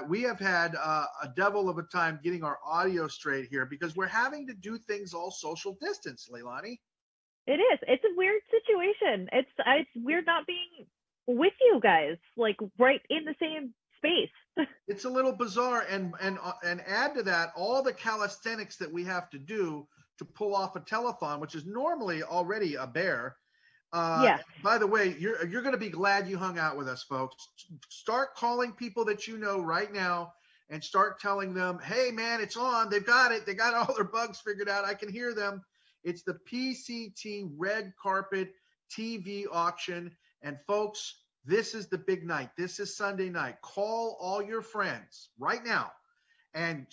We have had a devil of a time getting our audio straight here because we're having to do things all social distance, Leilani. It is. It's a weird situation. It's weird not being with you guys, like right in the same space. It's a little bizarre, and add to that all the calisthenics that we have to do to pull off a telethon, which is normally already a bear. Yes. By the way, you're going to be glad you hung out with us, folks. Start calling people that you know right now and start telling them, hey, man, it's on. They've got it. They got all their bugs figured out. I can hear them. It's the PCT Red Carpet TV auction. And folks, this is the big night. This is Sunday night. Call all your friends right now and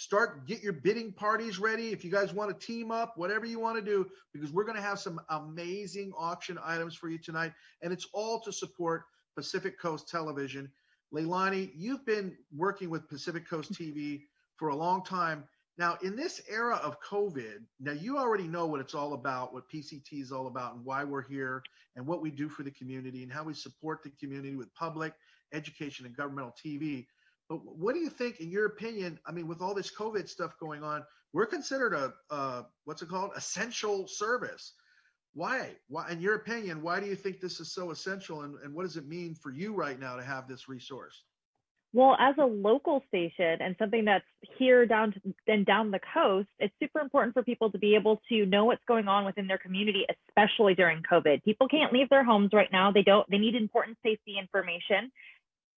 get your bidding parties ready. If you guys want to team up, whatever you want to do, because we're going to have some amazing auction items for you tonight. And it's all to support Pacific Coast Television. Leilani, you've been working with Pacific Coast TV for a long time. Now, in this era of COVID, now you already know what it's all about, what PCT is all about, and why we're here, and what we do for the community, and how we support the community with public, education, and governmental TV. But what do you think, in your opinion? I mean, with all this COVID stuff going on, we're considered a what's it called? Essential service. Why? In your opinion, why do you think this is so essential? And what does it mean for you right now to have this resource? Well, as a local station and something that's here down the coast, it's super important for people to be able to know what's going on within their community, especially during COVID. People can't leave their homes right now. They need important safety information.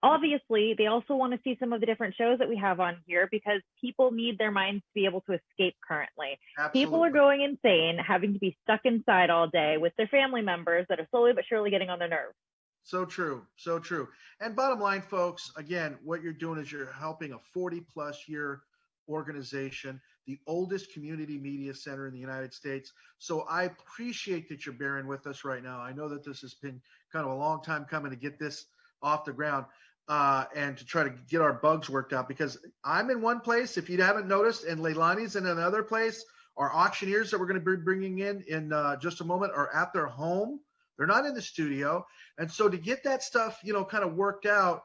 Obviously, they also want to see some of the different shows that we have on here because people need their minds to be able to escape currently. Absolutely. People are going insane, having to be stuck inside all day with their family members that are slowly but surely getting on their nerves. So true. So true. And bottom line, folks, again, what you're doing is you're helping a 40-plus year organization, the oldest community media center in the United States. So I appreciate that you're bearing with us right now. I know that this has been kind of a long time coming to get this off the ground and to try to get our bugs worked out, because I'm in one place, if you haven't noticed, and Leilani's in another place. Our auctioneers that we're going to be bringing in just a moment are at their home. They're not in the studio. And so to get that stuff, kind of worked out,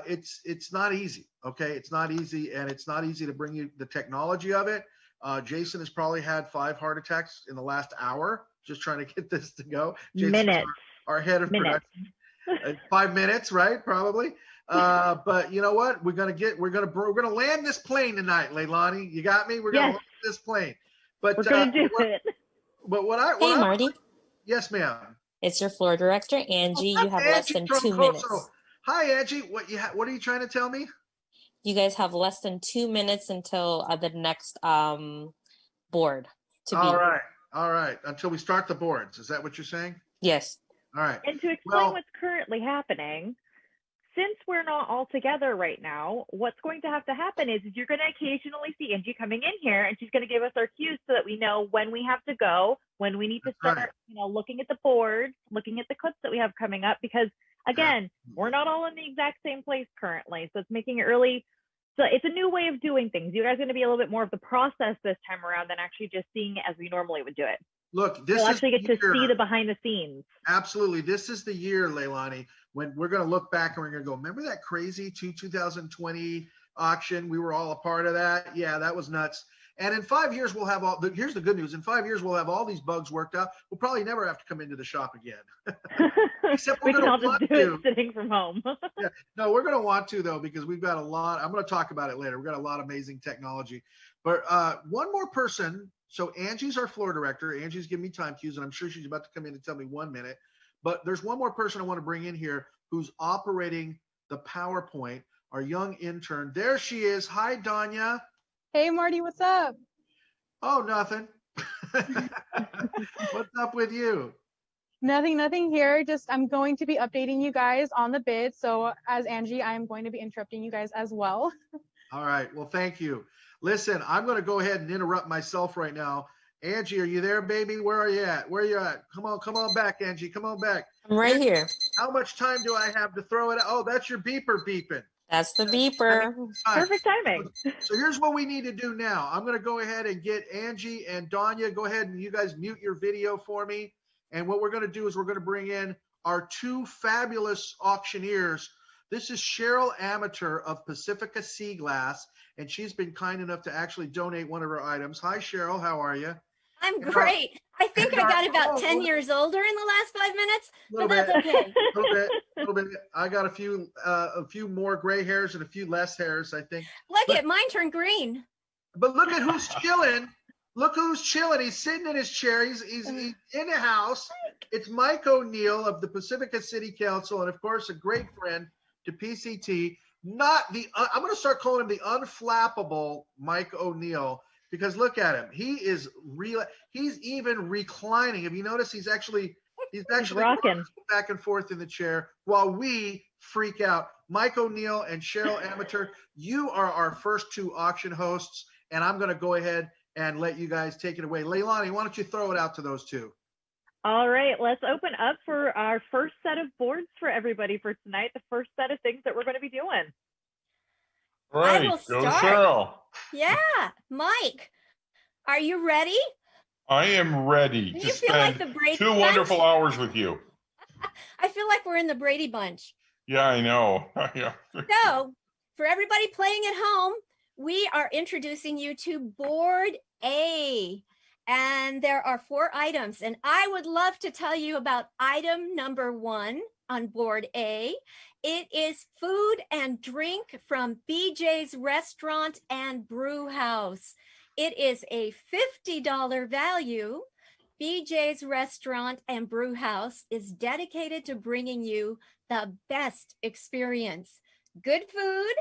it's not easy. Okay. It's not easy. And it's not easy to bring you the technology of it. Jason has probably had 5 heart attacks in the last hour, just trying to get this to go. Jason's Minutes. Our head of production. 5 minutes, right? Probably. But you know what? We're gonna land this plane tonight, Leilani. You got me? We're gonna land this plane. But we're gonna do it. But Hey, Marty. Yes, ma'am. It's your floor director, Angie. You have less than 2 minutes. Hi, Angie. What are you trying to tell me? You guys have less than 2 minutes until the next board to be. All right. Until we start the boards. Is that what you're saying? Yes. All right. And to explain what's currently happening, since we're not all together right now, what's going to have to happen is you're going to occasionally see Angie coming in here, and she's going to give us our cues so that we know when we have to go, when we need to start, looking at the boards, looking at the clips that we have coming up, because again, we're not all in the exact same place currently. So it's making it really, so it's a new way of doing things. You guys are going to be a little bit more of the process this time around than actually just seeing it as we normally would do it. Look, we'll actually get to see the behind the scenes. Absolutely. This is the year, Leilani, when we're going to look back and we're going to go, remember that crazy 2020 auction? We were all a part of that. Yeah, that was nuts. And in 5 years, we'll have here's the good news. In 5 years, we'll have all these bugs worked out. We'll probably never have to come into the shop again. Except we can all just do it sitting from home. Yeah. No, we're going to want to, though, because we've got a lot. I'm going to talk about it later. We've got a lot of amazing technology. But one more person. So Angie's our floor director. Angie's giving me time cues, and I'm sure she's about to come in and tell me 1 minute. But there's one more person I want to bring in here who's operating the PowerPoint, our young intern. There she is. Hi, Danya. Hey, Marty, what's up? Oh, nothing. What's up with you? Nothing here. Just I'm going to be updating you guys on the bid. So as Angie, I'm going to be interrupting you guys as well. All right. Well, thank you. Listen, I'm going to go ahead and interrupt myself right now. Angie, are you there, baby? Where are you at? Where are you at? Come on back, Angie. Come on back. I'm right here. How much time do I have to throw it? Oh, that's your beeper beeping. That's the beeper. Perfect timing. So here's what we need to do now. I'm going to go ahead and get Angie and Danya. Go ahead and you guys mute your video for me. And what we're going to do is we're going to bring in our 2 fabulous auctioneers This is Cheryl Amateur of Pacifica Sea Glass, and she's been kind enough to actually donate one of her items. Hi, Cheryl. How are you? I'm great. I think I got about 10 years older in the last 5 minutes, but that's okay. Little bit. I got a few more gray hairs and a few less hairs, I think. Look at mine turned green. But look at who's chilling. Look who's chilling. He's sitting in his chair. He's in the house. It's Mike O'Neill of the Pacifica City Council, and of course, a great friend to PCT. Not the I'm going to start calling him the unflappable Mike O'Neill, because look at him. He is real. He's even reclining. If you notice, he's actually rocking back and forth in the chair while we freak out. Mike O'Neill and Cheryl Amateur, you are our first two auction hosts, and I'm going to go ahead and let you guys take it away. Leilani, why don't you throw it out to those two? All right, let's open up for our first set of boards for everybody for tonight. The first set of things that we're going to be doing. I will Go start. Cheryl. Yeah, Mike, are you ready? I am ready Do to you feel like spend the Brady 2 Bunch? wonderful hours with you. I feel like we're in the Brady Bunch. Yeah, I know. Yeah. So, for everybody playing at home, we are introducing you to Board A. And there are 4 items. And I would love to tell you about item number 1 on Board A. It is food and drink from BJ's Restaurant and Brew House. It is a $50 value. BJ's Restaurant and Brew House is dedicated to bringing you the best experience. Good food,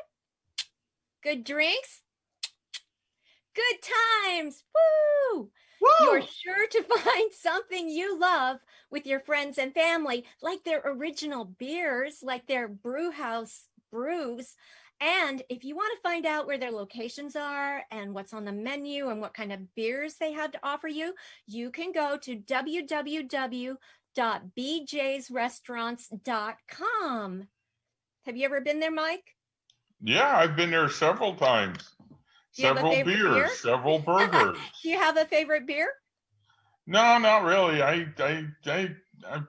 good drinks, good times. Woo! Woo! You're sure to find something you love with your friends and family, like their original beers, like their brew house brews. And if you want to find out where their locations are and what's on the menu and what kind of beers they have to offer you, you can go to www.bjsrestaurants.com. Have you ever been there, Mike? Yeah, I've been there several times. Do you have a Several favorite beers, beer? several burgers. Do you have a favorite beer? No, not really. I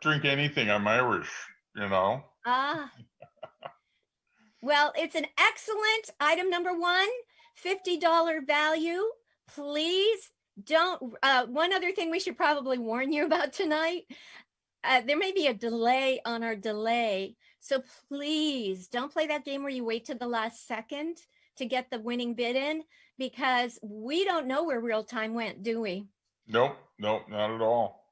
drink anything. I'm Irish, you know. Ah. Well, it's an excellent item number 1, $50 value. Please don't. One other thing we should probably warn you about tonight. There may be a delay on our delay. So please don't play that game where you wait to the last second to get the winning bid in, because we don't know where real time went, do we? Nope, not at all.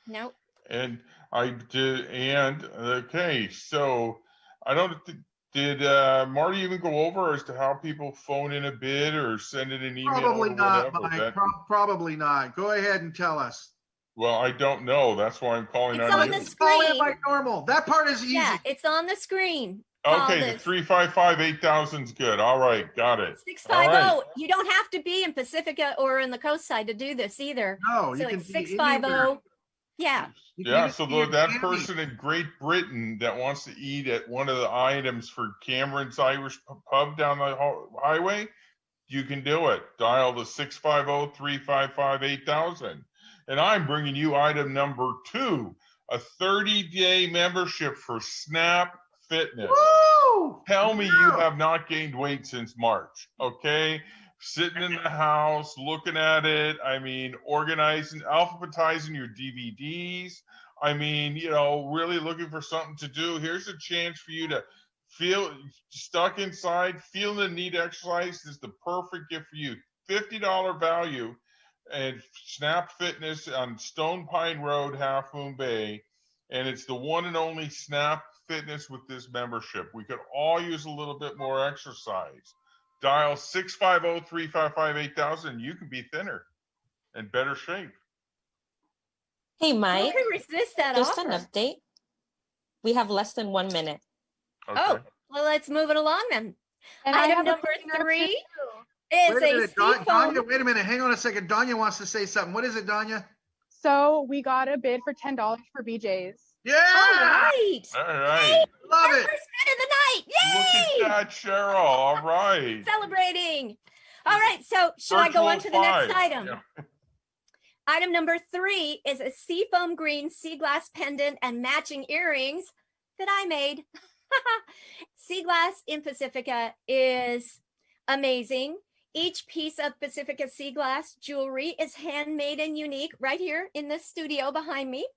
Nope. And I did, and okay, so I don't, did Marty even go over as to how people phone in a bid or send in an email? Probably or not, whatever? Mike. Probably not. Go ahead and tell us. Well, I don't know. That's why I'm calling It's out. on you. the Call in screen. like normal. That part is easy. Yeah, it's on the screen. Okay, Call the 355-8000 is good. All right, got it. 650. All right. You don't have to be in Pacifica or in the coast side to do this either. No, So you can it's be 650. anywhere. Yeah. You can Yeah, even so be in that Miami. person in Great Britain that wants to eat at one of the items for Cameron's Irish pub down the highway, you can do it. Dial the 650-355-8000. And I'm bringing you item number 2, a 30-day membership for Snap Fitness. Woo! Tell me you Yeah. have not gained weight since March, okay? Sitting in the house, looking at it. I mean, organizing, alphabetizing your DVDs. I mean, you know, really looking for something to do. Here's a chance for you to feel stuck inside, feeling the need to exercise. This is the perfect gift for you. $50 value and Snap Fitness on Stone Pine Road, Half Moon Bay. And it's the one and only Snap Fitness with this membership. We could all use a little bit more exercise. Dial 650-355-8000. You can be thinner and better shape. Hey, Who Mike, can resist that just offer? an update. We have less than 1 minute. Okay. Oh, well, let's move it along then. And I Item have a number quick announcement 3 too. is Wait a a minute, Danya, seafoam. wait a minute. Hang on a second. Danya wants to say something. What is it, Danya? So we got a bid for $10 for BJ's. Yeah, All right. All right. love Our it. first bid of the night. Look Yay! at that, Cheryl. All right. Celebrating. All right. So should I go on to the next Virtual item? five. Item number 3 is a seafoam green sea glass pendant and matching earrings that I made. Sea glass in Pacifica is amazing. Each piece of Pacifica sea glass jewelry is handmade and unique right here in the studio behind me.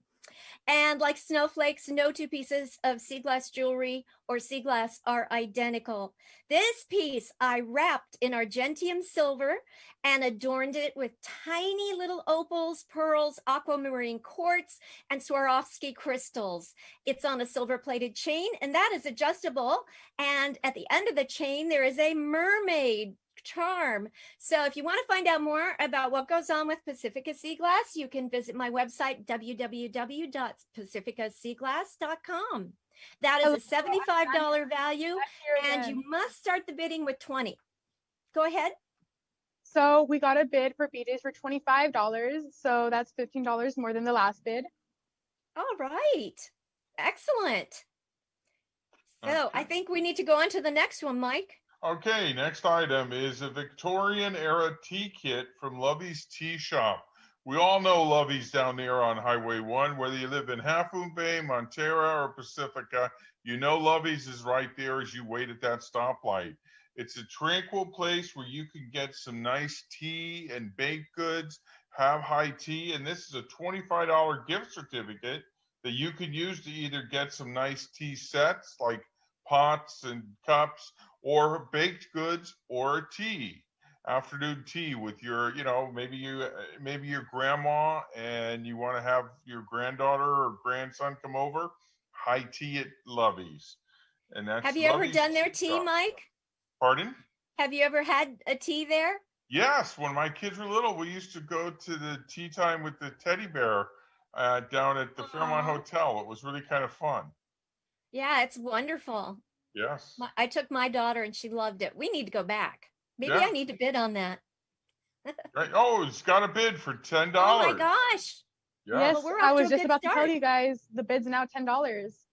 And like snowflakes, no two pieces of sea glass jewelry or sea glass are identical. This piece I wrapped in Argentium silver and adorned it with tiny little opals, pearls, aquamarine quartz, and Swarovski crystals. It's on a silver plated chain, and that is adjustable. And at the end of the chain, there is a mermaid charm. So if you want to find out more about what goes on with Pacifica Sea Glass, you can visit my website, www.pacificaseaglass.com. That is a $75 value, and you must start the bidding with 20. Go ahead. So we got a bid for beaches for $25. So that's $15 more than the last bid. All right. Excellent. So I Okay. think we need to go on to the next one, Mike. Okay, next item is a Victorian era tea kit from Lovey's Tea Shop. We all know Lovey's down there on Highway 1. Whether you live in Half Moon Bay, Montera, or Pacifica, you know Lovey's is right there as you wait at that stoplight. It's a tranquil place where you can get some nice tea and baked goods, have high tea, and this is a $25 gift certificate that you can use to either get some nice tea sets like pots and cups, or baked goods, or tea, afternoon tea with your, maybe your grandma and you want to have your granddaughter or grandson come over. High tea at Lovey's, and that's. Have you ever Lovey's done their Tea tea, Shop. Mike? Pardon? Have you ever had a tea there? Yes, when my kids were little, we used to go to the tea time with the teddy bear down at the Fairmont Aw. Hotel. It was really kind of fun. Yeah, it's wonderful. Yes. I took my daughter and she loved it. We need to go back. Maybe Yeah. I need to bid on that. Right. Oh, it's got a bid for $10. Oh my gosh. Yes. Yes, we're I off to was a just good about to tell start. you guys the bid's now $10.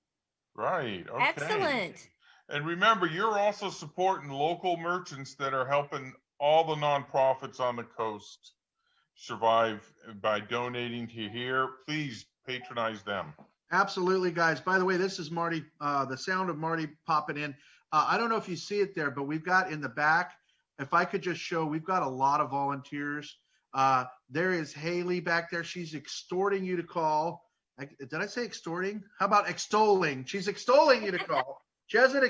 Right. Okay. Excellent. And remember, you're also supporting local merchants that are helping all the nonprofits on the coast survive by donating to here. Please patronize them. Absolutely, guys. By the way, this is Marty, the sound of Marty popping in. I don't know if you see it there, but we've got in the back, if I could just show, we've got a lot of volunteers. There is Haley back there. She's extorting you to call. Did I say extorting? How about extolling? She's extolling you to call. She hasn't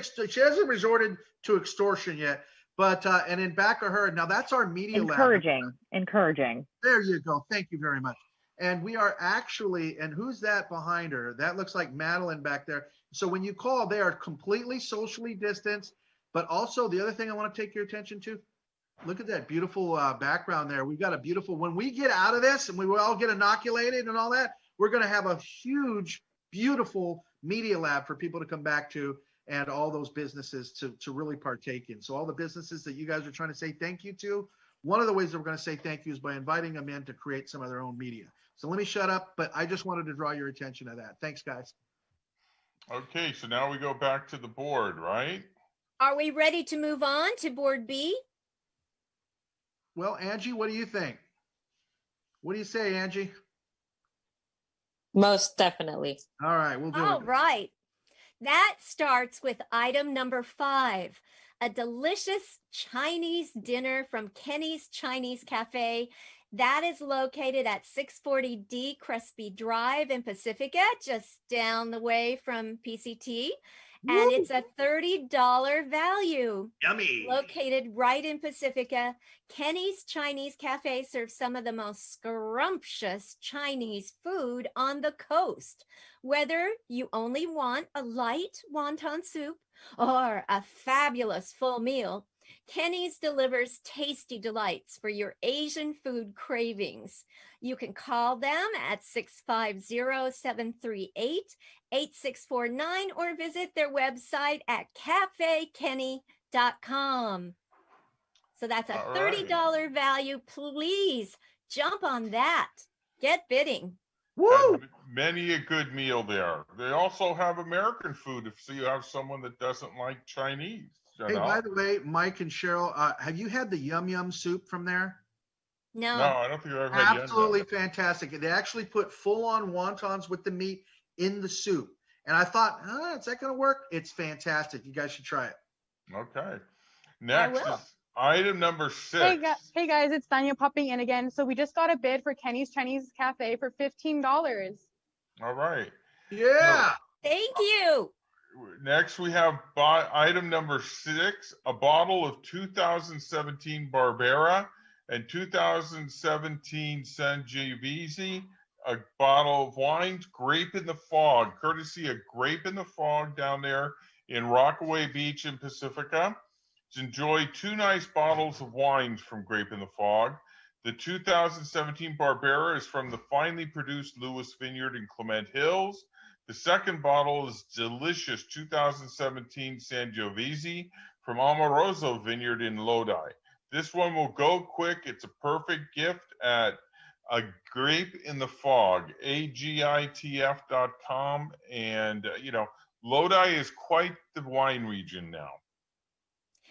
resorted to extortion yet. But and in back of her, now that's our media lab. Encouraging. There you go. Thank you very much. And we are actually, and who's that behind her? That looks like Madeline back there. So when you call, they are completely socially distanced. But also the other thing I want to take your attention to, look at that beautiful background there. We've got a beautiful, when we get out of this and we will all get inoculated and all that, we're going to have a huge, beautiful media lab for people to come back to and all those businesses to really partake in. So all the businesses that you guys are trying to say thank you to, one of the ways that we're going to say thank you is by inviting them in to create some of their own media. So let me shut up, but I just wanted to draw your attention to that. Thanks, guys. Okay, so now we go back to the board, right? Are we ready to move on to board B? Well, Angie, what do you think? What do you say, Angie? Most definitely. All right, we'll do All it. right. That starts with item number 5, a delicious Chinese dinner from Kenny's Chinese Cafe. That is located at 640D Crespi Drive in Pacifica, just down the way from PCT. And it's a $30 value. Yummy. Located right in Pacifica, Kenny's Chinese Cafe serves some of the most scrumptious Chinese food on the coast. Whether you only want a light wonton soup or a fabulous full meal, Kenny's delivers tasty delights for your Asian food cravings. You can call them at 650-738-8649 or visit their website at cafekenny.com. So that's a All $30 value. Please jump on that. Get bidding. Woo! And many a good meal there. They also have American food if you have someone that doesn't like Chinese. Hey, by the way, Mike and Cheryl, have you had the Yum Yum soup from there? No. No, I don't think I've had Absolutely fantastic. They actually put full-on wontons with the meat in the soup. And I thought, is that going to work? It's fantastic. You guys should try it. Okay. Next will. is item number 6. Hey guys, it's Tanya popping in again. So we just got a bid for Kenny's Chinese Cafe for $15. All right. Yeah. Thank you. Next, we have item number 6, a bottle of 2017 Barbera and 2017 Sangiovese, a bottle of wine, Grape in the Fog, courtesy of Grape in the Fog down there in Rockaway Beach in Pacifica. Enjoy 2 nice bottles of wines from Grape in the Fog. The 2017 Barbera is from the finely produced Lewis Vineyard in Clement Hills. The second bottle is delicious 2017 Sangiovese from Amoroso Vineyard in Lodi. This one will go quick. It's a perfect gift at a Grape in the Fog, agitf.com. And, Lodi is quite the wine region now.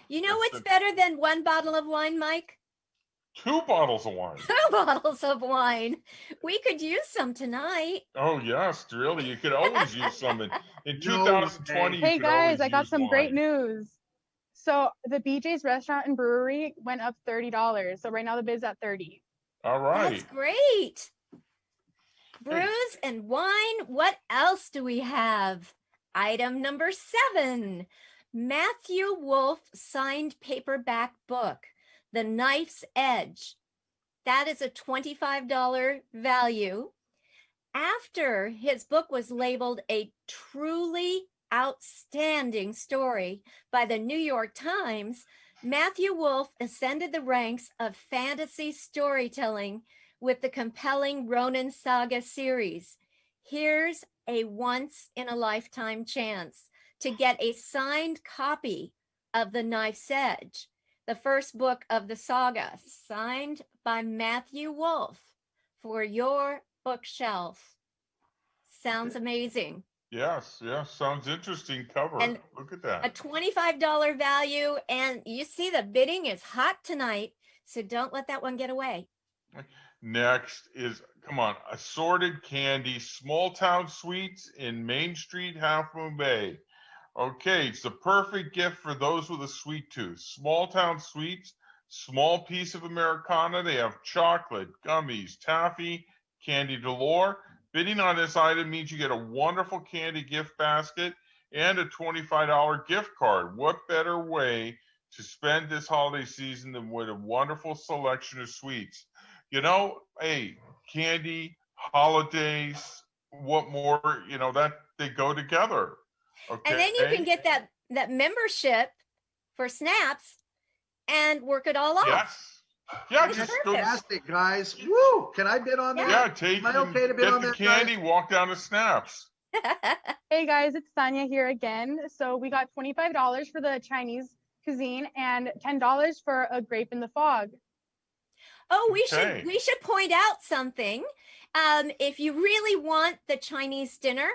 You know what's better than 1 bottle of wine, Mike? 2 bottles of wine. 2 bottles of wine. We could use some tonight. Oh, yes, really. You could always use some in No 2020. way. Hey guys, I got some great news. So the BJ's Restaurant and Brewery went up $30. So right now the bid's at $30. All right. That's great. Brews and wine. What else do we have? Item number 7. Matthew Wolf signed paperback book, The Knife's Edge. That is a $25 value. After his book was labeled a truly outstanding story by the New York Times, Matthew Wolf ascended the ranks of fantasy storytelling with the compelling Ronin Saga series. Here's a once-in-a-lifetime chance to get a signed copy of The Knife's Edge, the first book of the saga, signed by Matthew Wolf, for your bookshelf. Sounds amazing. Yes, sounds interesting cover. And look at A that. $25 value, and you see the bidding is hot tonight, so don't let that one get away. Next is, come on, assorted candy, small town sweets in Main Street, Half Moon Bay. Okay, it's the perfect gift for those with a sweet tooth. Small town sweets, small piece of Americana. They have chocolate, gummies, taffy, candy galore. Bidding on this item means you get a wonderful candy gift basket and a $25 gift card. What better way to spend this holiday season than with a wonderful selection of sweets? Hey, candy, holidays, what more, that they go together. Okay. And then you can get that membership for Snaps and work it all off. Yes. Yeah, It's just perfect. go. Fantastic, guys. Woo! Can I bid on that? Yeah, take Am I okay to bid get on the that, guys? candy, walk down to Snaps. Hey guys, it's Tanya here again. So we got $25 for the Chinese cuisine and $10 for a Grape in the Fog. Oh, Okay. we should point out something. If you really want the Chinese dinner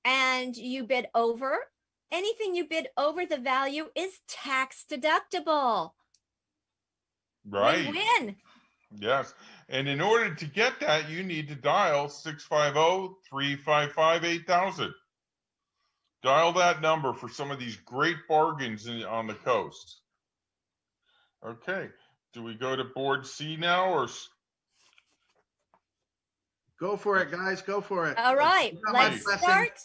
and you bid over, anything you bid over the value is tax deductible. Right. Win-win. Yes. And in order to get that, you need to dial 650-355-8000. Dial that number for some of these great bargains on the coast. Okay. Do we go to board C now or? Go for it, guys. Go for it. All right, You got my let's blessing. start.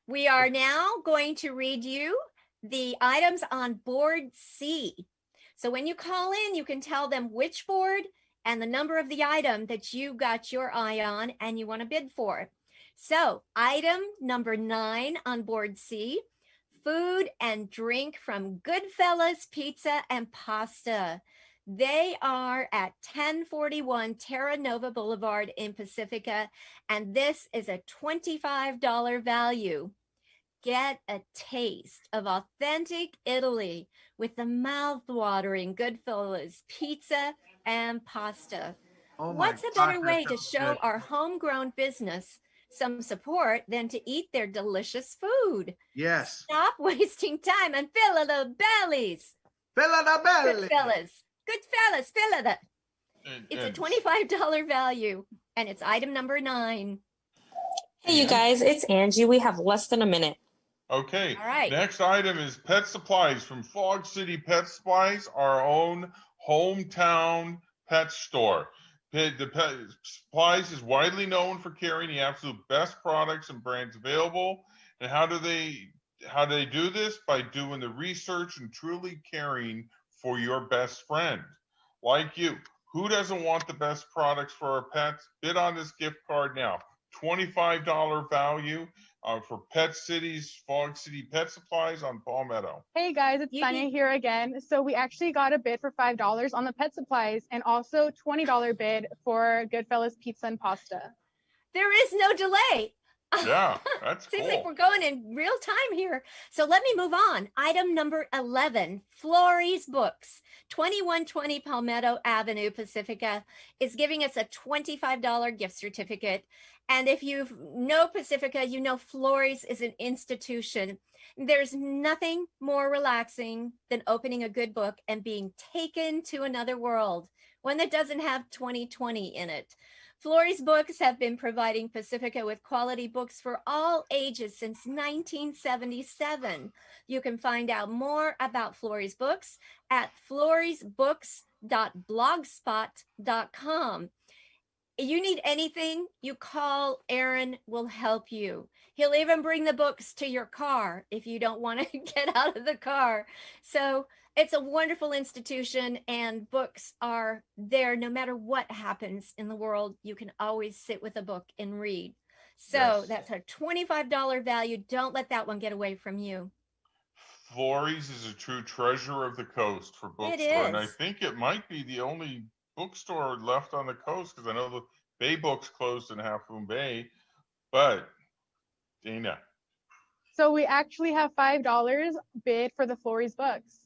We are now going to read you the items on board C. So when you call in, you can tell them which board and the number of the item that you got your eye on and you want to bid for. So item number 9 on board C, food and drink from Goodfellas Pizza and Pasta. They are at 1041 Terra Nova Boulevard in Pacifica, and this is a $25 value. Get a taste of authentic Italy with the mouth-watering Goodfellas pizza and pasta. Oh my What's a God, better that way to sounds show good. our homegrown business some support than to eat their delicious food? Yes. Stop wasting time and fill the bellies. Bella da Bella. Goodfellas, fill it. It's a and $25 value, and it's item number 9. Hey, you guys, it's Angie. We have less than a minute. Okay. All right. Next item is pet supplies from Fog City Pet Supplies, our own hometown pet store. The Pet Supplies is widely known for carrying the absolute best products and brands available. And how do they do this? By doing the research and truly caring for your best friend, like you. Who doesn't want the best products for our pets? Bid on this gift card now. $25 value for Pet City's Fog City Pet Supplies on Palmetto. Hey guys, it's You Sonia can- here again. So we actually got a bid for $5 on the pet supplies and also $20 bid for Goodfellas pizza and pasta. There is no delay. Yeah, that's Seems cool. like we're going in real time here. So let me move on. Item number 11, Florey's Books, 2120 Palmetto Avenue, Pacifica, is giving us a $25 gift certificate. And if you know Pacifica, you know Florey's is an institution. There's nothing more relaxing than opening a good book and being taken to another world, one that doesn't have 2020 in it. Florey's Books have been providing Pacifica with quality books for all ages since 1977. You can find out more about Florey's Books at floreysbooks.blogspot.com. You need anything, you call Aaron, will help you. He'll even bring the books to your car if you don't want to get out of the car. So it's a wonderful institution, and books are there no matter what happens in the world. You can always sit with a book and read. So Yes. that's a $25 value. Don't let that one get away from you. Florey's is a true treasure of the coast for bookstore. And I is. think it might be the only bookstore left on the coast, because I know the Bay Books closed in Half Moon Bay. But Dana. So we actually have $5 bid for the Florey's Books.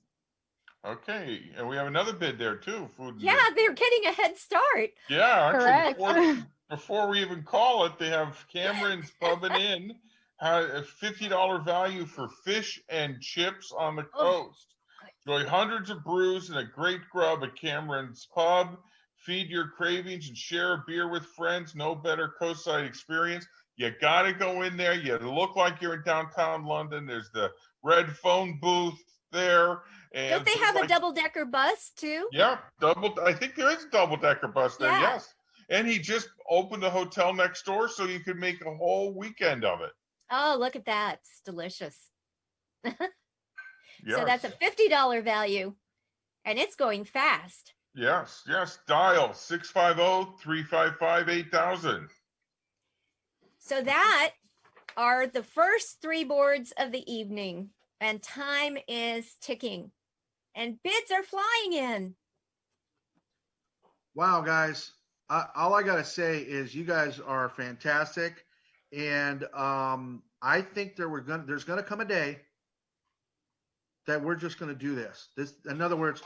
Okay, and we have another bid there too. Food. Yeah, they're getting a head start. Yeah, actually, Correct. before we even call it, they have Cameron's Pubbing In, a $50 value for fish and chips on the Oh, coast. Enjoy hundreds of brews and a great grub at Cameron's Pub. Feed your cravings and share a beer with friends. No better coastside experience. You got to go in there. You look like you're in downtown London. There's the red phone booth there. And don't they have a double-decker bus too? Yeah, I think there is a double-decker bus there, Yeah. yes. And he just opened a hotel next door so you could make a whole weekend of it. Oh, look at that. It's delicious. Yes. So that's a $50 value, and it's going fast. Yes. Dial 650-355-8000. So that are the first three boards of the evening, and time is ticking, and bids are flying in. Wow, guys. All I got to say is you guys are fantastic. And I think there's going to come a day that we're just going to do this. In other words,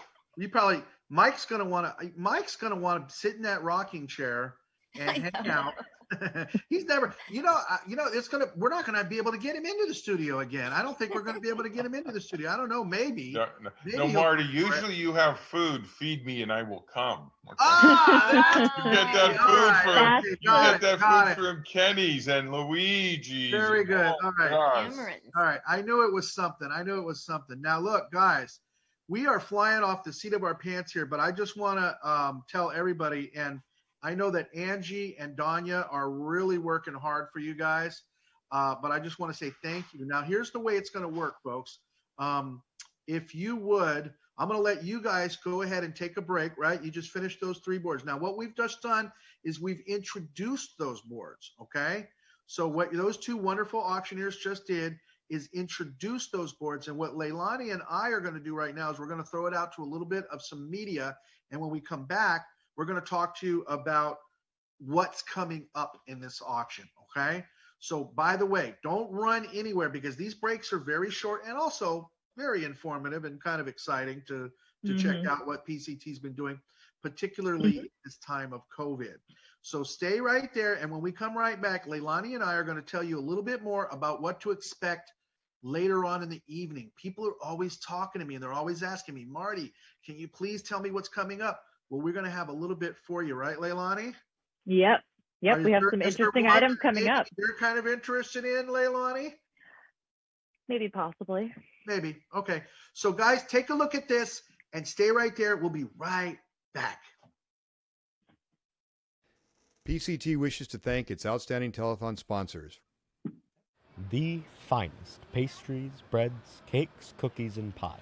Mike's going to want to sit in that rocking chair and hang out. He's never, we're not going to be able to get him into the studio again. I don't think we're going to be able to get him into the studio. I don't know. Maybe. No, Marty, usually you have food. Feed me and I will come. Okay? Ah, You get that food got it. from Kenny's and Luigi's. Very good. All right. Cameron's. All right. I knew it was something. Now, look, guys, we are flying off the seat of our pants here, but I just want to tell everybody, and I know that Angie and Danya are really working hard for you guys, but I just want to say thank you. Now, here's the way it's going to work, folks. If you would, I'm going to let you guys go ahead and take a break, right? You just finished those three boards. Now, what we've just done is we've introduced those boards, okay? So what those two wonderful auctioneers just did is introduce those boards. And what Leilani and I are going to do right now is we're going to throw it out to a little bit of some media. And when we come back, we're going to talk to you about what's coming up in this auction, okay? So by the way, don't run anywhere because these breaks are very short and also very informative and kind of exciting to check out what PCT's been doing, particularly this time of COVID. So stay right there. And when we come right back, Leilani and I are going to tell you a little bit more about what to expect later on in the evening. People are always talking to me and they're always asking me, Marty, can you please tell me what's coming up? Well, we're going to have a little bit for you, right, Leilani? Yep. Yep, we have some Is there interesting one items that coming maybe up. you're kind of interested in, Leilani? Maybe possibly. Maybe. Okay. So guys, take a look at this and stay right there. We'll be right back. PCT wishes to thank its outstanding telethon sponsors. The finest pastries, breads, cakes, cookies, and pies.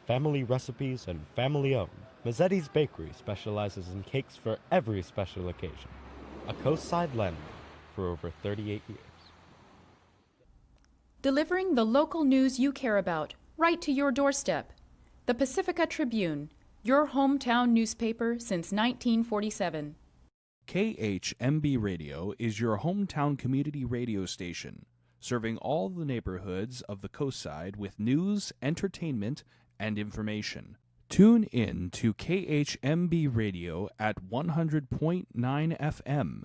Family recipes and family owned. Mazzetti's Bakery specializes in cakes for every special occasion. A coastside landmark for over 38 years. Delivering the local news you care about, right to your doorstep. The Pacifica Tribune, your hometown newspaper since 1947. KHMB Radio is your hometown community radio station, serving all the neighborhoods of the coastside with news, entertainment, and information. Tune in to KHMB Radio at 100.9 FM,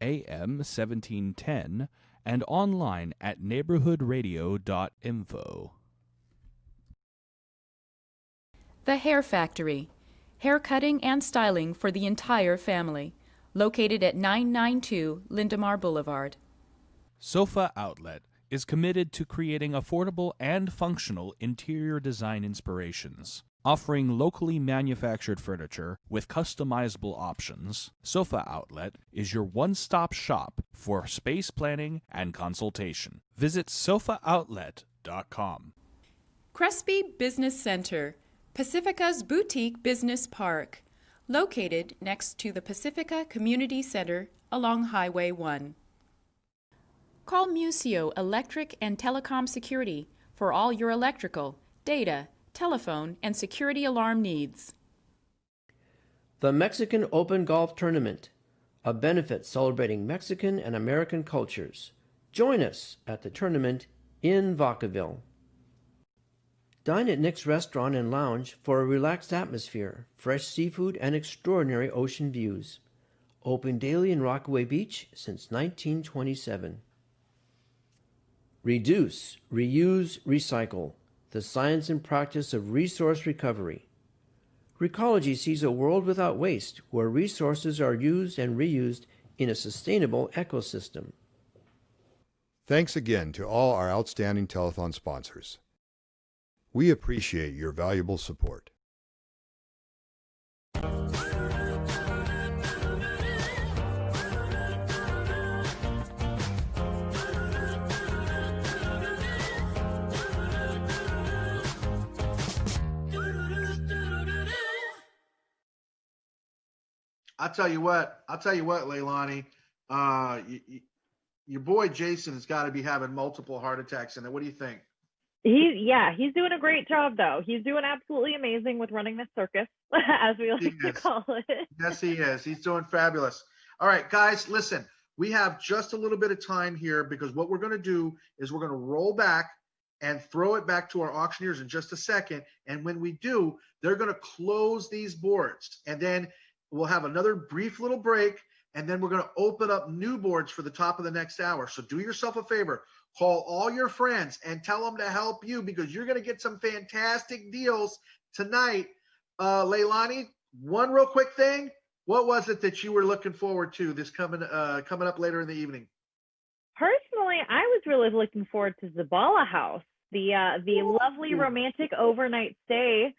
AM 1710, and online at neighborhoodradio.info. The Hair Factory, hair cutting and styling for the entire family. Located at 992 Lindemar Boulevard. Sofa Outlet is committed to creating affordable and functional interior design inspirations. Offering locally manufactured furniture with customizable options, Sofa Outlet is your one-stop shop for space planning and consultation. Visit sofaoutlet.com. Crespi Business Center, Pacifica's boutique business park. Located next to the Pacifica Community Center along Highway 1. Call Museo Electric and Telecom Security for all your electrical, data, telephone, and security alarm needs. The Mexican Open Golf Tournament, a benefit celebrating Mexican and American cultures. Join us at the tournament in Vacaville. Dine at Nick's Restaurant and Lounge for a relaxed atmosphere, fresh seafood, and extraordinary ocean views. Open daily in Rockaway Beach since 1927. Reduce, reuse, recycle. The science and practice of resource recovery. Recology sees a world without waste, where resources are used and reused in a sustainable ecosystem. Thanks again to all our outstanding telethon sponsors. We appreciate your valuable support. I'll tell you what, Leilani, your boy Jason has got to be having multiple heart attacks in it. What do you think? He's doing a great job though. He's doing absolutely amazing with running this circus, as we like to call it. Yes, he is. He's doing fabulous. All right, guys, listen, we have just a little bit of time here because what we're going to do is we're going to roll back and throw it back to our auctioneers in just a second. And when we do, they're going to close these boards, and then we'll have another brief little break, and then we're going to open up new boards for the top of the next hour. So do yourself a favor. Call all your friends and tell them to help you because you're going to get some fantastic deals tonight. Leilani, one real quick thing. What was it that you were looking forward to this coming up later in the evening? Personally, I was really looking forward to Zabala House, the lovely romantic overnight stay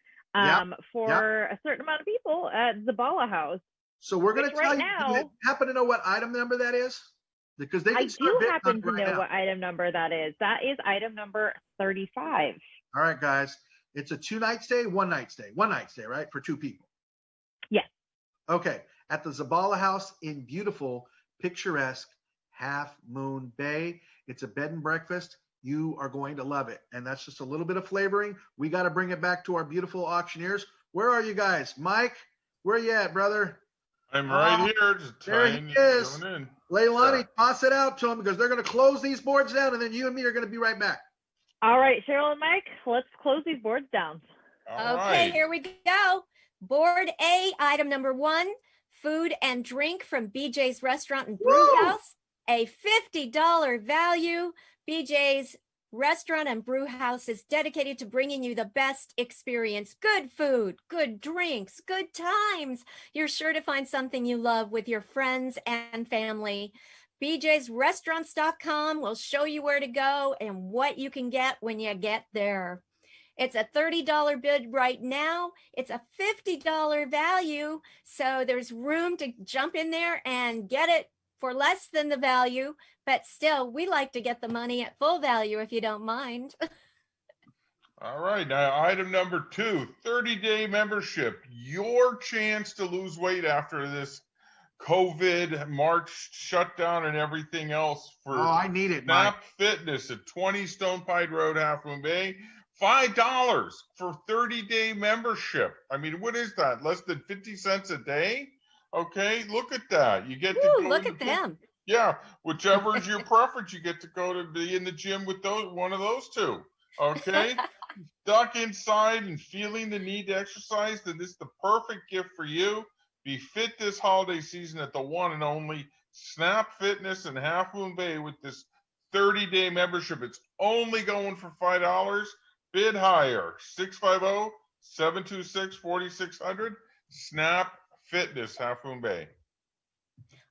for a certain amount of people at Zabala House. So we're going to tell right you. now, Do you happen to know what item number that is? Because they can I start do happen to right know now. what item number that is. That is item number 35. All right, guys. It's a 2-night stay, 1-night stay. 1-night stay, right? For 2 people. Yes. Okay. At the Zabala House in beautiful, picturesque Half Moon Bay. It's a bed and breakfast. You are going to love it. And that's just a little bit of flavoring. We got to bring it back to our beautiful auctioneers. Where are you guys? Mike, where are you at, brother? I'm right here. Just There trying he to is. join in. Leilani, toss it out to them because they're going to close these boards down, and then you and me are going to be right back. All right, Cheryl and Mike, let's close these boards down. All Okay, right. here we go. Board A, item number 1, food and drink from BJ's Restaurant and Brew Woo! House, a $50 value. BJ's Restaurant and Brew House is dedicated to bringing you the best experience, good food, good drinks, good times. You're sure to find something you love with your friends and family. BJ'sRestaurants.com will show you where to go and what you can get when you get there. It's a $30 bid right now. It's a $50 value. So there's room to jump in there and get it for less than the value. But still, we like to get the money at full value if you don't mind. All right. Now, item number 2, 30-day membership. Your chance to lose weight after this COVID March shutdown and everything else for I need it, Mike. Snap Fitness at 20 Stone Pine Road, Half Moon Bay. $5 for 30-day membership. I mean, what is that? Less than 50 cents a day? Okay, look at that. You get to go Look at them. Yeah, whichever is your preference, you get to go to be in the gym with one of those two. Okay, stuck inside and feeling the need to exercise, then this is the perfect gift for you. Be fit this holiday season at the one and only Snap Fitness in Half Moon Bay with this 30-day membership. It's only going for $5. Bid higher, 650-726-4600. Snap Fitness, Half Moon Bay.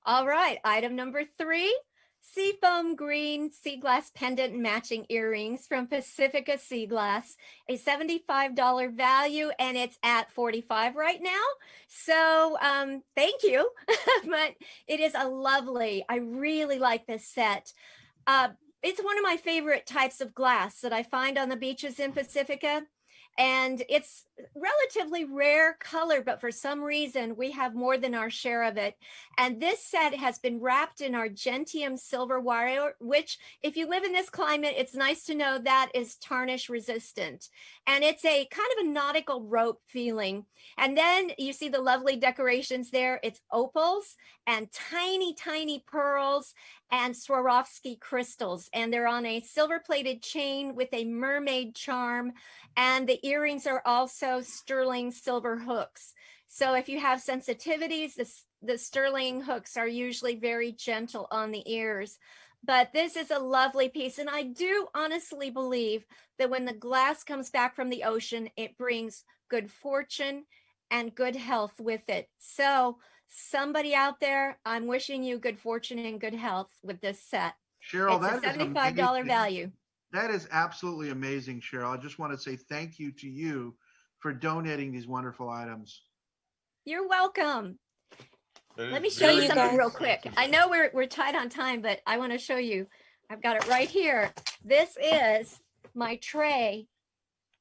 All right, item number 3, Seafoam Green Sea Glass Pendant Matching Earrings from Pacifica Sea Glass, a $75 value, and it's at $45 right now. So thank you, but it is a lovely, I really like this set. It's one of my favorite types of glass that I find on the beaches in Pacifica. And it's relatively rare color, but for some reason we have more than our share of it. And this set has been wrapped in our Gentium silver wire, which if you live in this climate, it's nice to know that is tarnish resistant. And it's a kind of a nautical rope feeling. And then you see the lovely decorations there. It's opals and tiny, tiny pearls and Swarovski crystals. And they're on a silver plated chain with a mermaid charm. And the earrings are also sterling silver hooks. So if you have sensitivities, the sterling hooks are usually very gentle on the ears. But this is a lovely piece. And I do honestly believe that when the glass comes back from the ocean, it brings good fortune and good health with it. So somebody out there, I'm wishing you good fortune and good health with this set. Cheryl, it's that a $75 is value. That is absolutely amazing, Cheryl. I just want to say thank you to you for donating these wonderful items. You're welcome. Let me show very you something nice. real quick. I know we're tight on time, but I want to show you. I've got it right here. This is my tray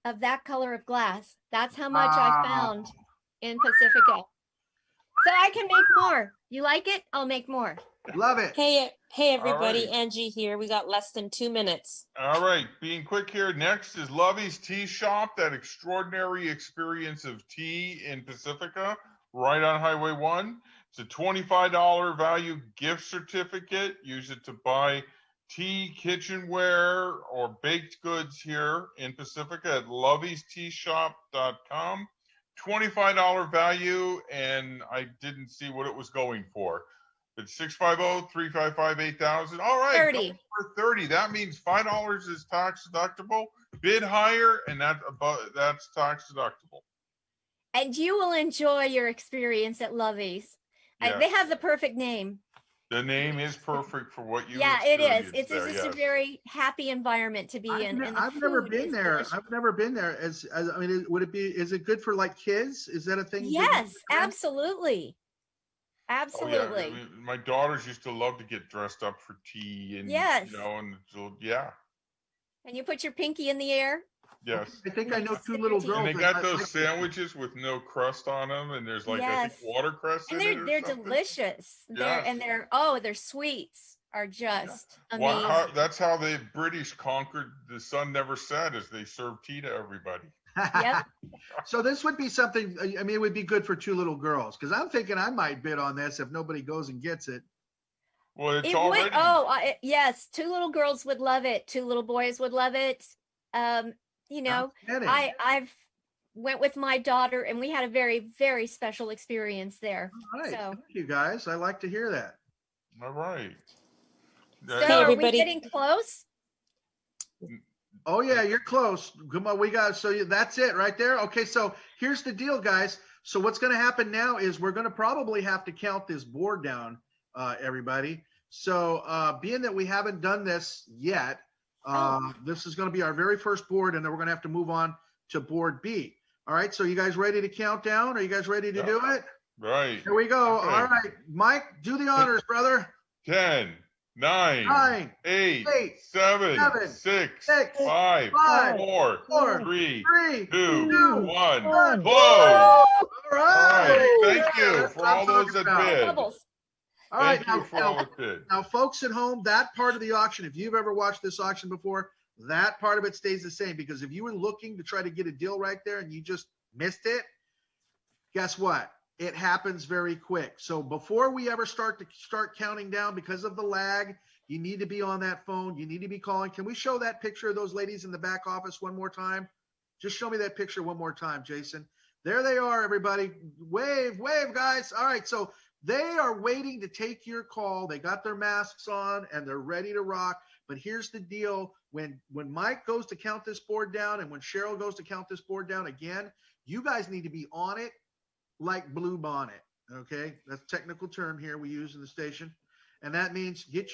of that color of glass. That's how much I found in Pacifica. So I can make more. You like it? I'll make more. Love it. Hey everybody, right. Angie here. We got less than 2 minutes. All right, being quick here. Next is Lovey's Tea Shop, that extraordinary experience of tea in Pacifica, right on Highway 1. It's a $25 value gift certificate. Use it to buy tea, kitchenware, or baked goods here in Pacifica at loveysteashop.com. $25 value, and I didn't see what it was going for. It's 650-355-8000. All right, 30. For 30. That means $5 is tax deductible. Bid higher, and that's tax deductible. And you will enjoy your experience at Lovey's. Yes. They have the perfect name. The name is perfect for what you Yeah, it is. experienced It's there, just yes. a very happy environment to be in. and the I've never food been is there. delicious. I've never been there. I mean, would it be? Is it good for like kids? Is that a thing? Yes, absolutely. Oh, Absolutely. yeah. My daughters used to love to get dressed up for tea, and Yes. you know, and so yeah, And you put your pinky in the air. yes. I think I know two Sip little your tea. girls. And they that got those like- sandwiches with no crust on them, and there's like I Yes. think watercress And in it or they're something. delicious. Yes. Their sweets are just amazing. That's how the British conquered the sun never set, as they served tea to everybody. Yep. So this would be something. I mean, it would be good for two little girls because I'm thinking I might bid on this if nobody goes and gets it. Well, it's It already. would, yes, 2 little girls would love it. 2 little boys would love it. Outstanding. I've went with my daughter and we had a very, very special experience there. All right. So, Thank you guys. I like to hear that. All right. so Hey, are we everybody. getting close? Oh yeah, you're close. Come on, we got that's it right there. Okay, so here's the deal, guys. So what's going to happen now is we're going to probably have to count this board down, everybody. So being that we haven't done this yet, this is going to be our very first board, and then we're going to have to move on to board B. All right, so you guys ready to count down? Are you guys ready to do it? Right. Here we go. Okay. All right, Mike, do the honors, brother. 10, 9, 9, 8, 8, 7, 7, 6, 6, 5, 5, 4, 4, 3, 3, 2, 2, 1. 1. Close. All All right. Thank Yeah, you that's for what I'm all those talking that about. bid. Bubbles. All right, Thank you for all that bid. now, folks at home, that part of the auction, if you've ever watched this auction before, that part of it stays the same, because if you were looking to try to get a deal right there and you just missed it, guess what? It happens very quick. So before we ever start counting down, because of the lag, you need to be on that phone. You need to be calling. Can we show that picture of those ladies in the back office one more time? Just show me that picture one more time, Jason. There they are, everybody. Wave, wave, guys. All right, so they are waiting to take your call. They got their masks on and they're ready to rock. But here's the deal. When Mike goes to count this board down and when Cheryl goes to count this board down again, you guys need to be on it like Blue Bonnet. Okay, that's a technical term here we use in the station. And that means get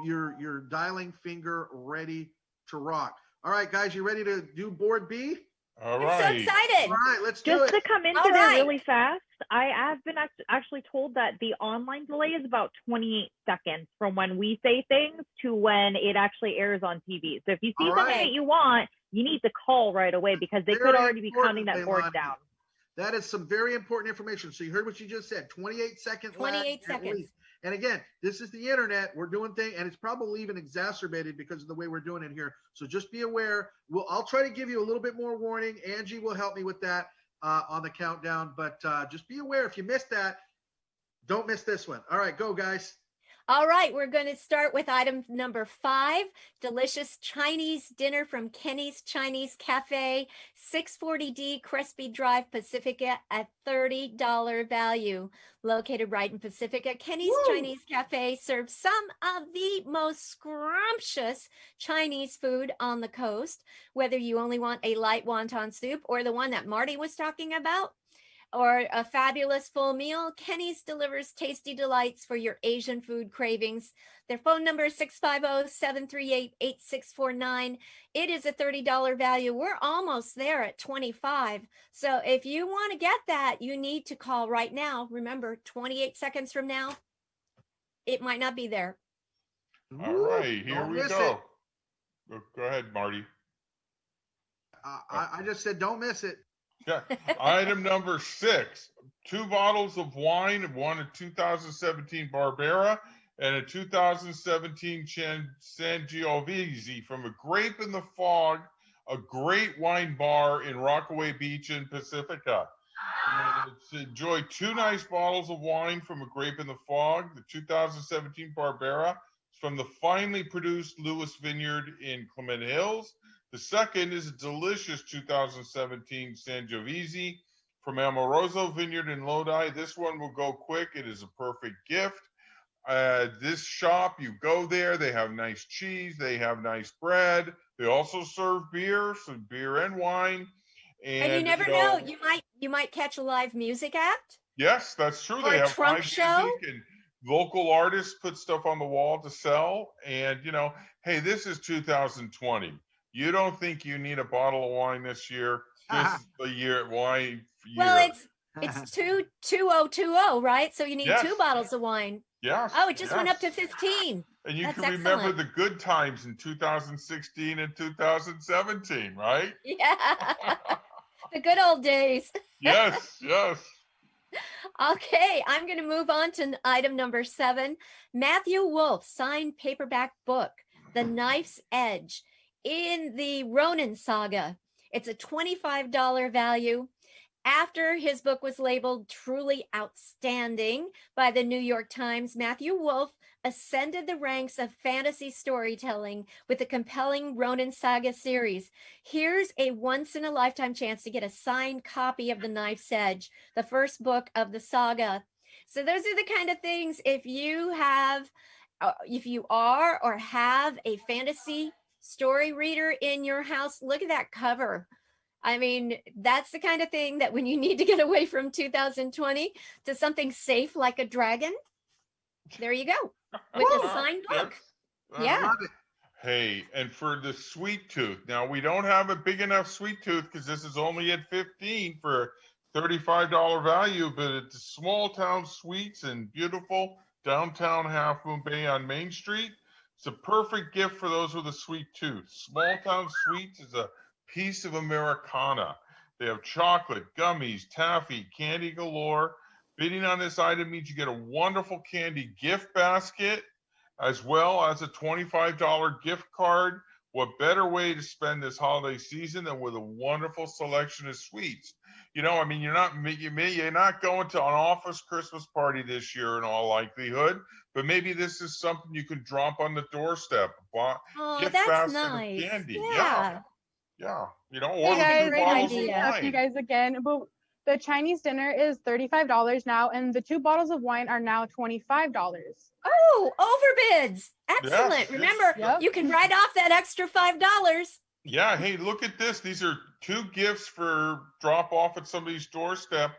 your dialing finger ready to rock. All right, guys, you ready to do board B? All I'm so right. excited. All right, let's do Just it. to come into All there right. really fast, I have been actually told that the online delay is about 28 seconds from when we say things to when it actually airs on TV. So if you see All something right. that you want, you need to call right away because they could Very already be counting important, that board Leilani. down. That is some very important information. So you heard what you just said, 28-second lag 28 at seconds. least. And again, this is the internet. We're doing things, and it's probably even exacerbated because of the way we're doing it here. So just be aware. I'll try to give you a little bit more warning. Angie will help me with that on the countdown. But just be aware, if you missed that, don't miss this one. All right, go, guys. All right, we're going to start with item number 5, delicious Chinese dinner from Kenny's Chinese Cafe, 640D Crespi Drive, Pacifica, at $30 value. Located right in Pacifica, Kenny's Chinese Cafe serves some of the most scrumptious Chinese food on the coast. Whether you only want a light wonton soup or the one that Marty was talking about, or a fabulous full meal, Kenny's delivers tasty delights for your Asian food cravings. Their phone number is 650-738-8649. It is a $30 value. We're almost there at $25. So if you want to get that, you need to call right now. Remember, 28 seconds from now, it might not be there. All right, here Don't we miss go. Go ahead, Marty. I just said don't miss it. Yeah. Item number 6, 2 bottles of wine, one a 2017 Barbera and a 2017 Sangiovese from a Grape in the Fog, a great wine bar in Rockaway Beach in Pacifica. Enjoy 2 nice bottles of wine from a Grape in the Fog, the 2017 Barbera from the finely produced Lewis Vineyard in Clement Hills. The second is a delicious 2017 Sangiovese from Amoroso Vineyard in Lodi. This one will go quick. It is a perfect gift. This shop, you go there, they have nice cheese, they have nice bread. They also serve beer, so beer and wine. And you never know, you might catch a live music act. Yes, that's true. Or They a have trunk live show. music and local artists put stuff on the wall to sell. And hey, this is 2020. You don't think you need a bottle of wine this year? This is the wine year. Well, it's 2020, right? So you need Yes. 2 bottles of wine. Yes. Oh, it just went up yes. to 15. And you That's can remember excellent. the good times in 2016 and 2017, right? Yeah. The good old days. Yes, yes. Okay, I'm going to move on to item number 7. Matthew Wolf signed paperback book, The Knife's Edge, in the Ronin saga. It's a $25 value. After his book was labeled truly outstanding by the New York Times, Matthew Wolf ascended the ranks of fantasy storytelling with the compelling Ronin Saga series. Here's a once-in-a-lifetime chance to get a signed copy of The Knife's Edge, the first book of the saga. So those are the kind of things, if you are or have a fantasy story reader in your house, look at that cover. I mean, that's the kind of thing that when you need to get away from 2020 to something safe like a dragon, there you go with a signed book. Yeah. Hey, and for the sweet tooth, now we don't have a big enough sweet tooth because this is only at 15 for $35 value, but it's Small Town Sweets in beautiful downtown Half Moon Bay on Main Street. It's a perfect gift for those with a sweet tooth. Small Town Sweets is a piece of Americana. They have chocolate, gummies, taffy, candy galore. Bidding on this item means you get a wonderful candy gift basket as well as a $25 gift card. What better way to spend this holiday season than with a wonderful selection of sweets? You know, I mean, you're not going to an office Christmas party this year in all likelihood, but maybe this is something you can drop on the doorstep. Oh, gift that's basket nice. of candy. Yeah. Yeah. You know, Hey or guys, the great bottles of idea. ask you wine. guys again, but the Chinese dinner is $35 now, and the 2 bottles of wine are now $25. Oh, overbids. Excellent. Yes, Remember, Yep. you can write off that extra $5. Yeah, hey, look at this. These are 2 gifts for drop off at somebody's doorstep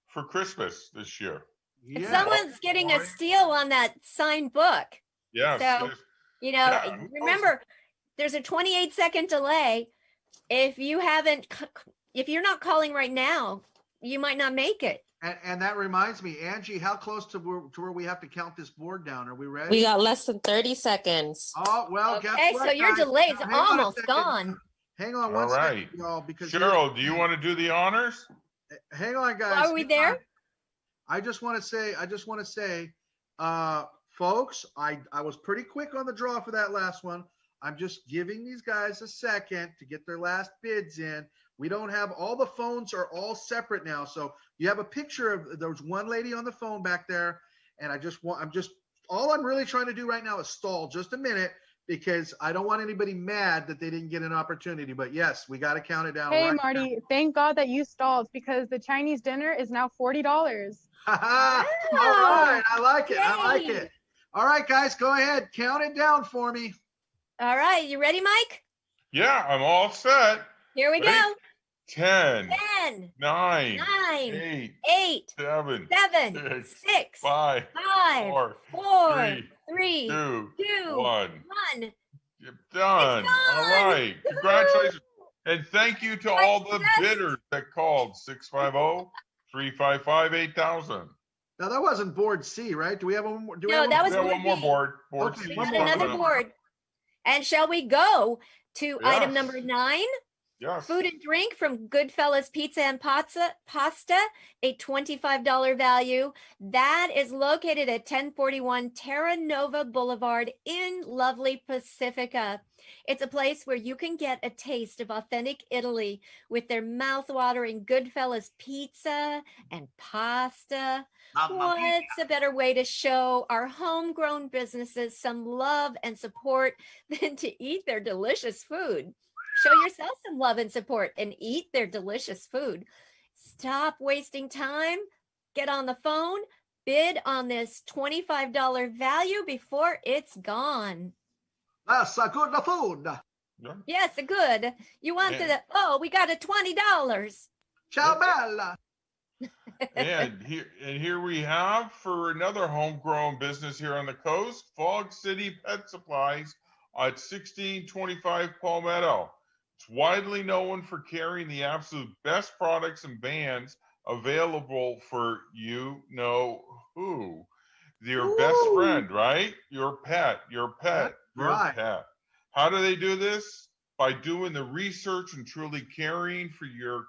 for Christmas this year. And Yeah. someone's getting a steal on that signed book. Yes. So, yes. you know, Yeah, who knows? remember, there's a 28-second delay. If you're not calling right now, you might not make it. And that reminds me, Angie, how close to where we have to count this board down? Are we ready? We got less than 30 seconds. Oh, well, Okay, guess what, so your guys? delay's Now, hang on a almost second. gone. Hang on All one right. second, y'all, because Cheryl, do you want to do the honors? hang on, guys. Are we hang there? on. I just want to say, folks, I was pretty quick on the draw for that last one. I'm just giving these guys a second to get their last bids in. We don't have all the phones are all separate now. So you have a picture of there's one lady on the phone back there. And all I'm really trying to do right now is stall just a minute because I don't want anybody mad that they didn't get an opportunity. But yes, we got to count it down. Hey, right Marty, thank God that you stalled because the Chinese dinner is now $40. All right. I like it. I like Yay. it. All right, guys, go ahead. Count it down for me. All right, you ready, Mike? Yeah, I'm all set. Here we Ready? go. 10, 10, 9, 9, 8, 8, 7, 7, 6, 5, 5, 4, 3, 2, 2, 1. 1. You're done. All right. Congratulations. And thank you to all the bidders that called 650-355-8000. Now that wasn't board C, right? Do we have one more? Do we No, have that We was have board one more B. board. Board Okay, C. one Got more. another board. And shall we go to item Yes. number 9? Yes. Food and drink from Goodfellas Pizza and Pasta, a $25 value. That is located at 1041 Terra Nova Boulevard in lovely Pacifica. It's a place where you can get a taste of authentic Italy with their mouth-watering Goodfellas pizza and pasta. What's a better way to show our homegrown businesses some love and support than to eat their delicious food? Show yourself some love and support and eat their delicious food. Stop wasting time. Get on the phone. Bid on this $25 value before it's gone. That's a good food. Yeah. Yes, good. You want Yeah. we got a $20. Ciao, Bella. And here we have for another homegrown business here on the coast, Fog City Pet Supplies at 1625 Palmetto. It's widely known for carrying the absolute best products and brands available for you know who. Your best friend, right? Your pet. Right. Pet. How do they do this? By doing the research and truly caring for your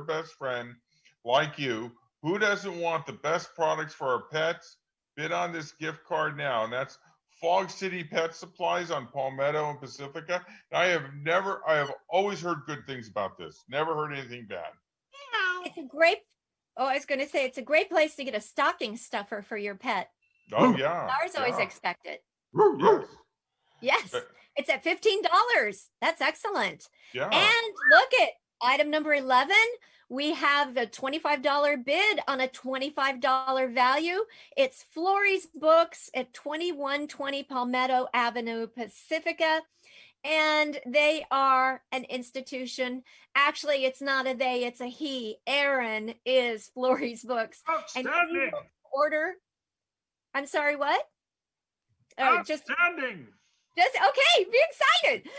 best friend like you. Who doesn't want the best products for our pets? Bid on this gift card now. And that's Fog City Pet Supplies on Palmetto and Pacifica. I have always heard good things about this. Never heard anything bad. It's a great place to get a stocking stuffer for your pet. Oh yeah. Ours always yeah. expect it. Yes. Yes, But- it's at $15. That's excellent. Yeah. And look at item number 11. We have a $25 bid on a $25 value. It's Florrie's Books at 2120 Palmetto Avenue, Pacifica. And they are an institution. Actually, it's not a they, it's a he. Aaron is Flory's Books. And he Outstanding. will order. I'm sorry, what? Outstanding. Just okay, be excited.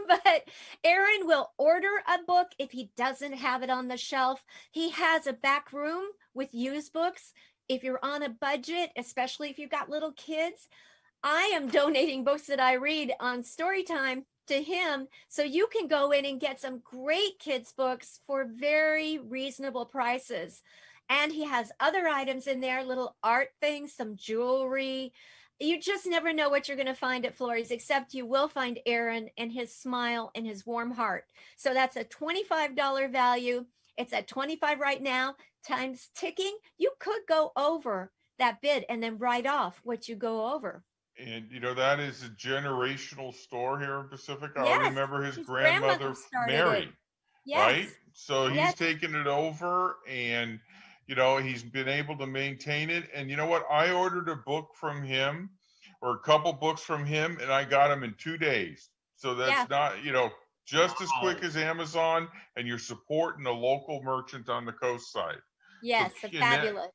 But Aaron will order a book if he doesn't have it on the shelf. He has a back room with used books. If you're on a budget, especially if you've got little kids, I am donating books that I read on Storytime to him, so you can go in and get some great kids books for very reasonable prices. And he has other items in there, little art things, some jewelry. You just never know what you're going to find at Flory's, except you will find Aaron and his smile and his warm heart. So that's a $25 value. It's at $25 right now. Time's ticking. You could go over that bid and then write off what you go over. And that is a generational store here in Pacifica. Yes, I remember his his grandmother grandmother started Mary, it. Yes. right? So he's Yes. taken it over, and he's been able to maintain it. And you know what? I ordered a book from him, or a couple books from him, and I got them in 2 days. So that's not, just as quick as Amazon, and you're supporting a local merchant on the coast side. Yes, So, fabulous.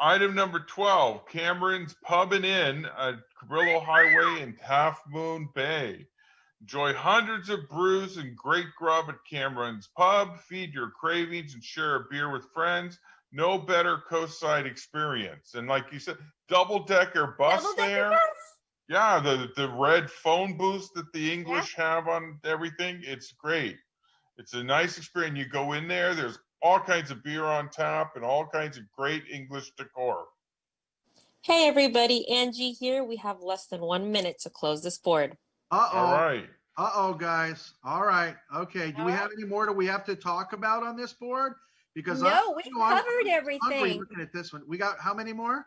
Item number 12, Cameron's Pub and Inn at Cabrillo Highway in Half Moon Bay. Enjoy hundreds of brews and great grub at Cameron's Pub. Feed your cravings and share a beer with friends. No better coastside experience. And like you said, double-decker bus there. Yeah, the red phone booths that the English have on everything. It's great. It's a nice experience. You go in there, there's all kinds of beer on tap and all kinds of great English decor. Hey everybody, Angie here. We have less than 1 minute to close this board. Uh-oh. All right. Uh-oh, guys. All right. Okay. Do we have any more that we have to talk about on this board? Because No, we've I'm covered hungry everything. looking at this one. We got how many more?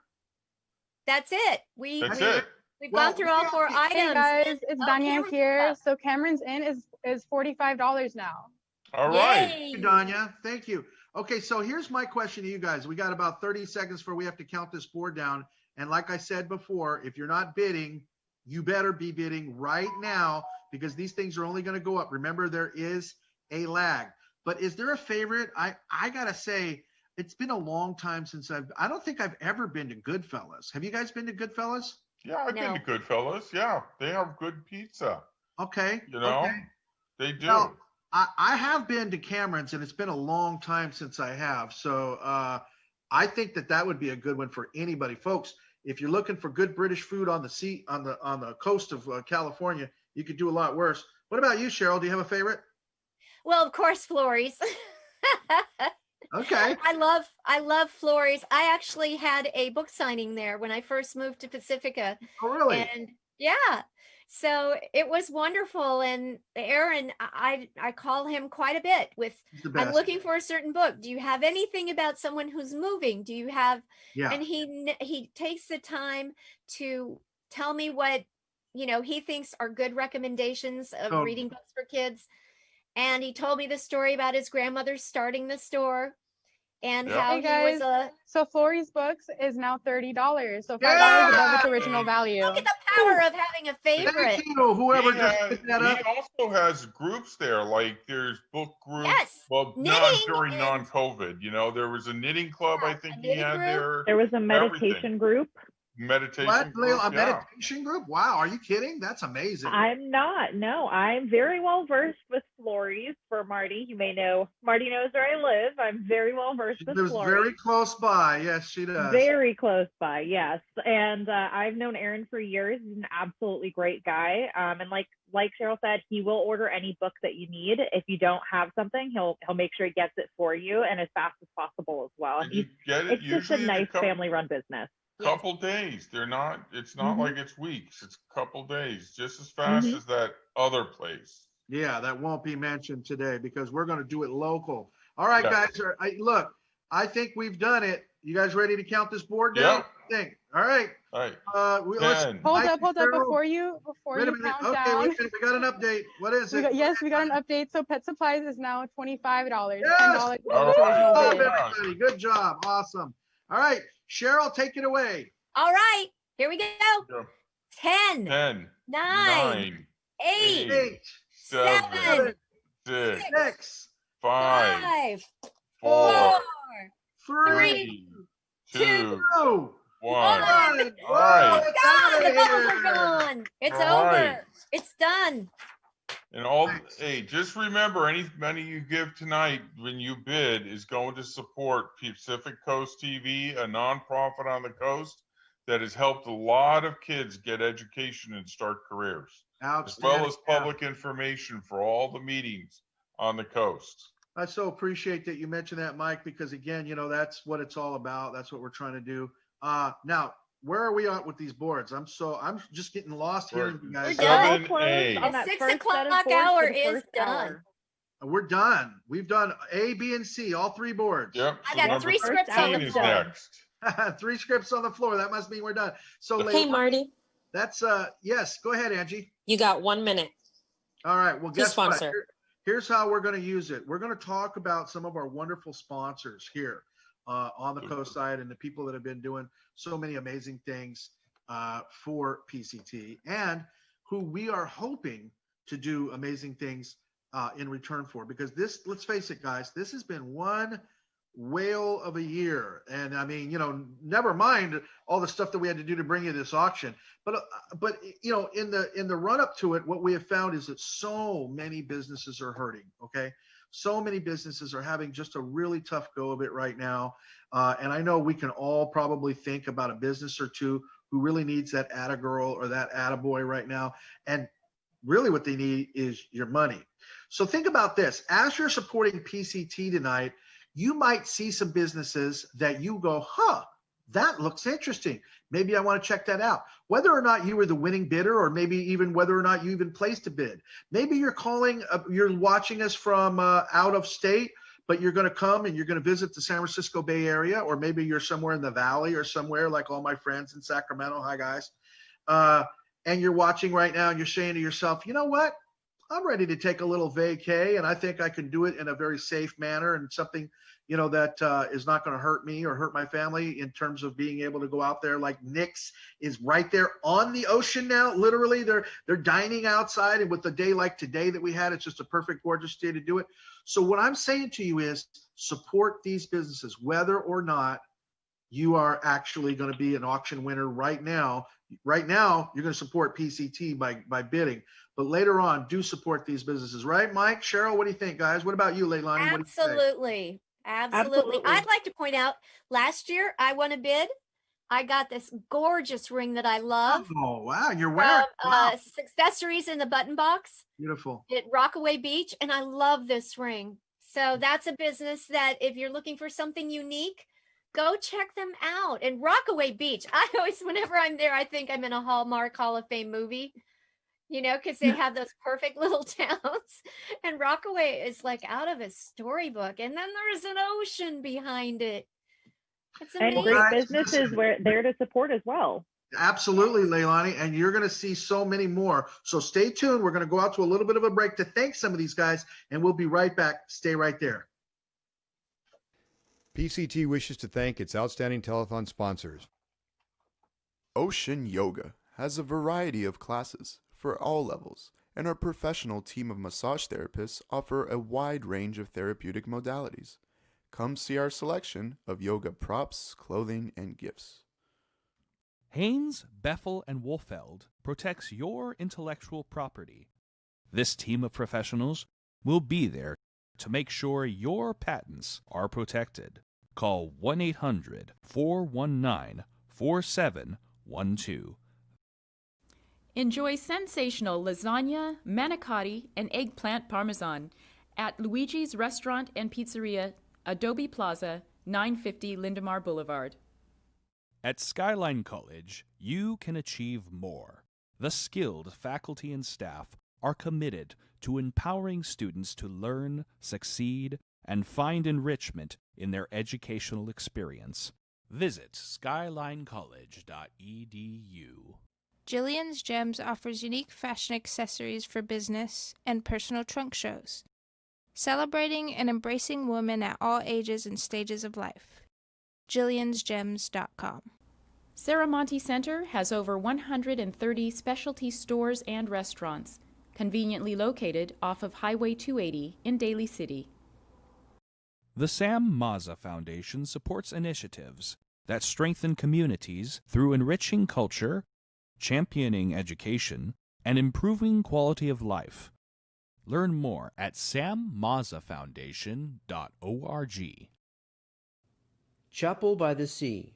That's it. That's it. We've Well, gone through all 4 items. Hey guys, it's Oh, Danya Cameron's here. up. So Cameron's Inn is $45 now. All right. Thank you, Danya. Thank you. Okay, so here's my question to you guys. We got about 30 seconds before we have to count this board down. And like I said before, if you're not bidding, you better be bidding right now because these things are only going to go up. Remember, there is a lag. But is there a favorite? I got to say, it's been a long time since I don't think I've ever been to Goodfellas. Have you guys been to Goodfellas? Yeah, I've been to Goodfellas. Yeah, they have good pizza. Okay. Okay. They do. Well, I have been to Cameron's, and it's been a long time since I have. So I think that would be a good one for anybody, folks. If you're looking for good British food on the sea on the coast of California, you could do a lot worse. What about you, Cheryl? Do you have a favorite? Well, of course, Flory's. Okay. I love Flory's. I actually had a book signing there when I first moved to Pacifica. Oh, really? And yeah, so it was wonderful. And Aaron, I call him quite a bit with, He's the I'm best. looking for a certain book. Do you have anything about someone who's moving? Do you have, Yeah. and he takes the time to tell me what, he thinks are good recommendations of So- reading books for kids. And he told me the story about his grandmother starting the store and Yeah. how Hey he was guys, so Flory's Books is now $30. So $5 Yeah! above its original value. look at the power of having a favorite. Thank you, whoever just picked that up. He also has groups there, like there's book groups. Yes, Well, not knitting during and- non-COVID. There was a knitting club. I think he knitting had group. there. There was a meditation Everything. group. Meditation. What? group, A yeah. meditation group? Wow. Are you kidding? That's amazing. I'm not. No, I'm very well versed with Flory's for Marty. You may know, Marty knows where I live. I'm very well versed She with lives Flory's. very close by. Yes, she does. Very close by, yes. And I've known Aaron for years. He's an absolutely great guy. And like Cheryl said, he will order any book that you need. If you don't have something, he'll make sure he gets it for you and as fast as possible as well. And you get it It's just a usually in a nice couple- family-run business. Couple days. It's not Mhm. like it's weeks. It's a couple days, just as fast Mhm. as that other place. Yeah, that won't be mentioned today because we're going to do it local. All right, Yeah. guys. Look, I think we've done it. You guys ready to count this board down? Yeah. Think. All right. All right. Let's 10. Hold Mike up, and Cheryl. before you Wait a count minute. Okay, down. wait a minute. We got an update. What is it? Yes, we got an update. So Pet Supplies is now $25. Yes! $10 All above its original right. bid. Everybody, good job. Awesome. All right, Cheryl, take it away. All right, here we go. Yeah. 10, 10, 9, 9, 8, 8, 7, 6, 6, 5, 4, 3, 2, 2, 1. 1. All right. It's gone. The outta bubbles are here. gone. It's All over. right. It's done. And hey, just remember, any money you give tonight when you bid is going to support Pacific Coast TV, a nonprofit on the coast that has helped a lot of kids get education and start careers, as well as public information for all the meetings on the coast. I so appreciate that you mentioned that, Mike, because again, that's what it's all about. That's what we're trying to do. Now, where are we at with these boards? I'm just getting lost hearing you guys. We're done. 7A. On The that 6 first set of o'clock boards hour for the is first done. hour. We're done. We've done A, B, and C, all 3 boards. Yep. I so got number 3 scripts on 15 the is floor. next. 3 scripts on the floor. That must mean we're done. So, Hey, Layla, Marty, that's yes. Go ahead, Angie. you got 1 minute. All right. Well, To guess what? sponsor. Here's how we're going to use it. We're going to talk about some of our wonderful sponsors here on the coast side and the people that have been doing so many amazing things for PCT and who we are hoping to do amazing things in return for. Because this, let's face it, guys, this has been one whale of a year. And I mean, never mind all the stuff that we had to do to bring you this auction. But in the run up to it, what we have found is that so many businesses are hurting. Okay. So many businesses are having just a really tough go of it right now. And I know we can all probably think about a business or two who really needs that attagirl or that attaboy right now. And really what they need is your money. So think about this. As you're supporting PCT tonight, you might see some businesses that you go, that looks interesting. Maybe I want to check that out. Whether or not you were the winning bidder, or maybe even whether or not you even placed a bid. Maybe you're you're watching us from out of state, but you're going to come and you're going to visit the San Francisco Bay Area, or maybe you're somewhere in the Valley or somewhere like all my friends in Sacramento. Hi, guys. And you're watching right now and you're saying to yourself, you know what? I'm ready to take a little vacay, and I think I can do it in a very safe manner and something, that is not going to hurt me or hurt my family in terms of being able to go out there. Like Nick's is right there on the ocean now. Literally, they're dining outside, and with a day like today that we had, it's just a perfect, gorgeous day to do it. So what I'm saying to you is support these businesses, whether or not you are actually going to be an auction winner right now. Right now, you're going to support PCT by bidding. But later on, do support these businesses, right, Mike? Cheryl, what do you think, guys? What about you, Leilani? What do you think? Absolutely. I'd like to point out, last year I won a bid. I got this gorgeous ring that I love. Oh, wow. You're wearing accessories in the button box. Beautiful. At Rockaway Beach. And I love this ring. So that's a business that if you're looking for something unique, go check them out. And Rockaway Beach, I always, whenever I'm there, I think I'm in a Hallmark Hall of Fame movie. Because they have those perfect little towns, and Rockaway is like out of a storybook, and then there's an ocean behind it. It's amazing. And great businesses were there to support as well. Absolutely, Leilani, and you're going to see so many more. So stay tuned. We're going to go out to a little bit of a break to thank some of these guys, and we'll be right back. Stay right there. PCT wishes to thank its outstanding telethon sponsors. Ocean Yoga has a variety of classes for all levels, and our professional team of massage therapists offer a wide range of therapeutic modalities. Come see our selection of yoga props, clothing, and gifts. Haynes, Beffel, and Wolfeld protects your intellectual property. This team of professionals will be there to make sure your patents are protected. Call 1-800-419-4712. Enjoy sensational lasagna, manicotti, and eggplant parmesan at Luigi's Restaurant and Pizzeria, Adobe Plaza, 950 Lindemar Boulevard. At Skyline College, you can achieve more. The skilled faculty and staff are committed to empowering students to learn, succeed, and find enrichment in their educational experience. Visit skylinecollege.edu. Jillian's Gems offers unique fashion accessories for business and personal trunk shows, celebrating and embracing women at all ages and stages of life. Jillian'sGems.com. Saramonte Center has over 130 specialty stores and restaurants. conveniently located off of Highway 280 in Daly City. The Sam Mazza Foundation supports initiatives that strengthen communities through enriching culture, championing education, and improving quality of life. Learn more at sammazzafoundation.org. Chapel by the Sea,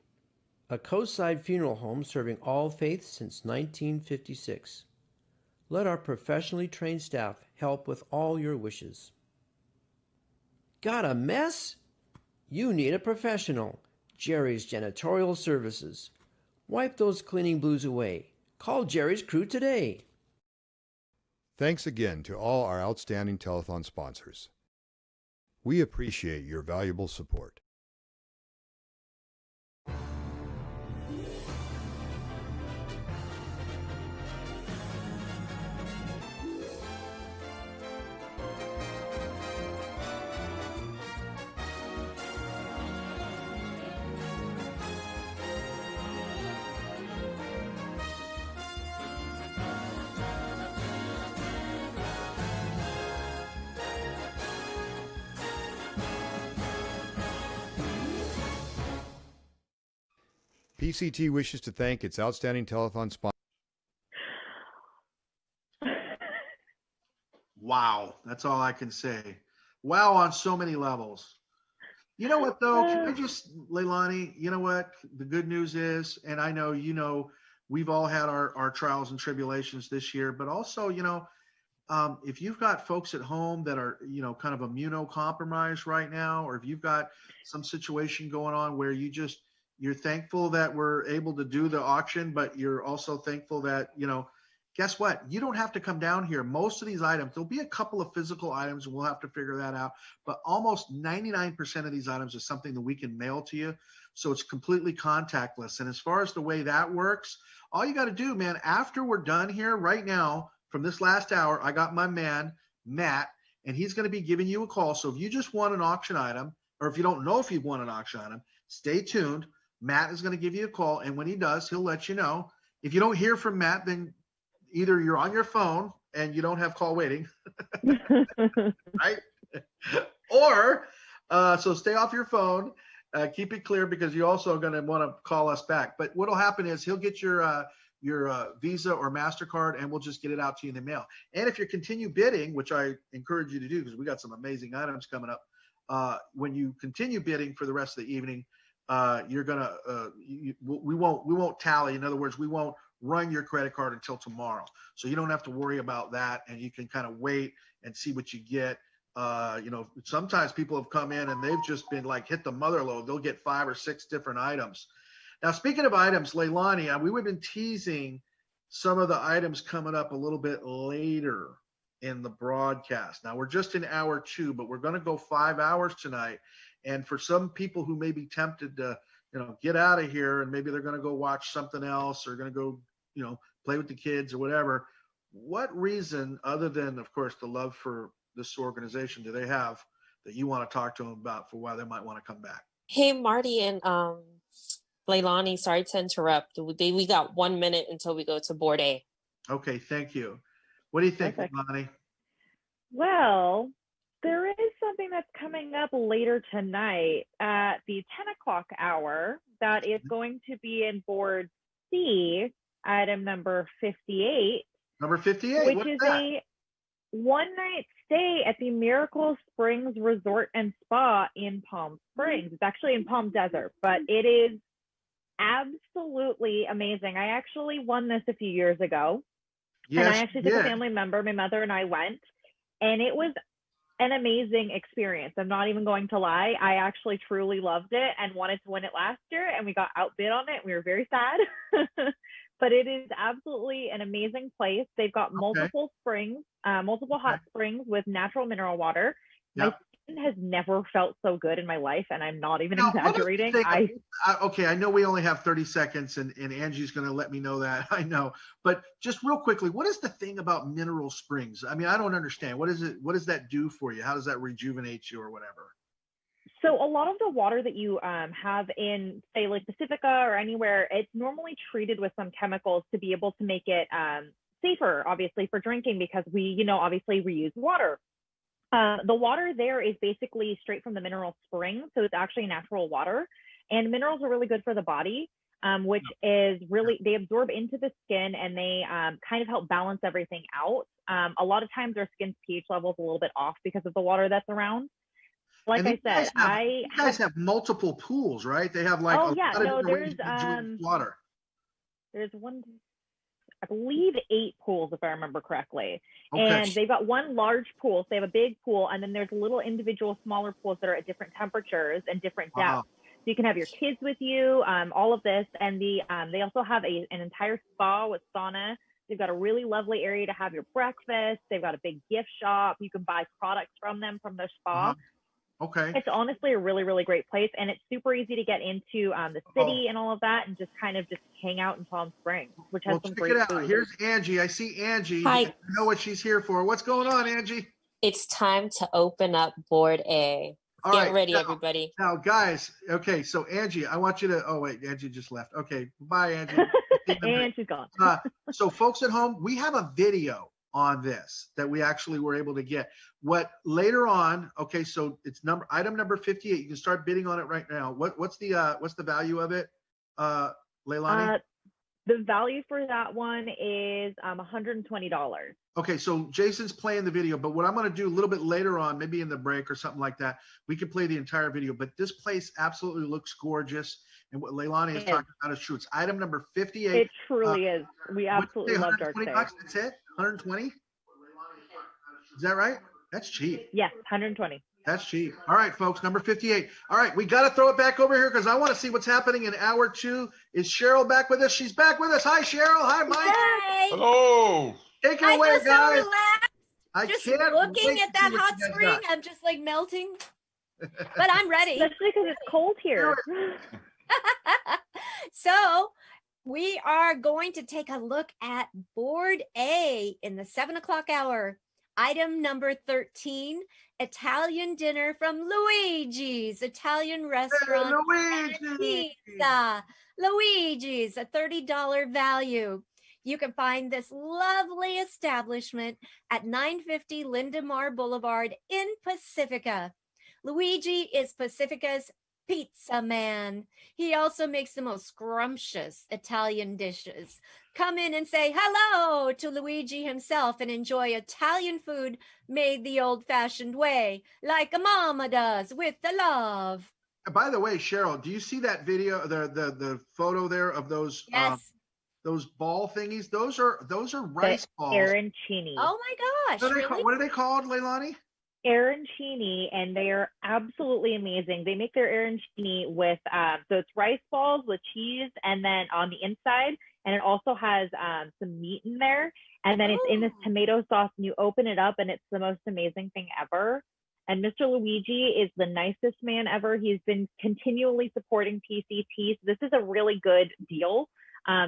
a coastside funeral home serving all faiths since 1956. Let our professionally trained staff help with all your wishes. Got a mess? You need a professional. Jerry's Janitorial Services. Wipe those cleaning blues away. Call Jerry's crew today. Thanks again to all our outstanding telethon sponsors. We appreciate your valuable support. PCT wishes to thank its outstanding telethon sponsors. Wow, that's all I can say. Wow, on so many levels. You know what though? Can I just, Leilani, you know what? The good news is, and I know we've all had our trials and tribulations this year, but also, if you've got folks at home that are, kind of immunocompromised right now, or if you've got some situation going on where you're thankful that we're able to do the auction, but you're also thankful that, guess what? You don't have to come down here. Most of these items, there'll be a couple of physical items, and we'll have to figure that out. But almost 99% of these items is something that we can mail to you. So it's completely contactless. And as far as the way that works, all you got to do, man, after we're done here right now, from this last hour, I got my man, Matt, and he's going to be giving you a call. So if you just want an auction item, or if you don't know if you want an auction item, stay tuned. Matt is going to give you a call. And when he does, he'll let you know. If you don't hear from Matt, then either you're on your phone and you don't have call waiting, right? Or, so stay off your phone, keep it clear, because you're also going to want to call us back. But what'll happen is he'll get your Visa or MasterCard, and we'll just get it out to you in the mail. And if you continue bidding, which I encourage you to do, because we got some amazing items coming up, when you continue bidding for the rest of the evening, you're going to, we won't tally. In other words, we won't run your credit card until tomorrow. So you don't have to worry about that, and you can kind of wait and see what you get. Sometimes people have come in and they've just been like, hit the mother load. They'll get 5 or 6 different items. Now, speaking of items, Leilani, we've been teasing some of the items coming up a little bit later in the broadcast. Now, we're just in hour 2, but we're going to go 5 hours tonight. And for some people who may be tempted to, get out of here, and maybe they're going to go watch something else, or going to go, play with the kids or whatever, what reason, other than, of course, the love for this organization, do they have that you want to talk to them about for why they might want to come back? Hey, Marty and Leilani, sorry to interrupt. We got 1 minute until we go to board A. Okay, thank you. What do you think, Perfect. Leilani? Well, there is something that's coming up later tonight at the 10 o'clock hour that is going to be in board C, item number 58. Number 58, which what's is that? a one-night stay at the Miracle Springs Resort and Spa in Palm Springs. It's actually in Palm Desert, but it is absolutely amazing. I actually won this a few years ago. Yes, and I actually took a family member, my mother and I went, and it was an amazing experience. I'm not even going to lie. I actually truly loved it and wanted to win it last year, and we got outbid on it. We were very sad, but it is absolutely an amazing place. They've got multiple springs, multiple hot springs with natural mineral water. My skin has never felt so good in my life, and I'm not even exaggerating. Okay, I know we only have 30 seconds, and Angie's going to let me know that. I know, but just real quickly, what is the thing about mineral springs? I mean, I don't understand. What is it? What does that do for you? How does that rejuvenate you or whatever? So a lot of the water that you have in, say, Lake Pacifica or anywhere, it's normally treated with some chemicals to be able to make it safer, obviously, for drinking because we, you know, obviously reuse water. The water there is basically straight from the mineral spring. So it's actually natural water. And minerals are really good for the body, which is really, they absorb into the skin and they kind of help balance everything out. A lot of times our skin's pH level is a little bit off because of the water that's around. Like And I you guys said, you guys have multiple pools, right? They have like Oh, a yeah, lot of no, different ways there's, to use water. there's one, I believe 8 pools, if I remember correctly. Okay. And they've got one large pool. So they have a big pool, and then there's little individual smaller pools that are at different temperatures and different depths. Wow. So you can have your kids with you, all of this. And they also have an entire spa with sauna. They've got a really lovely area to have your breakfast. They've got a big gift shop. You can buy products from them from their spa. Okay. It's honestly a really, really great place. And it's super easy to get into the city and all of that and just kind of just hang out in Palm Springs, which has Well, some check great it out. food. Here's Angie. I see Angie. Hi. I know what she's here for. What's going on, Angie? It's time to open up board A. All Get right, ready, now- everybody. Now, guys, okay, so Angie, I want you to, oh wait, Angie just left. Okay, bye, Angie. And she's gone. So folks at home, we have a video on this that we actually were able to get. What later on, okay, so it's item number 58. You can start bidding on it right now. What's the value of it, Leilani? The value for that one is $120. Okay, so Jason's playing the video, but what I'm going to do a little bit later on, maybe in the break or something like that, we can play the entire video. But this place absolutely looks gorgeous. And what Leilani is It talking about is true. It's item number 58. It truly is. We What'd you absolutely say, love dark 120 sage. bucks? That's it? 120? Is that right? That's cheap. Yes, 120. That's cheap. All right, folks, number 58. All right, we got to throw it back over here because I want to see what's happening in hour 2. Is Cheryl back with us? She's back with us. Hi, Cheryl. Hi, Mike. Yay! Hello. Take it I away, feel so guys. relaxed. I Just can't looking wait at to see that what hot you guys spring, got. I'm just like melting. But I'm ready. Especially because it's cold here. So we are going to take a look at board A in the 7 o'clock hour. Item number 13, Italian dinner from Luigi's Italian restaurant. and Luigi. Pizza. Luigi's, a $30 value. You can find this lovely establishment at 950 Lindemar Boulevard in Pacifica. Luigi is Pacifica's pizza man. He also makes the most scrumptious Italian dishes. Come in and say hello to Luigi himself and enjoy Italian food made the old-fashioned way, like a mama does, with the love. By the way, Cheryl, do you see that video, the photo there of those Yes. those ball thingies? Those are rice balls. Arancini. Oh my gosh, really? What are they called, Leilani? Arancini, and they are absolutely amazing. They make their arancini with so it's rice balls with cheese, and then on the inside, and it also has some meat in there, and then it's in this tomato sauce. And you open it up, and it's the most amazing thing ever. And Mr. Luigi is the nicest man ever. He's been continually supporting PCT. So this is a really good deal.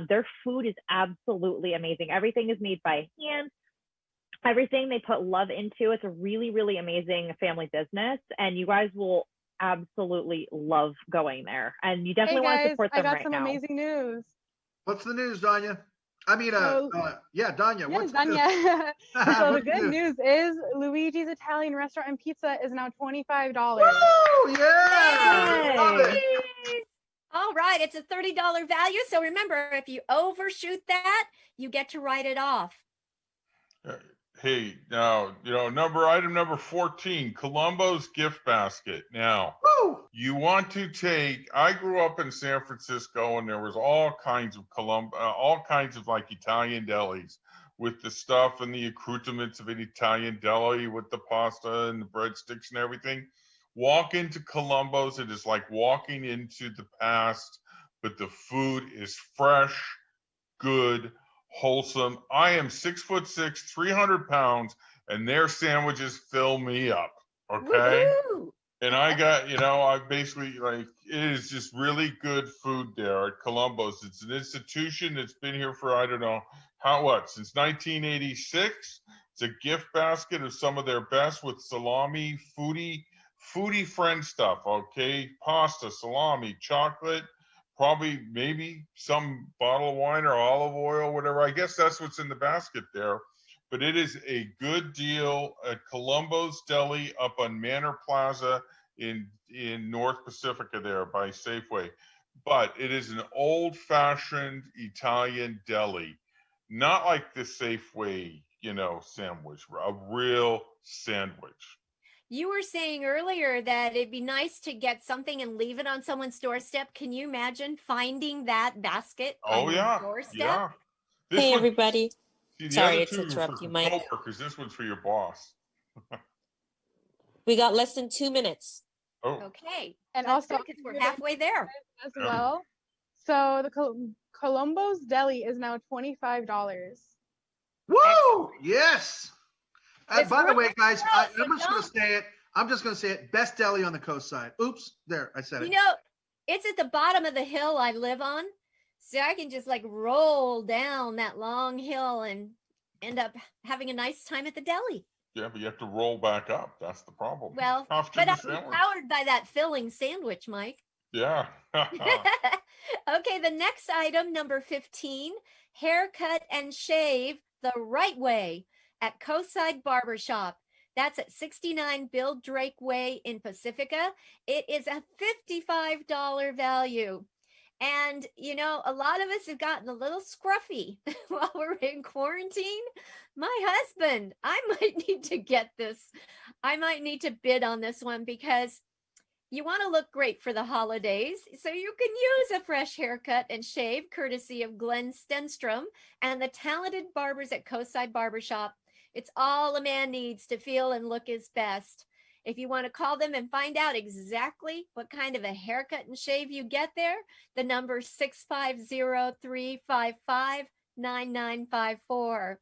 Their food is absolutely amazing. Everything is made by hand. Everything they put love into. It's a really, really amazing family business, and you guys will absolutely love going there. And you definitely want to support them I got right some now. amazing news. What's the news, Danya? I mean, yeah, Danya. Yes, What's the news? Danya. So the What's good news is Luigi's Italian Restaurant and Pizza is now $25. Woo! Yeah! Love it. Yay! All right, it's a $30 value. So remember, if you overshoot that, you get to write it off. Hey, now, item number 14, Columbo's gift basket. Now, you want to I grew up in San Francisco, and there was all kinds of like Italian delis with the stuff and the accoutrements of an Italian deli with the pasta and the breadsticks and everything. Walk into Columbo's, it is like walking into the past, but the food is fresh, good, wholesome. I am 6'6", 300 pounds, and their sandwiches fill me up. Okay. Woo-hoo! And I got, I basically it is just really good food there at Columbo's. It's an institution that's been here for, I don't know since 1986. It's a gift basket of some of their best with salami, foodie friend stuff. Okay. Pasta, salami, chocolate, probably maybe some bottle of wine or olive oil, whatever. I guess that's what's in the basket there. But it is a good deal at Colombo's Deli up on Manor Plaza in North Pacifica there by Safeway. But it is an old-fashioned Italian deli, not like the Safeway, sandwich, a real sandwich. You were saying earlier that it'd be nice to get something and leave it on someone's doorstep. Can you imagine finding that basket on your doorstep? Yeah. Hey, everybody. Sorry to to interrupt you, Mike. Coworkers. This one's for your boss. We got less than 2 minutes. Oh. Okay. And That's also, good, 'cause we're halfway there. as well. So the Colombo's Deli is now $25. Woo! Yes. It's By the way, guys, I'm so just going to say it. I'm just going to say it. Best deli on the coast side. Oops, there, I said it. It's at the bottom of the hill I live on. So I can just like roll down that long hill and end up having a nice time at the deli. Yeah, but you have to roll back up. That's the problem. Well, After but the I'm sandwich. powered by that filling sandwich, Mike. Yeah. Okay, the next item, number 15, haircut and shave the right way at Coastside Barbershop. That's at 69 Bill Drake Way in Pacifica. It is a $55 value. And, a lot of us have gotten a little scruffy while we're in quarantine. My husband, I might need to get this. I might need to bid on this one because you want to look great for the holidays. So you can use a fresh haircut and shave courtesy of Glenn Stenstrom and the talented barbers at Coastside Barbershop. It's all a man needs to feel and look his best. If you want to call them and find out exactly what kind of a haircut and shave you get there, the number 650-355-9954.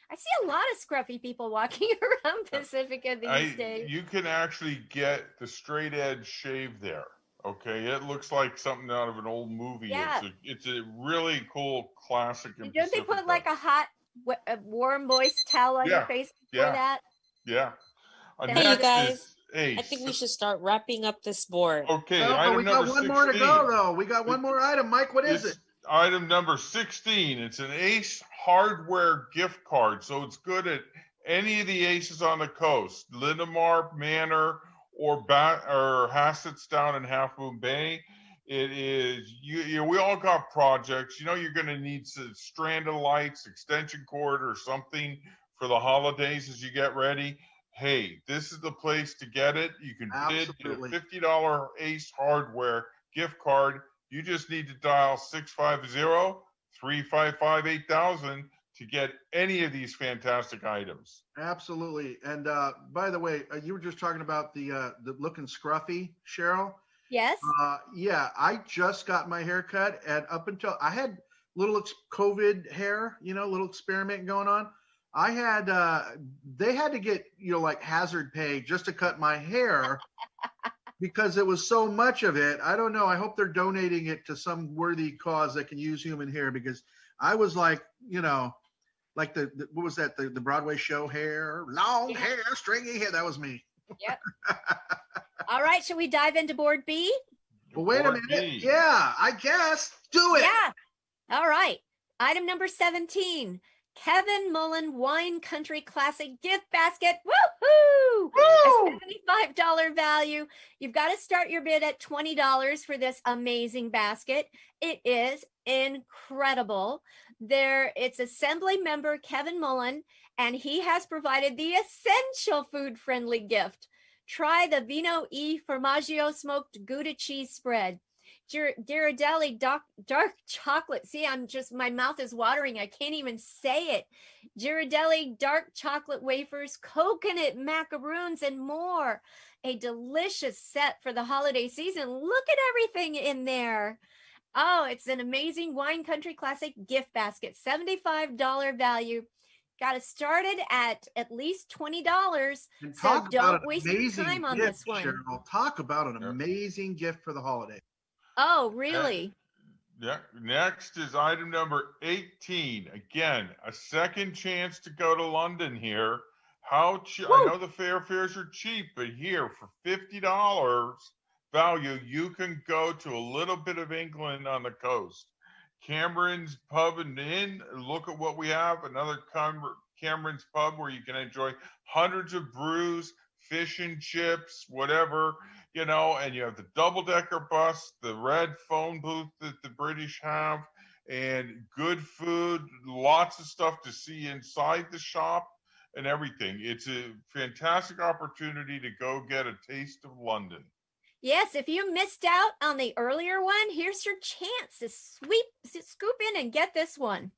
I see a lot of scruffy people walking around Pacifica these days. You can actually get the straight edge shave there. Okay, it looks like something out of an old movie. Yeah. It's a really cool classic. Don't they put like a hot, warm moist towel on your face before that? Yeah. Hey, you guys. I think we should start wrapping up this board. Okay, we got one more to go, though. We got one more item. Mike, what is it? Item number 16. It's an Ace Hardware gift card. So it's good at any of the Aces on the coast, Linamar, Manor, or Hassett's down in Half Moon Bay. It is, we all got projects. You're going to need some strand of lights, extension cord, or something for the holidays as you get ready. Hey, this is the place to get it. You can bid, get a $50 Ace Hardware gift card. You just need to dial 650-355-8000 to get any of these fantastic items. Absolutely. And by the way, you were just talking about the looking scruffy, Cheryl. Yes. Yeah, I just got my hair cut, and up until I had little COVID hair, little experiment going on. I had they had to get like hazard pay just to cut my hair because it was so much of it. I don't know. I hope they're donating it to some worthy cause that can use human hair, because I was like, like the what was that? The Broadway show hair, long hair, stringy hair. That was me. Yep. All right. Should we dive into board B? Well, wait a minute. Yeah, I guess. Do it. Yeah. All right. Item number 17. Kevin Mullen Wine Country Classic gift basket. Woohoo! Woo! A $75 value. You've got to start your bid at $20 for this amazing basket. It is incredible. It's Assembly member Kevin Mullen, and he has provided the essential food-friendly gift. Try the Vino e Formaggio smoked Gouda cheese spread. Ghirardelli dark chocolate. See, my mouth is watering. I can't even say it. Ghirardelli dark chocolate wafers, coconut macaroons, and more. A delicious set for the holiday season. Look at everything in there. Oh, it's an amazing Wine Country Classic gift basket. $75 value. Got it started at least $20. So don't waste your time on this one. Cheryl, talk about an amazing gift for the holiday. Oh, really? Yeah. Next is item number 18. Again, a second chance to go to London here. I know the fares are cheap, but here for $50, value, you can go to a little bit of England on the coast. Cameron's Pub and Inn, look at what we have. Another Cameron's Pub where you can enjoy hundreds of brews, fish and chips, whatever, you know, and you have the double-decker bus, the red phone booth that the British have, and good food, lots of stuff to see inside the shop and everything. It's a fantastic opportunity to go get a taste of London. Yes, if you missed out on the earlier one, here's your chance to scoop in and get this one.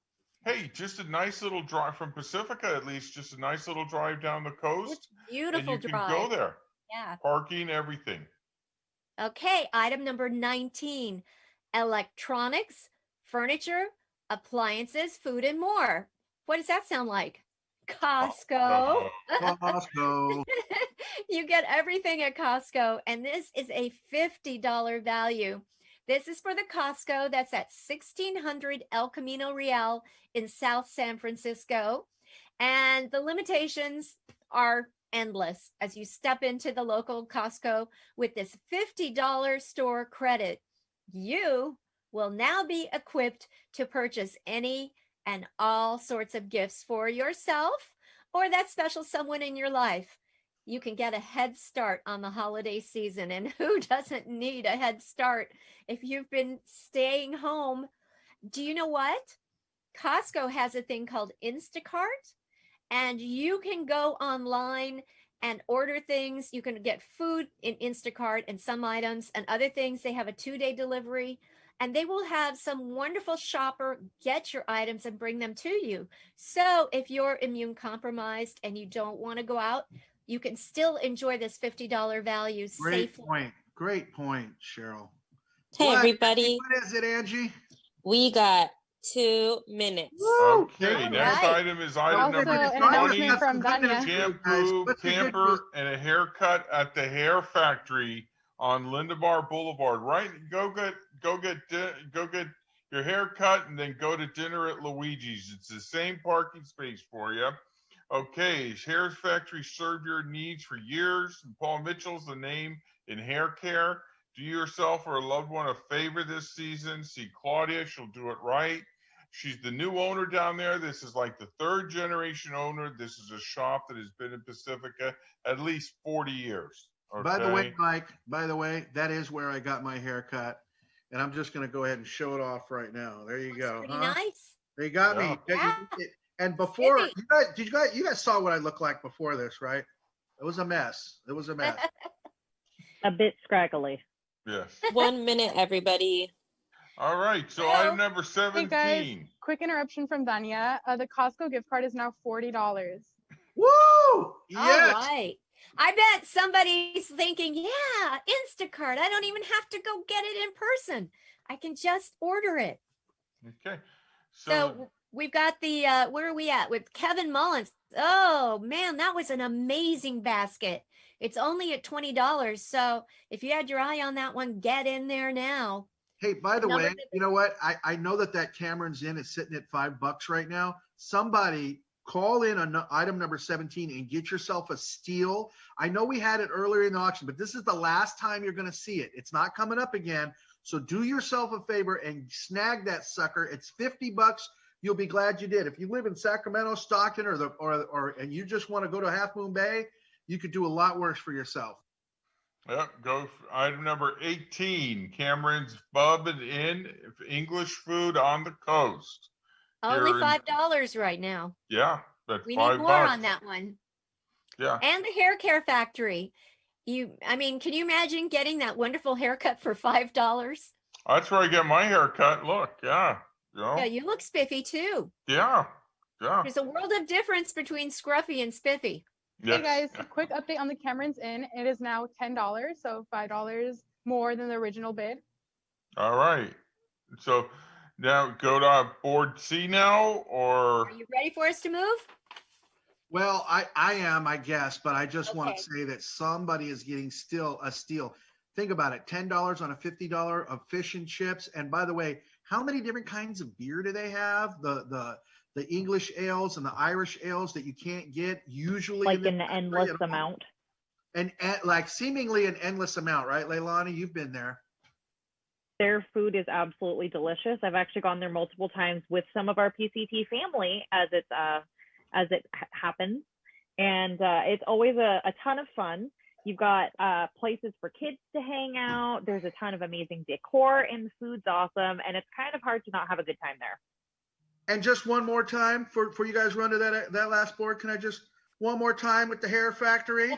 Hey, just a nice little drive from Pacifica, at least, just a nice little drive down the coast. It's beautiful and you drive. can go there. Yeah. Parking, everything. Okay, item number 19, electronics, furniture, appliances, food, and more. What does that sound like? Costco. Costco. You get everything at Costco, and this is a $50 value. This is for the Costco that's at 1600 El Camino Real in South San Francisco. And the limitations are endless as you step into the local Costco with this $50 store credit. You will now be equipped to purchase any and all sorts of gifts for yourself or that special someone in your life. You can get a head start on the holiday season. And who doesn't need a head start if you've been staying home? Do you know what? Costco has a thing called Instacart, and you can go online and order things. You can get food in Instacart and some items and other things. They have a 2-day delivery, and they will have some wonderful shopper get your items and bring them to you. So if you're immune compromised and you don't want to go out, you can still enjoy this $50 value safely. Great point, Cheryl. Hey, everybody. What is it, Angie? We got 2 minutes. Okay, next item is item number 20. Shampoo, camper, and a haircut at the Hair Factory on Lindenbar Boulevard. Right, go get your haircut and then go to dinner at Luigi's. It's the same parking space for you. Okay, Hair Factory served your needs for years. Paul Mitchell's the name in hair care. Do yourself or a loved one a favor this season. See Claudia, she'll do it right. She's the new owner down there. This is like the 3rd generation owner. This is a shop that has been in Pacifica at least 40 years. Okay? By the way, Mike, that is where I got my haircut. And I'm just going to go ahead and show it off right now. There you go. Pretty nice. They got me. Yeah. And before, you guys saw what I looked like before this, right? It was a mess. It was a mess. A bit scraggly. Yes. 1 minute, everybody. All right. So item number 17. Hey guys, quick interruption from Danya. The Costco gift card is now $40. Woo! Yes. All right. I bet somebody's thinking, yeah, Instacart. I don't even have to go get it in person. I can just order it. Okay. So we've got the, where are we at? With Kevin Mullins. Oh, man, that was an amazing basket. It's only at $20. So if you had your eye on that one, get in there now. Hey, by the way, you know what? I know that Cameron's Inn is sitting at $5 right now. Somebody call in on item number 17 and get yourself a steal. I know we had it earlier in the auction, but this is the last time you're going to see it. It's not coming up again. So do yourself a favor and snag that sucker. It's $50. You'll be glad you did. If you live in Sacramento, Stockton, and you just want to go to Half Moon Bay, you could do a lot worse for yourself. Yep, go for item number 18, Cameron's Pub and Inn, English food on the coast. Only $5 right now. Yeah, that's we $5. Need more on that one. Yeah. And the Hair Care Factory. I mean, can you imagine getting that wonderful haircut for $5? That's where I get my haircut. Look, yeah. Yeah, you look spiffy too. Yeah, yeah. There's a world of difference between scruffy and spiffy. Yes. Hey guys, quick update on the Cameron's Inn. It is now $10, so $5 more than the original bid. All right. So now go to board C now, or? Are you ready for us to move? Well, I am, I guess, but I just want to say that somebody is getting a steal. Think about it, $10 on a $50 of fish and chips. And by the way, how many different kinds of beer do they have? The English ales and the Irish ales that you can't get usually. Like an endless amount. and like seemingly an endless amount, right, Leilani? You've been there. Their food is absolutely delicious. I've actually gone there multiple times with some of our PCT family as it happens, and it's always a ton of fun. You've got places for kids to hang out. There's a ton of amazing decor, and the food's awesome. And it's kind of hard to not have a good time there. And just one more time for you guys run to that last board. Can I just one more time with the Hair Factory?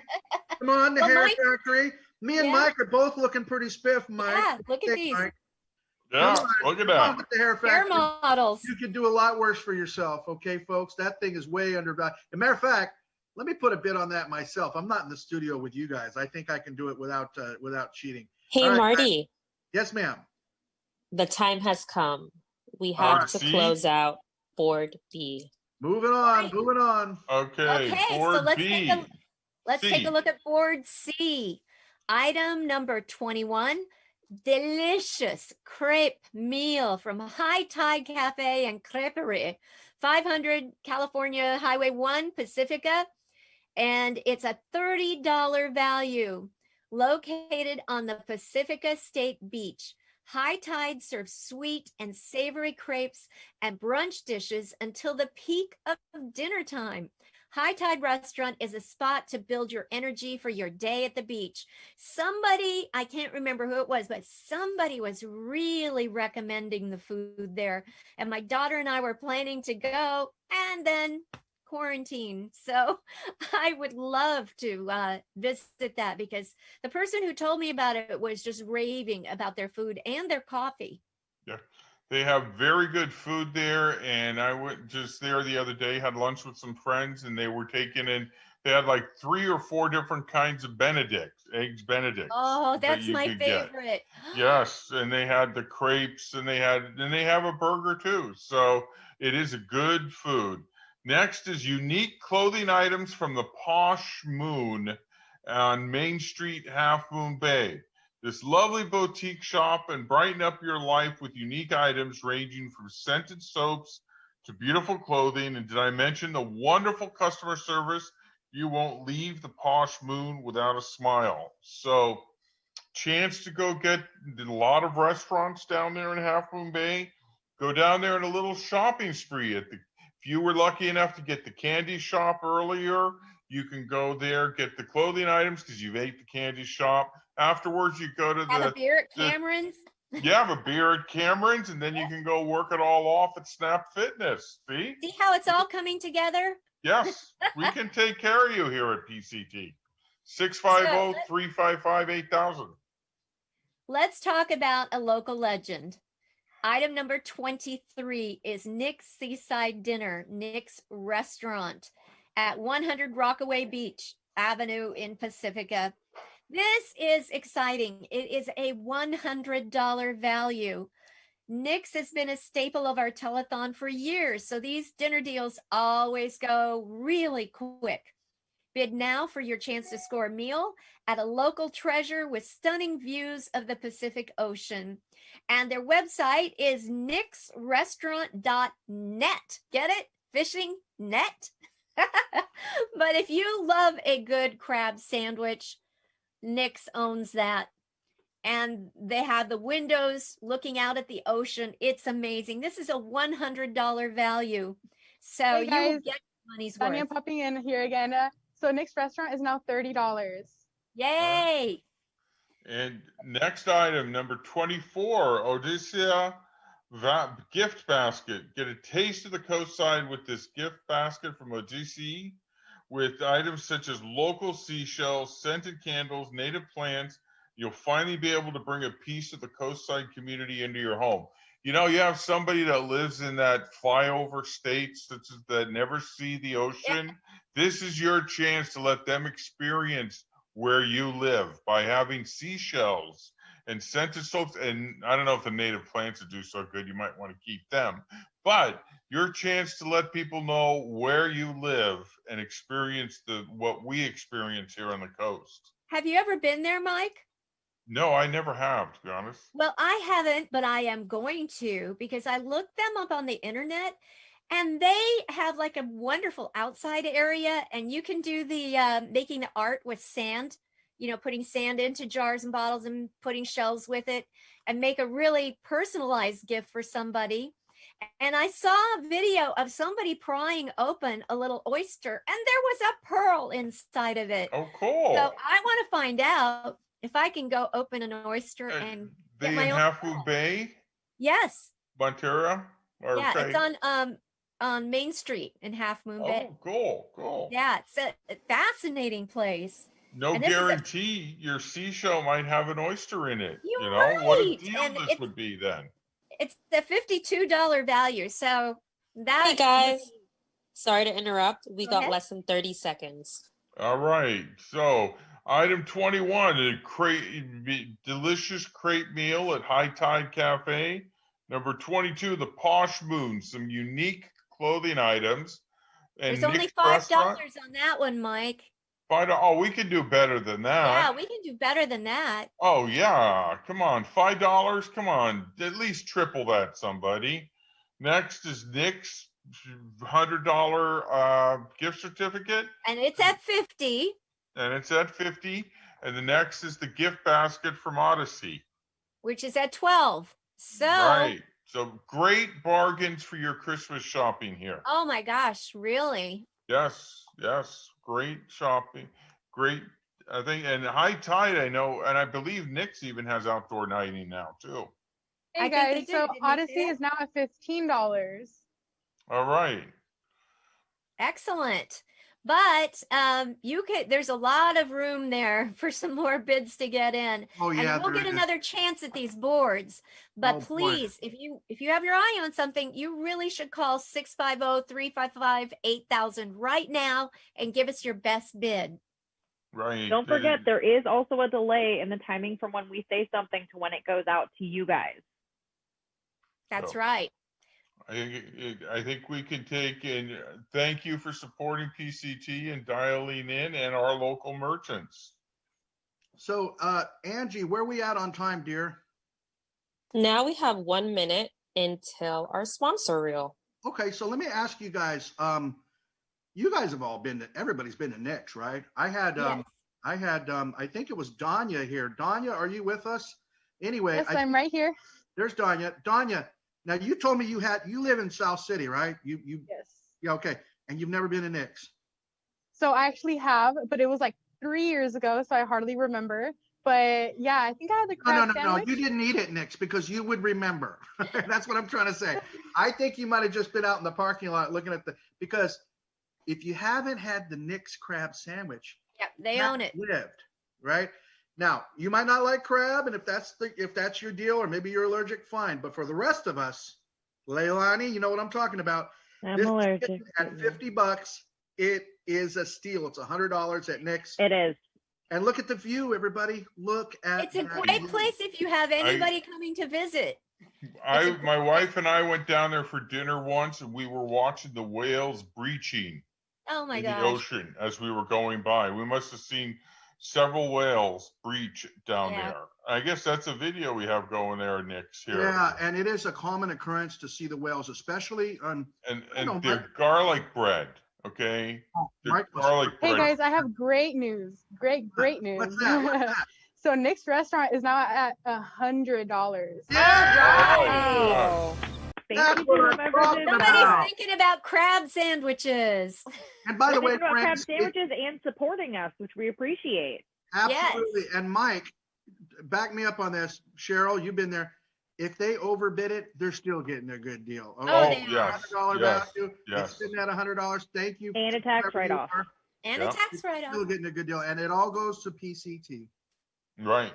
Come on, the Hair Factory. Me and Mike are both looking pretty spiff, Mike. Yeah, look at these. Mike? Yeah, look at that. With the Hair Factory. Hair models. You could do a lot worse for yourself, okay, folks? That thing is way undervalued. As a matter of fact, let me put a bid on that myself. I'm not in the studio with you guys. I think I can do it without cheating. Hey, All right, Marty. Yes, ma'am. The time has come. We have to close out board B. Moving on. Okay, Okay, board so let's B. take a look at board C. Item number 21, delicious crepe meal from High Tide Cafe and Creperie, 500 California Highway 1, Pacifica. And it's a $30 value, located on the Pacifica State Beach. High Tide serves sweet and savory crepes and brunch dishes until the peak of dinner time. High Tide Restaurant is a spot to build your energy for your day at the beach. Somebody, I can't remember who it was, but somebody was really recommending the food there. And my daughter and I were planning to go, and then quarantine. So I would love to visit that, because the person who told me about it was just raving about their food and their coffee. Yeah, they have very good food there. And I went just there the other day, had lunch with some friends, and they were taking in, they had like 3 or 4 different kinds of eggs Benedict. Oh, that's my favorite. Yes, and they had the crepes, and they have a burger too. So it is a good food. Next is unique clothing items from the Posh Moon on Main Street, Half Moon Bay. This lovely boutique shop and brighten up your life with unique items ranging from scented soaps to beautiful clothing. And did I mention the wonderful customer service? You won't leave the Posh Moon without a smile. So, chance to go get a lot of restaurants down there in Half Moon Bay. Go down there in a little shopping spree if you were lucky enough to get the candy shop earlier, you can go there, get the clothing items because you've ate the candy shop. Afterwards, you go to have a beer at Cameron's. Have a beer at Cameron's, and then you can go work it all off at Snap Fitness. See how it's all coming together? Yes, we can take care of you here at PCT. 650-355-8000. Let's talk about a local legend. Item number 23 is Nick's Seaside Dinner, Nick's Restaurant at 100 Rockaway Beach Avenue in Pacifica. This is exciting. It is a $100 value. Nick's has been a staple of our telethon for years, so these dinner deals always go really quick. Bid now for your chance to score a meal at a local treasure with stunning views of the Pacific Ocean. And their website is nicksrestaurant.net. Get it? Fishing net? But if you love a good crab sandwich, Nick's owns that. And they have the windows looking out at the ocean. It's amazing. This is a $100 value. So Hey you guys, will get your money's Sonia worth. popping in here again. So Nick's Restaurant is now $30. Yay! And next item, number 24, Odysseus gift basket. Get a taste of the coastside with this gift basket from Odysseus, with items such as local seashells, scented candles, native plants. You'll finally be able to bring a piece of the coastside community into your home. You know, you have somebody that lives in that flyover states that never see the ocean. This is your chance to let them experience where you live by having seashells and scented soaps. And I don't know if the native plants would do so good. You might want to keep them. But your chance to let people know where you live and experience what we experience here on the coast. Have you ever been there, Mike? No, I never have, to be honest. Well, I haven't, but I am going to, because I looked them up on the internet, and they have like a wonderful outside area, and you can do the making the art with sand putting sand into jars and bottles and putting shells with it, and make a really personalized gift for somebody. And I saw a video of somebody prying open a little oyster, and there was a pearl inside of it. Oh, cool. So I want to find out if I can go open an oyster and They get in my own Half pearl. Moon Bay, Yes. Montero? Or Yeah, okay. it's on Main Street in Half Moon Bay. Oh, cool. Yeah, it's a fascinating place. No And this is a- guarantee your seashell might have an oyster in it. You're You know, what a right. deal And this would be then. It's the $52 value. So that Hey guys, sorry to interrupt. We Go got ahead. less than 30 seconds. All right. So item 21, delicious crepe meal at High Tide Cafe. Number 22, the Posh Moon, some unique clothing items. And there's only Nick's $5 Restaurant, on that one, Mike. Oh, we can do better than that. Yeah, we can do better than that. Oh yeah, come on, $5. Come on, at least triple that, somebody. Next is Nick's $100 gift certificate, And it's at 50. and it's at 50. And the next is the gift basket from Odyssey. Which is at 12. So, Right. So great bargains for your Christmas shopping here. oh my gosh, really? Yes, great shopping, great. I think, and High Tide, I know, and I believe Nick's even has outdoor dining now too. Hey I think they guys, do. so Didn't they say Odyssey that? is now at $15. All right. Excellent. But there's a lot of room there for some more bids to get in. Oh, yeah, And we'll there get is. another chance at these boards. But Oh, boy. please, if you have your eye on something, you really should call 650-355-8000 right now and give us your best bid. Right. Don't forget, there is also a delay in the timing from when we say something to when it goes out to you guys. That's So- right. I think we can take and thank you for supporting PCT and dialing in and our local merchants. So, Angie, where we at on time, dear? Now we have 1 minute until our sponsor reel. Okay, so let me ask you guys. You guys have all been everybody's been to Nick's, right? I think it was Danya here. Danya, are you with us? Anyway, Yes, I'm right here. there's Danya. Danya, now you told me you live in South City, right? You Yes. Yeah, okay. And you've never been to Nick's. So I actually have, but it was like 3 years ago, so I hardly remember. But yeah, I think I had the crab No. sandwich. You didn't eat it, Nick's, because you would remember. That's what I'm trying to say. I think you might have just been out in the parking lot looking at because if you haven't had the Nick's crab sandwich, Yep, they that own it. lived, right? Now, you might not like crab, and if that's your deal, or maybe you're allergic, fine. But for the rest of us, Leilani, you know what I'm talking about. I'm This allergic. chicken at $50, it is a steal. It's $100 at Nick's. It is. And look at the view, everybody. Look at It's a that great view. place if you have anybody coming to visit. My wife and I went down there for dinner once, and we were watching the whales breaching Oh my in gosh. the ocean as we were going by. We must have seen several whales breach down Yeah. there. I guess that's a video we have going there, Nick's here. Yeah, and it is a common occurrence to see the whales, especially on. And know, they're garlic bread, okay? They're Mike was- garlic Hey bread. guys, I have great news. Great news. What's that? What's that? So Nick's restaurant is now at $100. Yeah. Thank That's you what for I'm remembering talking to- about. Somebody's thinking about crab sandwiches. And by the We're way, thinking about crab friends, sandwiches and supporting us, which we appreciate. absolutely. And Mike, back me up on this. Cheryl, you've been there. If they overbid it, they're still getting a good deal. Okay? Oh, they yes, $100 yes, value. yes. It's sitting at $100. Thank you. And a tax whoever you write-off. are. And Yeah. a tax write-off. Still getting a good deal. And it all goes to PCT. Right.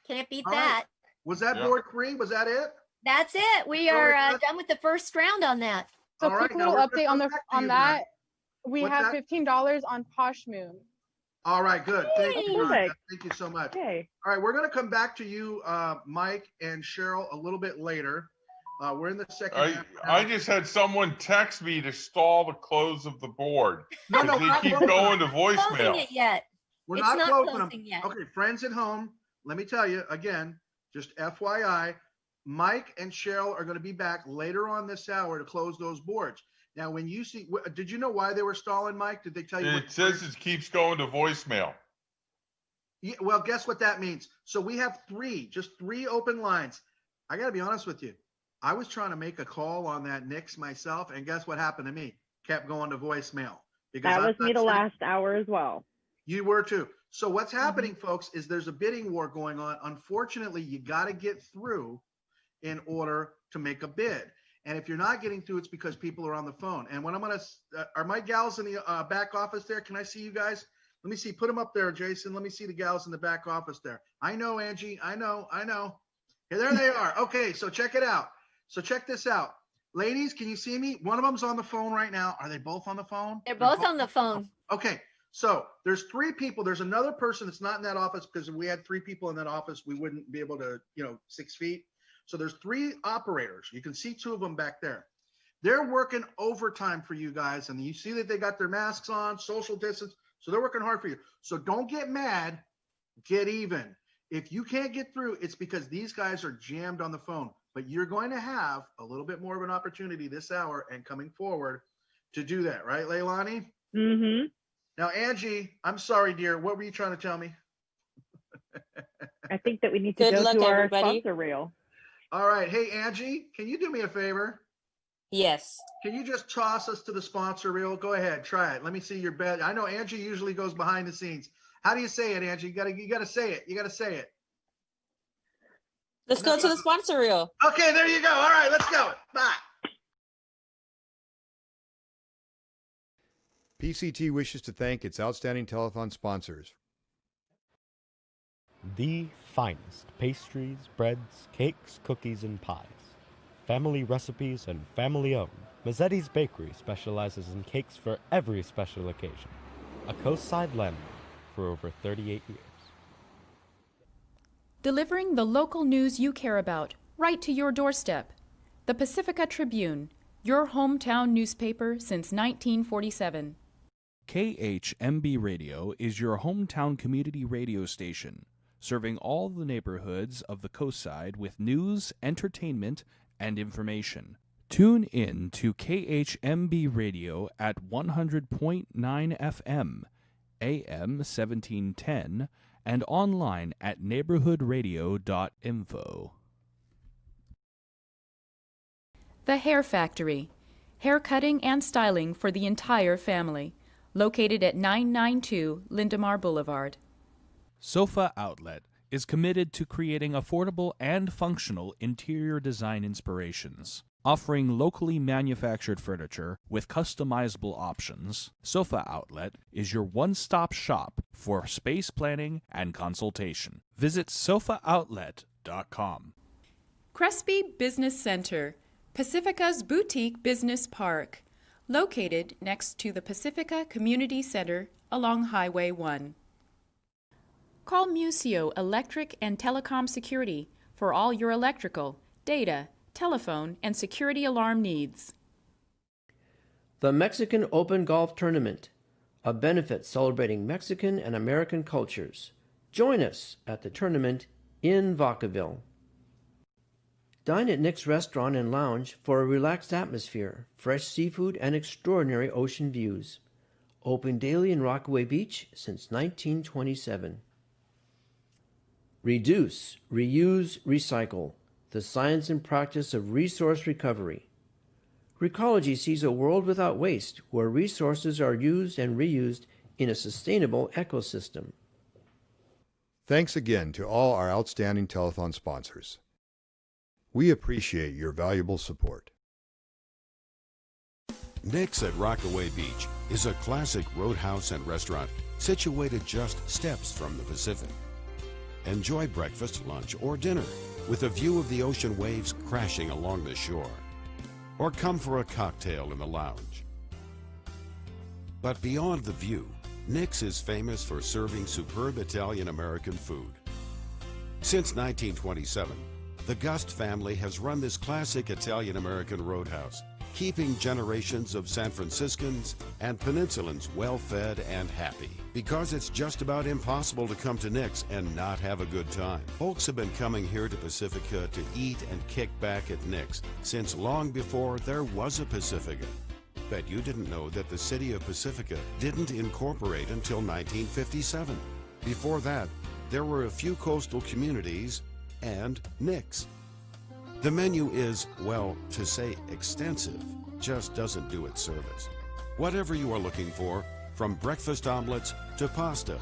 Can't beat All right. that. Was that Yeah. board 3? Was that it? That's it. We All are right, done with the first round on that. So All quick right, now little we're gonna update come back to on you that. guys. We What's have that? $15 on Posh Moon. All right, good. Thank you. Perfect. Rhonda. Thank you so much. Okay. All right, we're going to come back to you, Mike and Cheryl, a little bit later. We're in the second half I now. just had someone text me to stall the close of the board. No, no, Because we're not they keep closing going to Closing voicemail. it yet. We're It's not not closing them. closing yet. Okay, friends at home, let me tell you again, just FYI, Mike and Cheryl are going to be back later on this hour to close those boards. Now, when you see, did you know why they were stalling, Mike? Did they tell you? It says it keeps going to voicemail. Yeah, well, guess what that means? So we have just three open lines. I got to be honest with you. I was trying to make a call on that Nix myself, and guess what happened to me? Kept going to voicemail. That was me the last hour as well. You were too. So what's happening, folks, is there's a bidding war going on. Unfortunately, you got to get through in order to make a bid. And if you're not getting through, it's because people are on the phone. And when I'm going to, are my gals in the back office there? Can I see you guys? Let me see. Put them up there, Jason. Let me see the gals in the back office there. I know, Angie. I know. Yeah, there they are. Okay, so check it out. So check this out. Ladies, can you see me? One of them's on the phone right now. Are they both on the phone? They're both on the phone. Okay. So there's three people. There's another person that's not in that office, because if we had three people in that office, we wouldn't be able to, 6 feet. So there's three operators. You can see two of them back there. They're working overtime for you guys. And you see that they got their masks on, social distance. So they're working hard for you. So don't get mad, get even. If you can't get through, it's because these guys are jammed on the phone. But you're going to have a little bit more of an opportunity this hour and coming forward to do that. Right, Leilani? Mm-hmm. Now, Angie, I'm sorry, dear. What were you trying to tell me? I think that we need to go to our sponsor reel. All right. Hey, Angie, can you do me a favor? Yes. Can you just toss us to the sponsor reel? Go ahead. Try it. Let me see your bet. I know Angie usually goes behind the scenes. How do you say it, Angie? You gotta say it. You gotta say it. Let's go to the sponsor reel. Okay, there you go. All right, let's go. Bye. PCT wishes to thank its outstanding telethon sponsors. The finest pastries, breads, cakes, cookies, and pies. Family recipes and family owned. Mazzetti's Bakery specializes in cakes for every special occasion. A coastside landmark for over 38 years. Delivering the local news you care about, right to your doorstep. The Pacifica Tribune, your hometown newspaper since 1947. KHMB Radio is your hometown community radio station, serving all the neighborhoods of the coastside with news, entertainment, and information. Tune in to KHMB Radio at 100.9 FM, AM 1710, and online at neighborhoodradio.info. The Hair Factory, hair cutting and styling for the entire family, located at 992 Lindemar Boulevard. Sofa Outlet is committed to creating affordable and functional interior design inspirations. Offering locally manufactured furniture with customizable options, Sofa Outlet is your one-stop shop for space planning and consultation. Visit sofavoutlet.com. Crespi Business Center, Pacifica's boutique business park, located next to the Pacifica Community Center along Highway 1. Call Museo Electric and Telecom Security for all your electrical, data, telephone, and security alarm needs. The Mexican Open Golf Tournament, a benefit celebrating Mexican and American cultures. Join us at the tournament in Vacaville. Dine at Nick's Restaurant and Lounge for a relaxed atmosphere, fresh seafood, and extraordinary ocean views. Open daily in Rockaway Beach since 1927. Reduce, reuse, recycle. The science and practice of resource recovery. Recology sees a world without waste, where resources are used and reused in a sustainable ecosystem. Thanks again to all our outstanding telethon sponsors. We appreciate your valuable support. Nick's at Rockaway Beach is a classic roadhouse and restaurant situated just steps from the Pacific. Enjoy breakfast, lunch, or dinner with a view of the ocean waves crashing along the shore. Or come for a cocktail in the lounge. But beyond the view, Nick's is famous for serving superb Italian-American food. Since 1927, the Gust family has run this classic Italian-American roadhouse, keeping generations of San Franciscans and Peninsulans well-fed and happy. Because it's just about impossible to come to Nick's and not have a good time. Folks have been coming here to Pacifica to eat and kick back at Nick's since long before there was a Pacifica. Bet you didn't know that the city of Pacifica didn't incorporate until 1957. Before that, there were a few coastal communities, and Nick's. The menu is, well, to say extensive, just doesn't do it service. Whatever you are looking for, from breakfast omelets to pasta,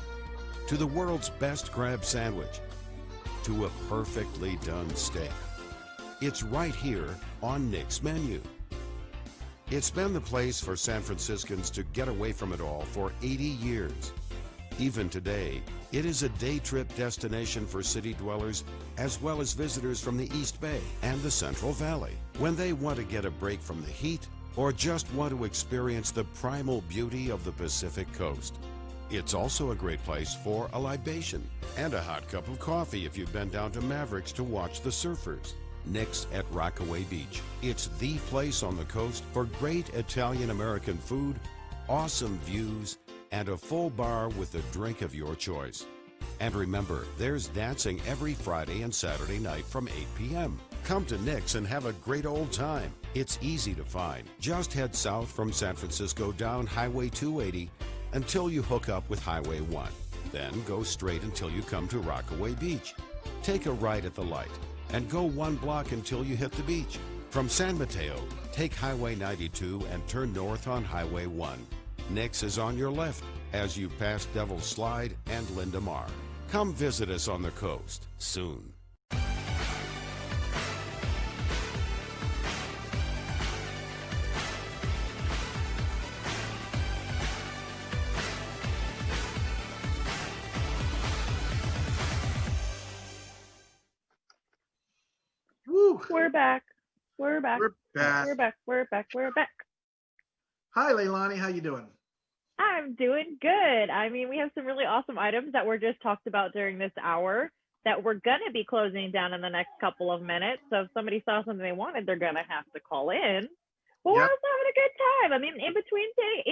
to the world's best crab sandwich, to a perfectly done steak. It's right here on Nick's menu. It's been the place for San Franciscans to get away from it all for 80 years. Even today, it is a day trip destination for city dwellers as well as visitors from the East Bay and the Central Valley when they want to get a break from the heat or just want to experience the primal beauty of the Pacific Coast. It's also a great place for a libation and a hot cup of coffee if you've been down to Mavericks to watch the surfers. Nick's at Rockaway Beach. It's the place on the coast for great Italian-American food, awesome views, and a full bar with a drink of your choice. And remember, there's dancing every Friday and Saturday night from 8 p.m. Come to Nick's and have a great old time. It's easy to find. Just head south from San Francisco down Highway 280 until you hook up with Highway 1. Then go straight until you come to Rockaway Beach. Take a right at the light and go 1 block until you hit the beach. From San Mateo, take Highway 92 and turn north on Highway 1. Nick's is on your left as you pass Devil's Slide and Linda Mar. Come visit us on the coast soon. Woo. We're back. We're back. We're back. We're back. We're back. We're back. Hi, Leilani. How you doing? I'm doing good. I mean, we have some really awesome items that were just talked about during this hour that we're going to be closing down in the next couple of minutes. So if somebody saw something they wanted, they're going to have to call in. But we're Yep. also having a good time. I mean, in between the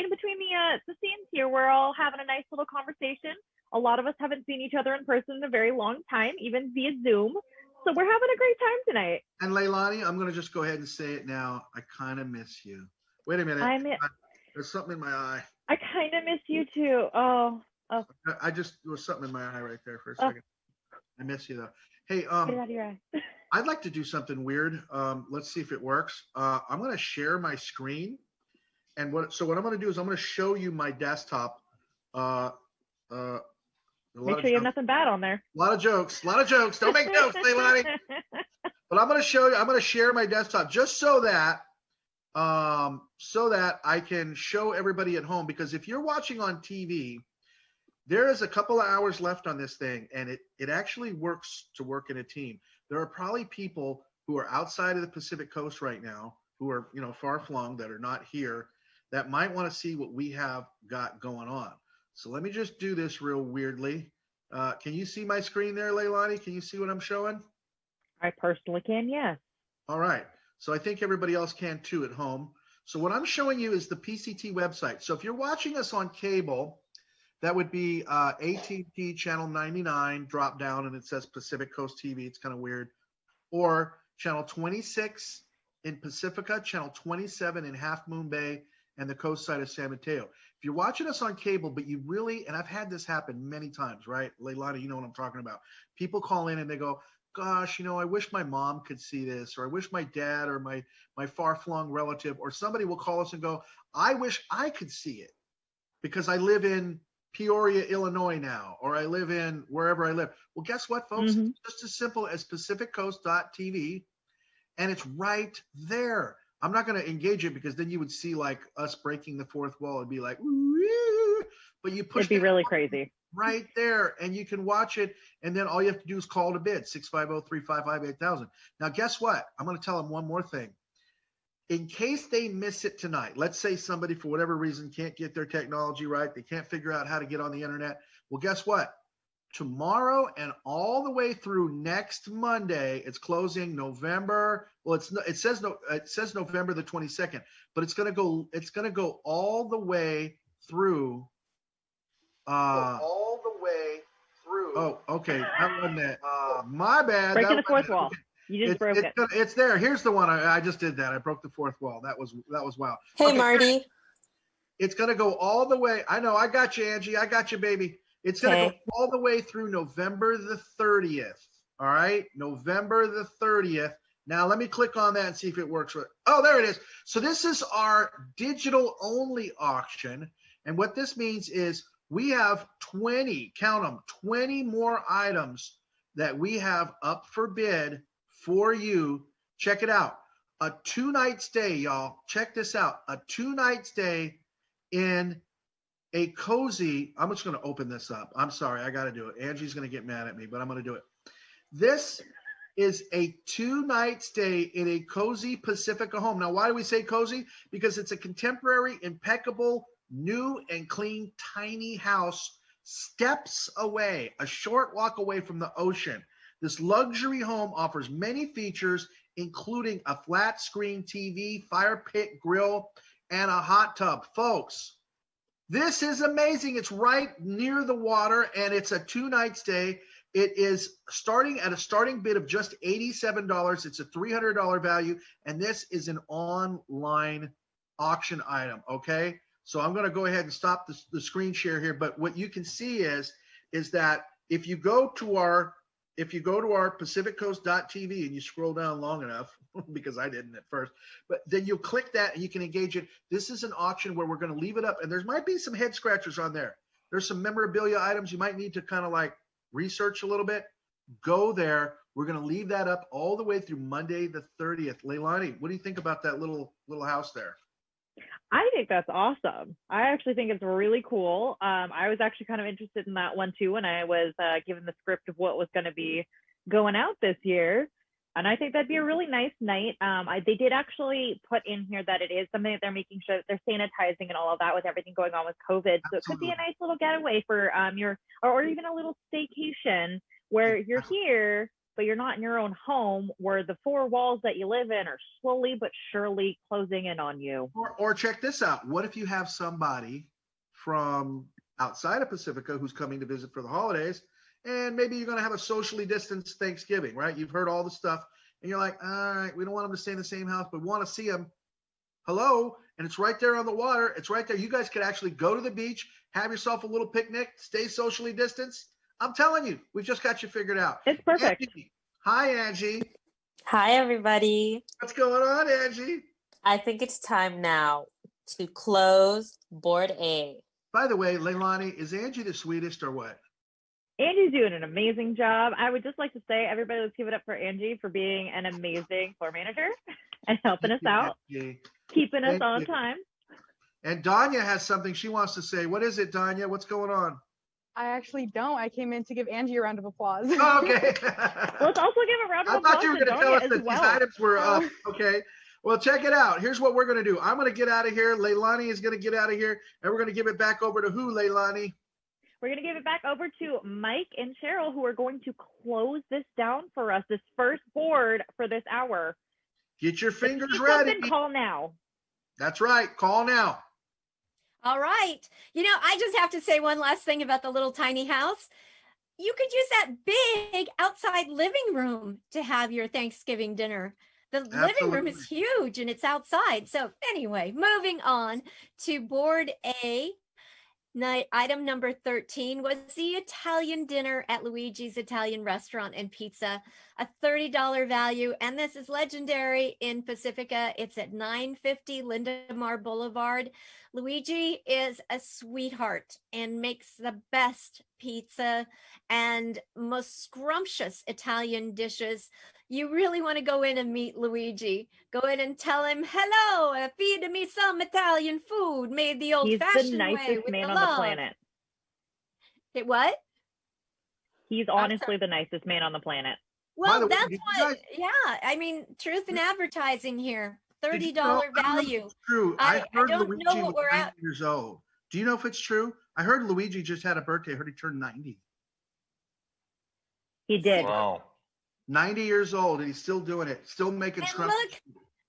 scenes here, we're all having a nice little conversation. A lot of us haven't seen each other in person in a very long time, even via Zoom. So we're having a great time tonight. And Leilani, I'm going to just go ahead and say it now. I kind of miss you. Wait a minute. There's something in my eye. I kind of miss you too. Oh. I just, there was something in my eye right there for a Oh. second. I miss you though. Hey, Get it out of your eye. I'd like to do something weird. Let's see if it works. I'm going to share my screen. And what I'm going to do is I'm going to show you my desktop. Make sure you have nothing bad on there. A lot of jokes. Don't make jokes, Leilani. But I'm going to show you, I'm going to share my desktop just so that I can show everybody at home, because if you're watching on TV, there is a couple of hours left on this thing, and it actually works to work in a team. There are probably people who are outside of the Pacific Coast right now, who are, far flung, that are not here, that might want to see what we have got going on. So let me just do this real weirdly. Can you see my screen there, Leilani? Can you see what I'm showing? I personally can, yes. All right. So I think everybody else can too at home. So what I'm showing you is the PCT website. So if you're watching us on cable, that would be AT&T channel 99, drop down, and it says Pacific Coast TV. It's kind of weird. Or channel 26 in Pacifica, channel 27 in Half Moon Bay, and the coast side of San Mateo. If you're watching us on cable, but you really, and I've had this happen many times, right? Leilani, you know what I'm talking about. People call in and they go, gosh, I wish my mom could see this, or I wish my dad or my far-flung relative, or somebody will call us and go, I wish I could see it because I live in Peoria, Illinois now, or I live in wherever I live. Well, guess what, folks? It's just as simple as pacificcoast.tv, and it's right there. I'm not going to engage it because then you would see like us breaking the fourth wall and be like, woo, but you push. It'd be really crazy. Right there, and you can watch it, and then all you have to do is call to bid, 650-355-8000. Now, guess what? I'm going to tell them one more thing. In case they miss it tonight, let's say somebody, for whatever reason, can't get their technology right, they can't figure out how to get on the internet. Well, guess what? Tomorrow and all the way through next Monday, it's closing November. Well, it says November the 22nd, but it's going to go all the way through. Oh, okay. That wasn't it. My bad. Breaking the fourth wall. You just broke it. It's there. Here's the one. I just did that. I broke the fourth wall. That was wild. Hey, Okay, Marty. It's going to go all the way. I know. I got you, Angie. I got you, baby. It's going to Okay. go all the way through November the 30th. All right, November the 30th. Now let me click on that and see if it works. Oh, there it is. So this is our digital only auction. And what this means is we have 20, count them, 20 more items that we have up for bid for you. Check it out. A 2-night stay, y'all. Check this out. A 2-night stay in a cozy. I'm just going to open this up. I'm sorry. I got to do it. Angie's going to get mad at me, but I'm going to do it. This is a 2-night stay in a cozy Pacifica home. Now, why do we say cozy? Because it's a contemporary, impeccable, new and clean, tiny house, steps away, a short walk away from the ocean. This luxury home offers many features, including a flat screen TV, fire pit grill, and a hot tub. Folks, this is amazing. It's right near the water, and it's a 2-night stay. It is starting at a starting bid of just $87. It's a $300 value, and this is an online auction item, okay? So I'm going to go ahead and stop the screen share here, but what you can see is that if you go to our pacificcoast.tv and you scroll down long enough, because I didn't at first, but then you'll click that and you can engage it. This is an auction where we're going to leave it up, and there might be some head scratchers on there. There's some memorabilia items you might need to kind of like research a little bit. Go there. We're going to leave that up all the way through Monday the 30th. Leilani, what do you think about that little house there? I think that's awesome. I actually think it's really cool. I was actually kind of interested in that one too when I was given the script of what was going to be going out this year. And I think that'd be a really nice night. They did actually put in here that it is something that they're making sure that they're sanitizing and all of that with everything going on with COVID. So it could be a nice little getaway for or even a little staycation where you're here, but you're not in your own home, where the 4 walls that you live in are slowly but surely closing in on you. Or check this out. What if you have somebody from outside of Pacifica who's coming to visit for the holidays, and maybe you're going to have a socially distanced Thanksgiving, right? You've heard all the stuff, and you're like, all right, we don't want them to stay in the same house, but we want to see them. Hello, and it's right there on the water. It's right there. You guys could actually go to the beach, have yourself a little picnic, stay socially distanced. I'm telling you, we've just got you figured out. It's perfect. Angie. Hi, Angie. Hi, everybody. What's going on, Angie? I think it's time now to close board A. By the way, Leilani, is Angie the sweetest or what? Angie's doing an amazing job. I would just like to say, everybody, let's give it up for Angie for being an amazing floor manager and helping us out, keeping us on time. And Danya has something she wants to say. What is it, Danya? What's going on? I actually don't. I came in to give Angie a round of applause. Oh, okay. Let's also give a round of applause. I thought you were going to tell us that well. these items were up. Okay. Well, check it out. Here's what we're going to do. I'm going to get out of here. Leilani is going to get out of here. And we're going to give it back over to who, Leilani? We're going to give it back over to Mike and Cheryl, who are going to close this down for us, this first board for this hour. Get your fingers ready. Call now. That's right. Call now. All right. You know, I just have to say one last thing about the little tiny house. You could use that big outside living room to have your Thanksgiving dinner. The living room is huge and it's outside. So anyway, moving on to board A. Item number 13 was the Italian dinner at Luigi's Italian Restaurant and Pizza, a $30 value. And this is legendary in Pacifica. It's at 950 Lindemar Boulevard. Luigi is a sweetheart and makes the best pizza and most scrumptious Italian dishes. You really want to go in and meet Luigi. Go in and tell him, hello, feed me some Italian food made the old-fashioned way. He's the nicest man on the planet. It what? He's honestly the nicest man on the planet. Well, that's what, yeah. I mean, truth in advertising here. $30 value. True. I heard don't Luigi know what was we're 90 at. years old. Do you know if it's true? I heard Luigi just had a birthday. I heard he turned 90. He did. Wow. 90 years old, and he's still doing it. Still making And scrumptious. look,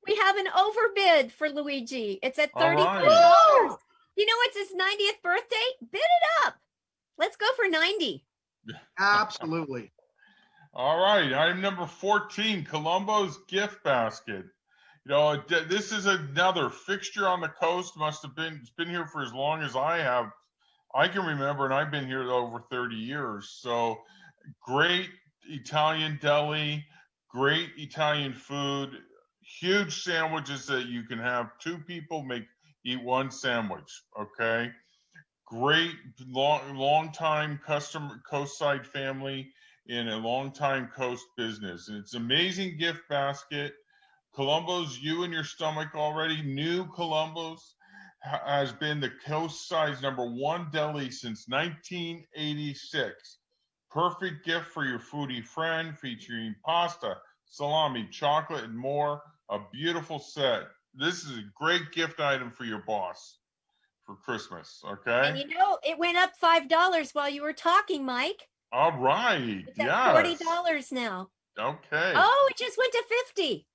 we have an overbid for Luigi. It's at $34. right. You know, it's his 90th birthday. Bid it up. Let's go for 90. Absolutely. All right, item number 14, Columbo's gift basket. You know, this is another fixture on the coast. It's been here for as long as I have I can remember, and I've been here over 30 years. So great Italian deli, great Italian food, huge sandwiches that you can have two people eat one sandwich. Okay. Great long time customer Coastside family in a long time Coast business. And it's amazing gift basket. Columbo's, you and your stomach already knew Columbo's has been the Coastside's #1 deli since 1986. Perfect gift for your foodie friend, featuring pasta, salami, chocolate, and more. A beautiful set. This is a great gift item for your boss for Christmas. Okay. And it went up $5 while you were talking, Mike. All right. It's at $40 now. Okay. Oh, it just went to 50.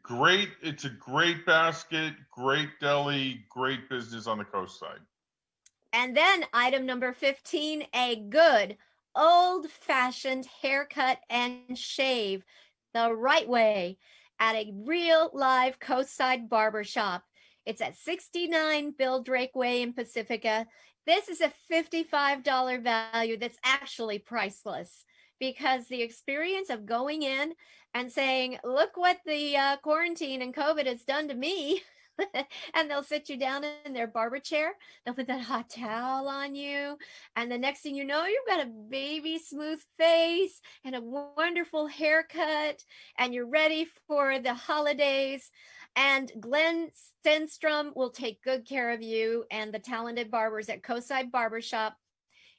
Great. It's a great basket, great deli, great business on the coast side. And then item number 15, a good old-fashioned haircut and shave the right way at a real live coastside barbershop. It's at 69 Bill Drake Way in Pacifica. This is a $55 value that's actually priceless, because the experience of going in and saying, look what the quarantine and COVID has done to me. And they'll sit you down in their barber chair. They'll put that hot towel on you. And the next thing you know, you've got a baby smooth face and a wonderful haircut. And you're ready for the holidays. And Glenn Stenstrom will take good care of you and the talented barbers at Coastside Barbershop.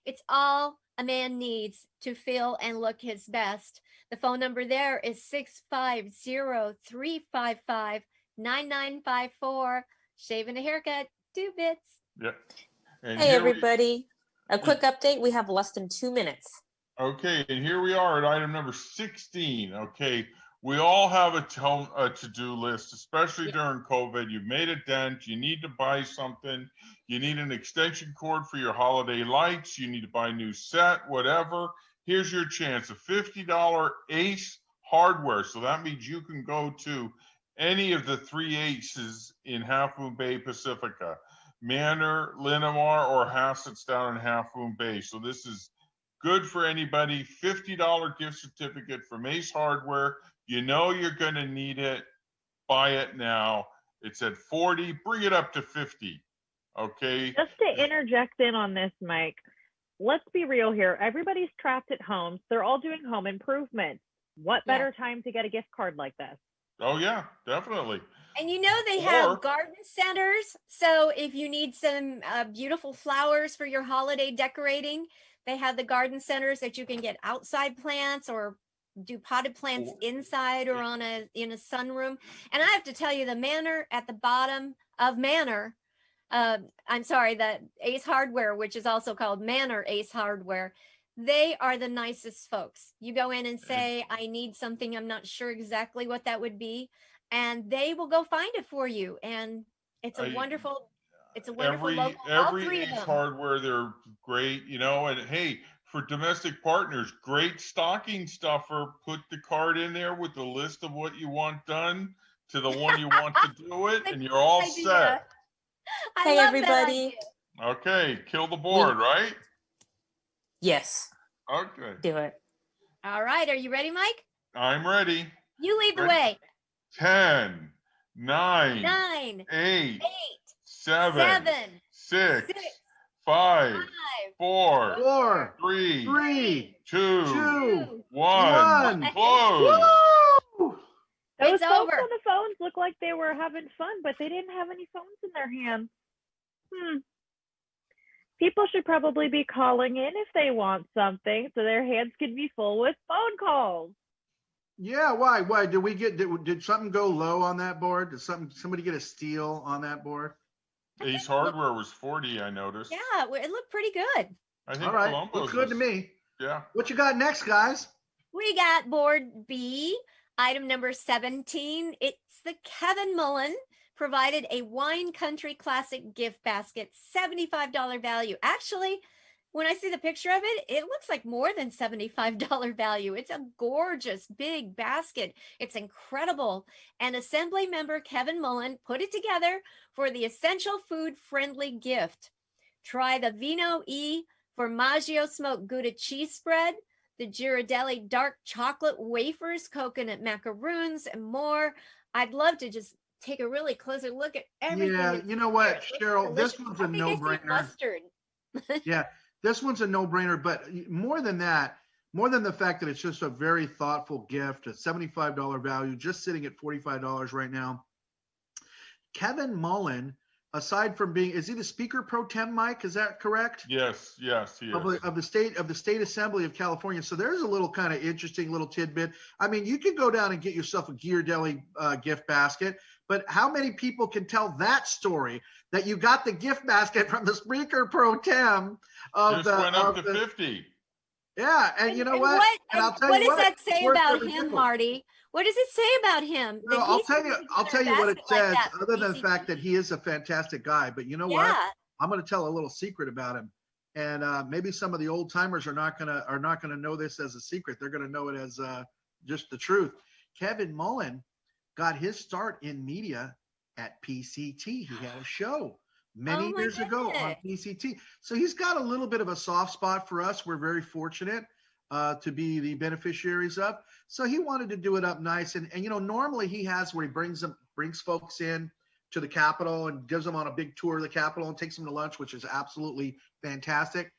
It's all a man needs to feel and look his best. The phone number there is 650-355-9954. Shaving a haircut, 2 bits. Yep. And Hey, everybody. A quick update. We have less than 2 minutes. Okay, and here we are at item number 16. Okay, we all have a to-do list, especially during COVID. You've made a dent. You need to buy something. You need an extension cord for your holiday lights. You need to buy a new set, whatever. Here's your chance, a $50 Ace Hardware. So that means you can go to any of the 3 Aces in Half Moon Bay, Pacifica, Manor, Linamar, or Hassett's down in Half Moon Bay. So this is good for anybody. $50 gift certificate from Ace Hardware. You know you're going to need it. Buy it now. It's at 40. Bring it up to 50. Okay. Just to interject in on this, Mike, let's be real here. Everybody's trapped at home. They're all doing home improvement. What better time to get a gift card like this? Oh, yeah, definitely. And they have garden centers. So if you need some beautiful flowers for your holiday decorating, they have the garden centers that you can get outside plants or do potted plants inside or in a sunroom. And I have to tell you, the Manor at the bottom of Manor, the Ace Hardware, which is also called Manor Ace Hardware, they are the nicest folks. You go in and say, I need something, I'm not sure exactly what that would be, and they will go find it for you. And it's a wonderful local. Every Ace Hardware, they're great, and hey, for domestic partners, great stocking stuffer. Put the card in there with the list of what you want done to the one you want to do it, and you're all set. Hey, everybody. Okay, kill the board, right? Yes. Okay. Do it. All right. Are you ready, Mike? I'm ready. You lead the way. 10, 9, 8, 7, 6, 5, 4, 3, 2, 1. Close. Those It's folks over. on the phones look like they were having fun, but they didn't have any phones in their hands. People should probably be calling in if they want something, so their hands can be full with phone calls. Yeah, why? Did something go low on that board? Did somebody get a steal on that board? Ace Hardware was 40, I noticed. Yeah, it looked pretty good. I think All right, Columbo's looks good to was- me. Yeah. What you got next, guys? We got board B, item number 17. It's the Kevin Mullen provided a Wine Country Classic gift basket, $75 value. Actually, when I see the picture of it, it looks like more than $75 value. It's a gorgeous big basket. It's incredible. And Assembly member Kevin Mullen put it together for the essential food friendly gift. Try the Vino E Formaggio smoked Gouda cheese spread, the Ghirardelli dark chocolate wafers, coconut macaroons, and more. I'd love to just take a really closer look at everything. Yeah, that's you know here. what, It looks Cheryl, this delicious. one's I a think I see no-brainer. mustard. Yeah, this one's a no-brainer, but more than that, more than the fact that it's just a very thoughtful gift, a $75 value, just sitting at $45 right now. Kevin Mullen, aside from being, is he the Speaker Pro Tem, Mike? Is that correct? Yes, he is. Of the state assembly of California. So there's a little kind of interesting little tidbit. I mean, you could go down and get yourself a Ghirardelli gift basket, but how many people can tell that story that you got the gift basket from the Speaker Pro Tem of Just went up to 50. Yeah, and you know what? And I'll tell what you does that say worth about every him, nickel. Marty? What does it say about him? No, that I'll he's tell you. putting I'll together tell you a what it basket like says. that for Other than the PCT? fact that he is a fantastic guy, but you know Yeah. what? I'm going to tell a little secret about him, and maybe some of the old timers are not gonna know this as a secret. They're going to know it as just the truth. Kevin Mullen got his start in media at PCT. He had a show many years ago on PCT. So he's got a little bit of a soft spot for us. We're very fortunate to be the beneficiaries of. So he wanted to do it up nice. And you know, normally he has where he brings folks in to the Capitol and gives them on a big tour of the Capitol and takes them to lunch, which is absolutely fantastic.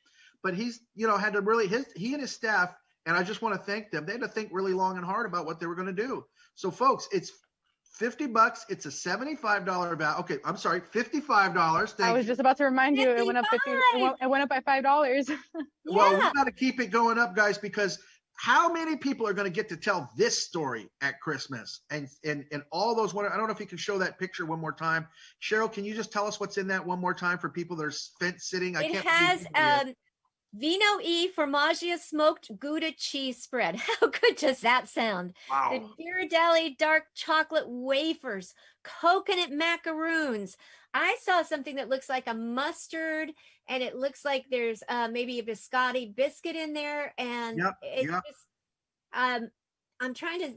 But he's, you know, had to really, he and his staff, and I just want to thank them, they had to think really long and hard about what they were going to do. So folks, it's $50. It's a $75 value. Okay, I'm sorry, $55. I was just about to remind you, it went up 50. It went up by $5. Well, we got to keep it going up, guys, because how many people are going to get to tell this story at Christmas? And all those, I don't know if you can show that picture one more time. Cheryl, can you just tell us what's in that one more time for people that are sitting? It has Vino E Formaggio smoked Gouda cheese spread. How good does that sound? Wow. The Ghirardelli dark chocolate wafers, coconut macaroons. I saw something that looks like a mustard, and it looks like there's maybe a biscotti biscuit in there, and it's just I'm trying to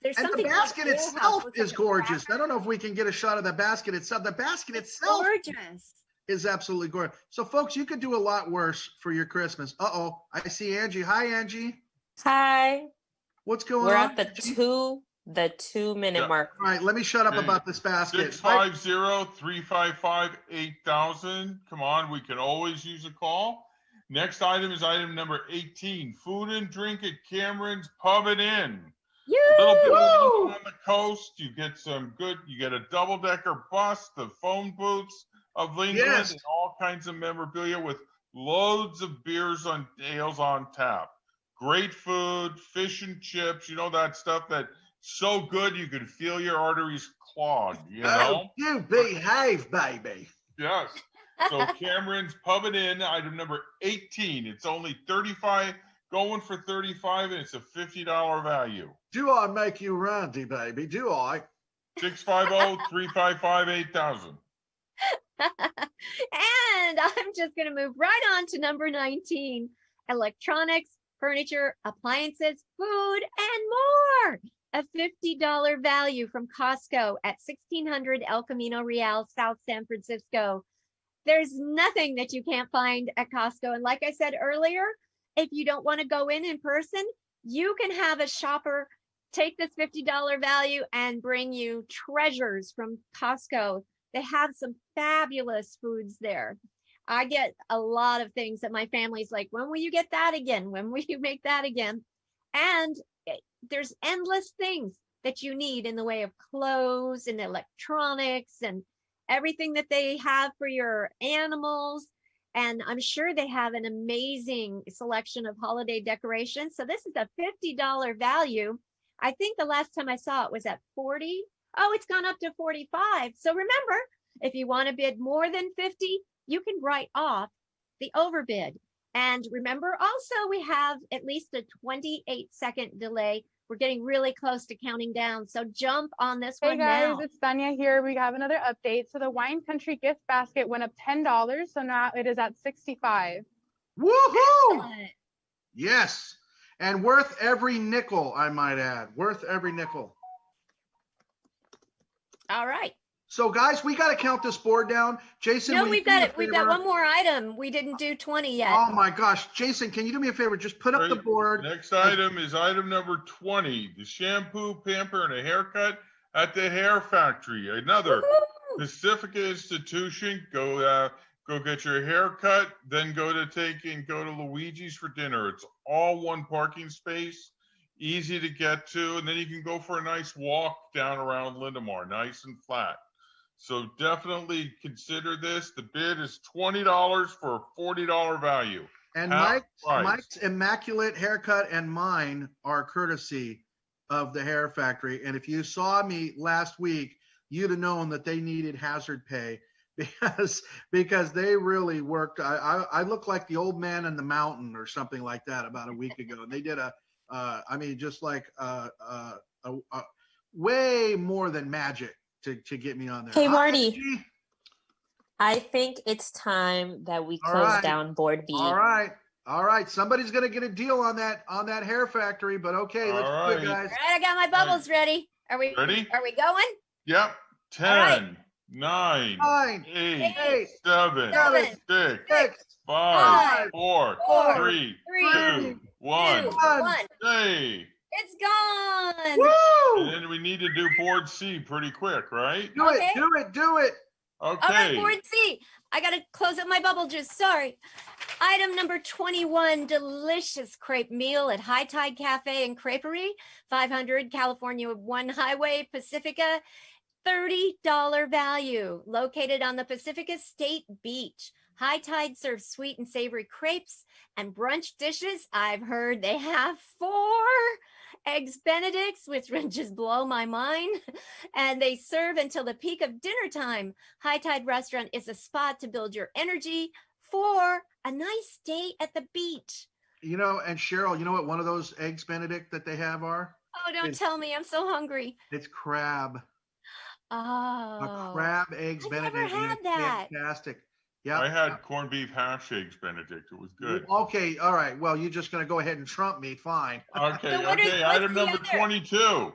there's and something. The basket like itself is gorgeous. I don't know if we can get a shot of the basket itself. The basket itself gorgeous. Is absolutely gorgeous. So folks, you could do a lot worse for your Christmas. Uh-oh, I see Angie. Hi, Angie. Hi. What's going We're on? at the 2 minute mark. All right, let me shut up about this basket. 650-355-8000. Come on, we can always use a call. Next item is item number 18. Food and drink at Cameron's Pub and Inn. A little bit on the coast. You get you get a double-decker bus, the phone booths of England, and all kinds of memorabilia with loads of beers and ales on tap. Great food, fish and chips, you know, that stuff that's so good you can feel your arteries clogged, you know? Oh, you behave, baby. Yes. So Cameron's Pub and Inn, item number 18. It's only going for 35, and it's a $50 value. Do I make you randy, baby? Do I? 650-355-8000. And I'm just going to move right on to number 19, electronics, furniture, appliances, food, and more. A $50 value from Costco at 1600 El Camino Real, South San Francisco. There's nothing that you can't find at Costco. And like I said earlier, if you don't want to go in person, you can have a shopper take this $50 value and bring you treasures from Costco. They have some fabulous foods there. I get a lot of things that my family's like, when will you get that again? When will you make that again? And there's endless things that you need in the way of clothes and electronics and everything that they have for your animals. And I'm sure they have an amazing selection of holiday decorations. So this is a $50 value. I think the last time I saw it was at 40. Oh, it's gone up to 45. So remember, if you want to bid more than 50, you can write off the overbid. And remember also, we have at least a 28-second delay. We're getting really close to counting down. So jump on this one now. Hey guys, it's Tanya here. We have another update. So the Wine Country gift basket went up $10. So now it is at $65. Woohoo! Yes. And worth every nickel, I might add. Worth every nickel. All right. So guys, we got to count this board down. Jason, No, will you we've do me got a it. We've got favor? one more item. We didn't do 20 yet. Oh my gosh, Jason, can you do me a favor? Just put up the Right. board. Next item is item number 20, the shampoo, pamper, and a haircut at the Hair Factory. Another Woohoo! Pacifica institution. Go get your hair cut, then go to Luigi's for dinner. It's all one parking space, easy to get to, and then you can go for a nice walk down around Lindemar, nice and flat. So definitely consider this. The bid is $20 for a $40 value. And Half price. Mike's immaculate haircut and mine are courtesy of the Hair Factory. And if you saw me last week, you'd have known that they needed hazard pay because they really worked. I look like the old man in the mountain or something like that about a week ago. And they did way more than magic to get me on there. Hey, Hi, Marty. Angie. I think it's time that we All close right. down Board B. All right. Somebody's gonna get a deal on that Hair Factory, but okay, let's All do it, right. guys. All right, I got my bubbles ready. Are we Ready? Are we going? Yep. 10, right. 9, 9, 8, 8, 7, 7, 6, 6, 5, 4, 4, 3, 3, 2, 1. 2, 1. Hey. It's gone. Woo! And then we need to do board C pretty quick, right? Do Okay. do it. All right, Okay. board C. I got to close up my bubble juice. Sorry. Item number 21, delicious crepe meal at High Tide Cafe and Creperie, 500 California 1 Highway, Pacifica. $30 value, located on the Pacifica State Beach. High Tide serves sweet and savory crepes and brunch dishes. I've heard they have 4 eggs Benedicts, which just blow my mind. And they serve until the peak of dinner time. High Tide Restaurant is a spot to build your energy for a nice day at the beach. You know, and Cheryl, you know what one of those eggs Benedict that they have are? Oh, don't tell me. I'm so hungry. It's crab. Oh, A crab eggs I've Benedict. never and had it's that. Fantastic. Yeah. I had corned beef hash eggs Benedict. It was good. Okay. All right. Well, you're just gonna go ahead and trump me. Fine. Okay. So what is- Okay. what's Item the number other? 22.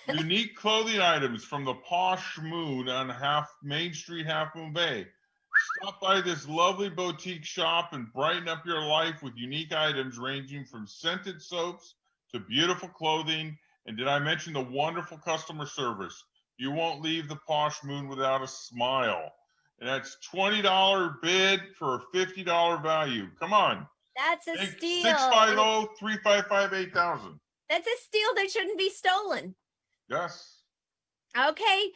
Unique clothing items from the Posh Moon on Main Street, Half Moon Bay. Stop by this lovely boutique shop and brighten up your life with unique items ranging from scented soaps to beautiful clothing. And did I mention the wonderful customer service? You won't leave the Posh Moon without a smile. And that's $20 bid for a $50 value. Come on. That's a steal. 650-355-8000. That's a steal that shouldn't be stolen. Yes. Okay,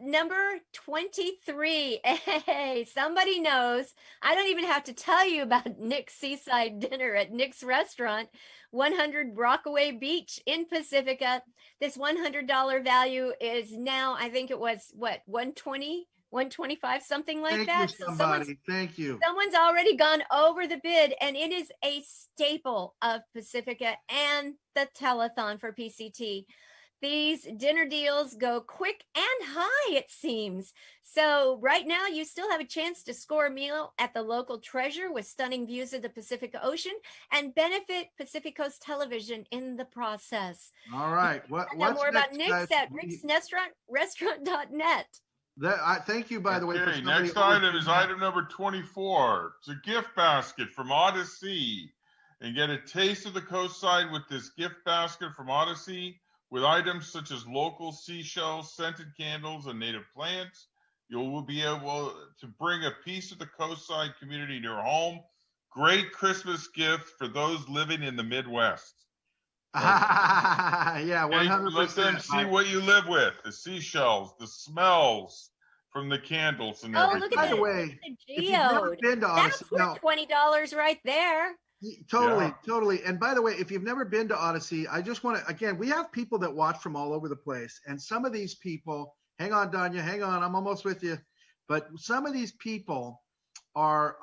number 23. Hey, somebody knows. I don't even have to tell you about Nick's Seaside Dinner at Nick's Restaurant, 100 Rockaway Beach in Pacifica. This $100 value is now, I think it was, what, 120, 125, something like Thank that. you, So somebody. Thank you. someone's already gone over the bid, and it is a staple of Pacifica and the telethon for PCT. These dinner deals go quick and high, it seems. So right now, you still have a chance to score a meal at the local treasure with stunning views of the Pacific Ocean and benefit Pacific Coast Television in the process. All right. Find out What's more about next, Nick's guys? at ricksrestaurant.net. Thank you, by the way. For Okay, somebody next always item doing is that. item number 24. It's a gift basket from Odyssey. And get a taste of the coastside with this gift basket from Odyssey with items such as local seashells, scented candles, and native plants. You will be able to bring a piece of the coastside community in your home. Great Christmas gift for those living in the Midwest. Yeah, 100%. Let them see Mike. what you live with, the seashells, the smells from the candles and Oh, everything. look at By that. the way, The if you've never geode. been to Odyssey, That's worth $20 right there. Totally. And by the way, if you've never been to Odyssey, I just want to, again, we have people that watch from all over the place. And some of these people, hang on, Danya, hang on, I'm almost with you. But some of these people are,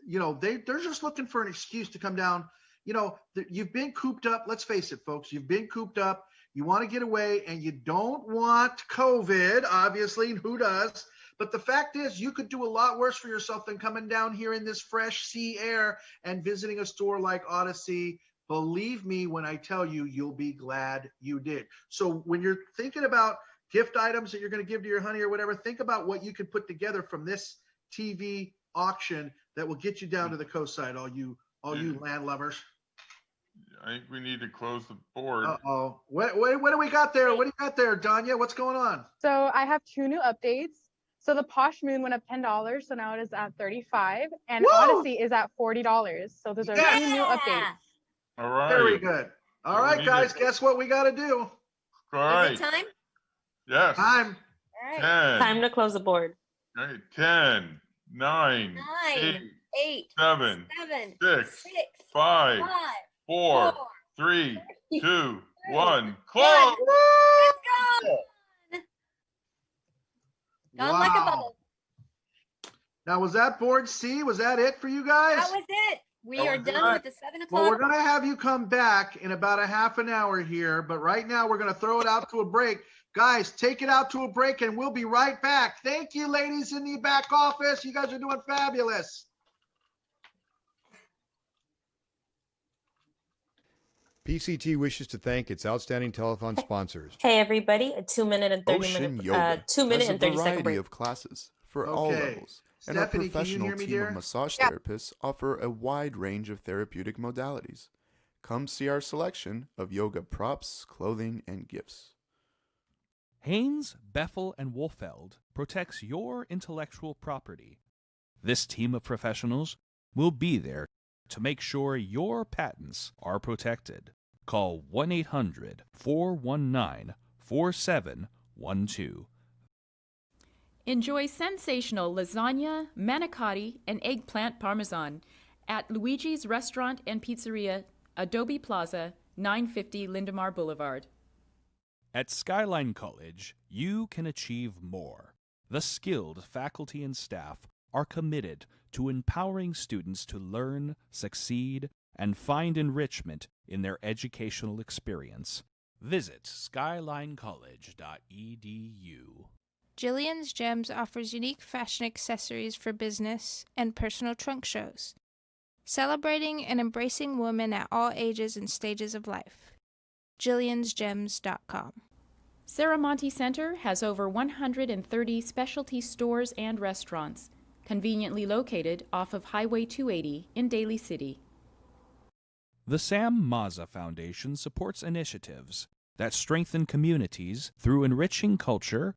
they're just looking for an excuse to come down. You know, you've been cooped up. Let's face it, folks, you've been cooped up. You want to get away and you don't want COVID, obviously, and who does? But the fact is, you could do a lot worse for yourself than coming down here in this fresh sea air and visiting a store like Odyssey. Believe me when I tell you, you'll be glad you did. So when you're thinking about gift items that you're going to give to your honey or whatever. Think about what you could put together from this TV auction that will get you down to the coast side, all you land lovers. I think we need to close the board. Uh-oh. What do we got there? What do you got there, Danya? What's going on? So I have 2 new updates. So the Posh Moon went up $10, so now it is at $35, and Woo! Odyssey is at $40. So those are 2 new updates. All right. Very good. All right, guys, guess what we got to do? All right. Is it time? Yes. Time. All right. 10. Time to close the board. All right. 10, 9, 8, 7, 6, 5, 4, 3, 2, 1. Close. Gone like a bubble. Now, was that board C? Was that it for you guys? That was it. We are done with the 7 o'clock. Well, we're going to have you come back in about a half an hour here, but right now we're going to throw it out to a break. Guys, take it out to a break and we'll be right back. Thank you, ladies in the back office. You guys are doing fabulous. PCT wishes to thank its outstanding telethon sponsors. Hey everybody, a 2 minute and 30 Ocean minute Yoga 2 minute has and 30 a second variety break. of classes for all Okay. levels, and our Stephanie, can you professional hear me, team dear? of massage therapists offer a wide range of therapeutic modalities. Come see our selection of yoga props, clothing, and gifts. Haynes, Beffel, and Wolfeld protects your intellectual property. This team of professionals will be there to make sure your patents are protected. Call 1-800-419-4712. Enjoy sensational lasagna, manicotti, and eggplant parmesan at Luigi's Restaurant and Pizzeria, Adobe Plaza, 950 Lindemar Boulevard. At Skyline College, you can achieve more. The skilled faculty and staff are committed to empowering students to learn, succeed, and find enrichment in their educational experience. Visit skylinecollege.edu. Jillian's Gems offers unique fashion accessories for business and personal trunk shows, celebrating and embracing women at all ages and stages of life. Jillian'sGems.com. Saramonte Center has over 130 specialty stores and restaurants, conveniently located off of Highway 280 in Daly City. The Sam Maza Foundation supports initiatives that strengthen communities through enriching culture,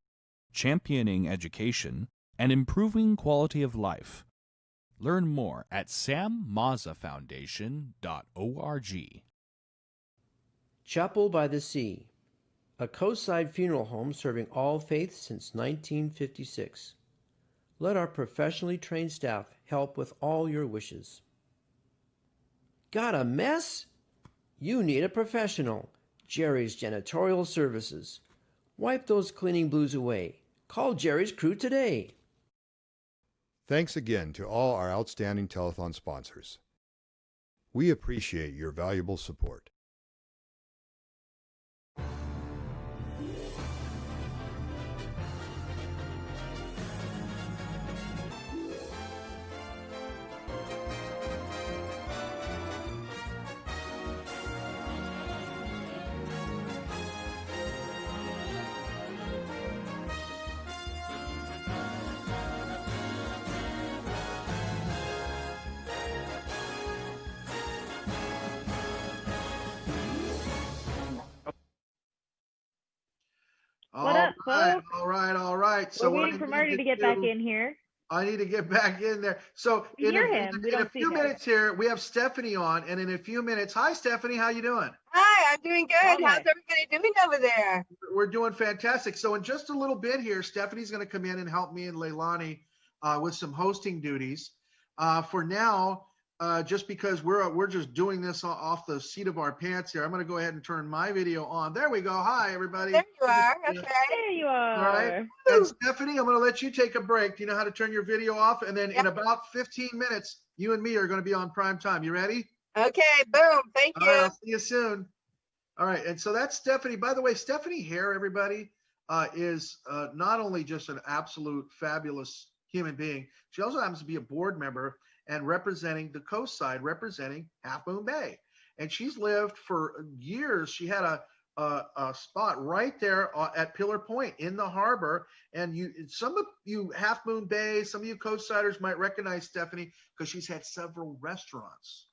championing education, and improving quality of life. Learn more at sammazafoundation.org. Chapel by the Sea, a coastside funeral home serving all faiths since 1956. Let our professionally trained staff help with all your wishes. Got a mess? You need a professional. Jerry's Janitorial Services. Wipe those cleaning blues away. Call Jerry's crew today. Thanks again to all our outstanding telethon sponsors. We appreciate your valuable support. What up, folks? All right. So We're what waiting for I Marty need to get back do- in here. I need to get back in there. So We in hear a, him. We in a don't see few him. minutes here, we have Stephanie on, and in a few minutes, hi Stephanie, how you doing? Hi, I'm doing good. Okay. How's everybody doing over there? We're doing fantastic. So in just a little bit here, Stephanie's going to come in and help me and Leilani with some hosting duties. For now, just because we're just doing this off the seat of our pants here, I'm going to go ahead and turn my video on. There we go. Hi, everybody. There you are. Okay. There you are. All right. And Stephanie, I'm going to let you take a break. Do you know how to turn your video off? And then in about 15 minutes, you and me are going to be on prime time. You ready? Okay, boom. Thank All you. right, I'll see you soon. All right. And so that's Stephanie. By the way, Stephanie Hare, everybody, is not only just an absolute fabulous human being, she also happens to be a board member and representing the coast side, representing Half Moon Bay. And she's lived for years. She had a a spot right there at Pillar Point in the harbor. And some of you Half Moon Bay, some of you Coastsiders might recognize Stephanie because she's had several restaurants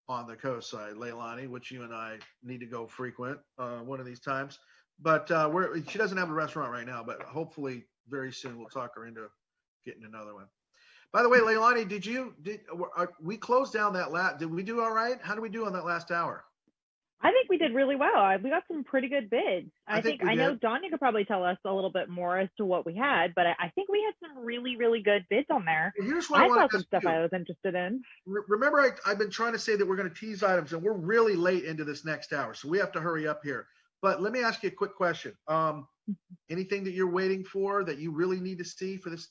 on the coast side, Leilani, which you and I need to go frequent one of these times. But she doesn't have a restaurant right now, but hopefully very soon we'll talk her into getting another one. By the way, Leilani, we closed down that did we do all right? How did we do on that last hour? I think we did really well. We got some pretty good bids. I know did. Danya could probably tell us a little bit more as to what we had, but I think we had some really, really good bids on there. Here's what I want saw to some ask stuff you. I was interested in. Remember, I've been trying to say that we're going to tease items, and we're really late into this next hour, so we have to hurry up here. But let me ask you a quick question. Anything that you're waiting for that you really need to see for this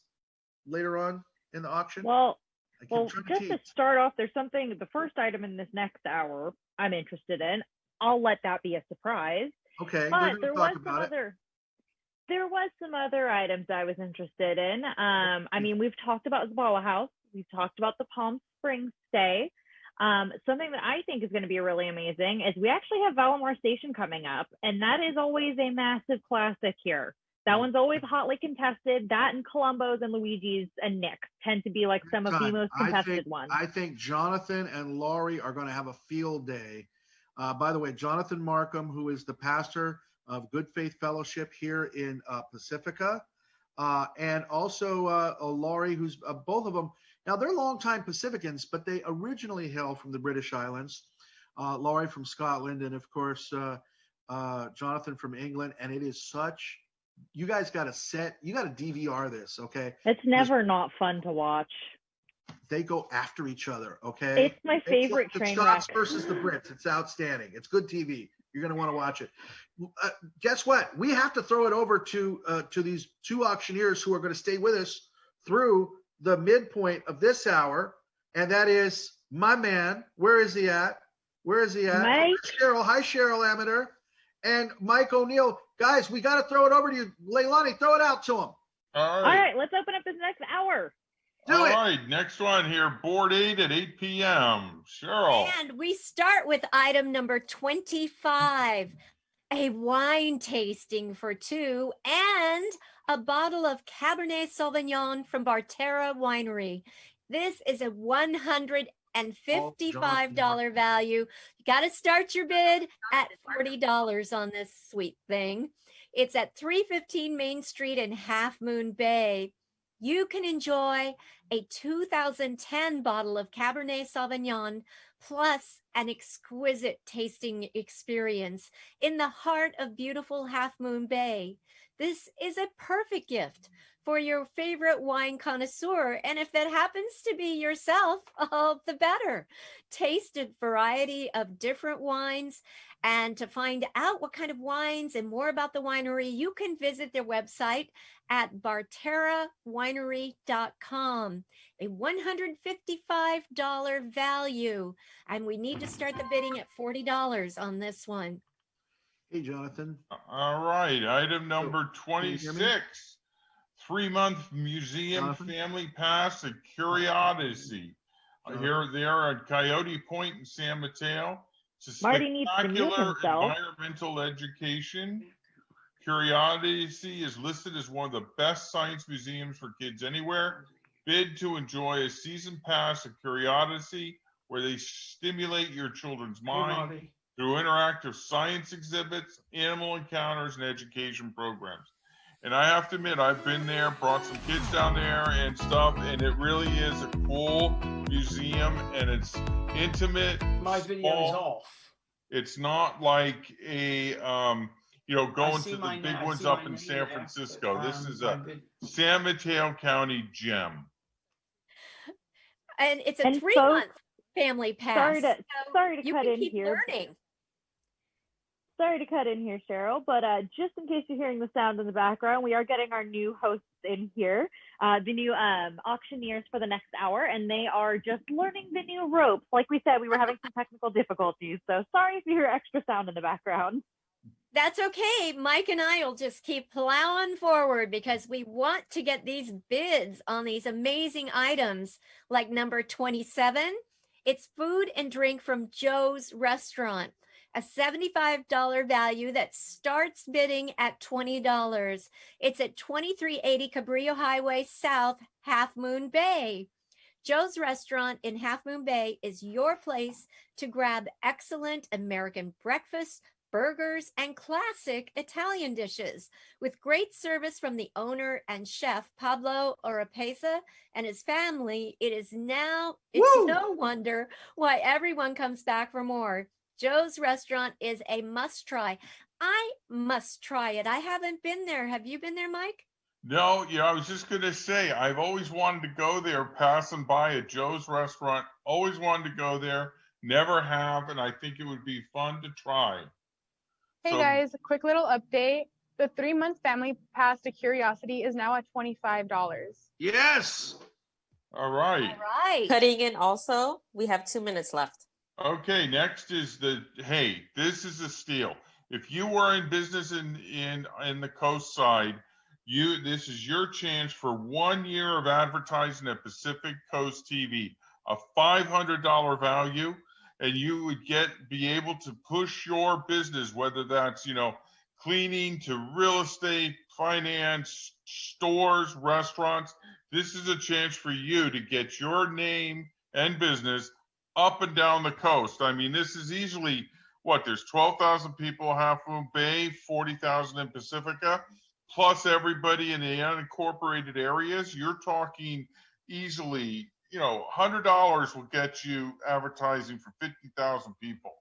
later on in the auction? Well, trying to just to tease. start off, there's something, the first item in this next hour I'm interested in. I'll let that be a surprise. Okay, But we're going to talk about it. There was some other items I was interested in. I mean, we've talked about Zabala House. We've talked about the Palm Springs stay. Something that I think is going to be really amazing is we actually have Valamore Station coming up, and that is always a massive classic here. That one's always hotly contested. That and Columbo's and Luigi's and Nick's tend to be like some of the most contested ones. I think Jonathan and Laurie are going to have a field day. By the way, Jonathan Markham, who is the pastor of Good Faith Fellowship here in Pacifica, and also Laurie, who's both of them. Now, they're longtime Pacificans, but they originally hail from the British Islands. Laurie from Scotland, and of course, Jonathan from England. And it is such, you guys got to DVR this, okay? It's never not fun to watch. They go after each other, okay? It's my favorite it's like train the Scots wreck. versus the Brits. It's outstanding. It's good TV. You're going to want to watch it. Guess what? We have to throw it over to these two auctioneers who are going to stay with us through the midpoint of this hour, and that is my man. Where is he at? Mike. Cheryl. Hi, Cheryl Amateur. And Mike O'Neill. Guys, we got to throw it over to you. Leilani, throw it out to him. All All right, let's open up this next hour. All right, next one here, board 8 at 8 p.m. Cheryl. And we start with item number 25, a wine tasting for two and a bottle of Cabernet Sauvignon from Barterra Winery. This is a $155 value. You got to start your bid at $40 on this sweet thing. It's at 315 Main Street in Half Moon Bay. You can enjoy a 2010 bottle of Cabernet Sauvignon plus an exquisite tasting experience in the heart of beautiful Half Moon Bay. This is a perfect gift for your favorite wine connoisseur. And if that happens to be yourself, all the better. Taste a variety of different wines. And to find out what kind of wines and more about the winery, you can visit their website at barterrawinery.com. A $155 value. And we need to start the bidding at $40 on this one. Hey, Jonathan. All right, item number Can you hear me? 26. 3-month museum family pass at Curiosity. Here they are at Coyote Point in San Mateo. It's a Marty needs to mute spectacular himself. environmental education. Curiosity is listed as one of the best science museums for kids anywhere. Bid to enjoy a season pass at Curiosity, where they stimulate your children's mind through interactive science exhibits, animal encounters, and education programs. And I have to admit, I've been there, brought some kids down there and stuff, and it really is a cool museum, and it's intimate. My video is off. It's not like a, going see to the mine big now. I ones see up mine in here, San yeah. Francisco. This is my a vid- San Mateo County gem. And it's a And 3-month family pass. Sorry to you cut can in keep here. learning. Sorry to cut in here, Cheryl, but just in case you're hearing the sound in the background, we are getting our new hosts in here, the new auctioneers for the next hour, and they are just learning the new ropes. Like we said, we were having some technical difficulties, so sorry if you hear extra sound in the background. That's okay. Mike and I will just keep plowing forward because we want to get these bids on these amazing items like number 27. It's food and drink from Joe's Restaurant. a $75 value that starts bidding at $20. It's at 2380 Cabrillo Highway South, Half Moon Bay. Joe's Restaurant in Half Moon Bay is your place to grab excellent American breakfast, burgers, and classic Italian dishes. With great service from the owner and chef, Pablo Oropesa, and his family, it's no wonder why everyone comes back for more. Joe's Restaurant is a must try. I must try it. I haven't been there. Have you been there, Mike? No, yeah, I was just going to say, I've always wanted to go there, passing by at Joe's Restaurant. Always wanted to go there. Never have, and I think it would be fun to try. Hey guys, a quick little update. The 3-month family pass to Curiosity is now at $25. Yes. All right. All right. Cutting in also, we have 2 minutes left. Okay, next is hey, this is a steal. If you were in business in the coast side, this is your chance for 1 year of advertising at Pacific Coast TV, a $500 value. And you would be able to push your business, whether that's, cleaning to real estate, finance, stores, restaurants. This is a chance for you to get your name and business up and down the coast. I mean, this is easily, there's 12,000 people, Half Moon Bay, 40,000 in Pacifica, plus everybody in the unincorporated areas. You're talking easily, $100 will get you advertising for 50,000 people.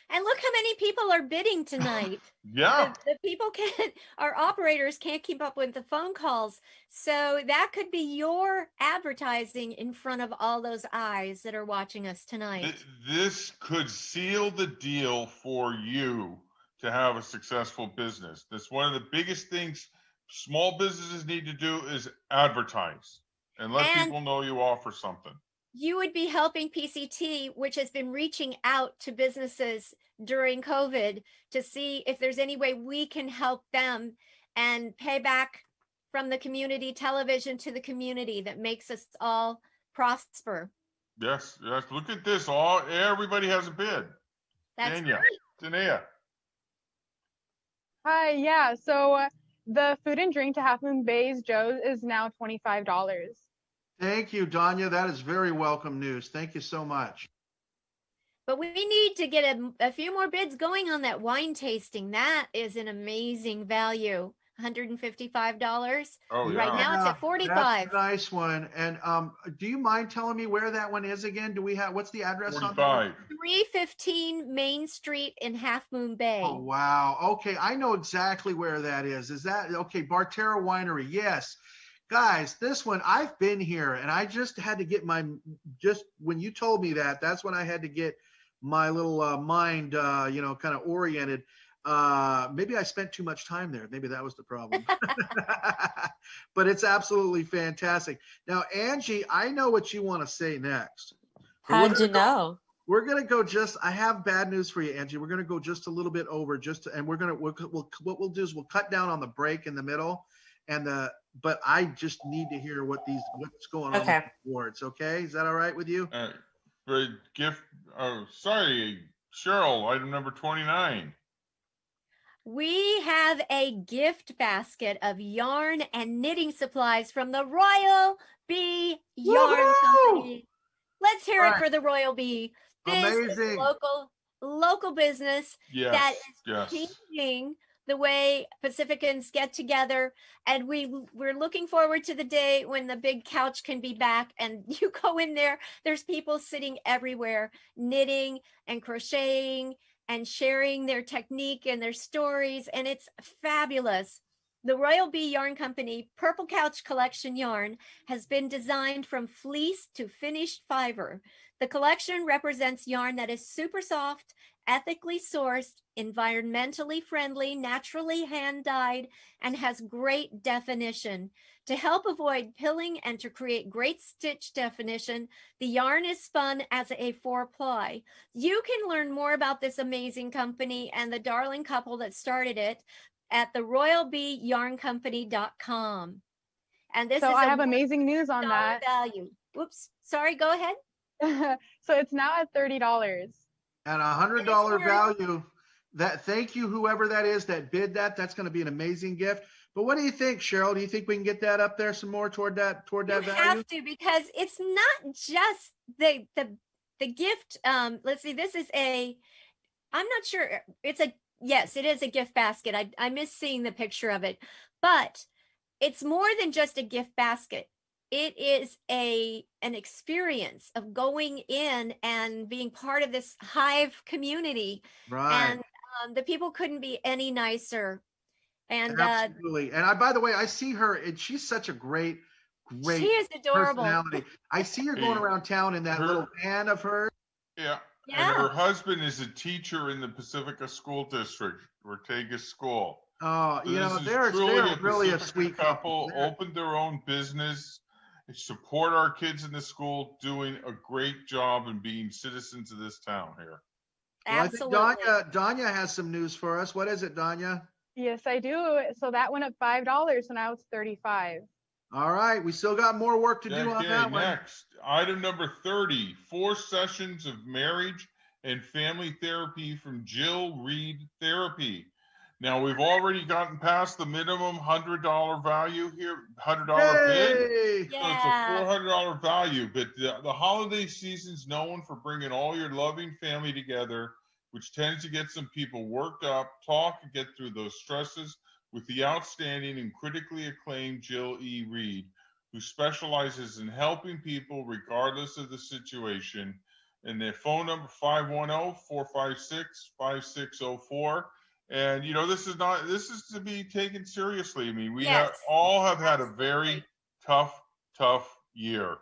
And look how many people are bidding tonight. Yeah. The people our operators can't keep up with the phone calls. So that could be your advertising in front of all those eyes that are watching us tonight. This could seal the deal for you to have a successful business. That's one of the biggest things small businesses need to do is advertise and let people know you offer something. You would be helping PCT, which has been reaching out to businesses during COVID to see if there's any way we can help them and pay back from the community television to the community that makes us all prosper. Yes. Look at this. Everybody has a bid. That's Dania. great. Dania. Hi, yeah. So the food and drink to Half Moon Bay's Joe's is now $25. Thank you, Danya. That is very welcome news. Thank you so much. But we need to get a few more bids going on that wine tasting. That is an amazing value. $155. Oh, yeah. Right now it's at $45. That's a nice one. And do you mind telling me where that one is again? What's the address on that? 315 Main Street in Half Moon Bay. Oh, wow. Okay, I know exactly where that is. Is that okay? Barterra Winery. Yes. Guys, this one, I've been here and I just had to get when you told me that's when I had to get my little mind, kind of oriented. Maybe I spent too much time there. Maybe that was the problem. But it's absolutely fantastic. Now, Angie, I know what you want to say next. How'd you know? We're going to go I have bad news for you, Angie. We're going to go just a little bit over and what we'll do is we'll cut down on the break in the middle but I just need to hear what's going on with the awards. Okay. Is that all right with you? Great gift. Oh, sorry, Cheryl, item number 29. We have a gift basket of yarn and knitting supplies from the Royal Bee Yarn Company. Let's hear it for the Royal Bee. This is local business that is changing the way Pacificans get together. And we're looking forward to the day when the big couch can be back and you go in there's people sitting everywhere, knitting and crocheting and sharing their technique and their stories. And it's fabulous. The Royal Bee Yarn Company Purple Couch Collection yarn has been designed from fleece to finished fiber. The collection represents yarn that is super soft, ethically sourced, environmentally friendly, naturally hand-dyed, and has great definition. To help avoid pilling and to create great stitch definition, the yarn is spun as a 4-ply. You can learn more about this amazing company and the darling couple that started it at the royalbeeyarncompany.com. And this is I have amazing news on that. Value. Whoops. Sorry, go ahead. So it's now at $30. At $100 value, that thank you, whoever that is that bid that. That's going to be an amazing gift. But what do you think, Cheryl? Do you think we can get that up there some more toward that You value? have to, because it's not just the gift. Let's see, this is I'm not sure. Yes, it is a gift basket. I miss seeing the picture of it, but it's more than just a gift basket. It is an experience of going in and being part of this hive community. Right. And the people couldn't be any nicer. And absolutely. And by the way, I see her, and she's such a great she is adorable. personality. I see her going around town in that little van of hers. Yeah. And her husband is a teacher in the Pacifica School District, Ortega School. Oh, So you know, this is they're truly really a Pacifica sweet couple. Opened their own business. They support our kids in the school, doing a great job and being citizens of this town here. Well, Absolutely. I think Danya has some news for us. What is it, Danya? Yes, I do. So that went up $5, so now it's $35. All right, we still got more work to do on Okay, that one. next, item number 30, 4 sessions of marriage and family therapy from Jill Reed Therapy. Now, we've already gotten past the minimum $100 value here, $100 bid. So it's a $400 value, but the holiday season's known for bringing all your loving family together, which tends to get some people worked up, talk, and get through those stresses with the outstanding and critically acclaimed Jill E. Reed, who specializes in helping people regardless of the situation. And their phone number, 510-456-5604. And, you know, this is to be taken seriously. I mean, we all have had a very tough year.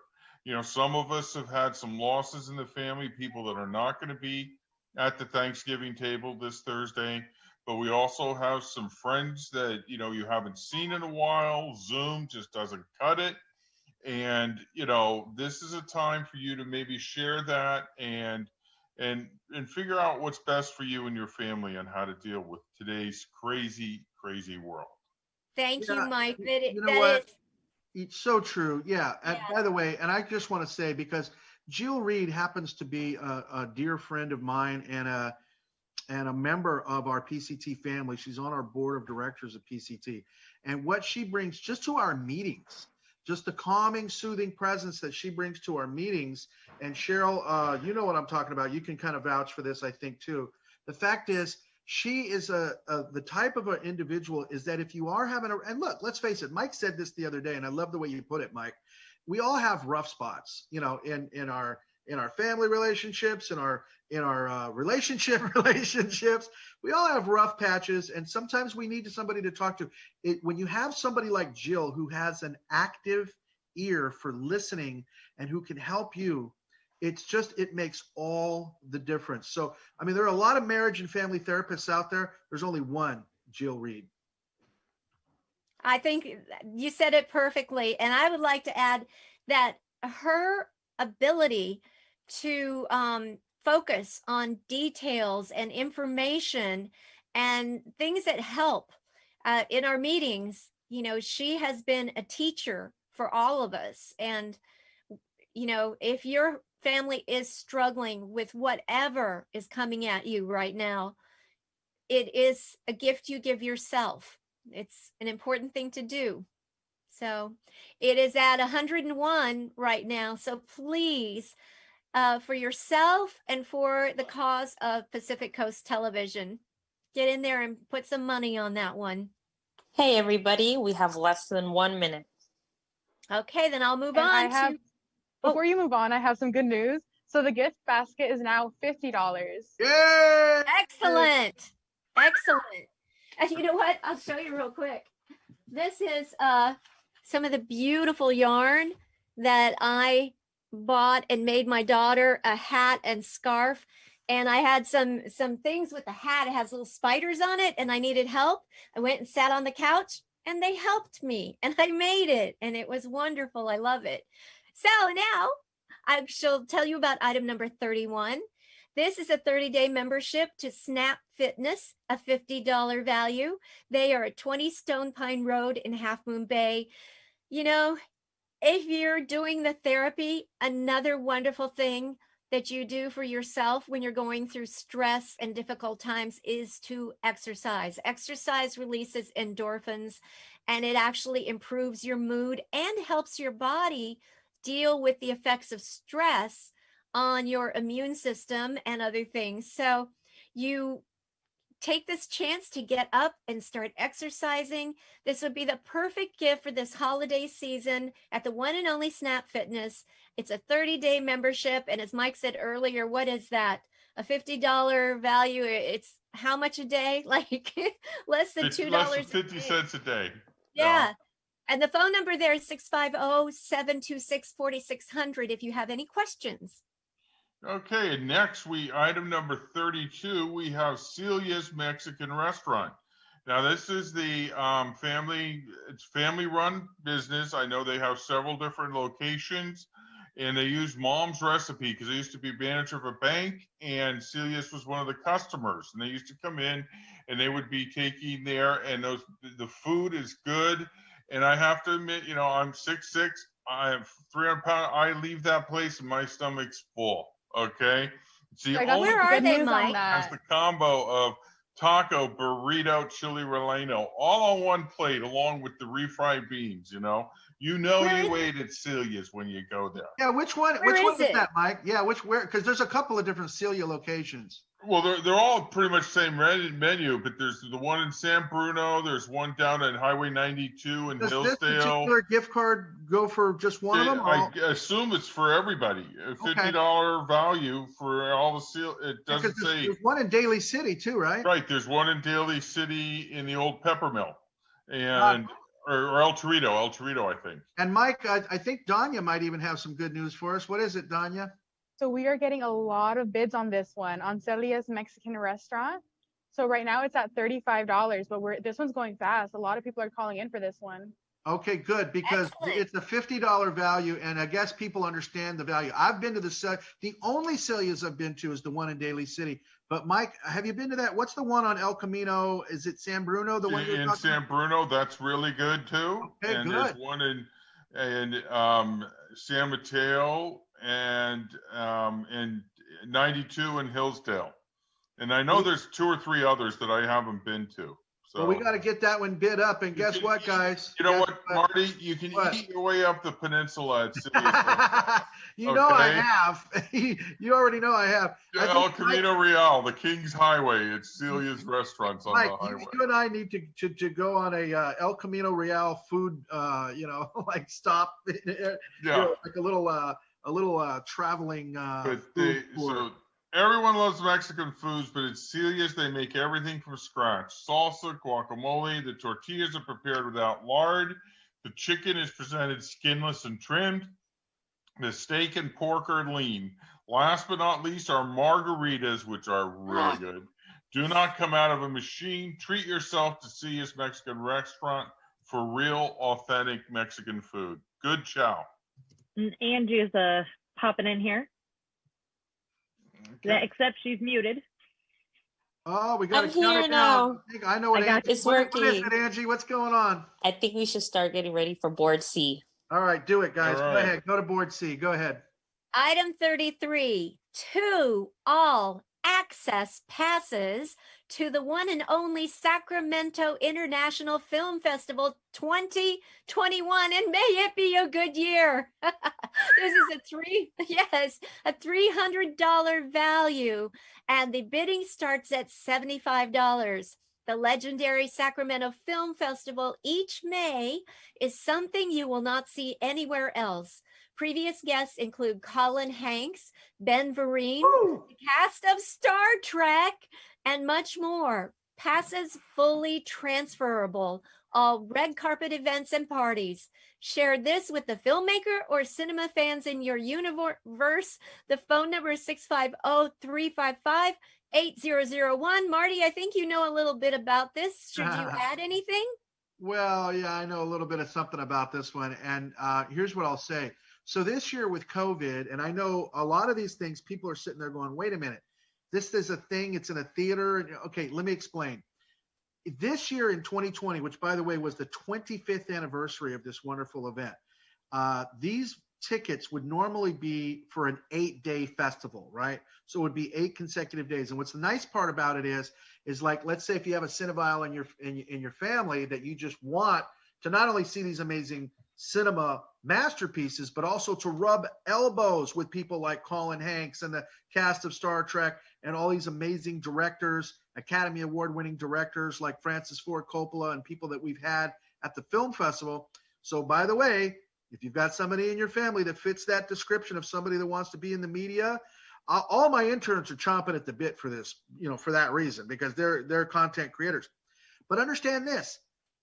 You know, some of us have had some losses in the family, people that are not going to be at the Thanksgiving table this Thursday. But we also have some friends that, you know, you haven't seen in a while. Zoom just doesn't cut it. And, you know, this is a time for you to maybe share that and figure out what's best for you and your family and how to deal with today's crazy world. Thank you, Mike. You know what? It's so true. Yeah. And by the way, and I just want to say, because Jill Reed happens to be a dear friend of mine and a member of our PCT family. She's on our board of directors of PCT. And what she brings just to our meetings, just the calming, soothing presence that she brings to our meetings. And Cheryl, you know what I'm talking about. You can kind of vouch for this, I think, too. The fact is, she is the type of an individual is that if you are having and look, let's face it, Mike said this the other day, and I love the way you put it, Mike. We all have rough spots, you know, in our family relationships, in our relationships. We all have rough patches, and sometimes we need somebody to talk to. When you have somebody like Jill, who has an active ear for listening and who can help you, it makes all the difference. So, I mean, there are a lot of marriage and family therapists out there. There's only one Jill Reed. I think you said it perfectly. And I would like to add that her ability to focus on details and information and things that help in our meetings, you know, she has been a teacher for all of us. And, you know, if your family is struggling with whatever is coming at you right now, it is a gift you give yourself. It's an important thing to do. So it is at 101 right now. So please, for yourself and for the cause of Pacific Coast Television, get in there and put some money on that one. Hey, everybody, we have less than 1 minute. Okay, then I'll move on. Before you move on, I have some good news. So the gift basket is now $50. Yay! Excellent. Excellent. And you know what? I'll show you real quick. This is some of the beautiful yarn that I bought and made my daughter a hat and scarf. And I had some things with the hat. It has little spiders on it and I needed help. I went and sat on the couch and they helped me and I made it and it was wonderful. I love it. So now I shall tell you about item number 31. This is a 30-day membership to Snap Fitness, a $50 value. They are at 20 Stone Pine Road in Half Moon Bay. You know, if you're doing the therapy, another wonderful thing that you do for yourself when you're going through stress and difficult times is to exercise. Exercise releases endorphins, and it actually improves your mood and helps your body deal with the effects of stress on your immune system and other things. So you take this chance to get up and start exercising. This would be the perfect gift for this holiday season at the one and only Snap Fitness. It's a 30-day membership. And as Mike said earlier, what is that? A $50 value. It's how much a day? Like less than $2. Less than 50 cents a day. Yeah. And the phone number there is 650-726-4600 if you have any questions. Okay, and next item number 32, we have Celia's Mexican Restaurant. Now this is the family-run business. I know they have several different locations, and they use Mom's recipe because I used to be manager of a bank, and Celia's was one of the customers, and they used to come in, and they would be taking there, and the food is good. And I have to admit, I'm 6'6", I have 300 pounds. I leave that place and my stomach's full. Okay. See, where are they, Mike? Has the combo of taco, burrito, chili relleno, all on one plate, along with the refried beans. You ate at Celia's when you go there. Yeah, which one? Which one is that, Mike? Yeah, where? Because there's a couple of different Celia locations. Well, they're all pretty much the same menu, but there's the one in San Bruno. There's one down at Highway 92 in Hillsdale. Does this particular gift card go for just one of them? I assume it's for everybody. A $50 value for all the seal. It doesn't say. There's one in Daly City too, right? Right. There's one in Daly City in the old pepper mill, and or El Torito, I think. And Mike, I think Danya might even have some good news for us. What is it, Danya? So we are getting a lot of bids on this one, on Celia's Mexican Restaurant. So right now it's at $35, but this one's going fast. A lot of people are calling in for this one. Okay, good, because it's a $50 value, and I guess people understand the value. I've been to the only Celia's I've been to is the one in Daly City. But Mike, have you been to that? What's the one on El Camino? Is it San Bruno? The one in San Bruno, that's really good too. Okay, and good. There's one in San Mateo and 92 in Hillsdale. And I know there's 2 or 3 others that I haven't been to. So well, we got to get that one bid up. And guess what, guys? You know what, Marty? You can eat your way up the peninsula at Celia's. I have. You already know I have. El Camino Real, the King's Highway. It's Celia's restaurants on the highway. You and I need to go on a El Camino Real food, like stop. Like a little traveling food tour. Everyone loves Mexican foods, but at Celia's, they make everything from scratch. Salsa, guacamole, the tortillas are prepared without lard. The chicken is presented skinless and trimmed. The steak and pork are lean. Last but not least are margaritas, which are really good. Do not come out of a machine. Treat yourself to Celia's Mexican Restaurant for real, authentic Mexican food. Good chow. Angie is popping in here. Okay. Except she's muted. Oh, we got to count it down. I know what Angie. It's working. What is it, Angie? What's going on? I think we should start getting ready for board C. All right, do it, guys. Go ahead. Go to board C. Go ahead. Item 33, 2 all access passes to the one and only Sacramento International Film Festival 2021, and may it be a good year. This is a $300 value, and the bidding starts at $75. The legendary Sacramento Film Festival each May is something you will not see anywhere else. Previous guests include Colin Hanks, Ben Vereen, the cast of Star Trek, and much more. Passes fully transferable. All red carpet events and parties. Share this with the filmmaker or cinema fans in your universe. The phone number is 650-355-8001. Marty, I think you know a little bit about this. Should you add anything? Well, yeah, I know a little bit of something about this one. And here's what I'll say. So this year with COVID, and I know a lot of these things, people are sitting there going, wait a minute, this is a thing, it's in a theater. Okay, let me explain. This year in 2020, which by the way was the 25th anniversary of this wonderful event, these tickets would normally be for an 8-day festival, right? So it would be 8 consecutive days. And what's the nice part about it is like, let's say if you have a Cinephile in your family that you just want to not only see these amazing cinema masterpieces, but also to rub elbows with people like Colin Hanks and the cast of Star Trek and all these amazing directors, Academy Award winning directors like Francis Ford Coppola and people that we've had at the film festival. So by the way, if you've got somebody in your family that fits that description of somebody that wants to be in the media, all my interns are chomping at the bit for this, for that reason, because they're content creators. But understand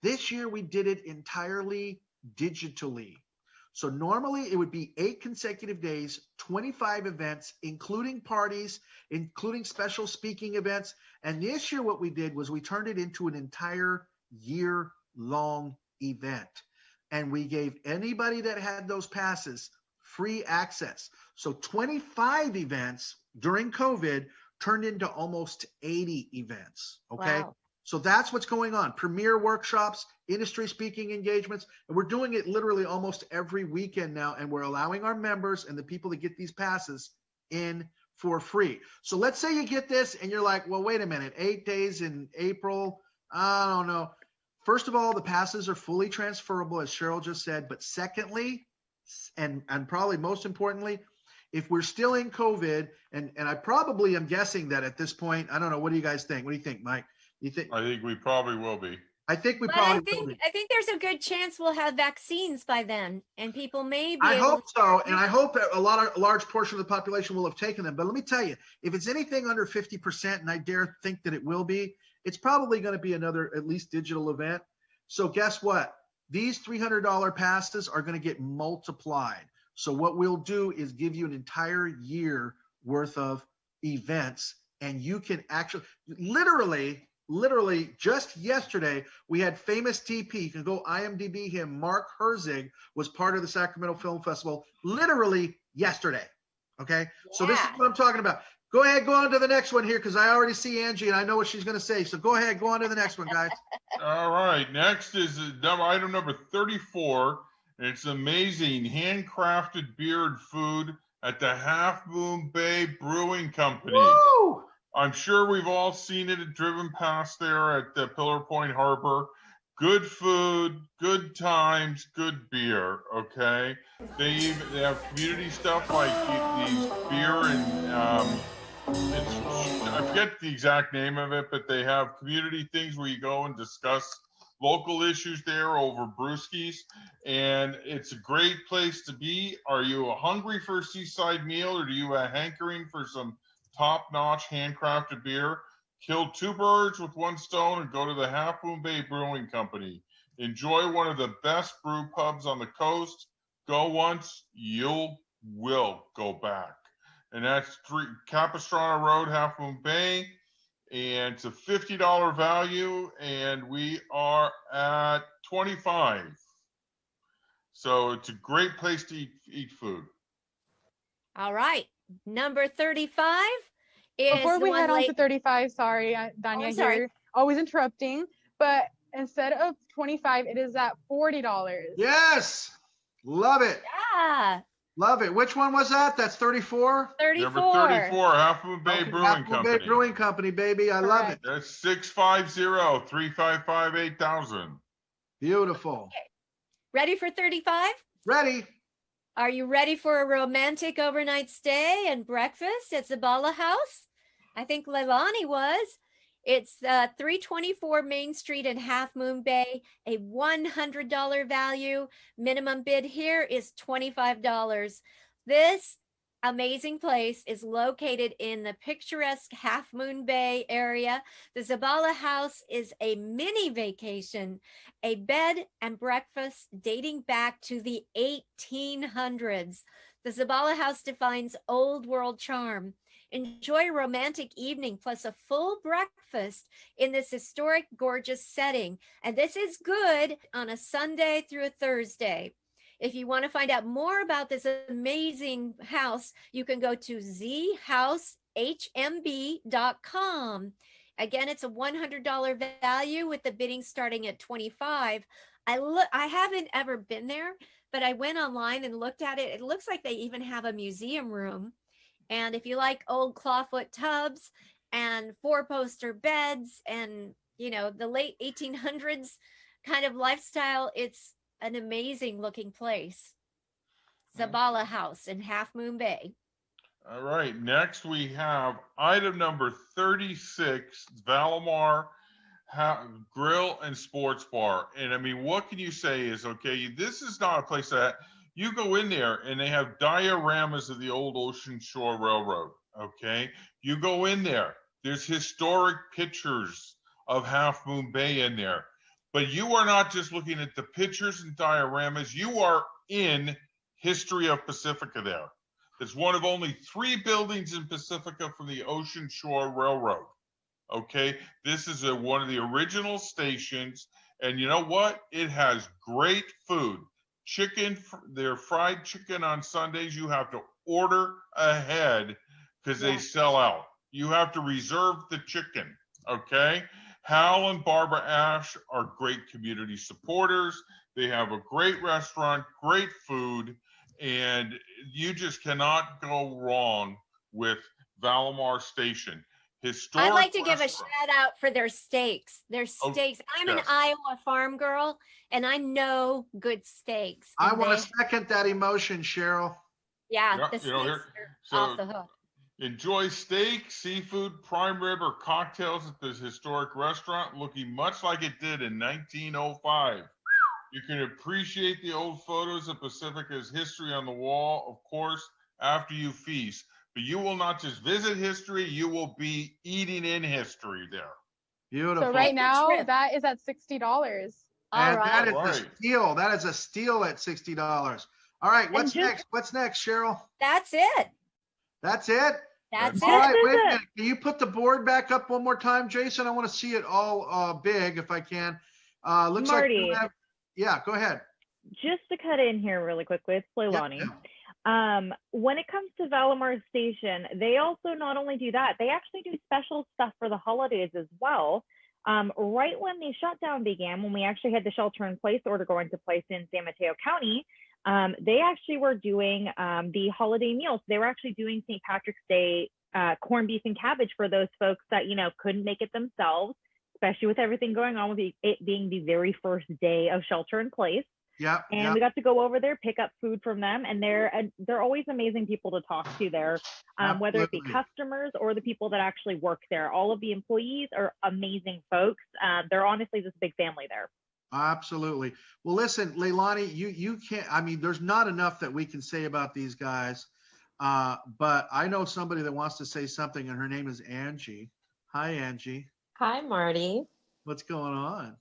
this year we did it entirely digitally. So normally it would be 8 consecutive days, 25 events, including parties, including special speaking events. And this year what we did was we turned it into an entire year-long event. And we gave anybody that had those passes free access. So 25 events during COVID turned into almost 80 events. Okay. Wow. So that's what's going on. Premier workshops, industry speaking engagements. And we're doing it literally almost every weekend now. And we're allowing our members and the people that get these passes in for free. So let's say you get this and you're like, well, wait a minute, 8 days in April. I don't know. First of all, the passes are fully transferable, as Cheryl just said. But secondly, and probably most importantly, if we're still in COVID, and I probably am guessing that at this point, I don't know. What do you guys think? What do you think, Mike? You think? I think we probably will be. I think we But probably will be. I think there's a good chance we'll have vaccines by then, and people may be. I able hope to- so, and I hope that a large portion of the population will have taken them. But let me tell you, if it's anything under 50%, and I dare think that it will be, it's probably going to be another at least digital event. So guess what? These $300 passes are going to get multiplied. So what we'll do is give you an entire year worth of events, and you can actually literally just yesterday, we had famous TP. You can go IMDb him. Mark Herzig was part of the Sacramento Film Festival literally yesterday. Okay. So this is what I'm talking about. Go ahead, go on to the next one here, because I already see Angie and I know what she's going to say. So go ahead, go on to the next one, guys. All right. Next is item number 34. It's amazing handcrafted beer and food at the Half Moon Bay Brewing Company. Woo! I'm sure we've all seen it and driven past there at the Pillar Point Harbor. Good food, good times, good beer. Okay, they have community stuff like these beer and I forget the exact name of it, but they have community things where you go and discuss local issues there over brewskis, and it's a great place to be. Are you hungry for a seaside meal, or do you have a hankering for some top-notch handcrafted beer? Kill 2 birds with 1 stone and go to the Half Moon Bay Brewing Company. Enjoy one of the best brew pubs on the coast. Go once, you will go back. And that's 3 Capistrano Road, Half Moon Bay. And it's a $50 value, and we are at 25. So it's a great place to eat food. All right. Number 35 is Before we the head one on to late. 35, sorry, Danya I'm sorry. here, always interrupting, but instead of 25, it is at $40. Yes, love it. Yeah. Love it. Which one was that? That's 34? 34. Number 34, Half Moon Bay Brewing Half Moon Company. Bay Brewing Company, baby. I love it. That's 650-355-8000. Beautiful. Ready for 35? Ready. Are you ready for a romantic overnight stay and breakfast at Zabala House? I think Leilani was. It's 324 Main Street in Half Moon Bay, a $100 value. Minimum bid here is $25. This amazing place is located in the picturesque Half Moon Bay area. The Zabala House is a mini vacation, a bed and breakfast dating back to the 1800s. The Zabala House defines old world charm. Enjoy a romantic evening plus a full breakfast in this historic, gorgeous setting. And this is good on a Sunday through a Thursday. If you want to find out more about this amazing house, you can go to zhousehmb.com. Again, it's a $100 value with the bidding starting at $25. I haven't ever been there, but I went online and looked at it. It looks like they even have a museum room. And if you like old clawfoot tubs and 4-poster beds and, you know, the late 1800s kind of lifestyle, it's an amazing looking place. Zabala House in Half Moon Bay. All right, next we have item number 36, Valamar Grill and Sports Bar. And I mean, what can you say is, okay, this is not a place that you go in there and they have dioramas of the old Ocean Shore Railroad, okay? You go in there, there's historic pictures of Half Moon Bay in there. But you are not just looking at the pictures and dioramas, you are in history of Pacifica there. It's one of only 3 buildings in Pacifica from the Ocean Shore Railroad. Okay, this is one of the original stations, and you know what? It has great food. Chicken, their fried chicken on Sundays, you have to order ahead because they sell out. You have to reserve the chicken, okay? Hal and Barbara Ash are great community supporters. They have a great restaurant, great food, and you just cannot go wrong with Valamar Station. Historic I'd like to give a restaurant. shout out for their steaks. Their steaks. I'm an Iowa farm girl, and I know good steaks. I and want they- to second that emotion, Cheryl. Yeah, Yeah, the you know, steaks here- are off the hook. Enjoy steak, seafood, prime rib, or cocktails at this historic restaurant, looking much like it did in 1905. You can appreciate the old photos of Pacifica's history on the wall, of course, after you feast. But you will not just visit history, you will be eating in history there. Beautiful. So right now trip. that is at $60. And that is All a right. steal. That is a steal at $60. All right, what's just- next? What's next, Cheryl? That's it. That's it? That's All it. right, wait a it. minute. Can you put the board back up one more time, Jason? I want to see it all big if I can. Looks Marty. like we have, yeah, go ahead. Just to cut in here really quickly, it's Leilani. When it comes to Valamar Station, they also not only do that, they actually do special stuff for the holidays as well. Right when the shutdown began, when we actually had the shelter in place order going to place in San Mateo County, they actually were doing the holiday meals. They were actually doing St. Patrick's Day corned beef and cabbage for those folks that, you know, couldn't make it themselves, especially with everything going on with it being the very first day of shelter in place. Yeah. And we got to go over there, pick up food from them, and they're always amazing people to talk to there, whether it be Absolutely. customers or the people that actually work there. All of the employees are amazing folks. They're honestly just a big family there. Absolutely. Well, listen, Leilani, you can't, I mean, there's not enough that we can say about these guys. But I know somebody that wants to say something, and her name is Angie. Hi, Angie. Hi, Marty. What's going on?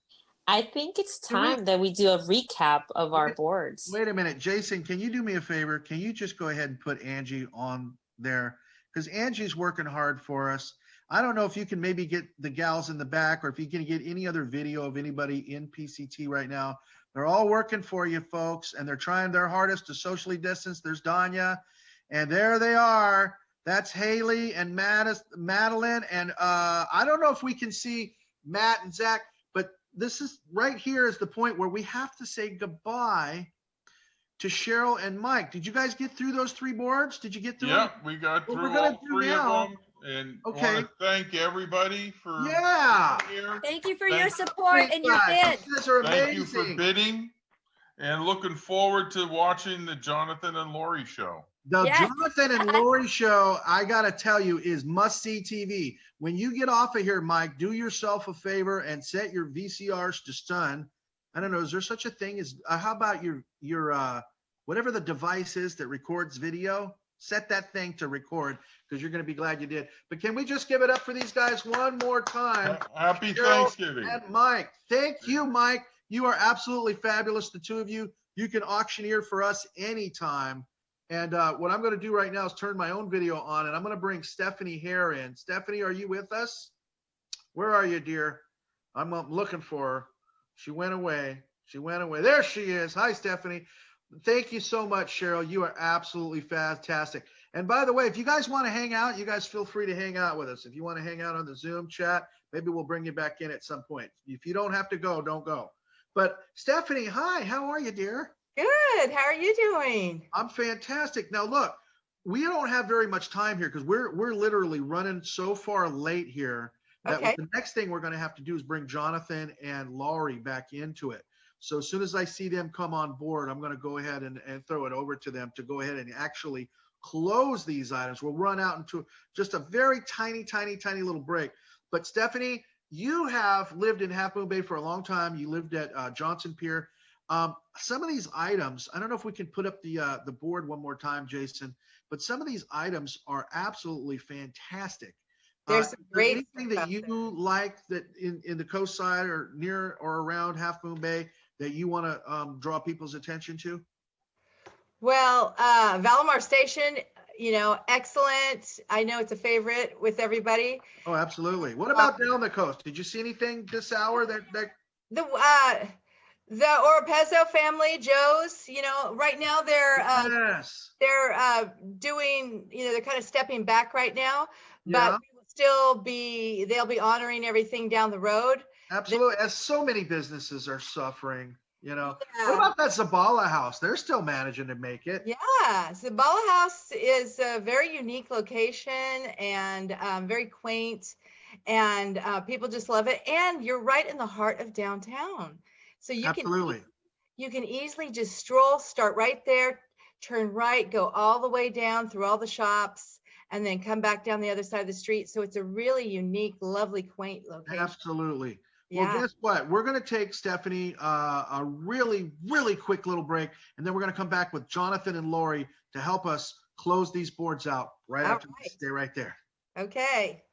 I think it's Can we- time that we do a recap of our boards. Wait a minute, Jason, can you do me a favor? Can you just go ahead and put Angie on there? Because Angie's working hard for us. I don't know if you can maybe get the gals in the back, or if you can get any other video of anybody in PCT right now. They're all working for you, folks, and they're trying their hardest to socially distance. There's Danya, and there they are. That's Haley and Madeline. And I don't know if we can see Matt and Zach, but this is right here is the point where we have to say goodbye to Cheryl and Mike. Did you guys get through those 3 boards? Did you get through them? Yep, we got What through we're gonna all do 3 now- of them. And Okay. I want to thank everybody for Yeah. being here. Thank you for Thank your you. support and your bid. You guys are Thank you for amazing. bidding, and looking forward to watching the Jonathan and Lori show. The Yes. Jonathan and Lori show, I gotta tell you, is must-see TV. When you get off of here, Mike, do yourself a favor and set your VCRs to stun. I don't know, is there such a thing as how about your whatever the device is that records video? Set that thing to record, because you're gonna be glad you did. But can we just give it up for these guys one more time? Happy Cheryl Thanksgiving. And Mike, thank you, Mike. You are absolutely fabulous, the 2 of you. You can auctioneer for us anytime. And what I'm going to do right now is turn my own video on, and I'm going to bring Stephanie Hare in. Stephanie, are you with us? Where are you, dear? I'm looking for her. She went away. She went away. There she is. Hi, Stephanie. Thank you so much, Cheryl. You are absolutely fantastic. And by the way, if you guys want to hang out, you guys feel free to hang out with us. If you want to hang out on the Zoom chat, maybe we'll bring you back in at some point. If you don't have to go, don't go. But Stephanie, hi, how are you, dear? Good. How are you doing? I'm fantastic. Now look, we don't have very much time here because we're literally running so far late here that Okay. the next thing we're going to have to do is bring Jonathan and Laurie back into it. So as soon as I see them come on board, I'm going to go ahead and throw it over to them to go ahead and actually close these items. We'll run out into just a very tiny little break. But Stephanie, you have lived in Half Moon Bay for a long time. You lived at Johnson Pier. Some of these items, I don't know if we can put up the board one more time, Jason, but some of these items are absolutely fantastic. There's some great anything that you like that in the coast side or near or around Half Moon Bay that you want to draw people's attention to? Well, Valimar Station, excellent. I know it's a favorite with everybody. Oh, absolutely. What about down the coast? Did you see anything this hour that The Oropezzo family, Joe's, right now they're doing, they're kind of stepping back right now, but they'll be honoring everything down the road. Absolutely. As so many businesses are suffering, What about that Zabala house? They're still managing to make it. Yeah. Zabala House is a very unique location and very quaint, and people just love it. And you're right in the heart of downtown. So you can easily just start right there, turn right, go all the way down through all the shops, and then come back down the other side of the street. So it's a really unique, lovely, quaint location. Absolutely. Yeah. Well, guess what? We're going to take, Stephanie, a really, really quick little break, and then we're going to come back with Jonathan and Laurie to help us close these boards out right after this. Stay right there. Okay.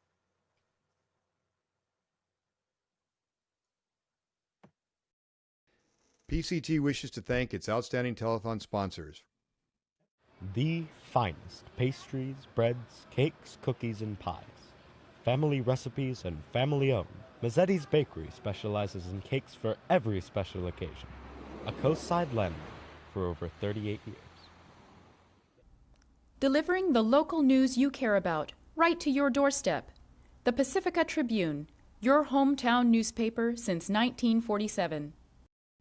PCT wishes to thank its outstanding telethon sponsors. The finest pastries, breads, cakes, cookies, and pies. Family recipes and family owned. Mazzetti's Bakery specializes in cakes for every special occasion. A coastside landmark for over 38 years. Delivering the local news you care about right to your doorstep. The Pacifica Tribune, your hometown newspaper since 1947.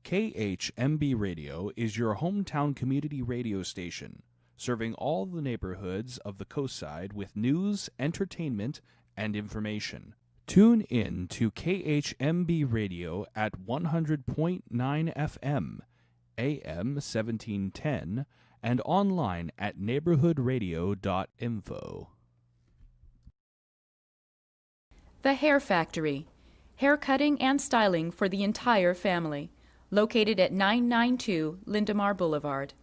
KHMB Radio is your hometown community radio station, serving all the neighborhoods of the coastside with news, entertainment, and information. Tune in to KHMB Radio at 100.9 FM, AM 1710, and online at neighborhoodradio.info. The Hair Factory, hair cutting and styling for the entire family. Located at 992 Lindemar Boulevard.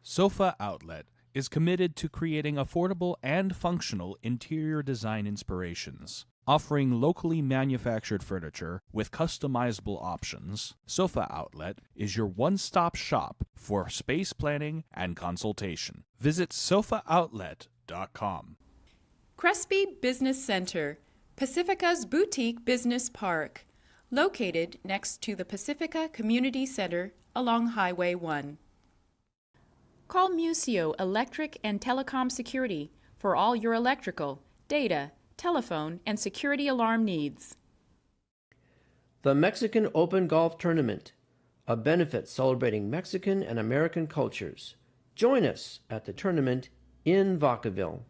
Sofa Outlet is committed to creating affordable and functional interior design inspirations. Offering locally manufactured furniture with customizable options, Sofa Outlet is your one-stop shop for space planning and consultation. Visit sofaoutlet.com. Crespi Business Center, Pacifica's boutique business park. Located next to the Pacifica Community Center along Highway 1. Call Museo Electric and Telecom Security for all your electrical, data, telephone, and security alarm needs. The Mexican Open Golf Tournament, a benefit celebrating Mexican and American cultures. Join us at the tournament in Vacaville.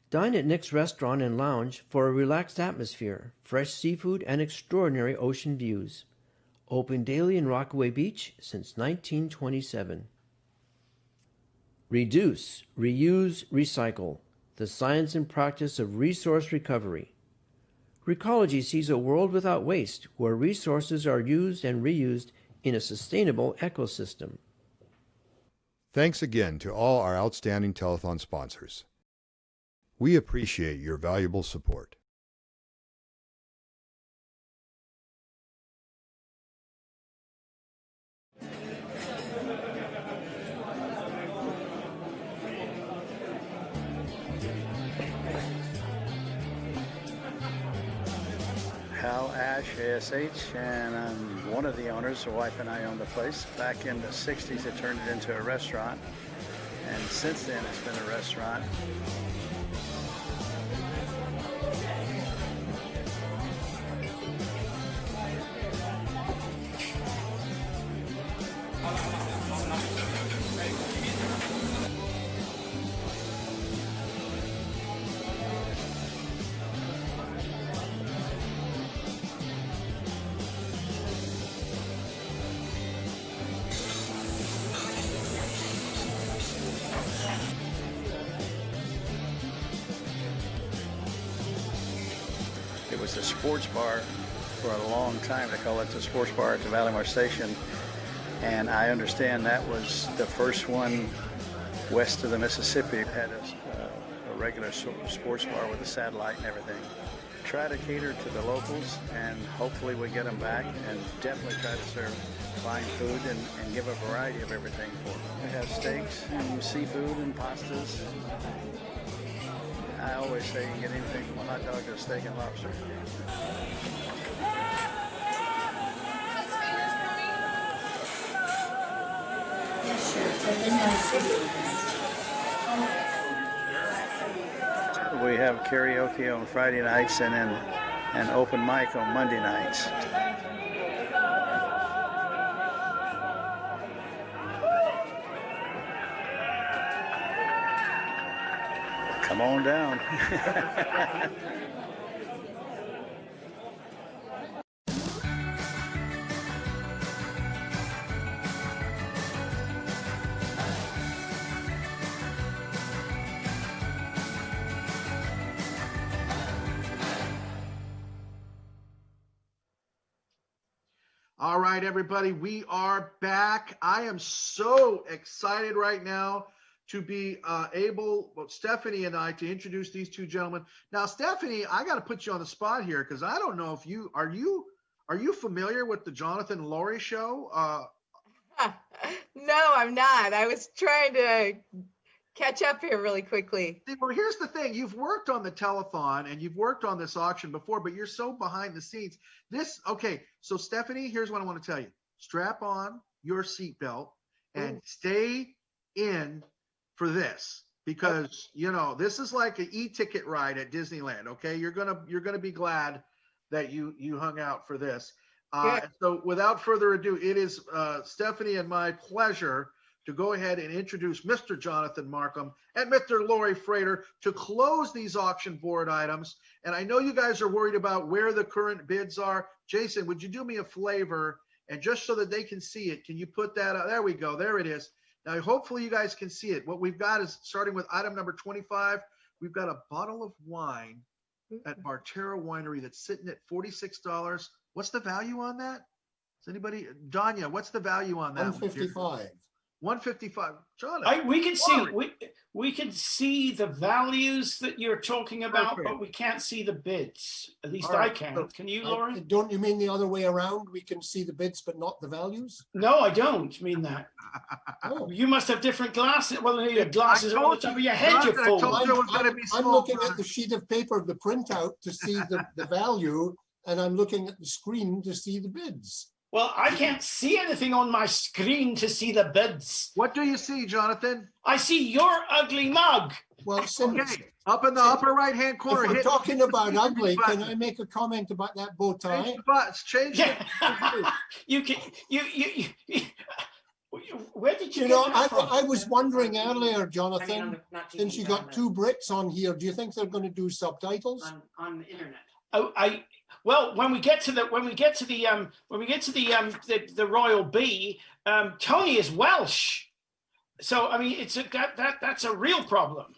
Dine at Nick's Restaurant and Lounge for a relaxed atmosphere, fresh seafood, and extraordinary ocean views. Open daily in Rockaway Beach since 1927. Reduce, reuse, recycle. The science and practice of resource recovery. Recology sees a world without waste, where resources are used and reused in a sustainable ecosystem. Thanks again to all our outstanding telethon sponsors. We appreciate your valuable support. Hal Ash, ASH, and I'm one of the owners. The wife and I own the place. Back in the 60s, it turned it into a restaurant, and since then, it's been a restaurant. was the sports bar for a long time. They call it the sports bar at the Valimar Station. And I understand that was the first one west of the Mississippi. It had a regular sports bar with a satellite and everything. Try to cater to the locals, and hopefully we get them back, and definitely try to serve fine food and give a variety of everything for them. We have steaks and seafood and pastas. I always say you can get anything from a hot dog to a steak and lobster. We have karaoke on Friday nights and then an open mic on Monday nights. Come on down. All right, everybody, we are back. I am so excited right now to be Stephanie and I, to introduce these two gentlemen. Now, Stephanie, I got to put you on the spot here because I don't know if you are you familiar with the Jonathan Laurie show? No, I'm not. I was trying to catch up here really quickly. Well, here's the thing. You've worked on the telethon and you've worked on this auction before, but you're so behind the scenes. Okay, so Stephanie, here's what I want to tell you. Strap on your seatbelt and stay in for this, because this is like an e-ticket ride at Disneyland. Okay, you're gonna be glad that you hung out for this. So without further ado, it is Stephanie and my pleasure to go ahead and introduce Mr. Jonathan Markham and Mr. Laurie Frater to close these auction board items. And I know you guys are worried about where the current bids are. Jason, would you do me a favor, and just so that they can see it, can you put that up? There we go. There it is. Now, hopefully you guys can see it. What we've got is, starting with item number 25, we've got a bottle of wine at Barterra Winery that's sitting at $46. What's the value on that? Is anybody, Danya, what's the value on that? $155. 155. John, we can see the values that you're talking about, but we can't see the bids. At least I can. Can you, Laurie? Don't you mean the other way around? We can see the bids, but not the values? No, I don't mean that. Oh. You must have different glasses. Well, your glasses are on the top of your head, you fool. I'm looking at the sheet of paper, the printout, to see the value, and I'm looking at the screen to see the bids. Well, I can't see anything on my screen to see the bids. What do you see, Jonathan? I see your ugly mug. Well, up in the upper right-hand corner. If we're talking about ugly, can I make a comment about that bow tie? Change it. You can. Where did you? I was wondering earlier, Jonathan, since you got two Brits on here, do you think they're going to do subtitles on the internet? Well, when we get to the Royal Bee, Tony is Welsh, so I mean that's a real problem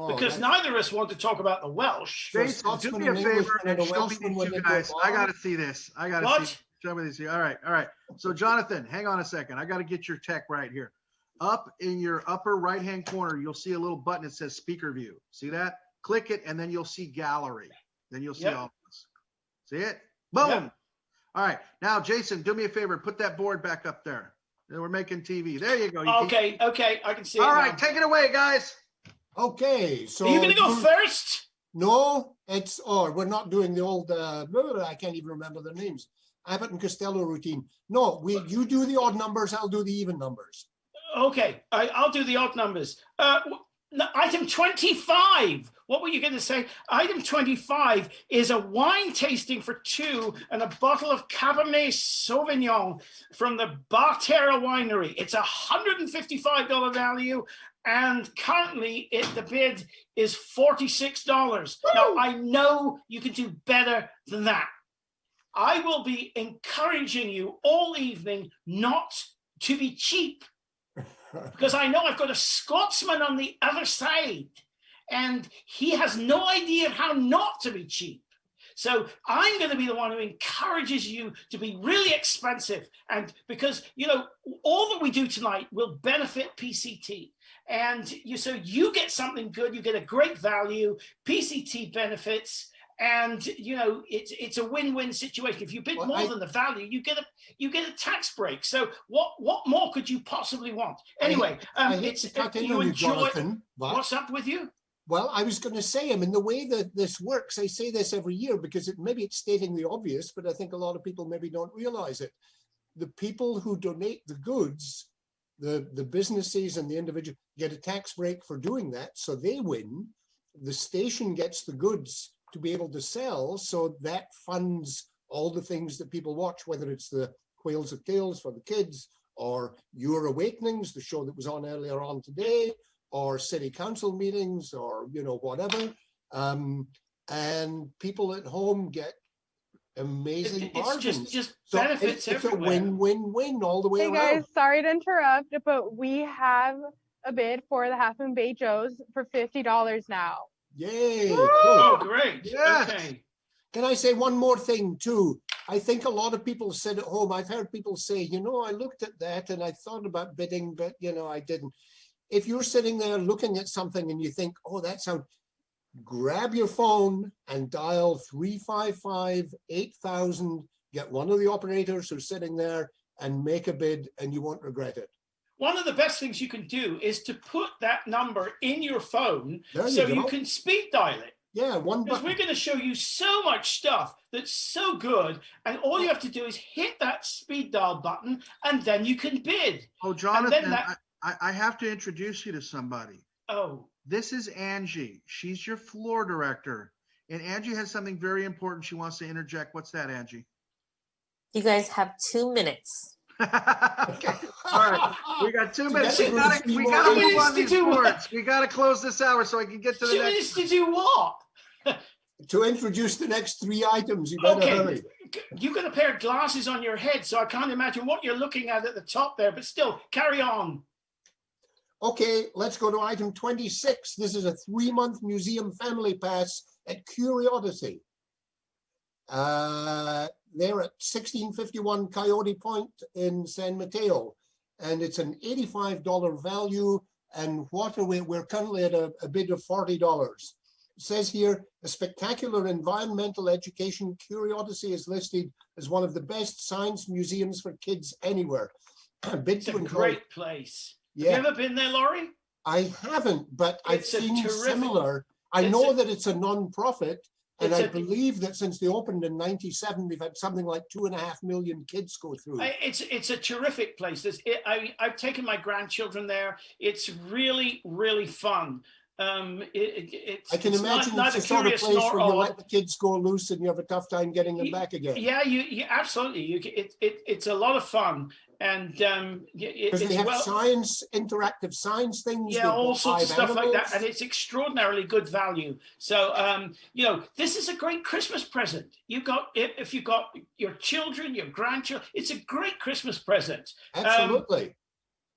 because neither of us want to talk about the Welsh. Jason, do me a favor and show me these two guys. I got to see this. Show me these. All right. So Jonathan, hang on a second. I got to get your tech right here. Up in your upper right-hand corner, you'll see a little button that says Speaker View. See that? Click it, and then you'll see Gallery. Then you'll see all. See it? Boom. Yeah. All right. Now, Jason, do me a favor. Put that board back up there. We're making TV. There you go. Okay. I can see it. All right. Take it away, guys. Okay. So are you going to go first? No, we're not doing the old, I can't even remember their names. Abbott and Costello routine. No, you do the odd numbers. I'll do the even numbers. Okay. I'll do the odd numbers. Item 25. What were you going to say? Item 25 is a wine tasting for two and a bottle of Cabernet Sauvignon from the Barterra Winery. It's $155 value, and currently the bid is $46. Woo! Now, I know you can do better than that. I will be encouraging you all evening not to be cheap, because I know I've got a Scotsman on the other side, and he has no idea how not to be cheap. So I'm going to be the one who encourages you to be really expensive. And because, you know, all that we do tonight will benefit PCT. And so you get something good, you get a great value, PCT benefits, and you know it's a win-win situation. If you bid more than the value, you get a tax break. So what more could you possibly want? Anyway, you enjoy. What's up with you? Well, I was going to say, I mean, the way that this works, I say this every year because maybe it's stating the obvious, but I think a lot of people maybe don't realize it. The people who donate the goods, the businesses and the individual get a tax break for doing that, so they win. The station gets the goods to be able to sell, so that funds all the things that people watch, whether it's the Quails of Tales for the kids, or Your Awakenings, the show that was on earlier on today, or city council meetings, or you know, whatever. And people at home get amazing margins. It's just benefits everywhere. It's a win-win-win all the way around. Hey guys, sorry to interrupt, but we have a bid for the Half Moon Bay Joe's for $50 now. Yay! Oh, great. Yes. Okay. Can I say one more thing too? I think a lot of people sit at home. I've heard people say, you know, I looked at that and I thought about bidding, but you know, I didn't. If you're sitting there looking at something and you think, oh, that sounds, grab your phone and dial 355-8000, get one of the operators who's sitting there and make a bid, and you won't regret it. One of the best things you can do is to put that number in your phone so you can speed dial it. Yeah, one because we're going to show you so much stuff that's so good, and all you have to do is hit that speed dial button, and then you can bid. Oh, Jonathan, I have to introduce you to somebody. Oh. This is Angie. She's your floor director. And Angie has something very important she wants to interject. What's that, Angie? You guys have 2 minutes. Okay. All right. We got 2 minutes. We got to move on these boards. We got to close this hour so I can get to the 2 minutes to do what? To introduce the next 3 items. You better hurry. You got a pair of glasses on your head, so I can't imagine what you're looking at the top there, but still, carry on. Okay, let's go to item 26. This is a 3-month museum family pass at Curiosity. They're at 1651 Coyote Point in San Mateo, and it's an $85 value. And we're currently at a bid of $40. It says here, a spectacular environmental education. Curiosity is listed as one of the best science museums for kids anywhere. It's a great place. Yeah. Have you ever been there, Laurie? I haven't, but I've seen similar. I know that it's a non-profit, and I believe that since they opened in '97, they've had something like 2.5 million kids go through. It's a terrific place. I've taken my grandchildren there. It's really, really fun. I can imagine it's the sort of place where you let the kids go loose and you have a tough time getting them back again. Yeah, you absolutely. It's a lot of fun, and because they have interactive science things. Yeah, all sorts of stuff like that, and it's extraordinarily good value. So, you know, this is a great Christmas present. If you got your children, your grandchildren, it's a great Christmas present. Absolutely.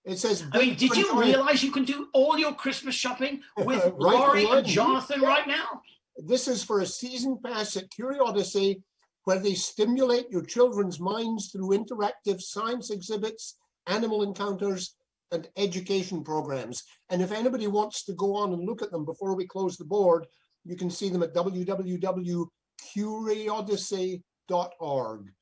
It says, I mean, did you realize you can do all your Christmas shopping with Laurie and Jonathan right now? This is for a season pass at Curiosity, where they stimulate your children's minds through interactive science exhibits, animal encounters, and education programs. And if anybody wants to go on and look at them before we close the board, you can see them at www.curiosity.org.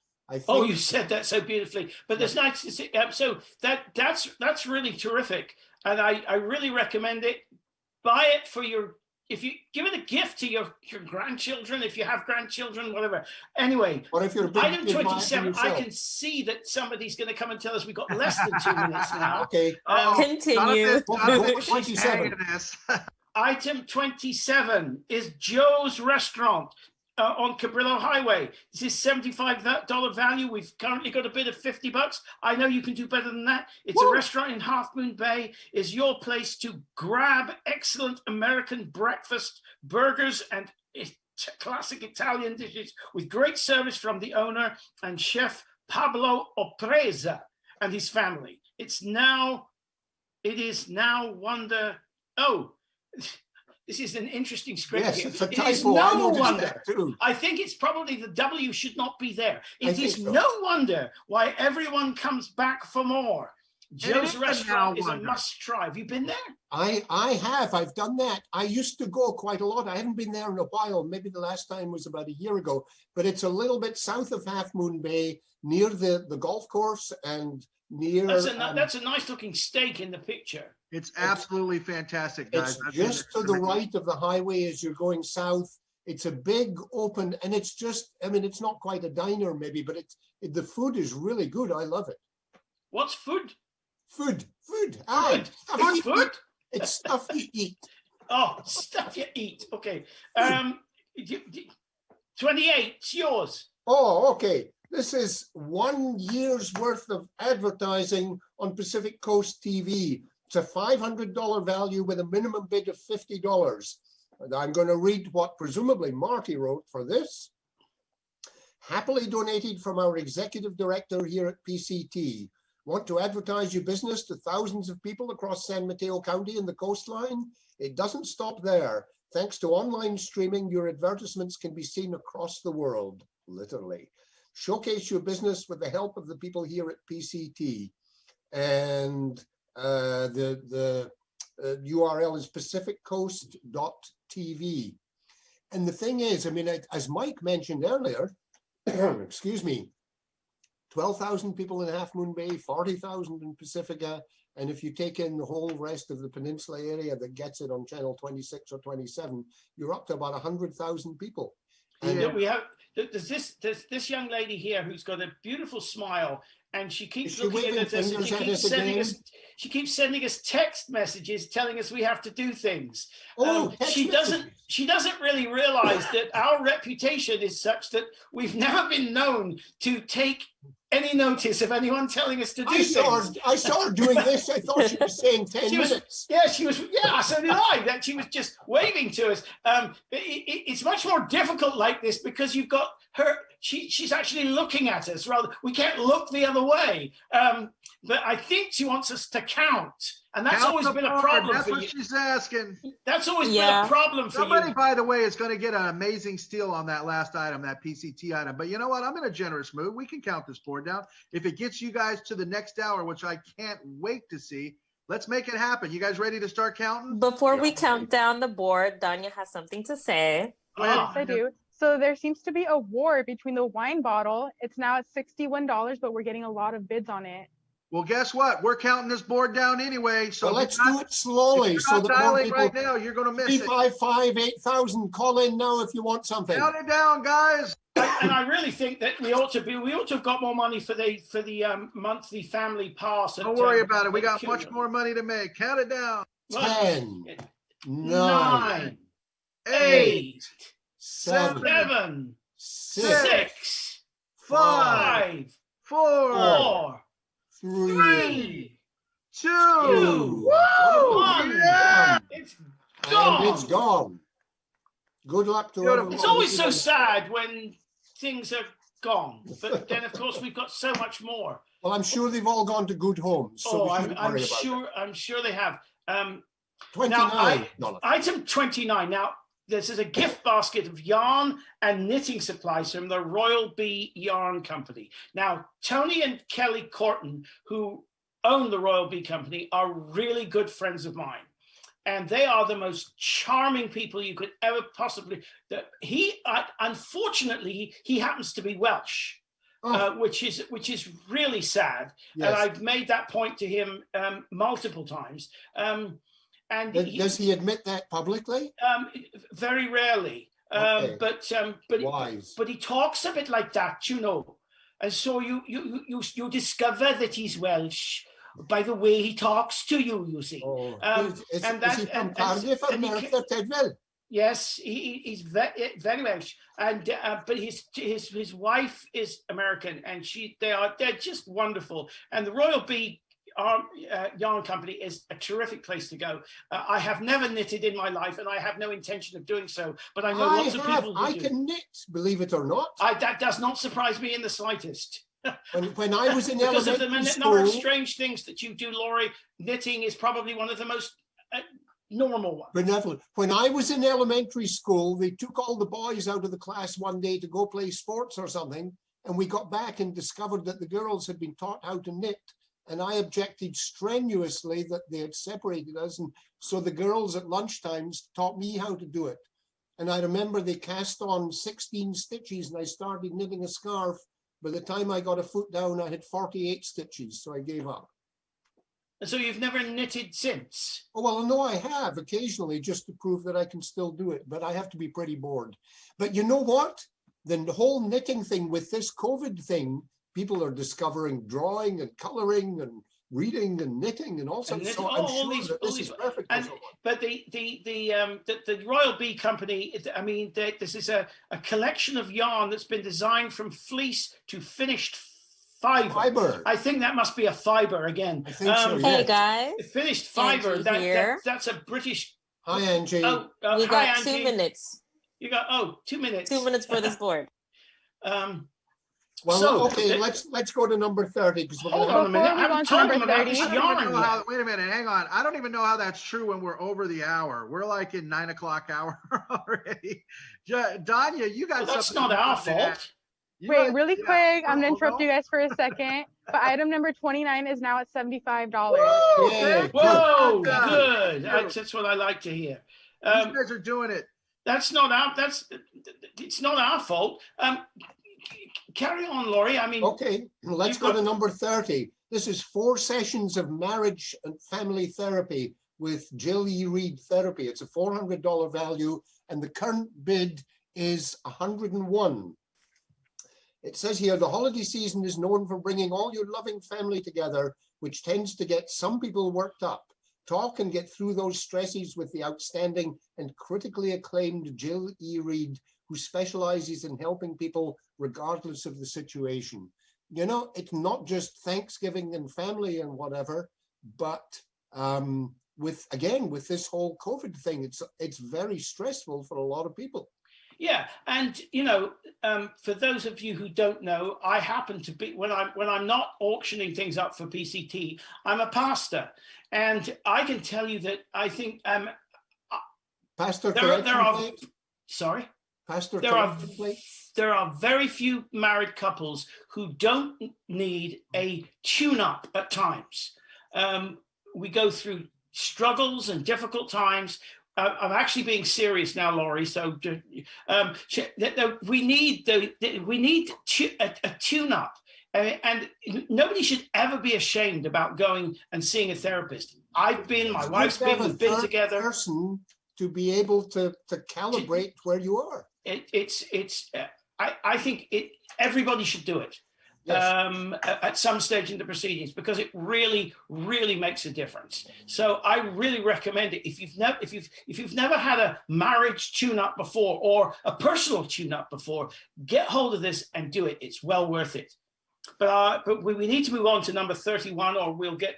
Oh, you said that so beautifully. But there's nice to see. So that's really terrific, and I really recommend it. Buy it for if you give it a gift to your grandchildren, if you have grandchildren, whatever. Anyway, or if you're item 27, I can see that somebody's going to come and tell us we've got less than 2 minutes now. Okay, continue. 27. Item 27 is Joe's Restaurant. On Cabrillo Highway. This is $75 value. We've currently got a bid of $50. I know you can do better than that. It's a restaurant in Half Moon Bay. Is your place to grab excellent American breakfast, burgers, and classic Italian dishes with great service from the owner and chef Pablo Opreza and his family. It is now this is an interesting script Yes, here. it's a It is typo. I no noticed wonder. that too. I think it's probably the W should not be there. I It think is so. no wonder why everyone comes back for more. it Joe's is a Restaurant now is a wonder. must try. Have you been there? I have. I've done that. I used to go quite a lot. I haven't been there in a while. Maybe the last time was about a year ago. But it's a little bit south of Half Moon Bay, near the golf course and near. That's a nice looking steak in the picture. It's absolutely fantastic, guys. It's I've been just there. to the right of the highway as you're going south. It's a big open, and it's just. I mean, it's not quite a diner maybe, but the food is really good. I love it. What's food? Food. Aye, stuff It's you food? eat. It's stuff you eat. Oh, stuff you eat. Okay. 28, it's yours. Oh, okay. This is 1 year's worth of advertising on Pacific Coast TV. It's a $500 value with a minimum bid of $50. And I'm going to read what presumably Marty wrote for this. Happily donated from our executive director here at PCT. Want to advertise your business to thousands of people across San Mateo County and the coastline? It doesn't stop there. Thanks to online streaming, your advertisements can be seen across the world, literally. Showcase your business with the help of the people here at PCT. And the URL is pacificcoast.tv. And the thing is, I mean, as Mike mentioned earlier, excuse me, 12,000 people in Half Moon Bay, 40,000 in Pacifica. And if you take in the whole rest of the peninsula area that gets it on channel 26 or 27, you're up to about 100,000 people. And We have, there's this young lady here who's got a beautiful smile, and she keeps looking at us and she keeps sending us text messages telling us we have to do things. She doesn't really realize that our reputation is such that we've never been known to take any notice of anyone telling us to do things. I saw her doing this. I thought she was saying 10 minutes. She was, so did I. That she was just waving to us. It's much more difficult like this because you've got her, she's actually looking at us rather. We can't look the other way. But I think she wants us to count. And that's always been a problem That's for what you. she's asking. That's always been a problem for you. Somebody, by the way, is going to get an amazing steal on that last item, that PCT item. But you know what? I'm in a generous mood. We can count this board down. If it gets you guys to the next hour, which I can't wait to see, let's make it happen. You guys ready to start counting? Before we count down the board, Danya has something to say. Yes, I do. So there seems to be a war between the wine bottle. It's now at $61, but we're getting a lot of bids on it. Well, guess what? We're counting this board down anyway. So well, let's do it slowly. If so you're not that more dialing people, right now, you're going to miss it. 355 8,000. Call in now if you want something. Count it down, guys. And I really think that we ought to have got more money for the monthly family pass. Don't worry about it. We got much more money to make. Count it down. 10, 9, 8, 7, 6, 5, 4, 3, 2, 1. It's gone. And it's gone. Good luck to everyone. It's always so sad when things are gone, but then of course we've got so much more. Well, I'm sure they've all gone to good homes. So I'm sure they have. 29. Item 29. Now, this is a gift basket of yarn and knitting supplies from the Royal Bee Yarn Company. Now, Tony and Kelly Corton, who own the Royal Bee Company, are really good friends of mine. And they are the most charming people you could ever possibly. Unfortunately, he happens to be Welsh, which is really sad. Yes. And I've made that point to him multiple times. And does he admit that publicly? Very rarely. Okay. But he talks a bit like that, you know. And so you discover that he's Welsh by the way he talks to you, you see. Is he from Cardiff or Merthyr Tydfil? Yes, he's very Welsh, and but his wife is American, and they're just wonderful. And the Royal Bee Yarn Company is a terrific place to go. I have never knitted in my life, and I have no intention of doing so. But I know lots of people who do. Can knit, believe it or not. That does not surprise me in the slightest. When I was in because of the elementary number of school- strange things that you do, Laurie, knitting is probably one of the most normal ones. Benevolent. When I was in elementary school, they took all the boys out of the class one day to go play sports or something, and we got back and discovered that the girls had been taught how to knit. And I objected strenuously that they had separated us. And so the girls at lunchtimes taught me how to do it. And I remember they cast on 16 stitches and I started knitting a scarf. By the time I got a foot down, I had 48 stitches, so I gave up. And so you've never knitted since? Oh, well, no, I have occasionally just to prove that I can still do it, but I have to be pretty bored. But you know what? The whole knitting thing with this COVID thing, people are discovering drawing and coloring and reading and knitting and all sorts. So I'm sure that this is perfect. But the Royal Bee Company, I mean, this is a collection of yarn that's been designed from fleece to finished fiber. I think that must be a fiber again. I think so, Hey guys, finished fiber. Angie here. That's a British. Hi, Angie. We got hi, 2 Angie. minutes. You got 2 minutes. 2 minutes for this board. Well, So, okay, let's go to number 30 because we're Hold gonna on a minute. I haven't told them about this I don't even yarn know yet. how- wait a minute, hang on. I don't even know how that's true when we're over the hour. We're like in 9 o'clock hour already. Danya, you got Well, that's something not you our wanted to add. fault. You Wait, got- really yeah. quick, I'm gonna Oh, interrupt no? you guys for a second. But item number 29 is now at $75. Yeah, Whoa, Good. good. Good. That's what I like to hear. These guys are doing it. It's not our fault. Carry on, Laurie. I mean, Okay, let's go to number 30. This is 4 sessions of marriage and family therapy with Jill E. Reed Therapy. It's a $400 value, and the current bid is $101. It says here, the holiday season is known for bringing all your loving family together, which tends to get some people worked up. Talk and get through those stresses with the outstanding and critically acclaimed Jill E. Reed, who specializes in helping people regardless of the situation. You know, it's not just Thanksgiving and family and whatever, but with this whole COVID thing, it's very stressful for a lot of people. yeah, and you know, for those of you who don't know, I happen to be when I'm not auctioning things up for PCT, I'm a pastor, and I can tell you that I think Pastor, there are sorry. Pastor, There are very few married couples who don't need a tune-up at times. We go through struggles and difficult times. I'm actually being serious now, Laurie. So we need a tune-up, and nobody should ever be ashamed about going and seeing a therapist. My wife's been, we've been together. Person to be able to calibrate where you are. I think everybody should do it. Yes. At some stage in the proceedings, because it really, really makes a difference. So I really recommend it. If you've never had a marriage tune-up before or a personal tune-up before, get hold of this and do it. It's well worth it. But we need to move on to number 31, or we'll get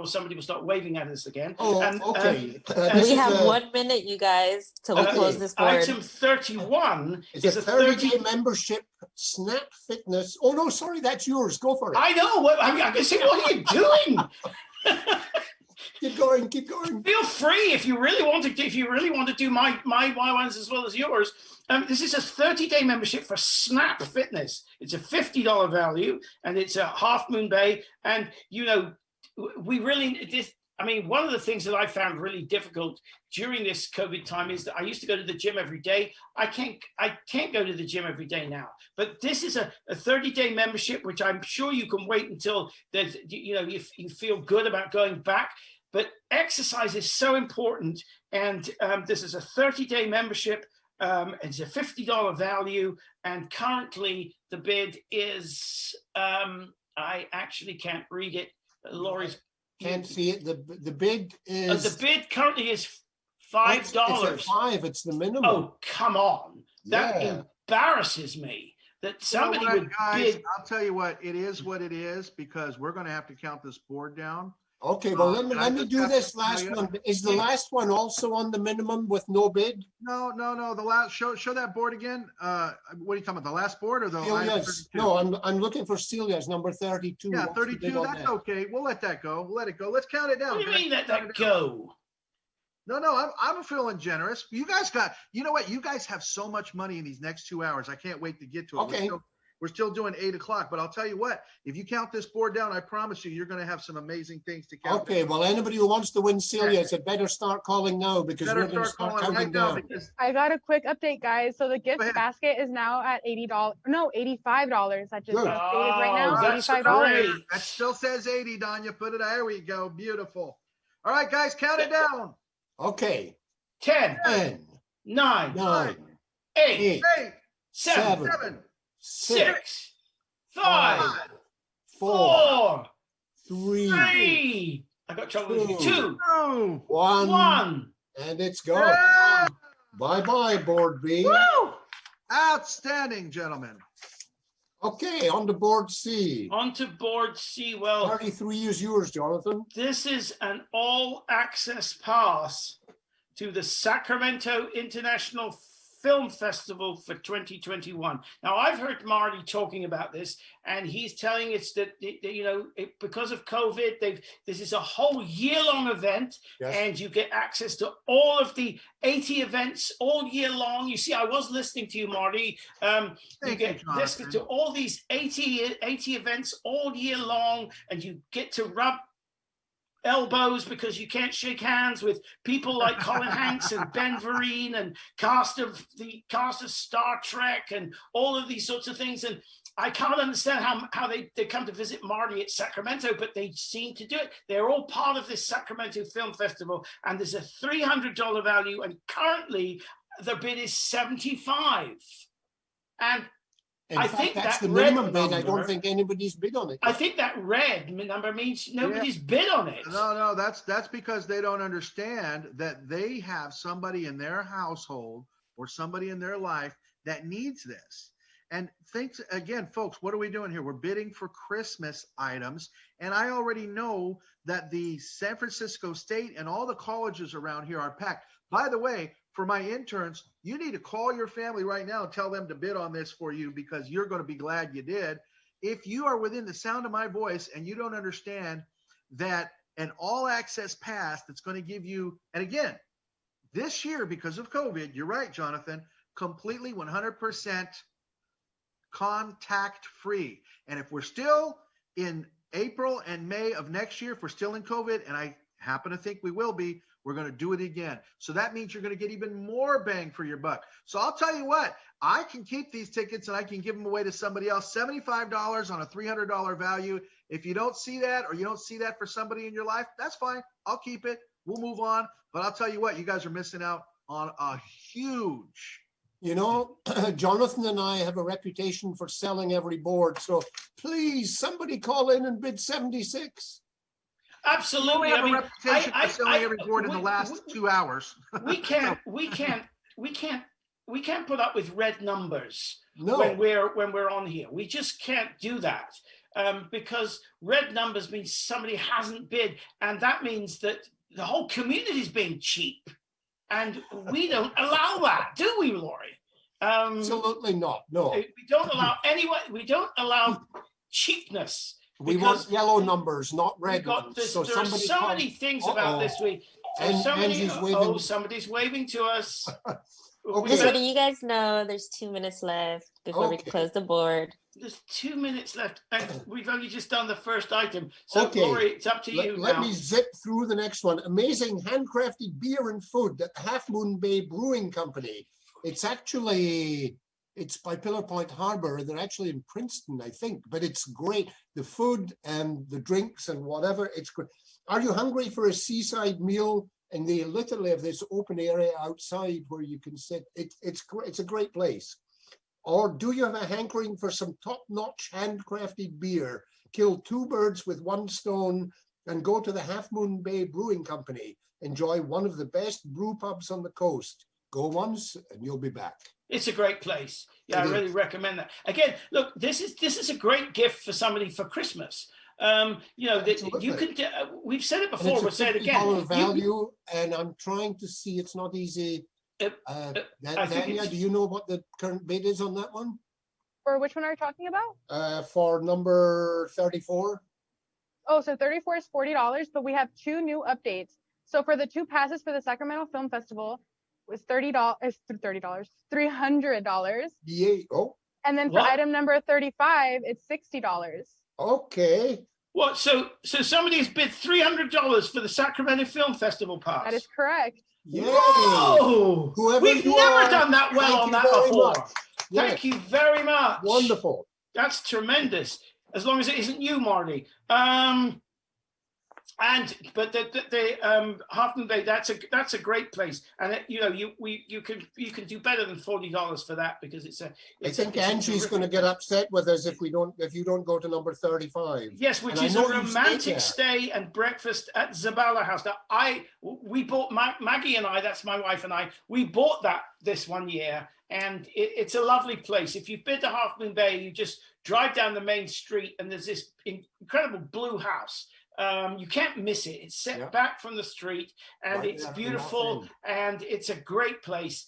somebody will start waving at us again. Oh, okay. We have 1 minute, you guys, till we close this board. Item 31 is a a 30-day membership, Snap Fitness. Oh no, sorry, that's yours. Go for it. I know. What I'm going to say, what are you doing? Keep going. Feel free if you really want to do my ones as well as yours. This is a 30-day membership for Snap Fitness. It's a $50 value, and it's a Half Moon Bay. And you know, one of the things that I found really difficult during this COVID time is that I used to go to the gym every day. I can't go to the gym every day now. But this is a 30-day membership, which I'm sure you can wait until you feel good about going back. But exercise is so important, and this is a 30-day membership. It's a $50 value, and currently the bid is I actually can't read it. Laurie's can't see it. The bid is the bid currently is $5. It's at $5. It's the minimum. Oh, come on! That embarrasses me. That somebody would bid. I'll tell you what it is because we're going to have to count this board down. Okay, well, let me do this last one. Is the last one also on the minimum with no bid? No. The last show that board again. What are you talking about? The last board or the Celia's? No, I'm looking for Celia's number 32. Yeah, What's the 32. bid on That's that? okay. We'll let that go. Let it go. Let's count it down. What do you mean let that go? No, I'm feeling generous. You guys you know what? You guys have so much money in these next 2 hours. I can't wait to get to it. Okay. We're still doing 8 o'clock, but I'll tell you what, if you count this board down, I promise you're going to have some amazing things to count. Okay, well, anybody who wants to win Celia's had better start calling now because Better we're going to start start calling counting right now down. because I got a quick update, guys. So the gift Go ahead. basket is now at $80. No, $85. That just Good. got updated right now. Oh, that's $85. great. that still says 80, Danya. Put it, there we go. Beautiful. All right, guys, count it down. Okay, 10, 10, 9, 9, 8, 8, 7, 7, 6, 5, 4, 4, 3, 3. I got trouble with you. 2, 1, 1. and it's gone. Yeah. Bye-bye, board B. Woo! Outstanding, gentlemen. Okay, on to board C. On to board C. Well, 33 is yours, Jonathan. this is an all-access pass to the Sacramento International Film Festival for 2021. Now, I've heard Marty talking about this, and he's telling us that, because of COVID, this is a whole year-long event, Yes. and you get access to all of the 80 events all year long. You see, I was listening to you, Marty. You Thank get you, this Jonathan. to all these 80 events all year long, and you get to rub elbows because you can't shake hands with people like Colin Hanks and Ben Vereen and cast of Star Trek and all of these sorts of things. And I can't understand how they come to visit Marty at Sacramento, but they seem to do it. They're all part of this Sacramento Film Festival, and there's a $300 value, and currently the bid is $75. And In I fact, think that's that the red minimum bid. I don't number- think anybody's bid on it. I think that red number means nobody's bid on it. No, that's because they don't understand that they have somebody in their household or somebody in their life that needs this. And think again, folks, what are we doing here? We're bidding for Christmas items. And I already know that the San Francisco State and all the colleges around here are packed. By the way, for my interns, you need to call your family right now and tell them to bid on this for you because you're going to be glad you did. If you are within the sound of my voice and you don't understand that an all access pass that's going to give you, and again, this year, because of COVID, you're right, Jonathan, completely 100% contact free. And if we're still in April and May of next year, if we're still in COVID, and I happen to think we will be, we're going to do it again. So that means you're going to get even more bang for your buck. So I'll tell you what, I can keep these tickets and I can give them away to somebody else. $75 on a $300 value. If you don't see that, or you don't see that for somebody in your life, that's fine. I'll keep it. We'll move on. But I'll tell you what, you guys are missing out on a huge. You know, Jonathan and I have a reputation for selling every board. So please, somebody call in and bid 76. Absolutely. We have I mean, a reputation for selling every board in the last 2 hours. we can't put up with red numbers No. when we're on here. We just can't do that because red numbers means somebody hasn't bid, and that means that the whole community is being cheap, and we don't allow that, do we, Laurie? Absolutely not. No. We don't allow We don't allow cheapness. We because want yellow numbers, not red ones. So there are somebody so call- many things about this week. There's so many, Angie's waving. somebody's waving to us. Okay. Just letting you guys know there's 2 minutes left before we Okay. close the board. There's 2 minutes left, and we've only just done the first item. So, Okay. Laurie, it's up to you Let now. me zip through the next one. Amazing handcrafted beer and food at the Half Moon Bay Brewing Company. It's by Pillar Point Harbor. They're actually in Princeton, I think, but it's great. The food and the drinks and whatever, it's great. Are you hungry for a seaside meal? And they literally have this open area outside where you can sit. It's a great place. Or do you have a hankering for some top-notch handcrafted beer? Kill 2 birds with 1 stone and go to the Half Moon Bay Brewing Company. Enjoy one of the best brew pubs on the coast. Go once and you'll be back. It's a great place. Yeah, It I really is. recommend that. Again, look, this is a great gift for somebody for Christmas. That you can. We've said it And before. We'll it's a say it again. $50 You- value, and I'm trying to see, it's not easy. I think Dania, it's- do you know what the current bid is on that one? For which one are you talking about? For number 34? Oh, so 34 is $40, but we have 2 new updates. So for the 2 passes for the Sacramento Film Festival was $300. Yay. Oh, And then for What? item number 35, it's $60. okay. What? So somebody's bid $300 for the Sacramento Film Festival pass. That is correct. Yay. Whoa! Whoever We've you never are, done that well thank on you that very before. much. Thank Yes. you very much. Wonderful. That's tremendous. As long as it isn't you, Marty. But the Half Moon Bay, that's a great place, and you can do better than $40 for that because I think Angie's going to get upset with us if you don't go to number 35. Yes, which And I is a know you've stayed romantic there. stay and breakfast at Zabala House. Now, we bought Maggie and I. That's my wife and I. We bought that this one year, and it's a lovely place. If you've been to Half Moon Bay, you just drive down the main street, and there's this incredible blue house. You can't miss it. It's set back from the street, and Right it's there at the beautiful, north and it's a great place.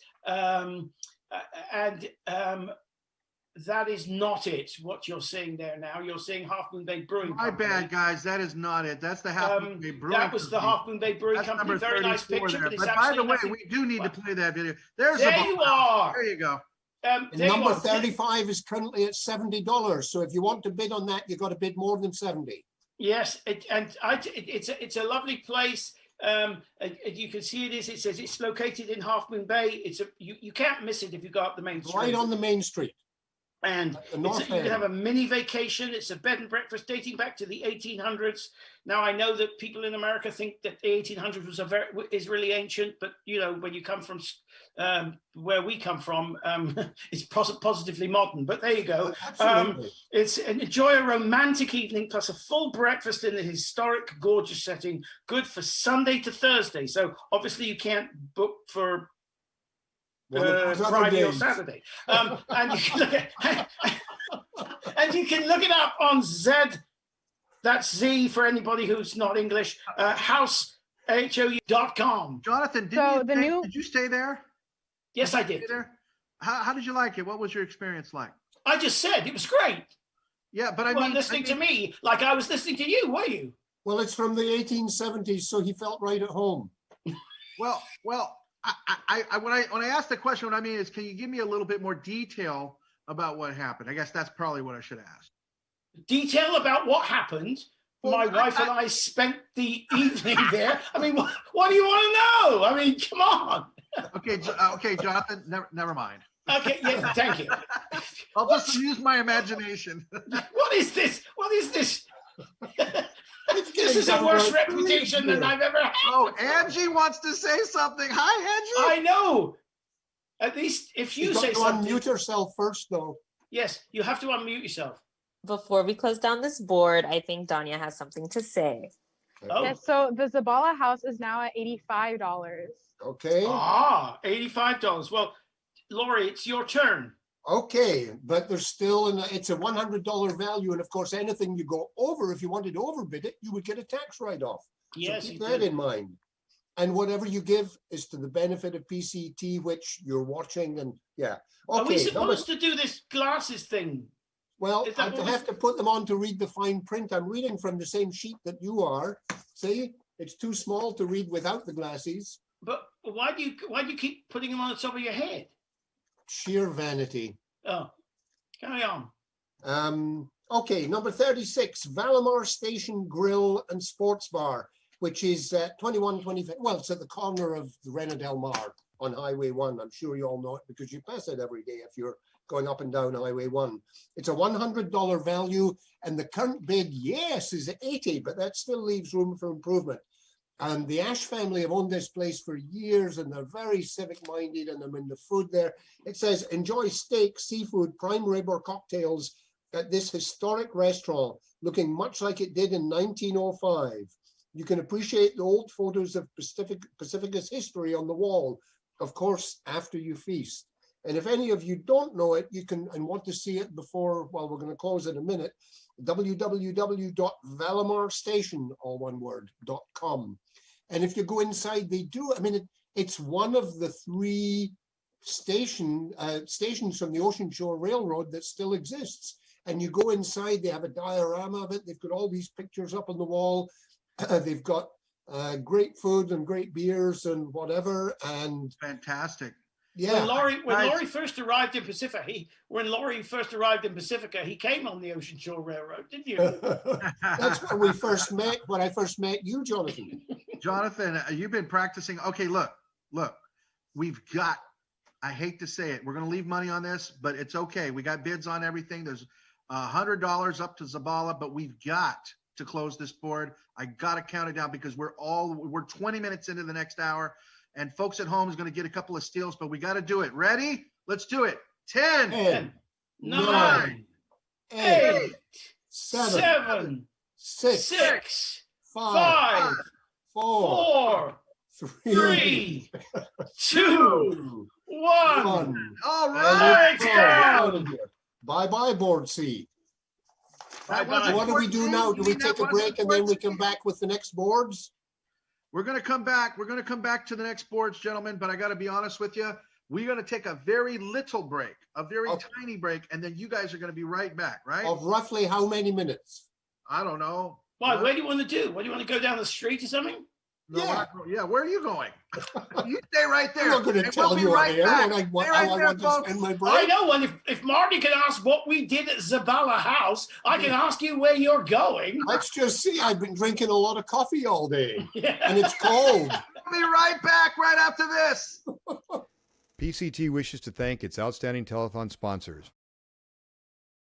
That is not it. What you're seeing there now, you're seeing Half Moon Bay Brewing My Company. bad, guys. That is not it. That's the Half Moon Bay Brewing That was the Company. Half Moon Bay Brewing That's Company. number Very nice 34 picture, there. but it's But by the absolutely way, nothing. we do need to play that video. There's There a you are. There you go. And there you number are. 35 is currently at $70. So if you want to bid on that, you've got to bid more than 70. Yes, it's a lovely place. You can see it says it's located in Half Moon Bay. You can't miss it if you go up the main street. Right on the main street. And the north you can end. have a mini vacation. It's a bed and breakfast dating back to the 1800s. Now I know that people in America think that the 1800s is really ancient, but when you come from where we come from, it's positively modern. But there you go. Absolutely. Enjoy a romantic evening plus a full breakfast in a historic, gorgeous setting. Good for Sunday to Thursday. So obviously you can't book for Friday or Saturday. And you can look it up on Zed. That's Z for anybody who's not English. househou.com. Jonathan, did you stay there? Yes, I did. How did you like it? What was your experience like? I just said it was great. Yeah, but you weren't listening to me like I was listening to you, were you? Well, it's from the 1870s, so he felt right at home. Well, when I asked the question, what I mean is, can you give me a little bit more detail about what happened? I guess that's probably what I should ask. Detail about what happened. My wife and I spent the evening there. I mean, what do you want to know? I mean, come on. Okay, Jonathan, never mind. Okay, yeah, thank you. I'll just use my imagination. What is this? What is this? This is a worse reputation than I've ever had. Oh, Angie wants to say something. Hi, Angie. I know. At least if you say something. Unmute yourself first, though. Yes, you have to unmute yourself. Before we close down this board, I think Danya has something to say. Oh. Yes, so the Zabala house is now at $85. Okay. $85. Well, Laurie, it's your turn. Okay, but there's still, it's a $100 value. And of course, anything you go over, if you wanted to overbid it, you would get a tax write-off. Yes, so you keep that do. in mind. And whatever you give is to the benefit of PCT, which you're watching. And yeah. Okay. Are we supposed to do this glasses thing? Well, Is that I what have to put them on to read the fine print. I'm reading from the same sheet that you are. See, it's too small to read without the glasses. But why do you keep putting them on the top of your head? Sheer vanity. Oh, carry on. Okay, number 36, Valamar Station Grill and Sports Bar, which is 2125. Well, it's at the corner of the Reina del Mar on Highway 1. I'm sure you all know it because you pass it every day if you're going up and down Highway 1. It's a $100 value, and the current bid, yes, is 80, but that still leaves room for improvement. And the Ash family have owned this place for years, and they're very civic-minded, and I'm in the food there. It says, enjoy steak, seafood, prime rib, or cocktails at this historic restaurant, looking much like it did in 1905. You can appreciate the old photos of Pacifica's history on the wall, of course, after you feast. And if any of you don't know it, you can, and want to see it before, well, we're going to close in a minute, www.valamarstation, all one word, .com. And if you go inside, they do, I mean, it's one of the 3 stations from the Ocean Shore Railroad that still exists. And you go inside, they have a diorama of it. They've got all these pictures up on the wall. They've got great food and great beers and whatever. And fantastic. Yeah. When Laurie first arrived in Pacifica, he came on the Ocean Shore Railroad, didn't you? That's when we first met, when I first met you, Jonathan. Jonathan, you've been practicing. Okay, look, we've got, I hate to say it, we're going to leave money on this, but it's okay. We got bids on everything. There's $100 up to Zabala, but we've got to close this board. I got to count it down because we're 20 minutes into the next hour, and folks at home is going to get a couple of steals, but we got to do it. Ready? Let's do it. 10, 9, 8, 7, 6, 5, 4, 3, 2, 1. All right. Out of here. Bye-bye, Board C. Bye-bye. What do we do now? Do we take a break and then we come back with the next boards? We're going to come back. We're going to come back to the next boards, gentlemen, but I got to be honest with you. We're going to take a very little break, a very tiny break, and then you guys are going to be right back, right? Of roughly how many minutes? I don't know. Why? Where do you want to do? What do you want to go down the street or something? No, yeah. Where are you going? You stay right there. I'm not going to tell you on air when I want to spend my break. I know. And if Marty can ask what we did at Zabala House, I can ask you where you're going. Let's just see. I've been drinking a lot of coffee all day, and it's cold. We'll be right back right after this. PCT wishes to thank its outstanding telethon sponsors.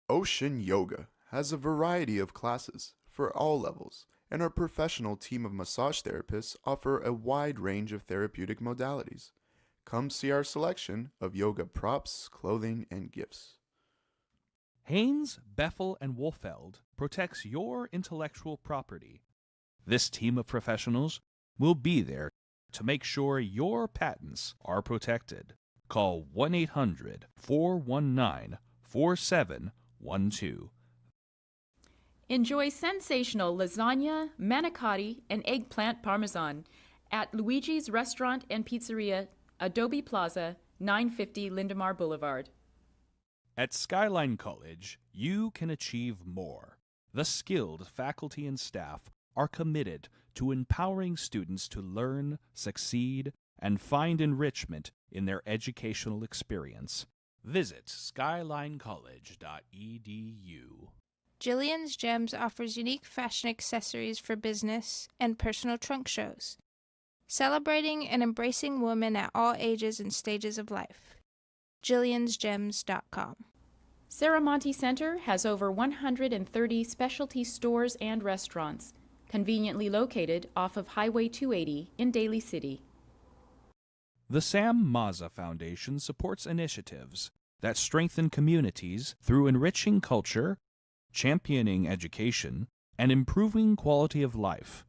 Ocean Yoga has a variety of classes for all levels, and our professional team of massage therapists offer a wide range of therapeutic modalities. Come see our selection of yoga props, clothing, and gifts. Haynes, Beffel, and Wolfeld protects your intellectual property. This team of professionals will be there to make sure your patents are protected. Call 1-800-419-4712. Enjoy sensational lasagna, manicotti, and eggplant parmesan at Luigi's Restaurant and Pizzeria, Adobe Plaza, 950 Lindemar Boulevard. At Skyline College, you can achieve more. The skilled faculty and staff are committed to empowering students to learn, succeed, and find enrichment in their educational experience. Visit skylinecollege.edu. Jillian's Gems offers unique fashion accessories for business and personal trunk shows, celebrating and embracing women at all ages and stages of life. Jillian'sGems.com. Saramonte Center has over 130 specialty stores and restaurants, conveniently located off of Highway 280 in Daly City. The Sam Mazza Foundation supports initiatives that strengthen communities through enriching culture, championing education, and improving quality of life.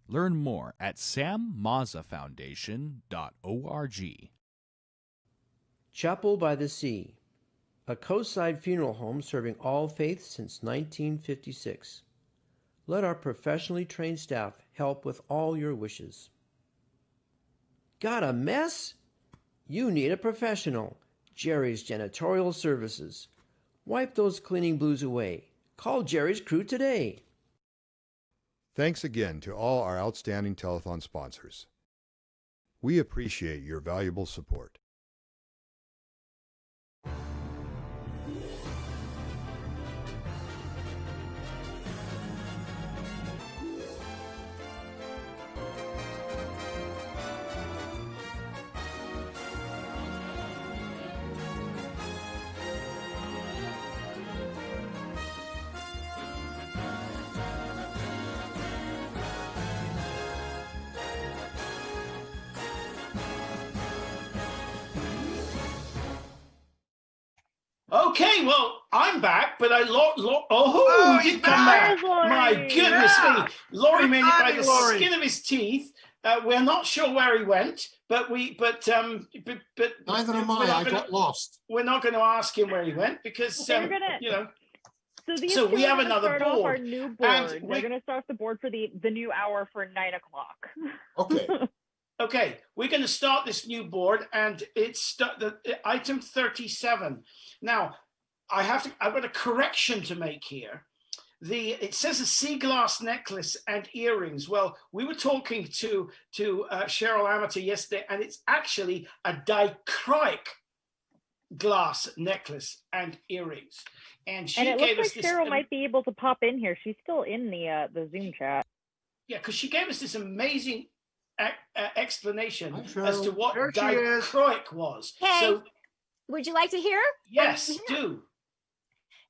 Learn more at sammazzafoundation.org. Chapel by the Sea, a coastside funeral home serving all faiths since 1956. Let our professionally trained staff help with all your wishes. Got a mess? You need a professional. Jerry's Janitorial Services. Wipe those cleaning blues away. Call Jerry's crew today. Thanks again to all our outstanding telethon sponsors. We appreciate your valuable support. Okay, well, I'm back, but you did come back. My goodness me. Laurie made it by the skin of his teeth. We're not sure where he went, but neither am I. I got lost. We're not going to ask him where he went because, So we have another board. Our new board. We're going to start the board for the new hour for 9 o'clock. Okay. Okay, we're going to start this new board, and it's item 37. Now, I've got a correction to make here. it says a sea glass necklace and earrings. Well, we were talking to Cheryl Amity yesterday, and it's actually a dichroic glass necklace and earrings. And she it gave looks us like this. Cheryl might be able to pop in here. She's still in the Zoom chat. Yeah, because she gave us this amazing explanation Cheryl. as to what There she is. dichroic was. Hey, So, would you like to hear? yes, do.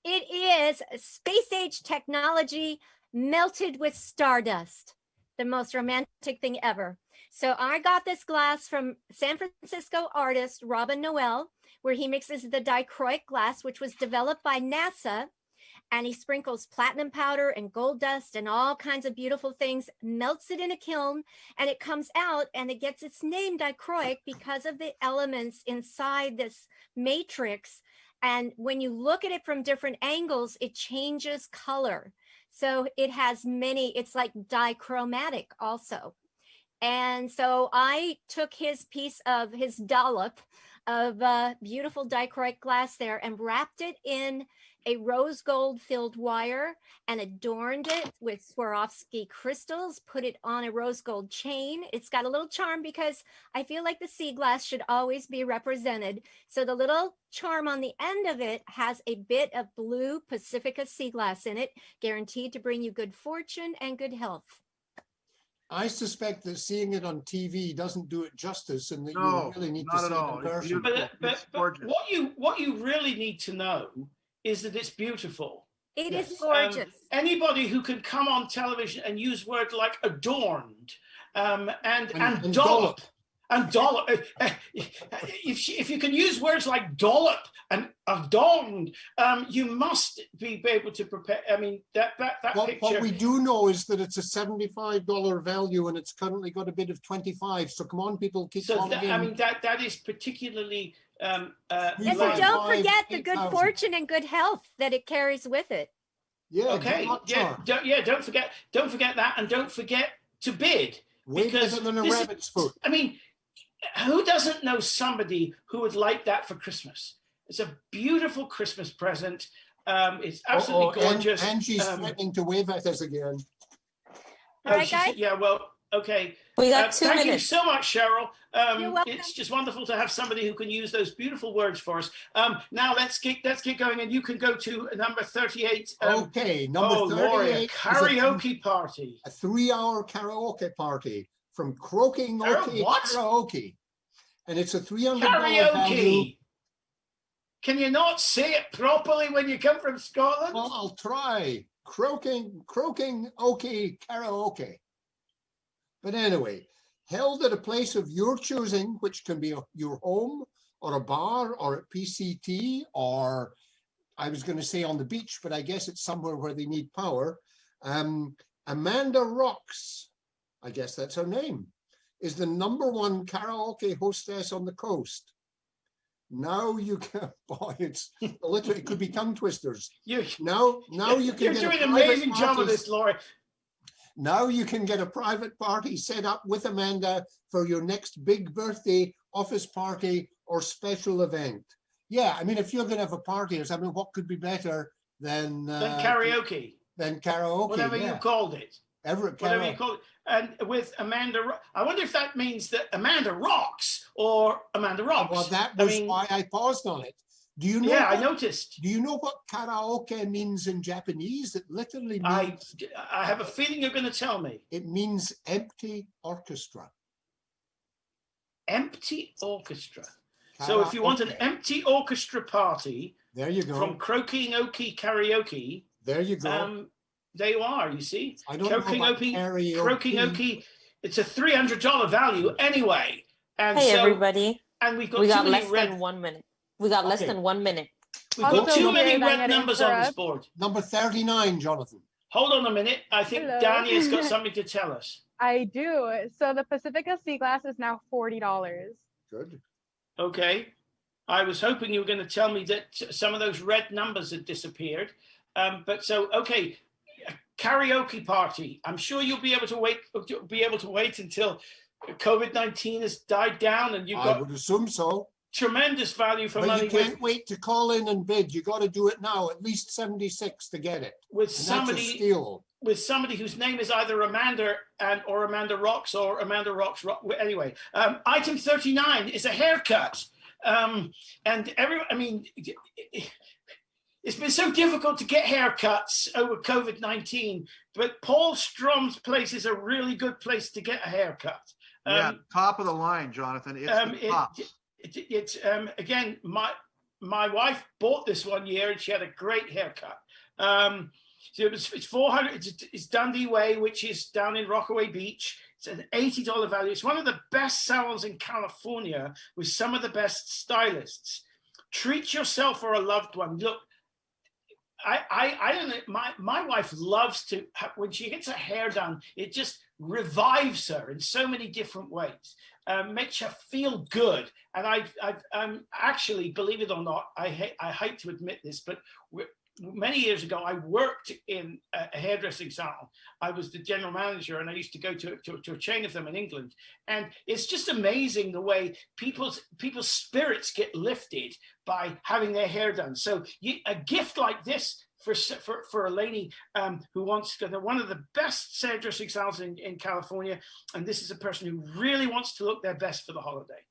It is space age technology melted with stardust. The most romantic thing ever. So I got this glass from San Francisco artist Robin Noel, where he mixes the dichroic glass, which was developed by NASA, and he sprinkles platinum powder and gold dust and all kinds of beautiful things, melts it in a kiln, and it comes out, and it gets its name dichroic because of the elements inside this matrix. And when you look at it from different angles, it changes color. So it has many, it's like dichromatic also. And so I took his piece of his dollop of beautiful dichroic glass there and wrapped it in a rose gold filled wire and adorned it with Swarovski crystals, put it on a rose gold chain. It's got a little charm because I feel like the sea glass should always be represented. So the little charm on the end of it has a bit of blue Pacifica sea glass in it, guaranteed to bring you good fortune and good health. I suspect that seeing it on TV doesn't do it justice, and that No, you really need to not see at it all. in It's person. beautiful. But It's gorgeous. what you really need to know is that it's beautiful. It Yes. is gorgeous. Anybody who can come on television and use words like adorned and And dollop and dollop, if you can use words like dollop and adorned, you must be able to prepare. I mean, that What picture. we do know is that it's a $75 value, and it's currently got a bid of 25. So come on, people, keep So calling in. I mean, that is particularly. And so live. don't forget the good 8,000. fortune and good health that it carries with it. Yeah, Okay. good luck Yeah. charm. Don't forget that, and don't forget to bid. Way because better than a this is- rabbit's foot. I mean, who doesn't know somebody who would like that for Christmas? It's a beautiful Christmas present. It's absolutely gorgeous. Angie's threatening to wave at us again. All right, she's- guys? Yeah, well, okay. We got 2 Thank you minutes. so much, Cheryl. You're welcome. It's just wonderful to have somebody who can use those beautiful words for us. Now let's get going, and you can go to number 38. Okay, number oh, Laura, 38 is karaoke party. a 3-hour karaoke party from Croaking OK What? Karaoke. And it's a $300 value. Karaoke. Can you not say it properly when you come from Scotland? Well, I'll try. Croaking OK Karaoke. But anyway, held at a place of your choosing, which can be your home or a bar or at PCT, or I was going to say on the beach, but I guess it's somewhere where they need power. Amanda Rocks, I guess that's her name, is the #1 karaoke hostess on the coast. Now you can, boy, it's literally, it could be tongue twisters. Now you can You're get doing a an private amazing job of party- this, Laura. Now you can get a private party set up with Amanda for your next big birthday, office party, or special event. Yeah, I mean, if you're going to have a party or something, what could be better than Karaoke. Than karaoke, Whatever yeah. you called it. Whatever you Karaoke. call it. And with Amanda, I wonder if that means that Amanda rocks or Amanda rocks. Well, that was why I paused on it. Do you know? Yeah, I what- noticed. Do you know what karaoke means in Japanese? It literally means. I have a feeling you're going to tell me. It means empty orchestra. Empty orchestra. So if you want an Karaoke. empty orchestra party, There you go. from Croaking Okie Karaoke. There you go. There you are. You see, I don't know Croaking about Okie, karaoke. Croaking Okie. It's a $300 value anyway. And Hey, so, everybody. And we've got We too got many less red. than 1 minute. We got less Okay. than 1 minute. We've got Also, too many Jared, I'm red gonna numbers on this interrupt. board. Number 39, Jonathan. Hold on a minute. I think Hello. Dania's got something to tell us. I do. So the Pacifica Sea Glass is now $40. Good. Okay. I was hoping you were going to tell me that some of those red numbers had disappeared. But so, okay, karaoke party. I'm sure you'll be able to wait until COVID-19 has died down and you've I got. would assume so. tremendous value for But money. you can't wait to call in and bid. You got to do it now. At least 76 to get it. With And somebody, that's a steal. with somebody whose name is either Amanda or Amanda Rocks or Amanda Rocks. Anyway, item 39 is a haircut. And it's been so difficult to get haircuts over COVID-19, but Paul Strom's place is a really good place to get a haircut. Yeah, top of the line, Jonathan. It's Again, my wife bought this one year and she had a great haircut. So it's 400. It's Dundee Way, which is down in Rockaway Beach. It's an $80 value. It's one of the best salons in California with some of the best stylists. Treat yourself or a loved one. Look, I don't know. My wife loves to when she gets her hair done. It just revives her in so many different ways. Makes her feel good. And I'm actually, believe it or not, I hate to admit this, but many years ago, I worked in a hairdressing salon. I was the general manager, and I used to go to a chain of them in England. And it's just amazing the way people's spirits get lifted by having their hair done. So a gift like this for a lady who wants to go, one of the best hairdressing salons in California, and this is a person who really wants to look their best for the holiday.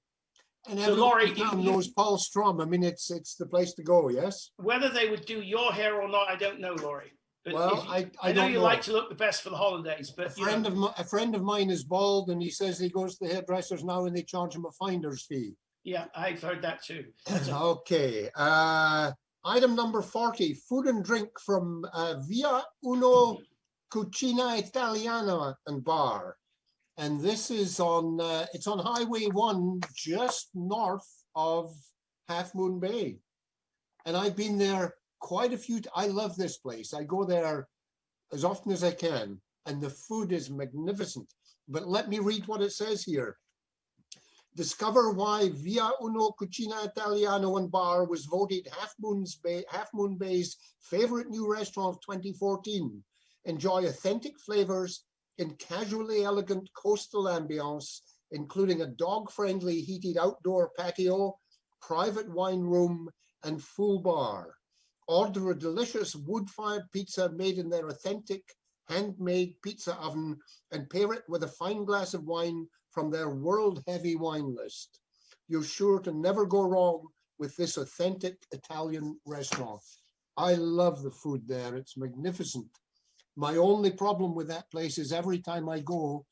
And so, Laurie, knows Paul Strom. I mean, it's the place to go. Yes. Whether they would do your hair or not, I don't know, Laurie. But well, I know don't you know. like to look the best for the holidays. But a friend of mine is bald, and he says he goes to the hairdressers now, and they charge him a finder's fee. Yeah, I've heard that too. Okay. Item number 40: food and drink from Via Uno Cucina Italiana and Bar. And this is on, it's on Highway 1, just north of Half Moon Bay. And I've been there quite a few, I love this place. I go there as often as I can, and the food is magnificent. But let me read what it says here. Discover why Via Uno Cucina Italiano and Bar was voted Half Moon Bay's favorite new restaurant of 2014. Enjoy authentic flavors in casually elegant coastal ambience, including a dog-friendly heated outdoor patio, private wine room, and full bar. Order a delicious wood-fired pizza made in their authentic handmade pizza oven and pair it with a fine glass of wine from their world heavy wine list. You're sure to never go wrong with this authentic Italian restaurant. I love the food there. It's magnificent. My only problem with that place is every time I go,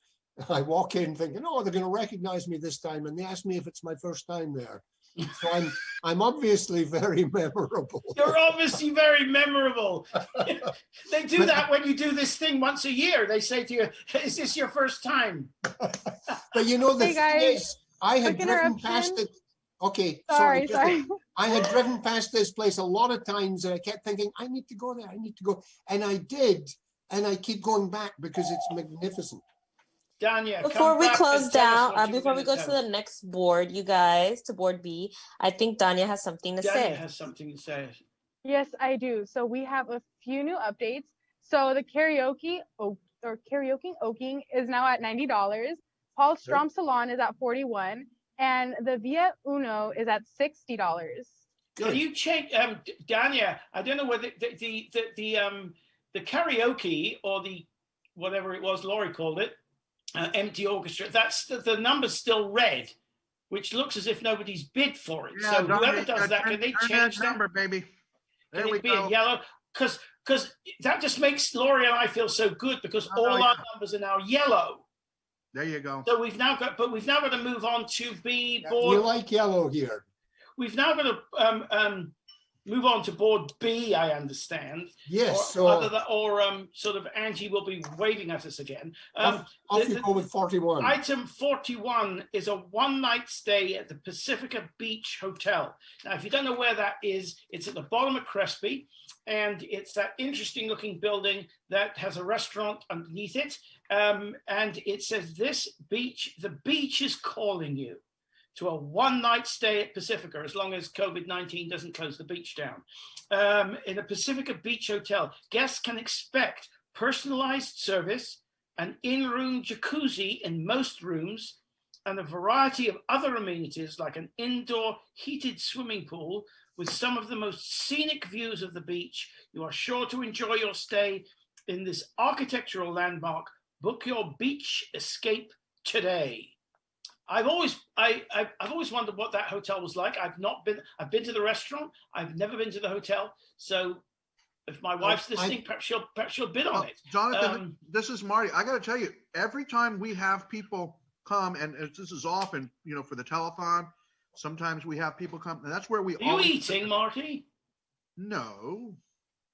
I walk in thinking, oh, they're going to recognize me this time. And they ask me if it's my first time there. So I'm obviously very memorable. You're obviously very memorable. They do that when you do this thing once a year. They say to you, is this your first time? But you know, the Hey, thing guys, is, I had quick driven interruption. past it. Okay, Sorry. I had driven past this place a lot of times and I kept thinking, I need to go there, I need to go. And I did. And I keep going back because it's magnificent. Danya, Before we close down, before we go to the next board, you guys, to board B, I think Danya has something to say. Danya has something to say. Yes, I do. So we have a few new updates. So the karaoke oaking is now at $90. Paul Strom Salon is at $41, and the Via Uno is at $60. Can you check, Danya? I don't know whether the karaoke or the whatever it was Laurie called it, empty orchestra. That's the number's still red, which looks as if nobody's bid for it. Yeah, so whoever does that, can they change that number, baby? There Can we it be go. a yellow? Because that just makes Laurie and I feel so good because all our numbers are now yellow. There you go. So we've now got to move on to B We board. like yellow here. We've now got to move on to board B, I understand. Yes, Or, so sort of Angie will be waving at us again. off you go with 41. Item 41 is a one-night stay at the Pacifica Beach Hotel. Now, if you don't know where that is, it's at the bottom of Crespi, and it's that interesting-looking building that has a restaurant underneath it. And it says, the beach is calling you to a one-night stay at Pacifica, as long as COVID-19 doesn't close the beach down. In a Pacifica Beach Hotel, guests can expect personalized service, an in-room jacuzzi in most rooms, and a variety of other amenities like an indoor heated swimming pool with some of the most scenic views of the beach. You are sure to enjoy your stay in this architectural landmark. Book your beach escape today. I've always wondered what that hotel was like. I've been to the restaurant. I've never been to the hotel. So if my wife's listening, perhaps she'll bid on it. Jonathan, this is Marty. I got to tell you, every time we have people come, and this is often, for the telethon, sometimes we have people come, and that's where we Are you eating, Marty? No.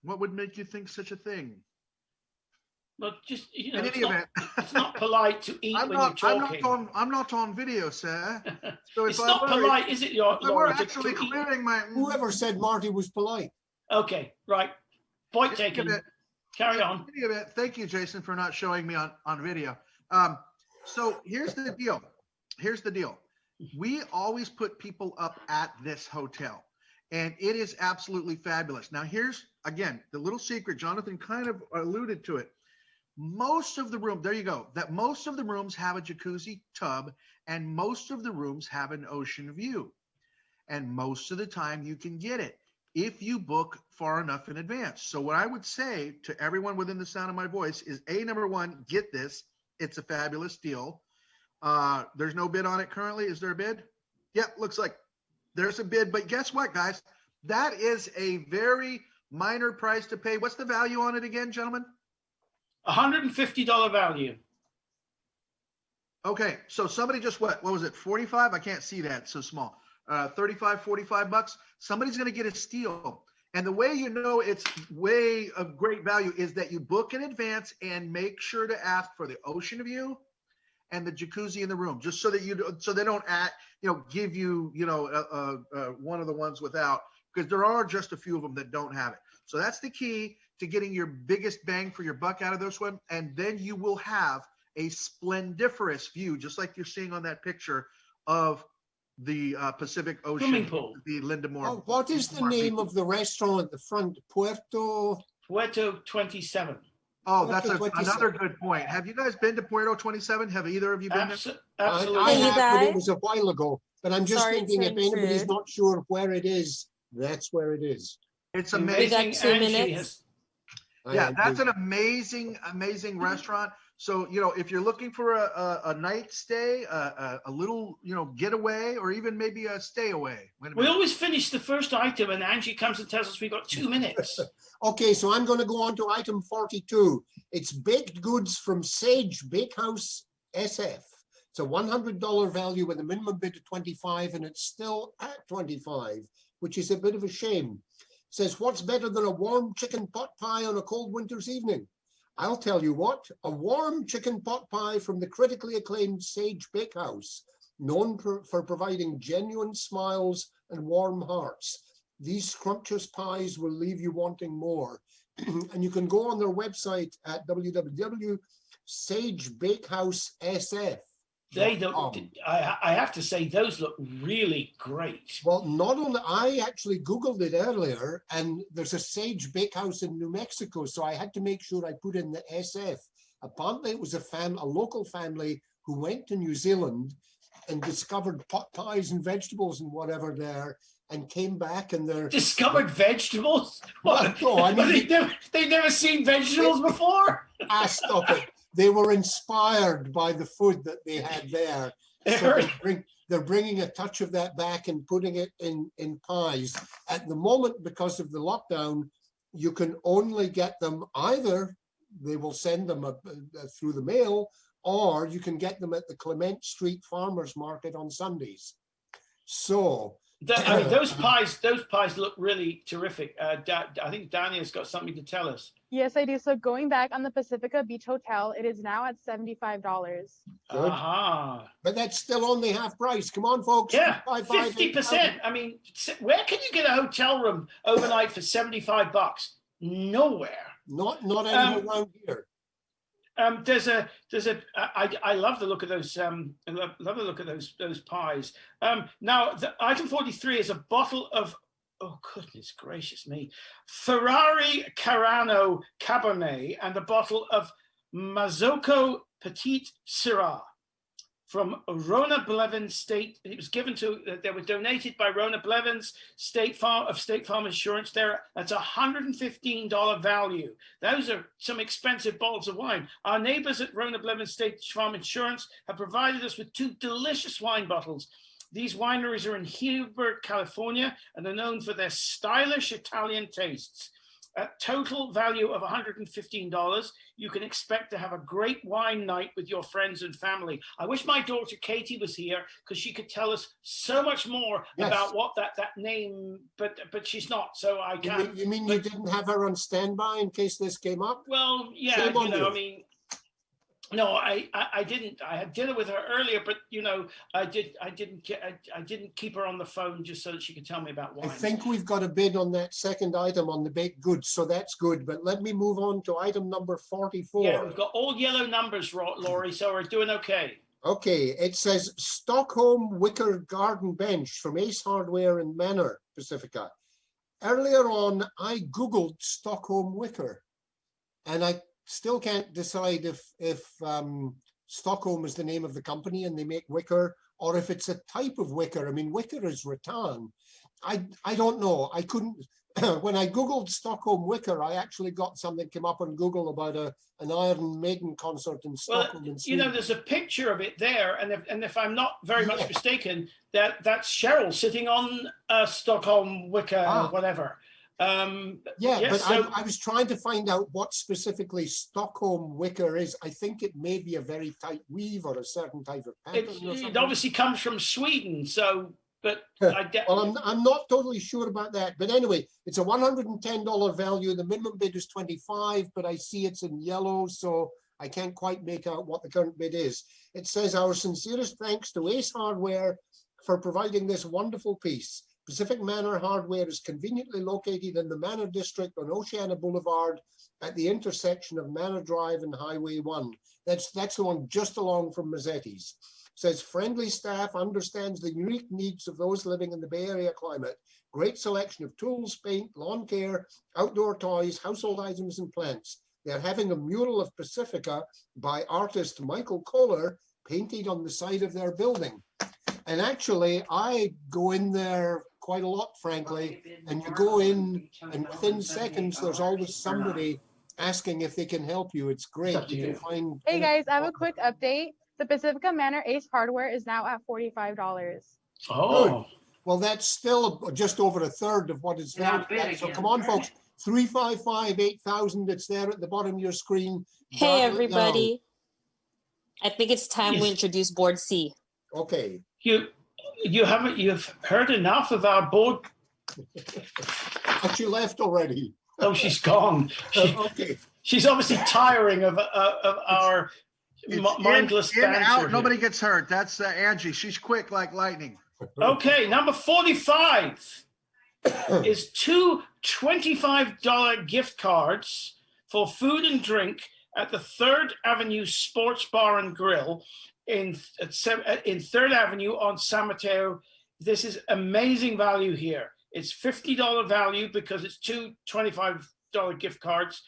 What would make you think such a thing? Well, just, In any event, it's not polite to eat when you're talking. I'm not on video, sir. So It's not polite, is it, We're Laura? actually clearing my. Whoever said Marty was polite? Okay, right. Point taken. Carry on. Thank you, Jason, for not showing me on video. So here's the deal. We always put people up at this hotel, and it is absolutely fabulous. Now, here's, again, the little secret. Jonathan kind of alluded to it. Most of the room, there you go, that most of the rooms have a jacuzzi tub, and most of the rooms have an ocean view. And most of the time you can get it if you book far enough in advance. So what I would say to everyone within the sound of my voice is, number one, get this. It's a fabulous deal. There's no bid on it currently. Is there a bid? Yep, looks like there's a bid. But guess what, guys? That is a very minor price to pay. What's the value on it again, gentlemen? $150 value. Okay, so somebody just what was it, 45? I can't see that, it's so small. 35, 45 bucks. Somebody's going to get a steal. And the way you know it's way of great value is that you book in advance and make sure to ask for the ocean view and the jacuzzi in the room, just so that they don't give you, one of the ones without, because there are just a few of them that don't have it. So that's the key to getting your biggest bang for your buck out of this one. And then you will have a splendiferous view, just like you're seeing on that picture of the Pacific Ocean, the Linda Moore. Oh, what is the name of the restaurant at the front? Puerto 27. Oh, that's another good point. Have you guys been to Puerto 27? Have either of you been there? Absolutely. I have, but it was a while ago. But I'm just Sorry thinking, to if anybody's intrude. not sure where it is, that's where it is. It's amazing. amazing. 2 minutes. Yeah, that's an amazing restaurant. So, if you're looking for a night stay, a little, getaway, or even maybe a stay away. We always finish the first item and Angie comes and tells us we've got 2 minutes. Okay, so I'm going to go on to item 42. It's baked goods from Sage Bakehouse SF. It's a $100 value with a minimum bid of 25, and it's still at 25, which is a bit of a shame. It says, what's better than a warm chicken pot pie on a cold winter's evening? I'll tell you what, a warm chicken pot pie from the critically acclaimed Sage Bakehouse, known for providing genuine smiles and warm hearts. These scrumptious pies will leave you wanting more. And you can go on their website at www.sagebakehousesf.com. They don't, I have to say, those look really great. Well, not only, I actually Googled it earlier, and there's a Sage Bakehouse in New Mexico, so I had to make sure I put in the SF. Apparently, it was a local family who went to New Zealand and discovered pot pies and vegetables and whatever there, and came back and they're discovered vegetables. What? Well, no, I mean, they've never seen vegetables before. Stop it. They were inspired by the food that they had there. So they're bringing a touch of that back and putting it in pies. At the moment, because of the lockdown, you can only get them either, they will send them through the mail, or you can get them at the Clement Street Farmers Market on Sundays. So those pies look really terrific. I think Dania's got something to tell us. Yes, I do. So going back on the Pacifica Beach Hotel, it is now at $75. Aha. But that's still only half price. Come on, folks. Yeah, 50%. I mean, where can you get a hotel room overnight for $75? Nowhere. Not anywhere around here. I love the look of those. I love the look of those pies. Now, the item 43 is a bottle of, oh goodness gracious me, Ferrari Carano Cabernet and a bottle of Mazzocco Petite Syrah. from Rona Blevins State. It was given to, they were donated by Rona Blevins State Farm Insurance there. That's $115 value. Those are some expensive bottles of wine. Our neighbors at Rona Blevins State Farm Insurance have provided us with 2 delicious wine bottles. These wineries are in Healdsburg, California, and are known for their stylish Italian tastes. At total value of $115, you can expect to have a great wine night with your friends and family. I wish my daughter Katie was here because she could tell us so much more about what that name, but she's not, so I can't. You mean you didn't have her on standby in case this came up? Well, yeah, you know, I mean, no, I didn't. I had dinner with her earlier, but you know, I didn't keep her on the phone just so that she could tell me about wine. I think we've got a bid on that second item on the baked goods, so that's good. But let me move on to item number 44. Yeah, we've got all yellow numbers, Laurie, so we're doing okay. Okay, it says Stockholm Wicker Garden Bench from Ace Hardware in Manor, Pacifica. Earlier on, I Googled Stockholm Wicker, and I still can't decide if Stockholm is the name of the company and they make wicker, or if it's a type of wicker. I mean, wicker is rattan. I don't know. I couldn't, when I Googled Stockholm Wicker, I actually got something came up on Google about an Iron Maiden concert in Stockholm. Well, you know, there's a picture of it there, and if I'm not very much mistaken, that's Cheryl sitting on Stockholm Wicker, whatever. I was trying to find out what specifically Stockholm Wicker is. I think it may be a very tight weave or a certain type of pattern. It obviously comes from Sweden, so, but well, I'm not totally sure about that. But anyway, it's a $110 value. The minimum bid is $25, but I see it's in yellow, so I can't quite make out what the current bid is. It says, our sincerest thanks to Ace Hardware for providing this wonderful piece. Pacific Manor Hardware is conveniently located in the Manor District on Oceana Boulevard at the intersection of Manor Drive and Highway 1. That's the one just along from Mazzetti's. Says friendly staff understands the unique needs of those living in the Bay Area climate. Great selection of tools, paint, lawn care, outdoor toys, household items, and plants. They're having a mural of Pacifica by artist Michael Kohler painted on the side of their building. And actually, I go in there quite a lot, frankly, and you go in and within seconds, there's always somebody asking if they can help you. It's great. You can find. Hey guys, I have a quick update. The Pacifica Manor Ace Hardware is now at $45. Oh. Good. Well, that's still just over a third of what it's valued. So come on, folks. 355-8000. It's there at the bottom of your screen. Hey, everybody. I think it's time we introduce Board C. Okay. You've heard enough of our board. But she left already. Oh, she's gone. Okay. She's obviously tiring of our mindless in, banter. out, here. nobody gets hurt. That's Angie. She's quick like lightning. Okay, number 45 is 2 $25 gift cards for food and drink at the 3rd Avenue Sports Bar and Grill in 3rd Avenue on San Mateo. This is amazing value here. It's $50 value because it's 2 $25 gift cards,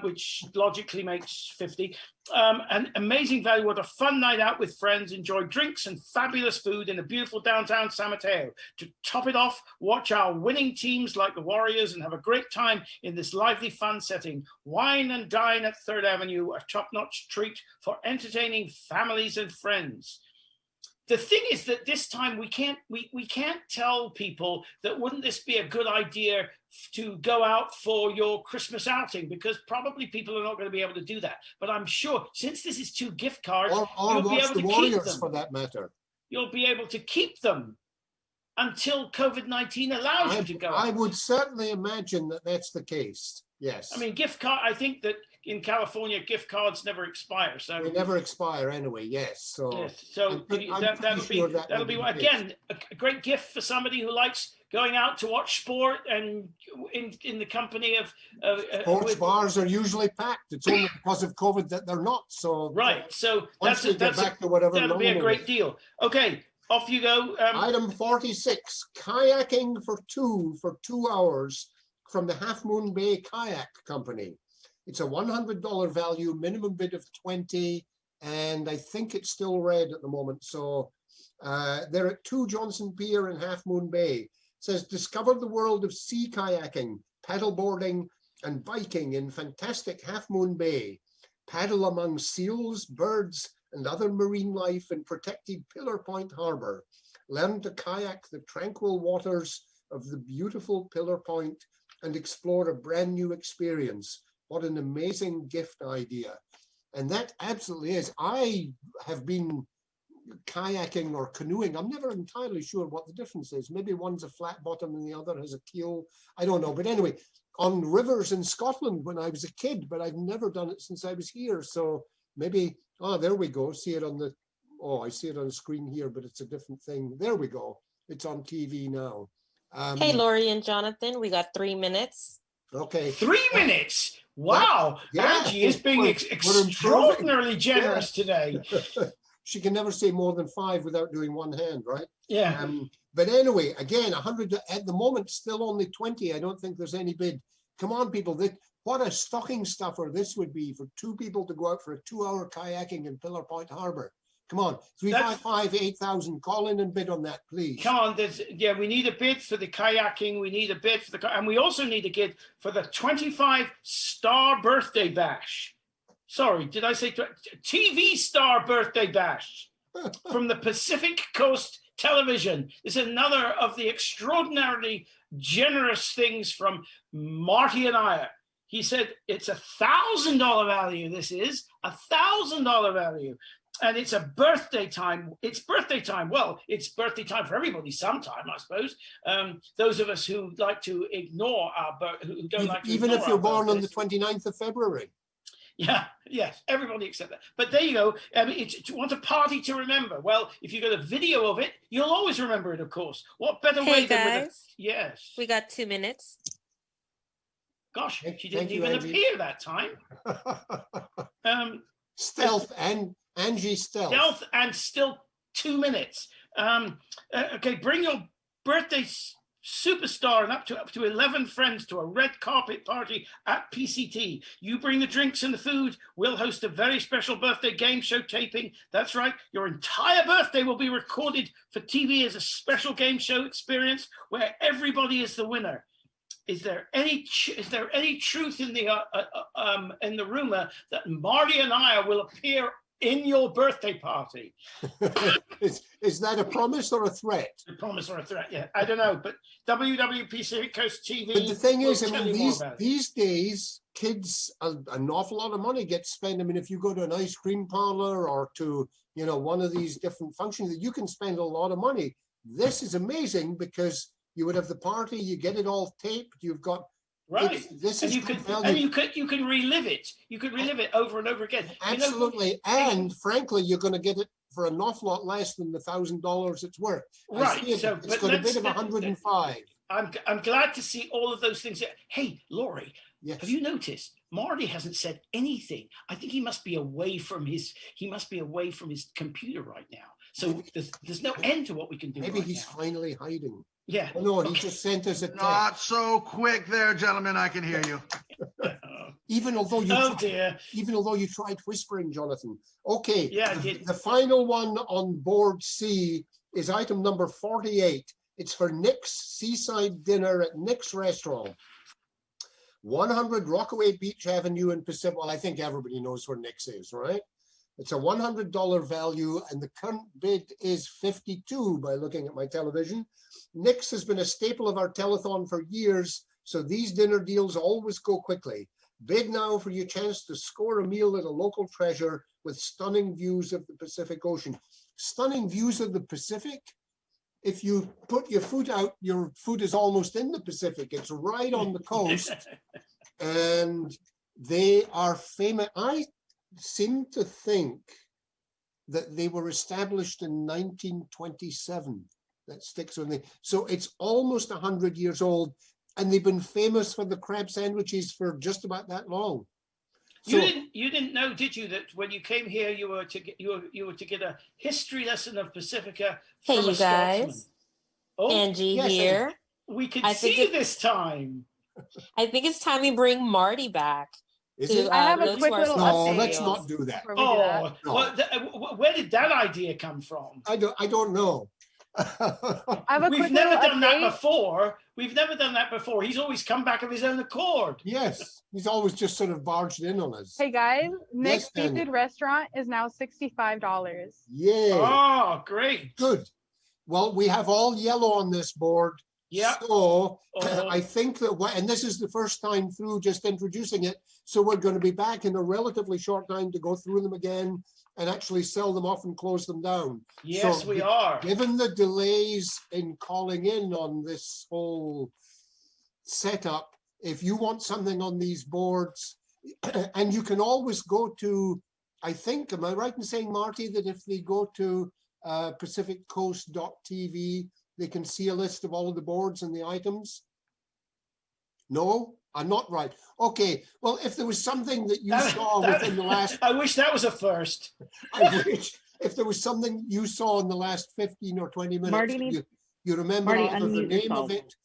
which logically makes 50. An amazing value. What a fun night out with friends. Enjoy drinks and fabulous food in a beautiful downtown San Mateo. To top it off, watch our winning teams like the Warriors and have a great time in this lively, fun setting. Wine and dine at 3rd Avenue, a top-notch treat for entertaining families and friends. The thing is that this time we can't tell people that wouldn't this be a good idea to go out for your Christmas outing, because probably people are not going to be able to do that. But I'm sure since this is 2 gift cards, or you'll be watch able the to Warriors keep them. for that matter. You'll be able to keep them until COVID-19 allows you to go. I would certainly imagine that that's the case. Yes. I mean, gift card. I think that in California, gift cards never expire. So they never expire anyway. Yes. So, yes, so that'll be again a great gift for somebody who likes going out to watch sport and in the company of sports bars are usually packed. It's only because of COVID that they're not. So right. So that'll be a great deal. Okay. Off you go. Item 46, kayaking for 2 hours from the Half Moon Bay Kayak Company. It's a $100 value, minimum bid of $20, and I think it's still red at the moment. So they're at 2 Johnson Pier in Half Moon Bay. It says, discover the world of sea kayaking, paddleboarding, and biking in fantastic Half Moon Bay. Paddle among seals, birds, and other marine life in protected Pillar Point Harbor. Learn to kayak the tranquil waters of the beautiful Pillar Point and explore a brand new experience. What an amazing gift idea. And that absolutely is. I have been kayaking or canoeing. I'm never entirely sure what the difference is. Maybe one's a flat bottom and the other has a keel. I don't know. But anyway, on rivers in Scotland when I was a kid, but I've never done it since I was here. So maybe, oh, there we go. See it on the, oh, I see it on the screen here, but it's a different thing. There we go. It's on TV now. Hey, Lori and Jonathan, we got 3 minutes. Okay. 3 minutes? Wow. Yeah. Angie is being We're extraordinarily generous today. She can never say more than 5 without doing one hand, right? Yeah. But anyway, again, 100 at the moment, still only 20. I don't think there's any bid. Come on, people. What a stocking stuffer this would be for 2 people to go out for a 2-hour kayaking in Pillar Point Harbor. Come on, 355-8000. Call in and bid on that, please. Come on, we need a bid for the kayaking. We need a bid for the, and we also need a bid for the 25-star birthday bash. Sorry, did I say TV star birthday bash from the Pacific Coast Television? This is another of the extraordinarily generous things from Marty and I. He said it's $1,000 value. This is $1,000 value. And it's a birthday time. It's birthday time. Well, it's birthday time for everybody sometime, I suppose. Those of us who like to ignore our who don't like to even ignore if you're our born on the birthdays. 29th of February. Yeah, yes, everybody except that. But there you go. I mean, you want a party to remember. Well, if you got a video of it, you'll always remember it, of course. What better Hey, way than with a, guys. yes. We got 2 minutes. Gosh, she didn't thank you, even Angie. appear that time. Stealth and Angie Stealth. Stealth and still 2 minutes. Okay, bring your birthday superstar and up to 11 friends to a red carpet party at PCT. You bring the drinks and the food. We'll host a very special birthday game show taping. That's right. Your entire birthday will be recorded for TV as a special game show experience where everybody is the winner. Is there any truth in the rumor that Marty and I will appear in your birthday party? Is that a promise or a threat? A promise or a threat? Yeah, I don't know, but WWP Pacific Coast TV. But the thing is, will I tell mean, you more about it. these days, kids, an awful lot of money gets spent. I mean, if you go to an ice cream parlor or to, one of these different functions, you can spend a lot of money. This is amazing because you would have the party, you get it all taped, you've got. Right. This and is you can relive it. You can relive it over and over again. Absolutely. And frankly, you're going to get it for an awful lot less than the $1,000 it's worth. Right. It's got a bit of 105. I'm glad to see all of those things. Hey, Lori, have you noticed Marty hasn't said anything? I think he must be away from his computer right now. So there's no end to what we can do. Maybe he's finally hiding. Yeah. Oh, no, he just sent us a text. Not so quick there, gentlemen. I can hear you. Even although you tried whispering, Jonathan. Okay. Yeah, I did. The final one on board C is item number 48. It's for Nick's Seaside Dinner at Nick's Restaurant. 100 Rockaway Beach Avenue in Pacific. Well, I think everybody knows where Nick's is, right? It's a $100 value, and the current bid is $52 by looking at my television. Nick's has been a staple of our telethon for years, so these dinner deals always go quickly. Bid now for your chance to score a meal at a local treasure with stunning views of the Pacific Ocean. Stunning views of the Pacific? If you put your foot out, your foot is almost in the Pacific. It's right on the coast, and they are famous. I seem to think that they were established in 1927. That sticks with me. So it's almost 100 years old, and they've been famous for the crab sandwiches for just about that long. So, you didn't know, did you, that when you came here you were to get a history lesson of Pacifica Hey, from a you Scotsman? guys. Oh, Angie yes, here. We can I think see this time. I think it's time we bring Marty back. Is To, it? I have go a to quick our little No, sponsor let's reels. not do that. before we do that. Oh, where did that idea come from? I don't know. I have a We've quick never little done that update. before. We've never done that before. He's always come back of his own accord. Yes, he's always just sort of barged in on us. Hey guys, Nick's Tanya. Seafood Restaurant is now $65. Yay. Oh, great. Good. Well, we have all yellow on this board. Yeah. So Oh. I think that, and this is the first time through just introducing it. So we're going to be back in a relatively short time to go through them again and actually sell them off and close them down. Yes, So we are. Given the delays in calling in on this whole setup, if you want something on these boards, and you can always go to, I think, am I right in saying, Marty, that if they go to pacificcoast.tv, they can see a list of all of the boards and the items? No, I'm not right. Okay, well, if there was something that you saw within the last... I wish that was a first. I wish, if there was something you saw in the last 15 or 20 minutes, Marty needs- you remember Marty, either the unmute name of yourself. it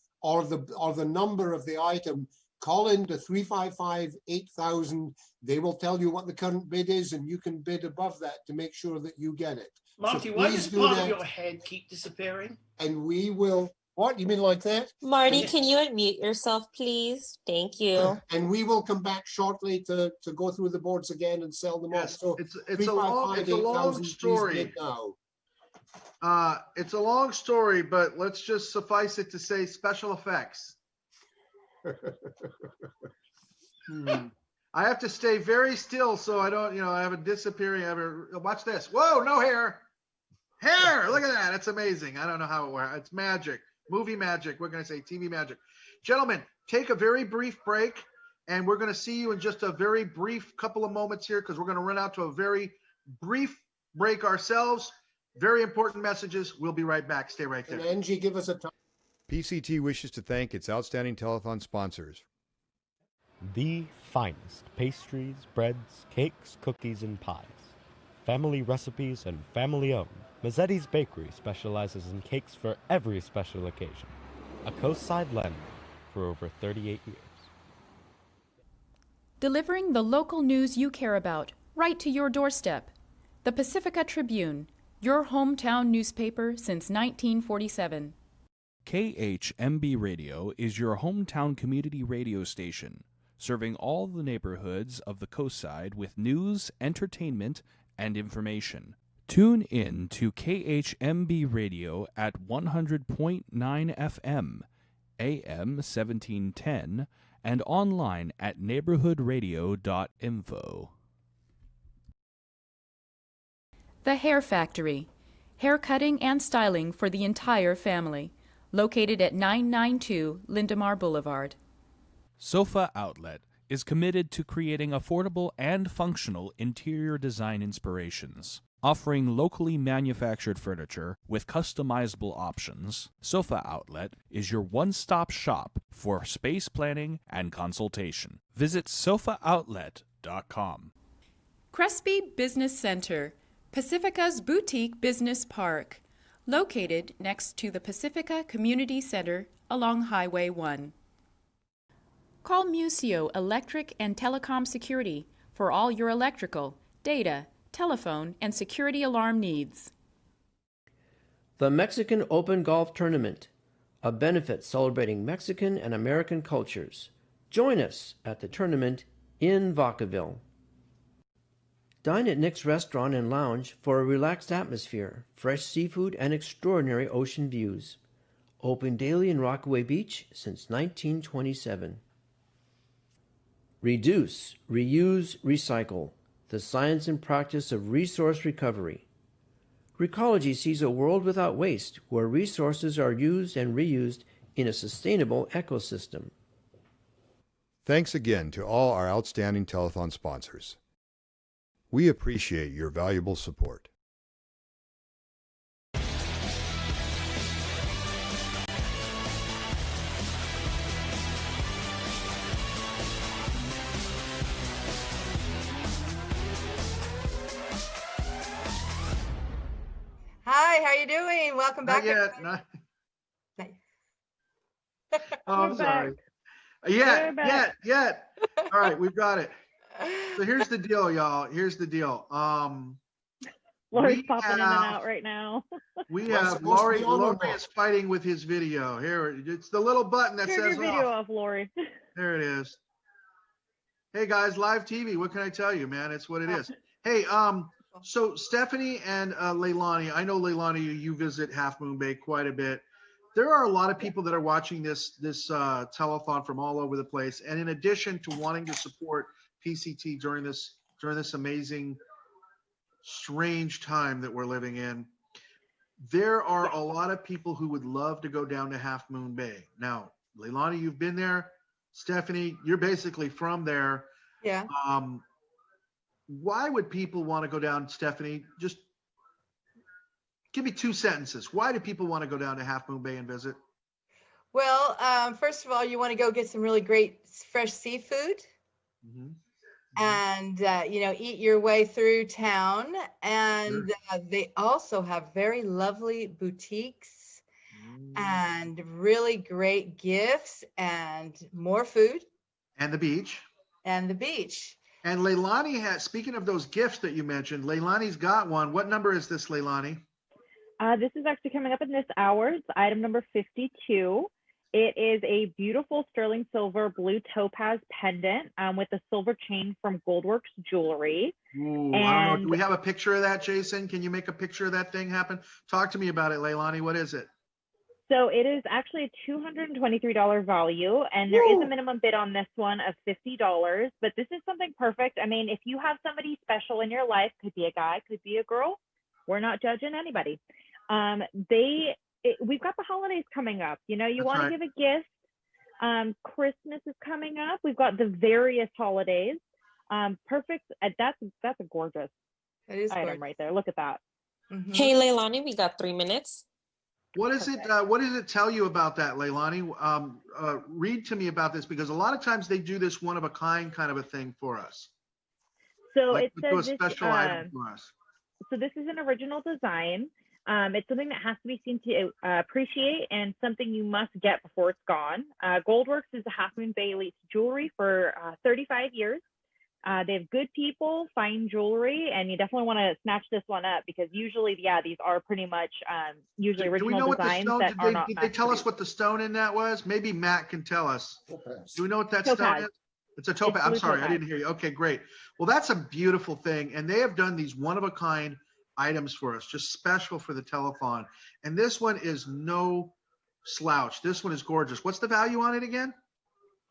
or the number of the item, call in to 355-8000. They will tell you what the current bid is, and you can bid above that to make sure that you get it. Marty, So why please does do part that, of your head keep disappearing? and we will, what, you mean like that? Marty, And- can you unmute yourself, please? Thank you. And we will come back shortly to go through the boards again and sell them off. So It's a long 355-8000, please story. bid now. It's a long story, but let's just suffice it to say special effects. I have to stay very still so I don't, I have a disappearing. Watch this. Whoa, no hair. Hair. Look at that. It's amazing. I don't know how it works. It's magic. Movie magic. We're going to say TV magic. Gentlemen, take a very brief break, and we're going to see you in just a very brief couple of moments here because we're going to run out to a very brief break ourselves. Very important messages. We'll be right back. Stay right there. And Angie, give us a time. PCT wishes to thank its outstanding telethon sponsors. The finest pastries, breads, cakes, cookies, and pies. Family recipes and family owned. Mazzetti's Bakery specializes in cakes for every special occasion. A coastside landmark for over 38 years. Delivering the local news you care about right to your doorstep. The Pacifica Tribune, your hometown newspaper since 1947. KHMB Radio is your hometown community radio station, serving all the neighborhoods of the coastside with news, entertainment, and information. Tune in to KHMB Radio at 100.9 FM, AM 1710, and online at neighborhoodradio.info. The Hair Factory, hair cutting and styling for the entire family. Located at 992 Lindemar Boulevard. Sofa Outlet is committed to creating affordable and functional interior design inspirations. Offering locally manufactured furniture with customizable options, Sofa Outlet is your one-stop shop for space planning and consultation. Visit sofaoutlet.com. Crespi Business Center, Pacifica's boutique business park. Located next to the Pacifica Community Center along Highway 1. Call Museo Electric and Telecom Security for all your electrical, data, telephone, and security alarm needs. The Mexican Open Golf Tournament, a benefit celebrating Mexican and American cultures. Join us at the tournament in Vacaville. Dine at Nick's Restaurant and Lounge for a relaxed atmosphere, fresh seafood, and extraordinary ocean views. Open daily in Rockaway Beach since 1927. Reduce, reuse, recycle. The science and practice of resource recovery. Recology sees a world without waste, where resources are used and reused in a sustainable ecosystem. Thanks again to all our outstanding telethon sponsors. We appreciate your valuable support. Hi, how you doing? Welcome back. Not yet. everybody. Oh, I'm We're sorry. back. We're Yet. All right, we've got it. So here's the deal, y'all. Here's the deal. Lori's we popping in and have- out right now. We Well, have supposed to Lori. be on or Lori not? is fighting with his video. Here, it's the little button that Turn says your video off. off, Lori. There it is. Hey guys, live TV. What can I tell you, man? It's what it is. Hey, so Stephanie and Leilani, I know Leilani, you visit Half Moon Bay quite a bit. There are a lot of people that are watching this telethon from all over the place, and in addition to wanting to support PCT during this amazing, strange time that we're living in, there are a lot of people who would love to go down to Half Moon Bay. Now, Leilani, you've been there. Stephanie, you're basically from there. Yeah. Why would people want to go down, Stephanie? Just give me 2 sentences. Why do people want to go down to Half Moon Bay and visit? Well, first of all, you want to go get some really great fresh seafood. And eat your way through town. And they also have very lovely boutiques and really great gifts and more food. And the beach. And the beach. And Leilani has, speaking of those gifts that you mentioned, Leilani's got one. What number is this, Leilani? This is actually coming up in this hour. It's item number 52. It is a beautiful sterling silver blue topaz pendant with a silver chain from Goldworks Jewelry. Ooh, I don't know. Do we have a picture of that, Jason? Can you make a picture of that thing happen? Talk to me about it, Leilani. What is it? So it is actually a $223 value, and there is a minimum bid on this one of $50, but this is something perfect. I mean, if you have somebody special in your life, could be a guy, could be a girl, we're not judging anybody. We've got the holidays coming up. You want to give a gift. Christmas is coming up. We've got the various holidays. Perfect. That's a gorgeous item right there. Look at that. Hey, Leilani, we got 3 minutes. What is it? What does it tell you about that, Leilani? Read to me about this, because a lot of times they do this one of a kind kind of a thing for us. So Like it do a says special item for us. So this is an original design. It's something that has to be seen to appreciate, and something you must get before it's gone. Goldworks is a Half Moon Bay Elite jewelry for 35 years. They have good people, fine jewelry, and you definitely want to snatch this one up, because usually, these are pretty much usually Do we know original what the designs stone? that are not Did they tell us what the stone in that was? Maybe Matt can tell us. Do we know what that stone Topaz. is? It's a topaz. It's I'm blue sorry, I topaz. didn't hear you. Okay, great. Well, that's a beautiful thing, and they have done these one of a kind items for us, just special for the telethon. And this one is no slouch. This one is gorgeous. What's the value on it again?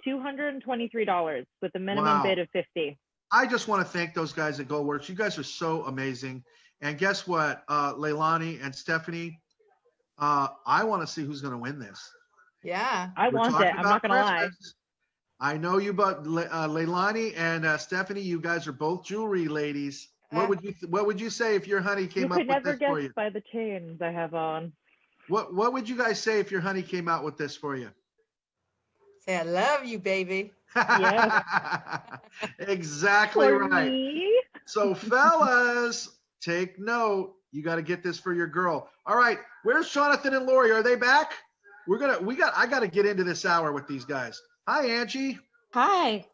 $223 with a minimum Wow. bid of $50. I just want to thank those guys at Goldworks. You guys are so amazing. And guess what, Leilani and Stephanie, I want to see who's going to win this. Yeah. I We're want talking it. I'm about not gonna lie. Christmas. I know you, but Leilani and Stephanie, you guys are both jewelry ladies. What would you say if your honey You came up could with never this for guess you? by the chains I have on. What would you guys say if your honey came out with this for you? Say, I love you, baby. Exactly For right. me? So fellas, take note. You got to get this for your girl. All right. Where's Jonathan and Lori? Are they back? I got to get into this hour with these guys. Hi, Angie. Hi.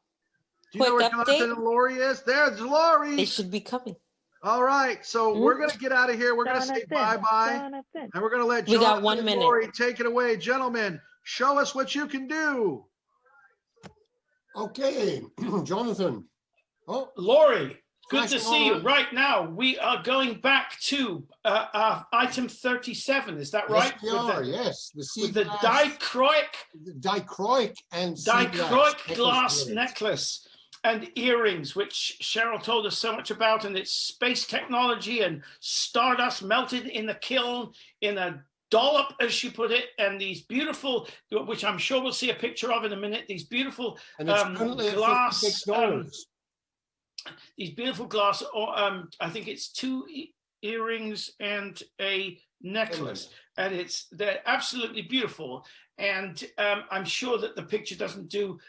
Do you know where Quick Jonathan update. and Lori is? There's Lori. They should be coming. All right. So we're going to get out of here. We're going to say bye-bye. And we're going to let We got Jonathan 1 and minute. Lori take it away. Gentlemen, show us what you can do. Okay, Jonathan. Oh, Lori, good Flash to them see all you. on. Right now, we are going back to item 37. Is that right? Yes, we are. Yes, the sea With the glass- dichroic and sea dichroic glass necklace. necklace and earrings, which Cheryl told us so much about, and it's space technology and stardust melted in the kiln in a dollop, as she put it, and these beautiful, which I'm sure we'll see a picture of in a minute, these beautiful And it's currently at glass, $56. these beautiful glass, I think it's 2 earrings and a necklace, and they're absolutely beautiful. And I'm sure that the picture doesn't do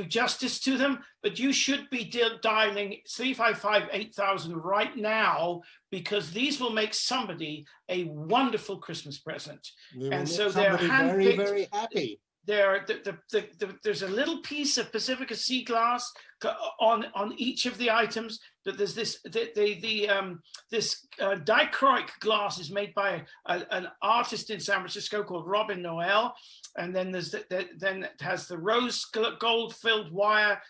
justice to them, but you should be dialing 355-8000 right now, because these will make somebody a wonderful Christmas present. They will And make so they're somebody very, handpicked. very happy. there's a little piece of Pacifica sea glass on each of the items. That there's this dichroic glass is made by an artist in San Francisco called Robin Noel, and then there's then it has the rose gold filled wire.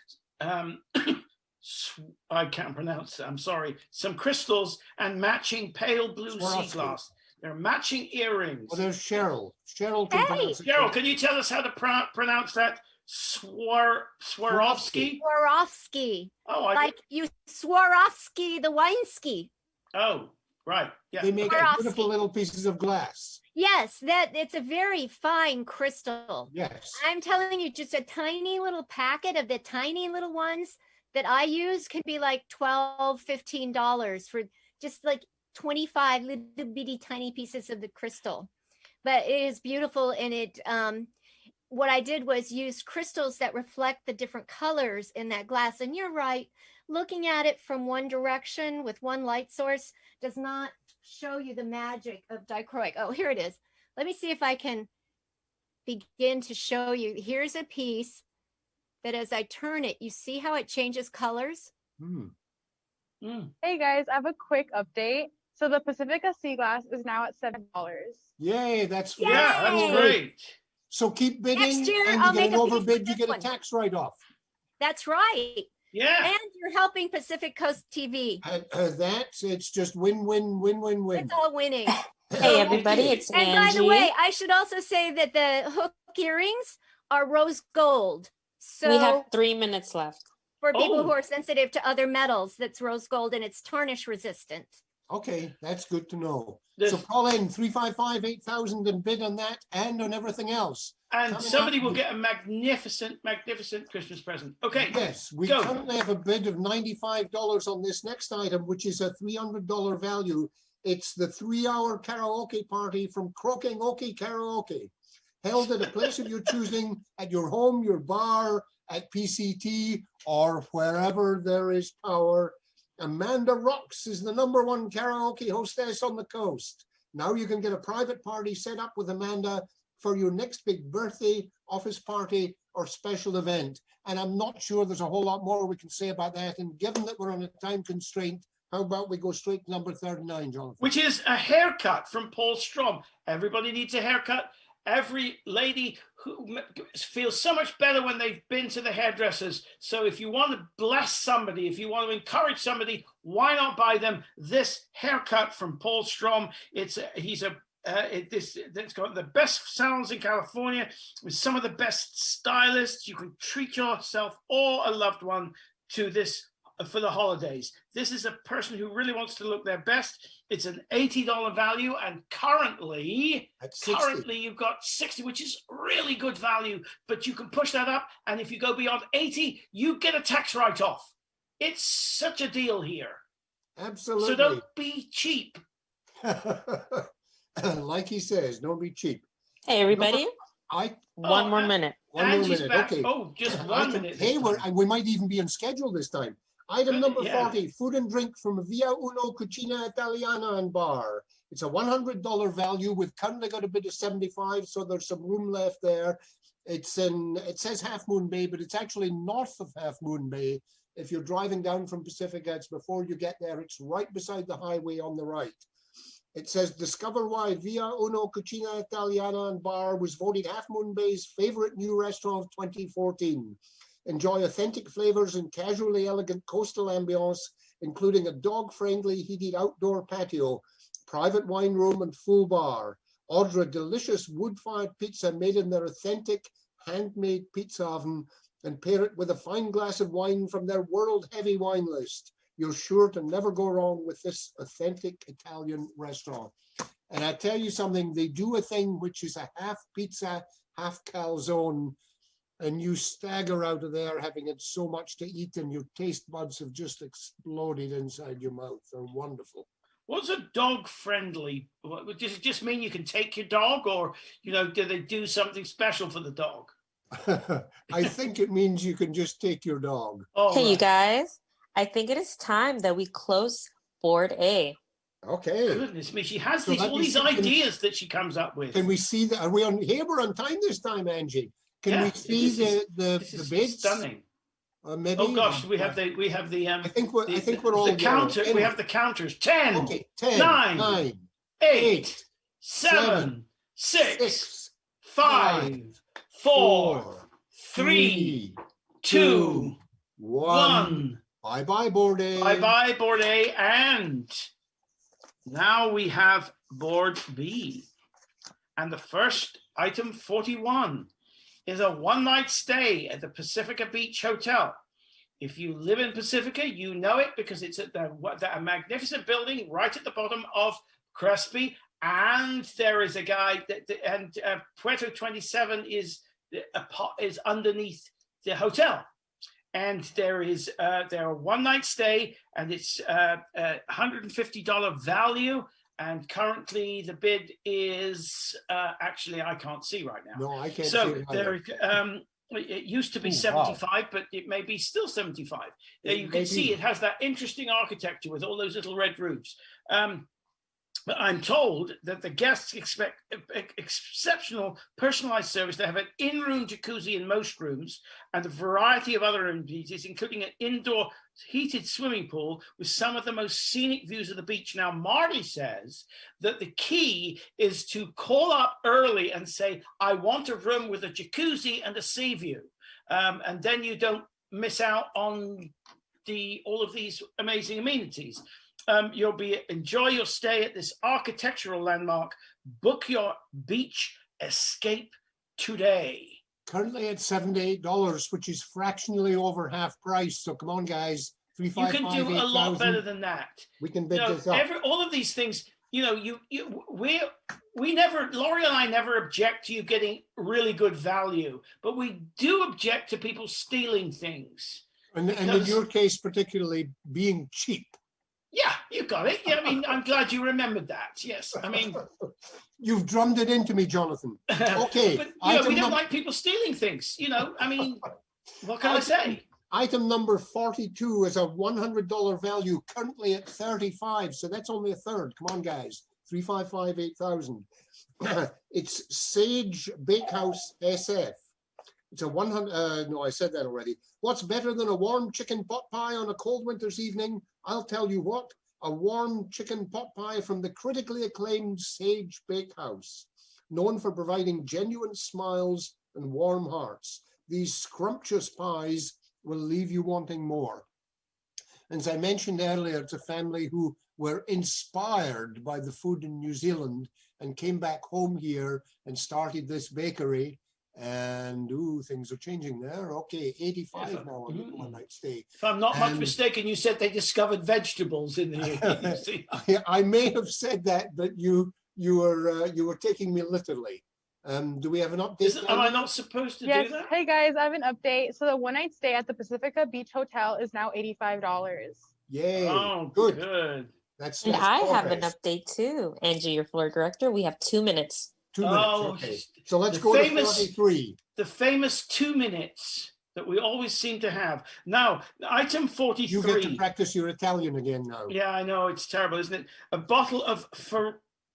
I can't pronounce it. I'm sorry. Some crystals and matching pale blue sea glass. They're matching earrings. Well, there's Cheryl. Cheryl can pronounce it. Cheryl, can you tell us how to pronounce that? Swarovski? Swarovski. Oh, like you Swarovski the wine ski. Oh, right. Yeah. They make beautiful little pieces of glass. Yes, it's a very fine crystal. Yes. I'm telling you, just a tiny little packet of the tiny little ones that I use can be like $12, $15 for just like 25 little bitty tiny pieces of the crystal. But it is beautiful, and it what I did was use crystals that reflect the different colors in that glass. And you're right, looking at it from one direction with one light source does not show you the magic of dichroic. Oh, here it is. Let me see if I can begin to show you. Here's a piece that as I turn it, you see how it changes colors? Hey guys, I have a quick update. So the Pacifica Sea Glass is now at $7. Yay, that's great. So keep bidding, Next year, and I'll you get make an a piece overbid, with you this get a one. tax write-off. That's right. Yeah. And you're helping Pacific Coast TV. It's just win, win, win, win, win. It's all winning. Hey everybody, it's And Angie. by the way, I should also say that the hook earrings are rose gold. So We have 3 minutes left. for people who are sensitive to other metals, that's rose gold and it's tarnish resistant. Okay, that's good to know. So call in 355-8000 and bid on that and on everything else. And Coming somebody up will with- get a magnificent Christmas present. Okay. Yes, we go. currently have a bid of $95 on this next item, which is a $300 value. It's the 3-hour karaoke party from Croaking Okie Karaoke, held at a place of your choosing, at your home, your bar, at PCT, or wherever there is power. Amanda Rocks is the #1 karaoke hostess on the coast. Now you can get a private party set up with Amanda for your next big birthday, office party, or special event. And I'm not sure there's a whole lot more we can say about that. And given that we're on a time constraint, how about we go straight to number 39, Jonathan? Which is a haircut from Paul Strom. Everybody needs a haircut. Every lady who feels so much better when they've been to the hairdressers. So if you want to bless somebody, if you want to encourage somebody, why not buy them this haircut from Paul Strom? It's got the best salons in California with some of the best stylists. You can treat yourself or a loved one to this for the holidays. This is a person who really wants to look their best. It's an $80 value, and currently you've got 60, which is really good value, but you can push that up, and if you go beyond 80, you get a tax write-off. It's such a deal here. Absolutely. So don't be cheap. Like he says, don't be cheap. Hey everybody, one more minute. One more Angie's minute. back. Okay. Oh, just 1 minute. Hey, we might even be on schedule this time. Item number Yeah. 40, food and drink from Via Uno Cucina Italiana and Bar. It's a $100 value. We've currently got a bid of 75, so there's some room left there. It says Half Moon Bay, but it's actually north of Half Moon Bay. If you're driving down from Pacifica, it's before you get there. It's right beside the highway on the right. It says discover why Via Uno Cucina Italiana and Bar was voted Half Moon Bay's favorite new restaurant of 2014. Enjoy authentic flavors and casually elegant coastal ambience, including a dog-friendly heated outdoor patio, private wine room, and full bar. Order a delicious wood-fired pizza made in their authentic handmade pizza oven and pair it with a fine glass of wine from their world heavy wine list. You're sure to never go wrong with this authentic Italian restaurant. And I tell you something, they do a thing which is a half pizza, half calzone, and you stagger out of there having had so much to eat and your taste buds have just exploded inside your mouth. They're wonderful. What's a dog friendly? Does it just mean you can take your dog, or do they do something special for the dog? I think it means you can just take your dog. Oh, Hey you guys, I think it is time that we close board A. Okay. Goodness me, she has So all let me these see, ideas that she comes up with. Can we see that? Are we on? Hey, we're on time this time, Angie. Can we Yeah, see this the is bids? stunning. Maybe. Oh gosh, we have the I think we're all the counter. yellow. We have the counters. 10, Okay, 10, 9, 9, 8, 7, 6, 5, 4, 3, 2, 1. Bye bye, board A. Bye bye, board A. And now we have board B. And the first item 41 is a one-night stay at the Pacifica Beach Hotel. If you live in Pacifica, you know it because it's at a magnificent building right at the bottom of Crespi. And there is a guy and Puerto 27 is underneath the hotel. And there are one-night stay, and it's $150 value. And currently the bid is actually I can't see right now. No, I can't see So it there, either. it used to be Ooh, wow. 75, but it may be still 75. There you It can may see be. it has that interesting architecture with all those little red roofs. But I'm told that the guests expect exceptional personalized service. They have an in-room jacuzzi in most rooms and a variety of other amenities, including an indoor heated swimming pool with some of the most scenic views of the beach. Now, Marty says that the key is to call up early and say, I want a room with a jacuzzi and a sea view. And then you don't miss out on all of these amazing amenities. You'll enjoy your stay at this architectural landmark. Book your beach escape today. Currently at $78, which is fractionally over half price. So come on, guys. You can do a lot 8,000. better than that. We can bid this up. All of these things, we never, Laurie and I never object to you getting really good value, but we do object to people stealing things. And in your case, particularly being cheap. Yeah, you got it. Yeah, I mean, I'm glad you remembered that. Yes, I mean, You've drummed it into me, Jonathan. Okay. but we don't like people stealing things. I mean, what can I say? Item number 42 is a $100 value, currently at 35. So that's only a third. Come on, guys. 355 8,000. It's Sage Bakehouse SF. It's a 100. No, I said that already. What's better than a warm chicken pot pie on a cold winter's evening? I'll tell you what. A warm chicken pot pie from the critically acclaimed Sage Bakehouse, known for providing genuine smiles and warm hearts. These scrumptious pies will leave you wanting more. As I mentioned earlier, it's a family who were inspired by the food in New Zealand and came back home here and started this bakery. And things are changing there. Okay, 85 now on the one night stay. If I'm not much mistaken, you said they discovered vegetables in the. I may have said that, but you were taking me literally. Do we have an update? Am I not supposed to Yes. do that? Hey guys, I have an update. So the one night stay at the Pacifica Beach Hotel is now $85. Yay. Oh, good. And I have an update too. Angie, your floor director. We have 2 minutes. 2 minutes. Okay. So let's go to 43. The famous 2 minutes that we always seem to have. Now, item 43. You get to practice your Italian again now. Yeah, I know. It's terrible, isn't it? A bottle of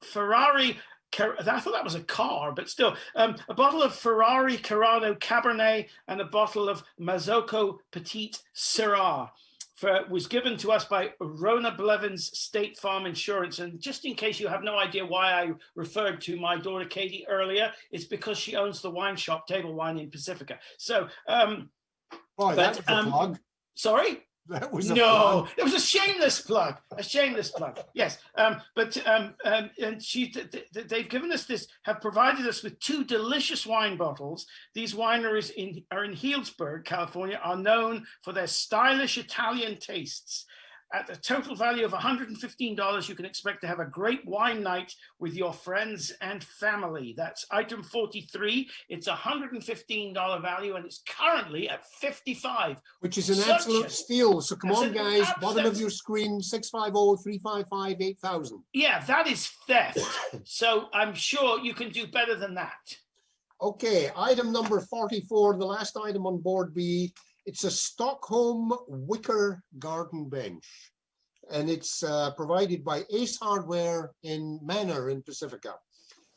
Ferrari. I thought that was a car, but still. A bottle of Ferrari Carrano Cabernet and a bottle of Mazzocco Petite Syrah. Was given to us by Rona Blevins State Farm Insurance. And just in case you have no idea why I referred to my daughter Katie earlier, it's because she owns the wine shop Table Wine in Pacifica. So, that was a plug. Sorry? That was a no, plug. it was a shameless plug. A shameless plug. Yes. And they've given us this, have provided us with 2 delicious wine bottles. These wineries are in Healdsburg, California, are known for their stylish Italian tastes. At a total value of $115, you can expect to have a great wine night with your friends and family. That's item 43. It's $115 value, and it's currently at $55. Which is an absolute steal. So come on, guys, bottom of your screen, 650-355-8000. Yeah, that is theft. So I'm sure you can do better than that. Okay, item number 44, the last item on board B. It's a Stockholm wicker garden bench, and it's provided by Ace Hardware in Manor in Pacifica.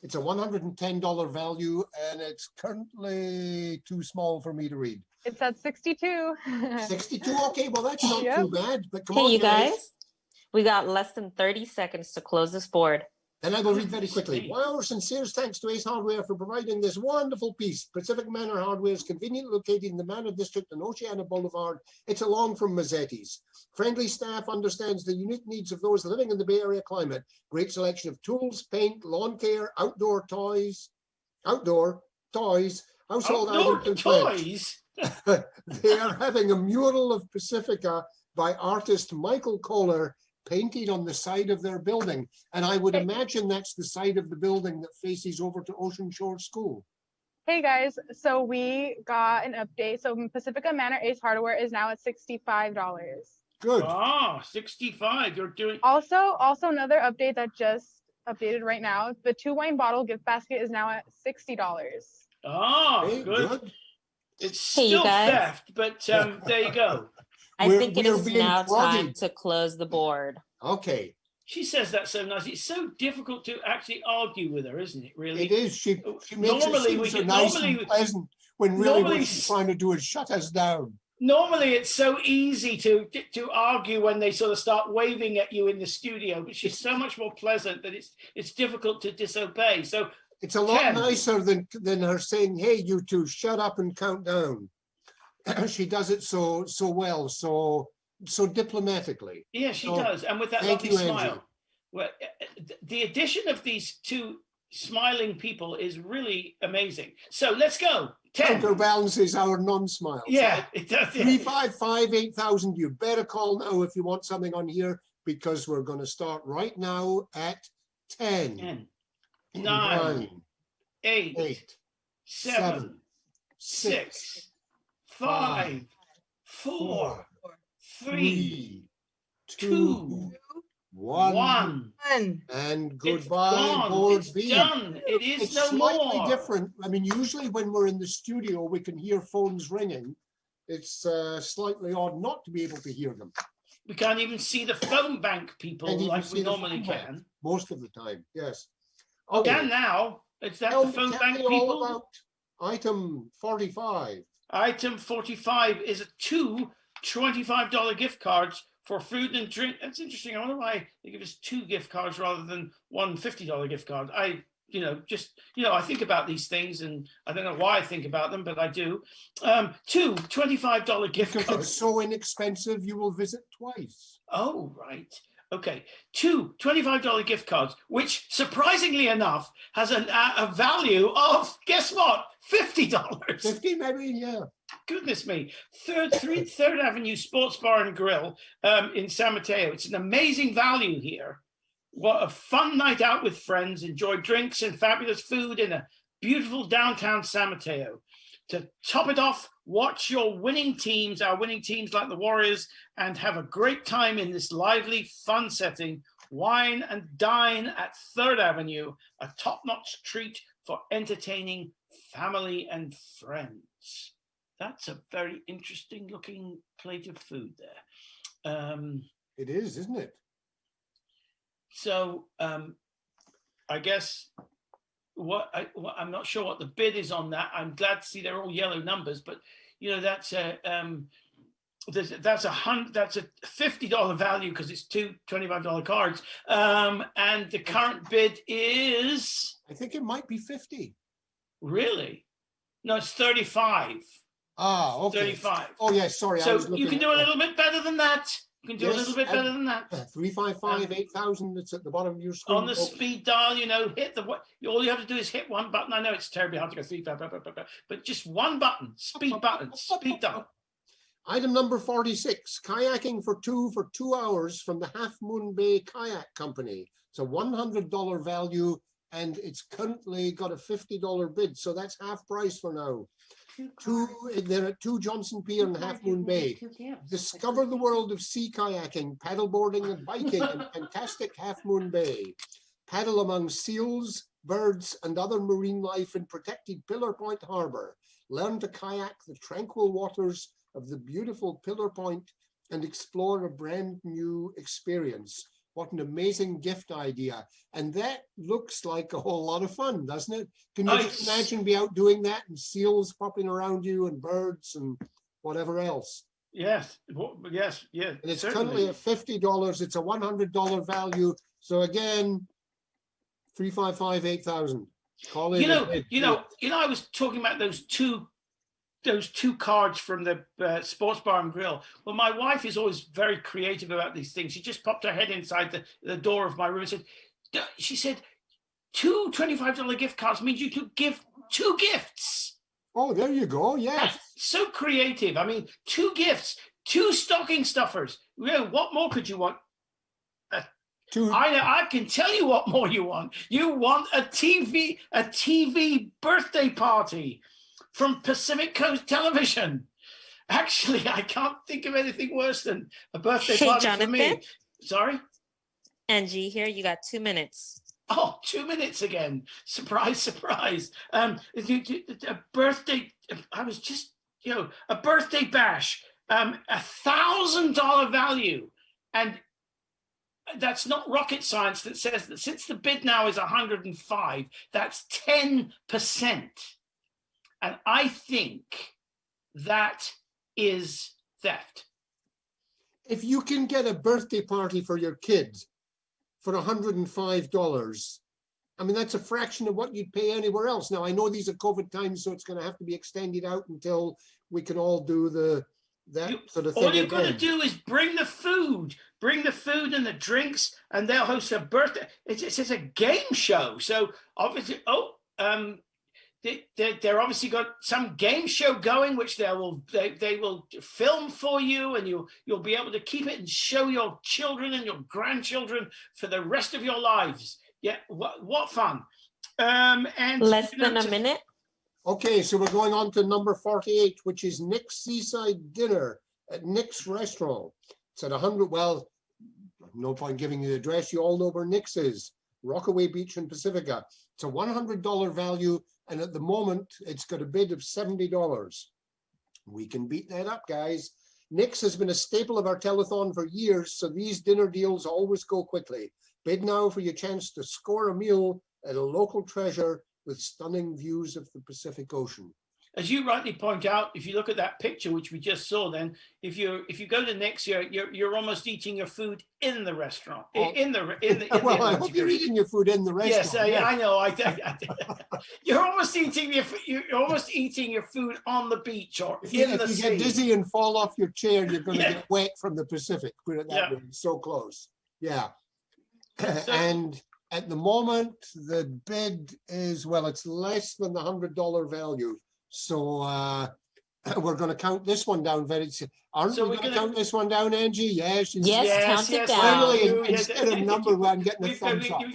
It's a $110 value, and it's currently too small for me to read. It's at 62. 62. Okay, well that's not Yep. too bad. But come Hey, on, you guys, we got less than 30 seconds to close this board. Then I will read very quickly. While our sincere thanks to Ace Hardware for providing this wonderful piece, Pacific Manor Hardware is conveniently located in the Manor District on Oceana Boulevard. It's along from Mazzetti's. Friendly staff understands the unique needs of those living in the Bay Area climate. Great selection of tools, paint, lawn care, outdoor toys, household items, and toys. They are having a mural of Pacifica by artist Michael Kohler painted on the side of their building. And I would imagine that's the side of the building that faces over to Ocean Shore School. Hey guys, so we got an update. So Pacifica Manor Ace Hardware is now at $65. Good. Ah, 65. You're doing. Also another update that just updated right now. The 2 wine bottle gift basket is now at $60. Ah, Hey, good. It's Hey, you still guys. theft, but there you go. I think it we're is being now time flooded. to close the board. Okay. She says that so nice. It's so difficult to actually argue with her, isn't it? Really. It is. She makes it Normally seem we so could- nice normally- and pleasant when really normally what she's trying to do is shut us down. Normally, it's so easy to argue when they sort of start waving at you in the studio, but she's so much more pleasant that it's difficult to disobey. So It's a lot Ken. nicer than her saying, "Hey, you two, shut up and count down." She does it so well, so diplomatically. yeah, she So, does, and with that thank lovely you, Angie. smile. Well, the addition of these two smiling people is really amazing. So let's go. 10. Counterbalances our non-smiles. Yeah, it does. Yeah. 355-8000. You better call now if you want something on here, because we're going to start right now at 10, 10, 9, 9, 8, 8, 7, 6, 5, 4, 3, 2, 1. And It's goodbye, gone. board It's B. done. It is It's no slightly more. different. I mean, usually when we're in the studio, we can hear phones ringing. It's slightly odd not to be able to hear them. We can't even see the phone bank people Can't even like see we the normally phone bank can. most of the time. Yes. Oh, can now. Is that Tell the phone tell bank me all people? about item 45. Item 45 is two $25 gift cards for food and drink. That's interesting. I wonder why they give us 2 gift cards rather than one $50 gift card. I think about these things, and I don't know why I think about them, but I do. 2 $25 gift Because cards. it's so inexpensive, you will visit twice. Oh, right. Okay. 2 $25 gift cards, which surprisingly enough has a value of, guess what? $50. 50 maybe, yeah. Goodness me. Third Avenue Sports Bar and Grill in San Mateo. It's an amazing value here. What a fun night out with friends. Enjoy drinks and fabulous food in a beautiful downtown San Mateo. To top it off, watch your winning teams, our winning teams like the Warriors, and have a great time in this lively, fun setting. Wine and dine at 3rd Avenue, a top-notch treat for entertaining family and friends. That's a very interesting looking plate of food there. It is, isn't it? So I guess I'm not sure what the bid is on that. I'm glad to see they're all yellow numbers, but that's a $50 value because it's 2 $25 cards. And the current bid is, I think it might be 50. really? No, it's 35. Ah, okay. 35. Oh, yes, sorry. I So was you looking can at do a that. little bit better than that. You can do a Yes, little bit better than that. 355-8000. It's at the bottom of your screen. On the folks. speed dial, hit all you have to do is hit one button. I know it's terribly hard to go 3, 5, blah, blah, blah, blah, but just one button, speed button, speed dial. Item number 46, kayaking for 2 hours from the Half Moon Bay Kayak Company. It's a $100 value, and it's currently got a $50 bid, so that's half price for now. They're at 2 Johnson Pier and Half Moon Bay. Discover the world of sea kayaking, paddleboarding, and biking in fantastic Half Moon Bay. Paddle among seals, birds, and other marine life in protected Pillar Point Harbor. Learn to kayak the tranquil waters of the beautiful Pillar Point and explore a brand new experience. What an amazing gift idea. And that looks like a whole lot of fun, doesn't it? Can you just imagine be out doing that and seals popping around you and birds and whatever else? Yes, yes, yeah. And it's certainly. currently at $50. It's a $100 value. So again, 355-8000. Call in. I was talking about those two cards from the Sports Bar and Grill. Well, my wife is always very creative about these things. She just popped her head inside the door of my room and said, she said, 2 $25 gift cards means you could give 2 gifts. Oh, there you go. Yes. That's so creative. I mean, 2 gifts, 2 stocking stuffers. What more could you want? I can tell you what more you want. You want a TV birthday party from Pacific Coast Television. Actually, I can't think of anything worse than a birthday party for me. Sorry? Angie, here, you got 2 minutes. Oh, 2 minutes again. Surprise, surprise. A birthday, I was just, a birthday bash, $1,000 value. And that's not rocket science that says that since the bid now is 105, that's 10%. And I think that is theft. If you can get a birthday party for your kid for $105, I mean, that's a fraction of what you'd pay anywhere else. Now, I know these are COVID times, so it's going to have to be extended out until we can all do that sort of thing. All you've got to do is bring the food and the drinks, and they'll host a birthday. It's a game show. So obviously, they're obviously got some game show going, which they will film for you, and you'll be able to keep it and show your children and your grandchildren for the rest of your lives. Yeah, what fun! And less than a minute. Okay, so we're going on to number 48, which is Nick's Seaside Dinner at Nick's Restaurant. It's at 100. Well, no point giving you the address. You all know where Nick's is. Rockaway Beach in Pacifica. It's a $100 value, and at the moment, it's got a bid of $70. We can beat that up, guys. Nick's has been a staple of our telethon for years, so these dinner deals always go quickly. Bid now for your chance to score a meal at a local treasure with stunning views of the Pacific Ocean. As you rightly point out, if you look at that picture, which we just saw, then if you go to Nick's, you're almost eating your food in the restaurant. Well, I hope you're eating your food in the restaurant. Yes, I know. You're almost eating your food on the beach or in the sea. If you get dizzy and fall off your chair, you're going to get wet from the Pacific. Put it that way. So close. Yeah. And at the moment, the bid is, well, it's less than the $100 value. So we're going to count this one down very soon. Aren't we going to count this one down, Angie? Yes. Count it down. Finally, instead of number one, getting a thumbs up. We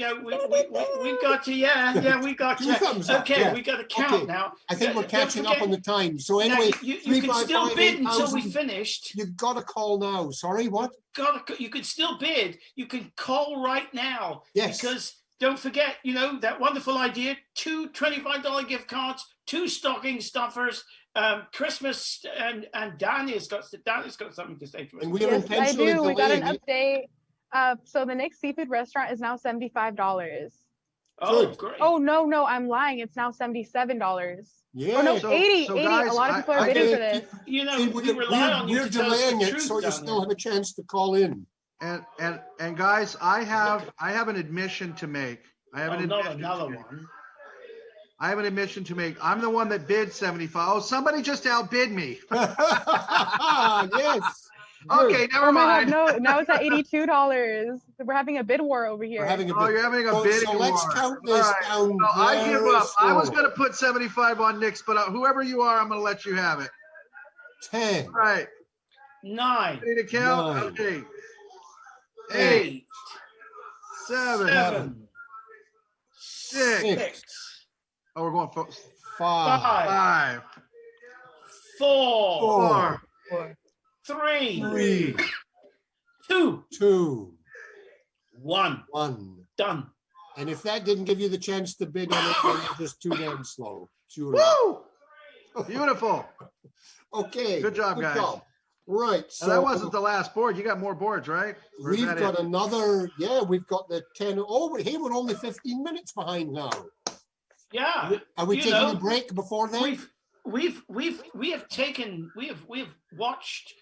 got you. Yeah, we got you. Okay, we got to count now. I think we're catching up on the time. So anyway, you can still bid until we finished. You've got to call now. Sorry, what? You can still bid. You can call right now. Yes. Because don't forget, that wonderful idea, 2 $25 gift cards, 2 stocking stuffers, Christmas, and Danny's got something to say to us. And we are intentionally I do. We got an update. So the Nick's Seafood Restaurant is now $75. Oh, great. Oh, no, I'm lying. It's now $77. Yeah. Oh, no, 80. Guys, a lot of people are bidding for this. We rely on you to tell us the truth, so you still have a chance to call in. And guys, I have an admission to make. I have an admission to make. I'm the one that bid 75. Oh, somebody just outbid me. Yes. Okay, never mind. Now it's at $82. We're having a bid war over here. You're having a bidding war. So let's count this down. No, I give up. I was going to put 75 on Nick's, but whoever you are, I'm going to let you have it. 10. All right. 9. Ready to count? 9. Okay. 8. 7. 6. Oh, we're going 5. 4. 3. 2. 1. Done. And if that didn't give you the chance to bid on it, then you're just too damn slow. Woo! Beautiful. Okay. Good job, guys. Right. And that wasn't the last board. You got more boards, right? Or is We've that got it? another, yeah, we've got the 10. Oh, hey, we're only 15 minutes behind now. Yeah. Are we you taking know, a break before then? We have watched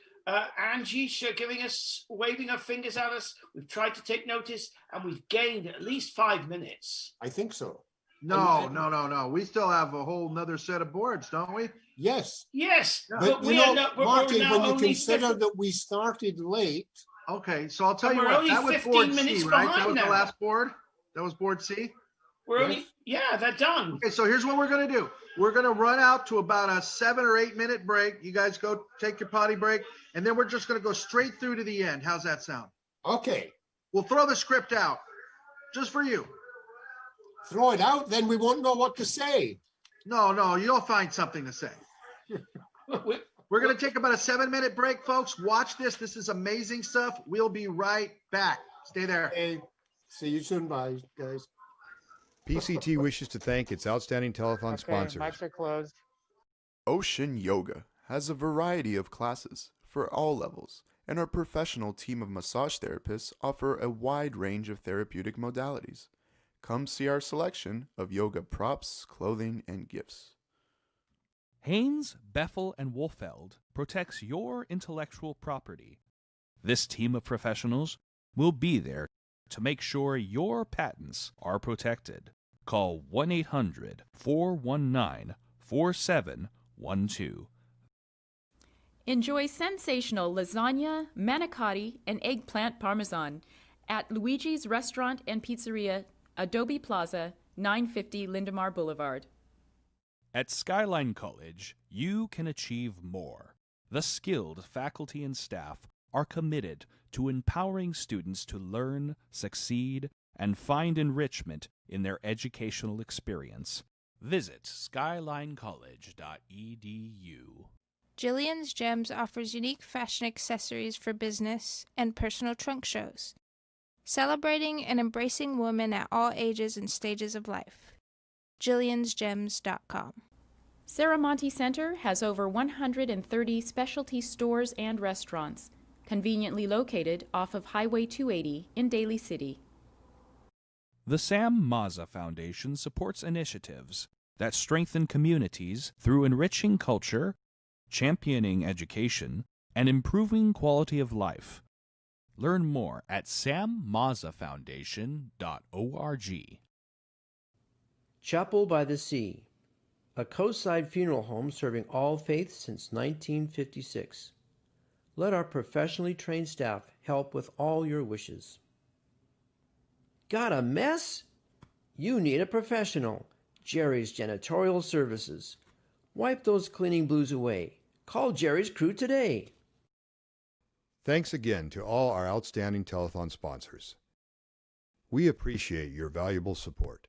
Angie giving us, waving her fingers at us. We've tried to take notice, and we've gained at least 5 minutes. I think so. No. We still have a whole nother set of boards, don't we? Yes. Yes. But we you know, are not, we're Marty, now when you only consider 50 that we started late. Okay, so I'll tell And you we're what. only That was 15 board minutes C, right? That behind was the now. last board. That was board C. We're only, yeah, they're done. Okay, so here's what we're gonna do. We're gonna run out to about a 7 or 8 minute break. You guys go take your potty break, and then we're just gonna go straight through to the end. How's that sound? Okay. We'll throw the script out just for you. Throw it out, then we won't know what to say. No, you'll find something to say. We're gonna take about a 7 minute break, folks. Watch this. This is amazing stuff. We'll be right back. Stay there. Hey, see you soon. Bye, guys. PCT wishes to thank its outstanding telethon sponsors. Mics are closed. Ocean Yoga has a variety of classes for all levels, and our professional team of massage therapists offer a wide range of therapeutic modalities. Come see our selection of yoga props, clothing, and gifts. Haynes, Beffel, and Wolfeld protects your intellectual property. This team of professionals will be there to make sure your patents are protected. Call 1-800-419-4712. Enjoy sensational lasagna, manicotti, and eggplant parmesan at Luigi's Restaurant and Pizzeria, Adobe Plaza, 950 Lindemar Boulevard. At Skyline College, you can achieve more. The skilled faculty and staff are committed to empowering students to learn, succeed, and find enrichment in their educational experience. Visit skylinecollege.edu. Jillian's Gems offers unique fashion accessories for business and personal trunk shows, celebrating and embracing women at all ages and stages of life. Jillian'sGems.com. Saramonte Center has over 130 specialty stores and restaurants, conveniently located off of Highway 280 in Daly City. The Sam Mazza Foundation supports initiatives that strengthen communities through enriching culture, championing education, and improving quality of life. Learn more at sammazzafoundation.org. Chapel by the Sea, a coastside funeral home serving all faiths since 1956. Let our professionally trained staff help with all your wishes. Got a mess? You need a professional. Jerry's Janitorial Services. Wipe those cleaning blues away. Call Jerry's crew today. Thanks again to all our outstanding telethon sponsors. We appreciate your valuable support.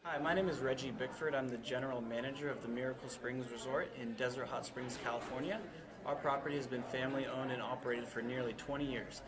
Hi, my name is Reggie Bickford. I'm the general manager of the Miracle Springs Resort in Desert Hot Springs, California. Our property has been family owned and operated for nearly 20 years.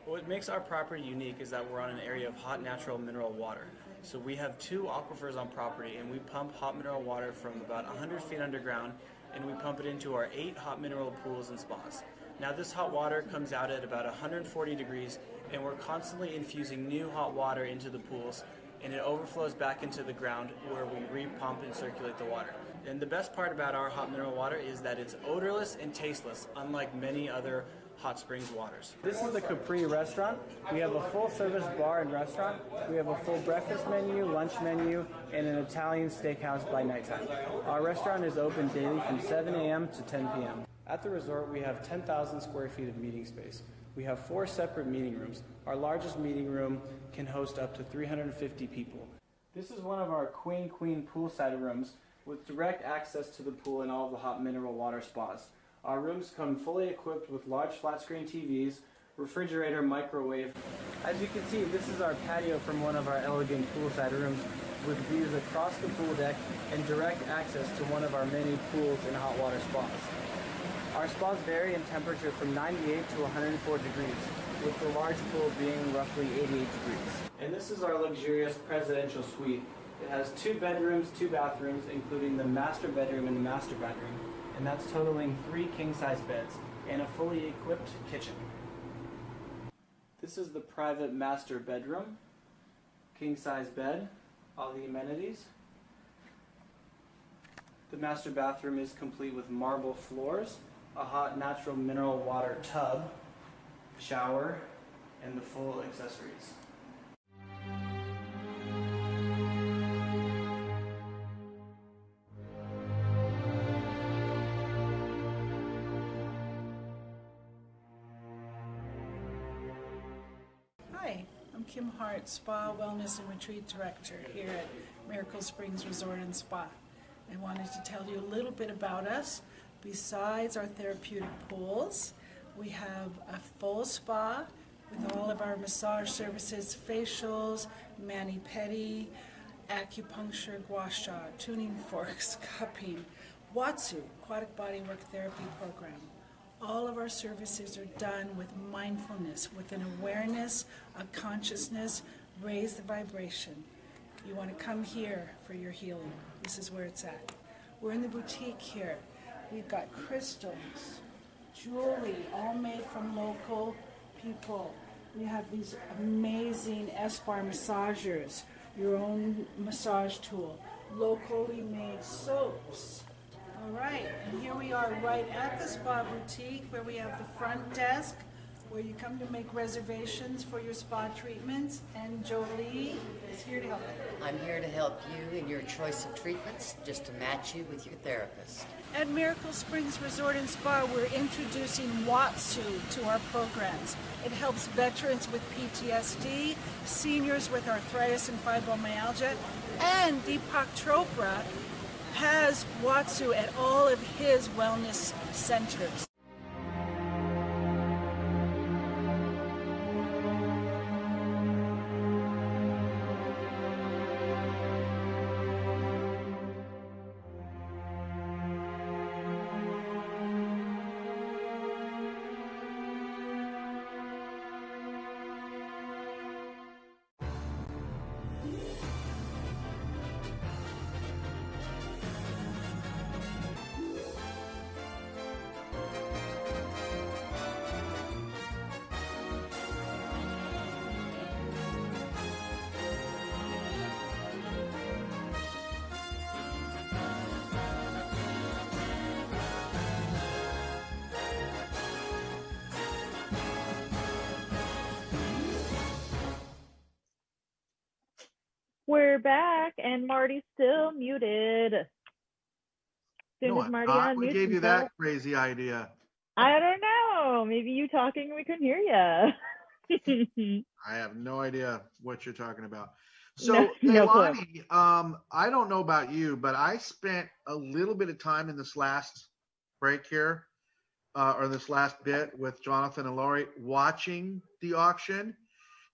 What makes our property unique is that we're on an area of hot natural mineral water. So we have 2 aquifers on property, and we pump hot mineral water from about 100 feet underground, and we pump it into our 8 hot mineral pools and spas. Now this hot water comes out at about 140 degrees, and we're constantly infusing new hot water into the pools and it overflows back into the ground where we re-pump and circulate the water. And the best part about our hot mineral water is that it's odorless and tasteless, unlike many other hot springs waters. This is the Capri restaurant. We have a full-service bar and restaurant. We have a full breakfast menu, lunch menu, and an Italian steakhouse by nighttime. Our restaurant is open daily from 7 a.m. to 10 p.m. At the resort, we have 10,000 square feet of meeting space. We have 4 separate meeting rooms. Our largest meeting room can host up to 350 people. This is one of our queen poolside rooms with direct access to the pool and all of the hot mineral water spas. Our rooms come fully equipped with large flat screen TVs, refrigerator, microwave. As you can see, this is our patio from one of our elegant poolside rooms with views across the pool deck and direct access to one of our many pools and hot water spas. Our spas vary in temperature from 98 to 104 degrees, with the large pool being roughly 88 degrees. And this is our luxurious presidential suite. It has 2 bedrooms, 2 bathrooms, including the master bedroom and the master bedroom, and that's totaling 3 king-size beds and a fully equipped kitchen. This is the private master bedroom, king-size bed, all the amenities. The master bathroom is complete with marble floors, a hot natural mineral water tub, shower, and the full accessories. Hi, I'm Kim Hart, Spa Wellness and Retreat Director here at Miracle Springs Resort and Spa. I wanted to tell you a little bit about us. Besides our therapeutic pools, we have a full spa with all of our massage services, facials, mani-pedi, acupuncture, gua sha, tuning forks, cupping, Watsu, aquatic bodywork therapy program. All of our services are done with mindfulness, with an awareness, a consciousness, raise the vibration. You want to come here for your healing. This is where it's at. We're in the boutique here. We've got crystals, jewelry, all made from local people. We have these amazing Esquire massagers, your own massage tool, locally made soaps. All right, and here we are right at the spa boutique where we have the front desk where you come to make reservations for your spa treatments, and Jolie is here to help you. I'm here to help you in your choice of treatments, just to match you with your therapist. At Miracle Springs Resort and Spa, we're introducing Watsu to our programs. It helps veterans with PTSD, seniors with arthritis and fibromyalgia, and Deepak Chopra has Watsu at all of his wellness centers. We're back, and Marty's still muted. As soon No, as Marty who unmutes gave you himself- that crazy idea? I don't know. Maybe you talking, we couldn't hear you. I have no idea what you're talking about. So, No clue. Leilani, I don't know about you, but I spent a little bit of time in this last break here, or this last bit with Jonathan and Lori watching the auction.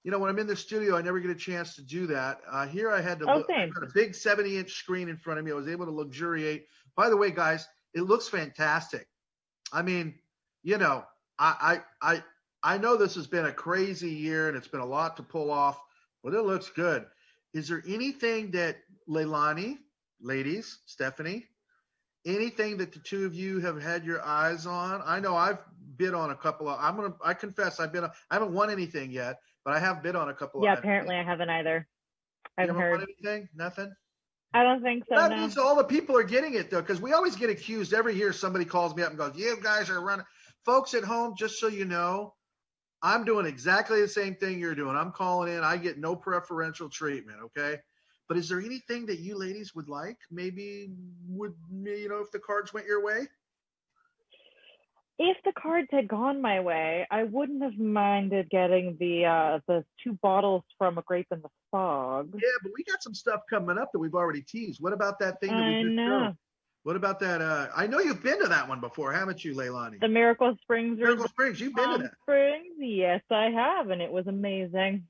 You know, when I'm in the studio, I never get a chance to do that. Here I had to look, I had a big 70-inch screen in front of me. I was able to luxuriate. By the way, guys, it looks fantastic. I mean, you know, I know this has been a crazy year and it's been a lot to pull off, but it looks good. Is there anything that Leilani, ladies, Stephanie, anything that the two of you have had your eyes on? I know I've bid on a couple of, I confess I haven't won anything yet, but I have bid on a couple Yeah, of apparently I haven't either. I You haven't haven't heard. won anything? Nothing? I don't think so. That No. means all the people are getting it though, because we always get accused every year. Somebody calls me up and goes, "You guys are running." Folks at home, just so you know, I'm doing exactly the same thing you're doing. I'm calling in. I get no preferential treatment. Okay. But is there anything that you ladies would like? Maybe if the cards went your way? If the cards had gone my way, I wouldn't have minded getting the 2 bottles from A Grape in the Fog. Yeah, but we got some stuff coming up that we've already teased. What about that thing that I we just know. showed? What about that? I know you've been to that one before, haven't you, Leilani? The Miracle Springs. Miracle Springs, you've been to that. Springs. Yes, I have, and it was amazing.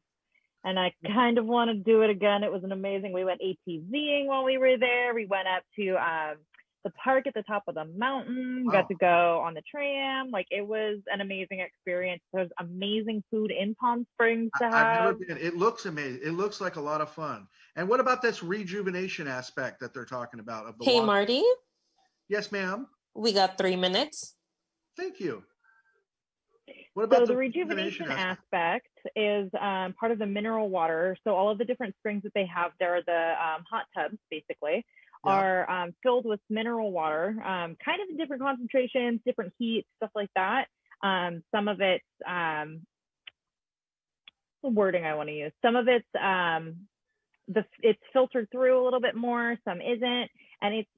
And I kind of want to do it again. It was an amazing. We went ATVing while we were there. We went up to the park at the top of the mountain. We got to go on the tram. Like, it was an amazing experience. There's amazing food in Palm Springs to I've never have. been. It looks amazing. It looks like a lot of fun. And what about this rejuvenation aspect that they're talking about of the Hey, water? Marty, Yes, ma'am. we got 3 minutes. Thank you. What about So the rejuvenation aspect is part of the mineral water. So all of the different springs that they have there, the hot tubs basically, are filled with mineral water, kind of in different concentrations, different heat, stuff like that. Some of it's, the wording I want to use, some of it's, it's filtered through a little bit more, some isn't, and it's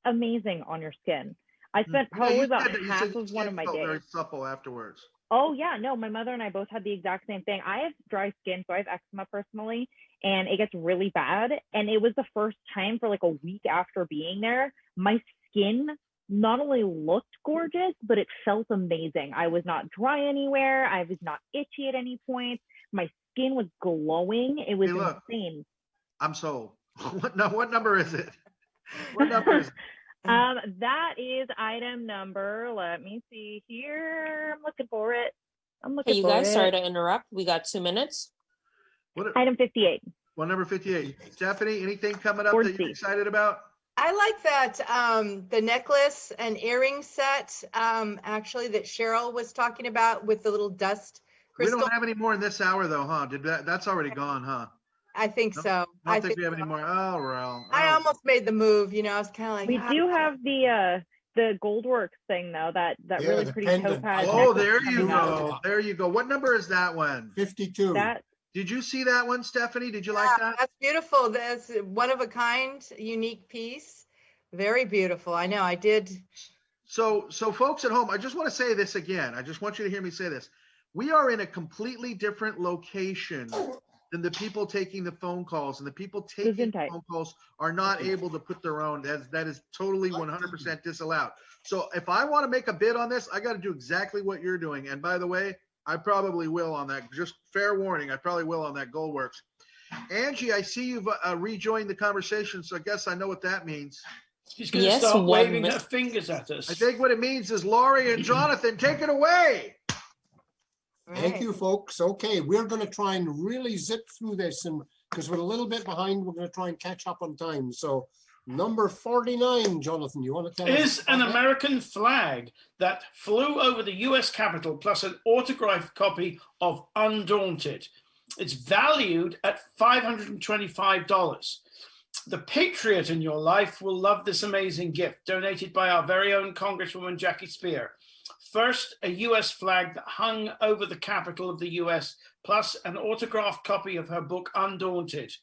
amazing on your skin. I spent probably about half of one of my days. Very supple afterwards. Oh yeah, no, my mother and I both had the exact same thing. I have dry skin, so I have eczema personally, and it gets really bad. And it was the first time for like a week after being there, my skin not only looked gorgeous, but it felt amazing. I was not dry anywhere. I was not itchy at any point. My skin was glowing. It was insane. I'm sold. What number is it? What number is it? That is item number. Let me see here. I'm looking for it. Hey, you guys, sorry to interrupt. We got 2 minutes. Item 58. Well, number 58. Stephanie, anything coming up that you're excited about? I like that the necklace and earring set actually that Cheryl was talking about with the little dust crystal. We don't have any more in this hour though, huh? That's already gone, huh? I think so. I don't think we have any more. Oh, well. I almost made the move, I was kind of like. We do have the Goldworks thing though, that really pretty topaz. Oh, there you go. There you go. What number is that one? 52. Did you see that one, Stephanie? Did you like that? That's beautiful. That's one of a kind, unique piece. Very beautiful. I know. I did. So folks at home, I just want to say this again. I just want you to hear me say this. We are in a completely different location than the people taking the phone calls, and the people taking the phone calls are not able to put their own. That is totally 100% disallowed. So if I want to make a bid on this, I got to do exactly what you're doing. And by the way, I probably will on that. Just fair warning, I probably will on that Goldworks. Angie, I see you've rejoined the conversation, so I guess I know what that means. She's going to start waving her fingers at us. I think what it means is Laurie and Jonathan, take it away. Thank you, folks. Okay, we're going to try and really zip through this, and because we're a little bit behind, we're going to try and catch up on time. So, number 49, Jonathan, you want to tell us? Is an American flag that flew over the U.S. Capitol plus an autographed copy of Undaunted. It's valued at $525. The patriot in your life will love this amazing gift, donated by our very own Congresswoman Jackie Spear. First, a U.S. flag that hung over the Capitol of the U.S., plus an autographed copy of her book, Undaunted,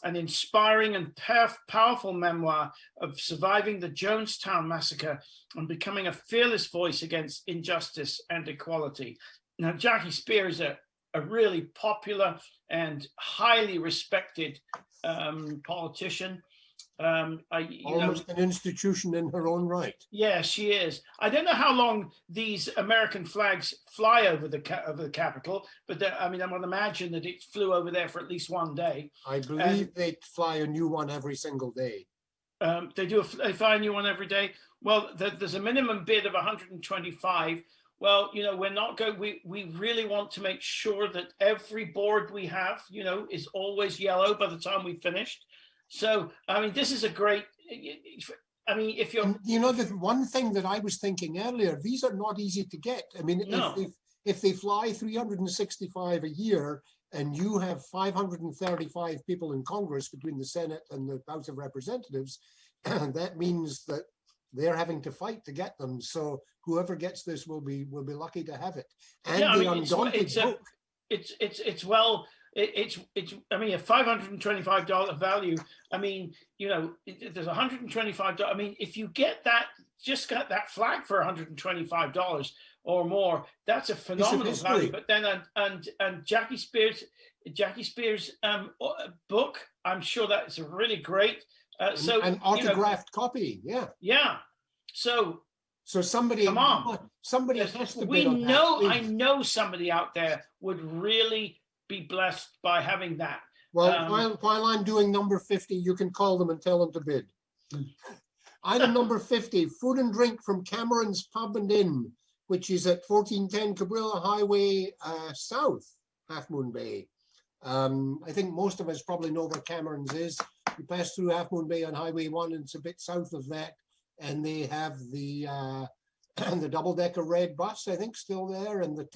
an inspiring and powerful memoir of surviving the Jonestown Massacre and becoming a fearless voice against injustice and equality. Now, Jackie Spear is a really popular and highly respected politician. Almost an institution in her own right. Yeah, she is. I don't know how long these American flags fly over the Capitol, but I would imagine that it flew over there for at least one day. I believe they fly a new one every single day. They fly a new one every day. Well, there's a minimum bid of 125. Well, we're not going. We really want to make sure that every board we have, is always yellow by the time we've finished. So, this is a great, if you're... the one thing that I was thinking earlier, these are not easy to get. No. If they fly 365 a year, and you have 535 people in Congress between the Senate and the House of Representatives, that means that they're having to fight to get them. So whoever gets this will be lucky to have it. And Yeah, I the mean, undaunted book. It's I mean, a $525 value. I mean, you know, there's $125. I mean, if you get that, just got that flag for $125 or more, that's a phenomenal value. But then and Jackie Spears' book, I'm sure that's a really great. So an autographed copy, yeah. Yeah. So somebody, come on, somebody has to. We know. I know somebody out there would really be blessed by having that. Well, while I'm doing number 50, you can call them and tell them to bid. Item number 50, food and drink from Cameron's Pub and Inn, which is at 1410 Cabrillo Highway South, Half Moon Bay. I think most of us probably know where Cameron's is. You pass through Half Moon Bay on Highway 1, and it's a bit south of that. And they have the double-decker red bus, I think, still there, and the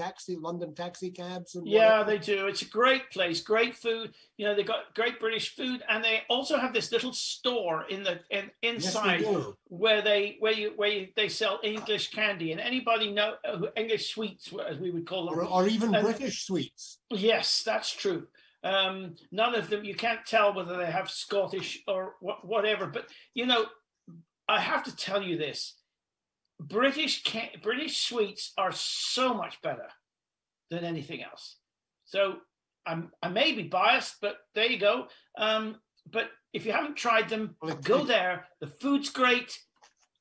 London taxi cabs. And yeah, they do. It's a great place, great food. You know, they got great British food, and they also have this little store inside where they sell English candy, and anybody know English sweets, as we would call them, or even British sweets. Yes, that's true. None of them, you can't tell whether they have Scottish or whatever. But you know, I have to tell you this. British sweets are so much better than anything else. So I may be biased, but there you go. But if you haven't tried them, go there. The food's great,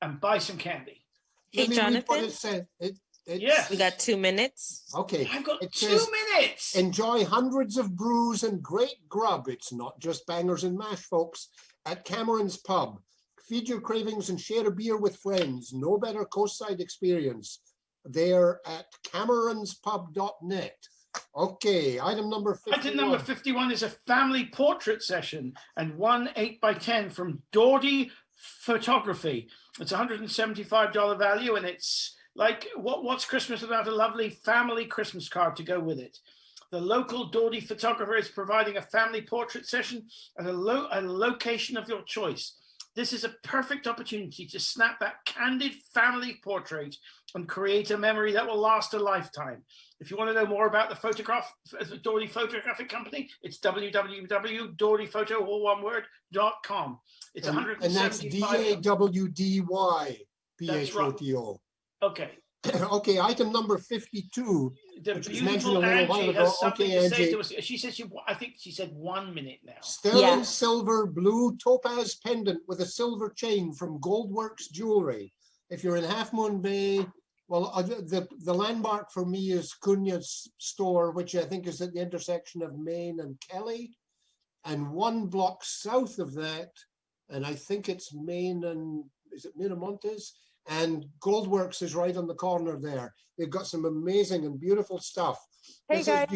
and buy some candy. Hey, Jonathan. Yes. We got 2 minutes. Okay. I've got It 2 says, minutes. Enjoy hundreds of brews and great grub. It's not just bangers and mash, folks. At Cameron's Pub. Feed your cravings and share a beer with friends. No better coastside experience. They're at cameronspub.net. Okay, item number 51. Item number 51 is a family portrait session and one 8x10 from Doherty Photography. It's $175 value, and it's like, what's Christmas without a lovely family Christmas card to go with it? The local Doherty photographer is providing a family portrait session at a location of your choice. This is a perfect opportunity to snap that candid family portrait and create a memory that will last a lifetime. If you want to know more about the Doherty Photographic Company, it's www.dohertyphoto.com. It's $175. And that's DAWDY-PHOTO. Okay. Okay, item number 52. The which was mentioned a beautiful little while Angie ago. has something Okay, to say Angie. to us. She said I think she said 1 minute now. Sterling silver blue topaz pendant with a silver chain from Goldworks Jewelry. If you're in Half Moon Bay, well, the landmark for me is Cunha's store, which I think is at the intersection of Main and Kelly. And 1 block south of that, and I think it's Main and, is it Miramontes? And Goldworks is right on the corner there. They've got some amazing and beautiful stuff. Hey This is guys,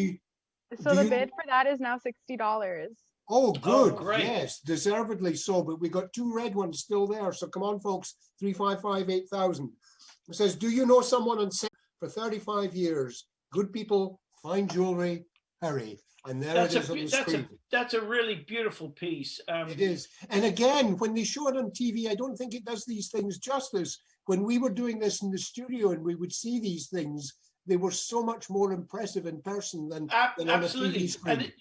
so the you- bid for that is now $60. Oh, good. great. Yes, deservedly so. But we got 2 red ones still there. So come on, folks. 355-8000. It says, do you know someone on sale for 35 years? Good people, fine jewelry, hurry. And there it is on the screen. That's a really beautiful piece. It is. And again, when they show it on TV, I don't think it does these things justice. When we were doing this in the studio and we would see these things, they were so much more impressive in person than on a TV screen.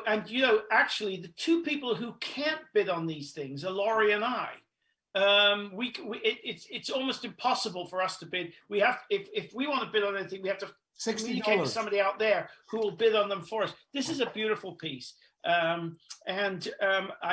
And actually, the 2 people who can't bid on these things are Laurie and I. It's almost impossible for us to bid. We have, if we want to bid on anything, we have to communicate with somebody out there who will bid on them for us. This is a beautiful piece. I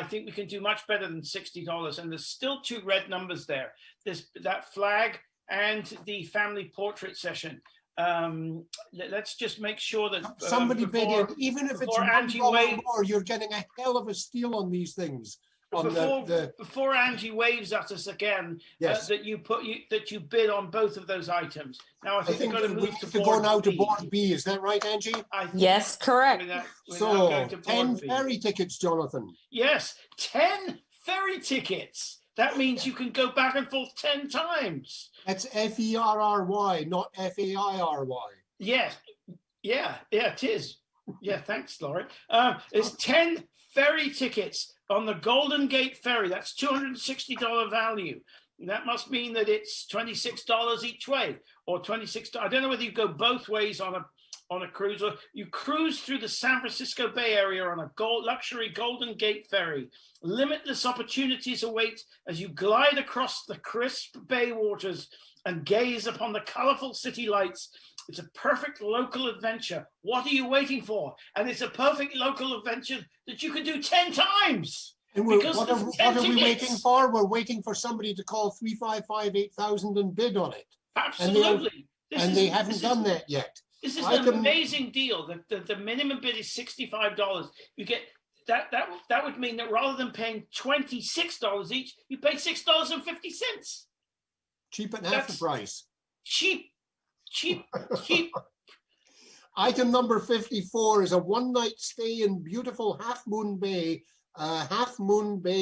think we can do much better than $60. And there's still 2 red numbers there. There's that flag and the family portrait session. Let's just make sure that somebody bid in, even if it's Angie $1 Wade, more, you're getting a hell of a steal on these things. Before Angie waves at us again, Yes. that you bid on both of those items. Now I think we've got to we move have to to go board now to B. board B. Is that right, Angie? Yes, correct. We're now So going to board 10 B. ferry tickets, Jonathan. Yes, 10 ferry tickets. That means you can go back and forth 10 times. That's FERRY, not FAIRY. Yes. Yeah, it is. Yeah, thanks, Laurie. There's 10 ferry tickets on the Golden Gate Ferry. That's $260 value. And that must mean that it's $26 each way, or $26. I don't know whether you go both ways on a cruise, or you cruise through the San Francisco Bay Area on a luxury Golden Gate Ferry. Limitless opportunities await as you glide across the crisp bay waters and gaze upon the colorful city lights. It's a perfect local adventure. What are you waiting for? And it's a perfect local adventure that you can do 10 times. And what are we waiting for? We're waiting for somebody to call 355-8000 and bid on it. Absolutely. And they haven't done that yet. This is an amazing deal. The minimum bid is $65. You get that would mean that rather than paying $26 each, you pay $6.50. Cheap at half the price. Cheap. Item number 54 is a one-night stay in beautiful Half Moon Bay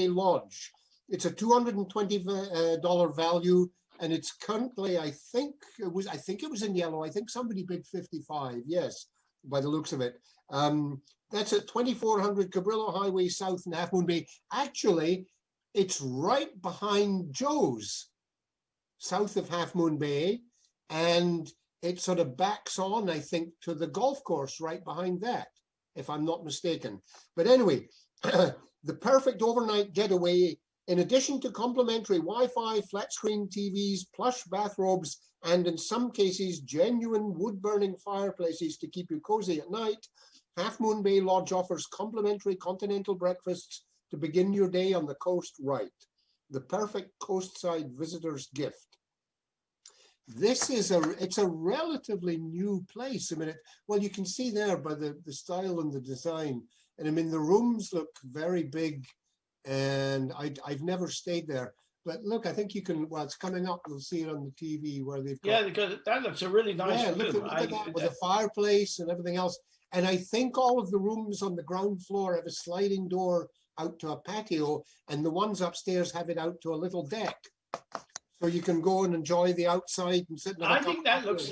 Lodge. It's a $220 value, and it's currently, I think it was in yellow. I think somebody bid 55. Yes, by the looks of it. That's at 2400 Cabrillo Highway South in Half Moon Bay. Actually, it's right behind Joe's, south of Half Moon Bay, and it sort of backs on, I think, to the golf course right behind that, if I'm not mistaken. But anyway, the perfect overnight getaway, in addition to complimentary Wi-Fi, flat screen TVs, plush bathrobes, and in some cases, genuine wood-burning fireplaces to keep you cozy at night, Half Moon Bay Lodge offers complimentary continental breakfasts to begin your day on the coast right. The perfect coastside visitor's gift. This is it's a relatively new place. I mean, well, you can see there by the style and the design. And I mean, the rooms look very big, and I've never stayed there. But look, I think you can, well, it's coming up. We'll see it on the TV where they've got. Yeah, because that looks a really nice room. Look at that with a fireplace and everything else. And I think all of the rooms on the ground floor have a sliding door out to a patio, and the ones upstairs have it out to a little deck. So you can go and enjoy the outside and sit. I think that looks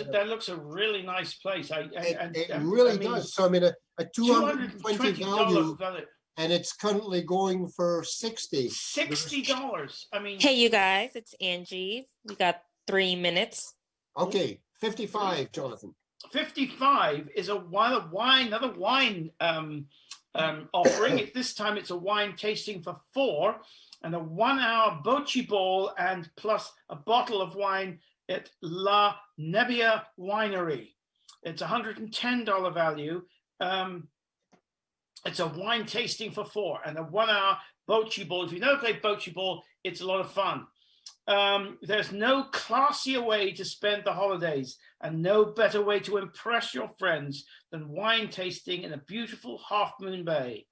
a really nice place. It really does. So I mean, a $220 value, and it's currently going for $60. $60. I mean, Hey, you guys, it's Angie. We got 3 minutes. Okay, 55, Jonathan. 55 is another wine offering. This time it's a wine tasting for 4. And a 1-hour bocce ball and plus a bottle of wine at La Nebbia Winery. It's $110 value. It's a wine tasting for 4 and a 1-hour bocce ball. If you never played bocce ball, it's a lot of fun. There's no classier way to spend the holidays and no better way to impress your friends than wine tasting in a beautiful Half Moon Bay.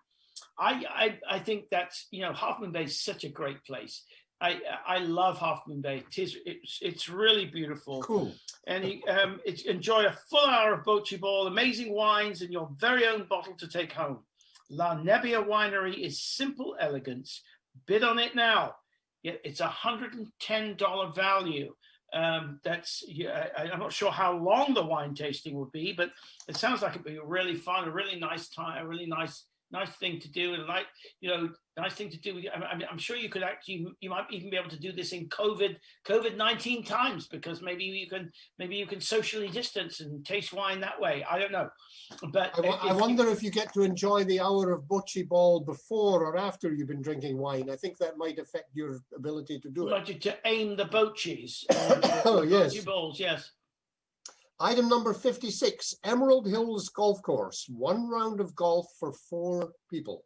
I think that's, Half Moon Bay is such a great place. I love Half Moon Bay. It's really beautiful. Cool. And enjoy a full hour of bocce ball, amazing wines, and your very own bottle to take home. La Nebbia Winery is simple elegance. Bid on it now. It's $110 value. I'm not sure how long the wine tasting would be, but it sounds like it'd be really fun, a really nice time, a really nice thing to do, and nice thing to do. I mean, I'm sure you could you might even be able to do this in COVID-19 times, because maybe you can socially distance and taste wine that way. I don't know, but I wonder if you get to enjoy the hour of bocce ball before or after you've been drinking wine. I think that might affect your ability to do it. Like to aim the bocces. Oh yes. Bocce balls, yes. Item number 56, Emerald Hills Golf Course. 1 round of golf for 4 people.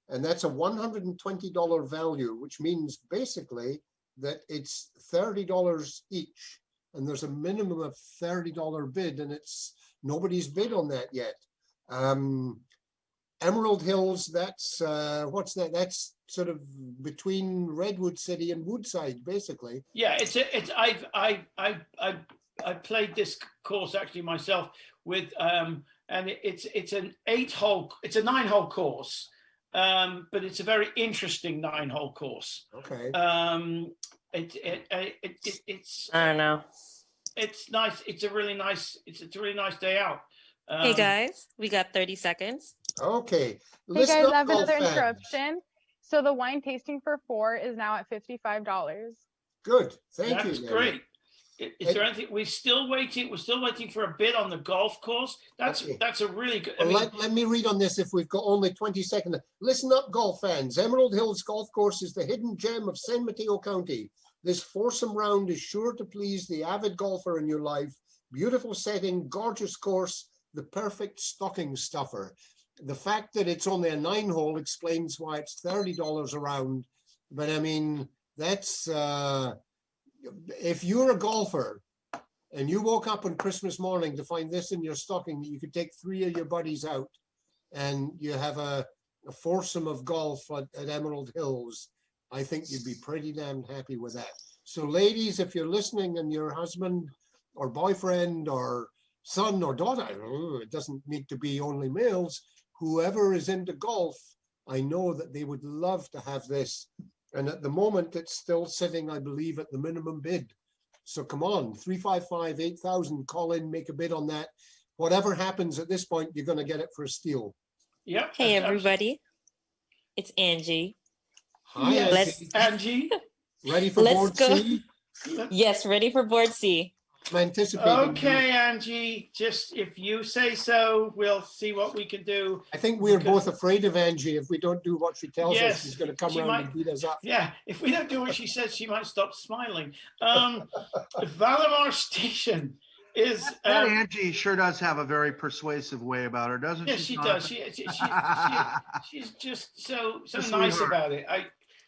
And that's a $120 value, which means basically that it's $30 each. And there's a minimum of $30 bid, and nobody's bid on that yet. Emerald Hills, that's, what's that? That's sort of between Redwood City and Woodside, basically. Yeah, I played this course actually myself with, and it's an 9-hole course, but it's a very interesting 9-hole course. Okay. It's I don't know. It's nice. It's a really nice day out. Hey guys, we got 30 seconds. Okay. Hey Listen guys, up, I have golf another fans. interruption. So the wine tasting for 4 is now at $55. Good. Thank you. That's Nana. great. Is there anything? We're still waiting for a bid on the golf course. That's a really good. Well, let me read on this if we've got only 20 seconds. Listen up, golf fans. Emerald Hills Golf Course is the hidden gem of San Mateo County. This foursome round is sure to please the avid golfer in your life. Beautiful setting, gorgeous course, the perfect stocking stuffer. The fact that it's only a 9-hole explains why it's $30 a round. But I mean, that's, if you're a golfer and you woke up on Christmas morning to find this in your stocking, that you could take 3 of your buddies out and you have a foursome of golf at Emerald Hills, I think you'd be pretty damn happy with that. So ladies, if you're listening and your husband or boyfriend or son or daughter, it doesn't need to be only males, whoever is into golf, I know that they would love to have this. And at the moment, it's still sitting, I believe, at the minimum bid. So come on, 355-8000, call in, make a bid on that. Whatever happens at this point, you're going to get it for a steal. Yeah. Hey everybody, it's Angie. Hi, yes, Angie. Ready for board C? Yes, ready for board C. I'm anticipating. Okay, Angie, just if you say so, we'll see what we can do. I think we're both afraid of Angie. If we don't do what she tells us, Yes, she's going to come she around might- and beat us up. Yeah, if we don't do what she says, she might stop smiling. Valimar Station is. That Angie sure does have a very persuasive way about her, doesn't Yes, she? she John? does. She's just so A nice sweetheart. about it.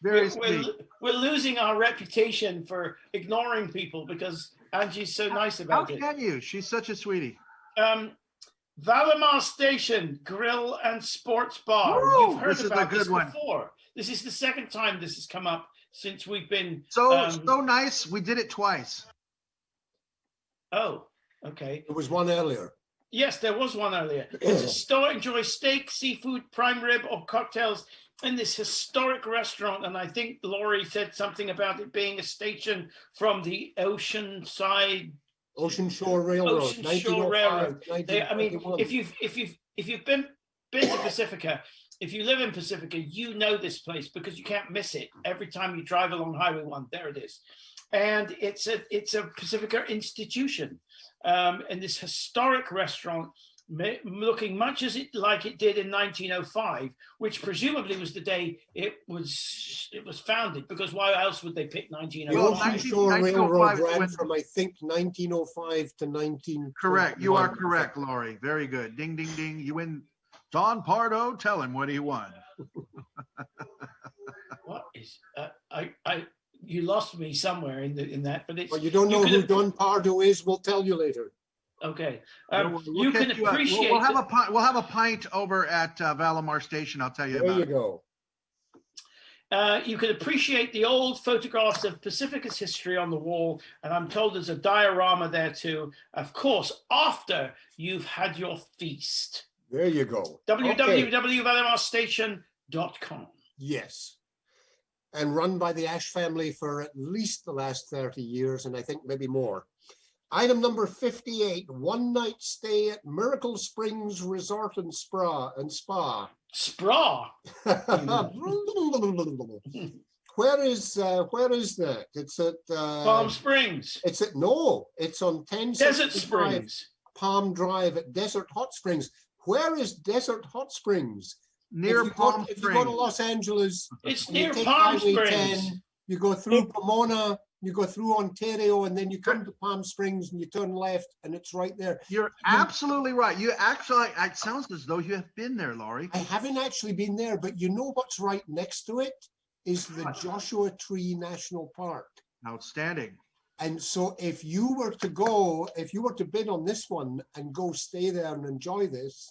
Very we're sweet. losing our reputation for ignoring people because Angie's so nice How about it. can you? She's such a sweetie. Valimar Station Grill and Sports Bar. Woo! You've heard This is a about good this one. before. This is the second time this has come up since we've been So nice. We did it twice. Oh, okay. There was one earlier. Yes, there was one earlier. It's a store. Enjoy steak, seafood, prime rib, or cocktails in this historic restaurant. And I think Laurie said something about it being a station from the Ocean Shore Railroad. Ocean Shore Railroad. 1905, I mean, 1921. if you've been to Pacifica, if you live in Pacifica, you know this place because you can't miss it. Every time you drive along Highway 1, there it is. And it's a Pacifica institution. And this historic restaurant, looking much as like it did in 1905, which presumably was the day it was founded. Because why else would they pick The 1905? Ocean Shore Railroad 1905 ran from, I think, 1905 to 19. Correct. You are correct, Laurie. Very good. Ding, ding, ding. You win. Don Pardo, tell him what he won. What is you lost me somewhere in that, but it's Well, you don't know could who ap- Don Pardo is. We'll tell you later. Okay, We'll you can catch you up. appreciate. We'll have a pint. We'll have a pint over at Valimar Station. I'll tell you There about you it. go. You can appreciate the old photographs of Pacifica's history on the wall, and I'm told there's a diorama there too. Of course, after you've had your feast. There you go. www.valimarstation.com. Yes. And run by the Ash family for at least the last 30 years, and I think maybe more. Item number 58, one night stay at Miracle Springs Resort and Spa. Spa? Where is that? It's at Palm Springs. It's on 10 Desert Springs. Palm Drive at Desert Hot Springs. Where is Desert Hot Springs? Near Palm If you go to Springs. Los Angeles, It's and you near take Palm Highway Springs. 10, you go through Pomona, you go through Ontario, and then you come to Palm Springs and you turn left, and it's right there. You're absolutely right. You actually, it sounds as though you have been there, Laurie. I haven't actually been there, but you know what's right next to it is the Joshua Tree National Park. Outstanding. And so if you were to bid on this one and go stay there and enjoy this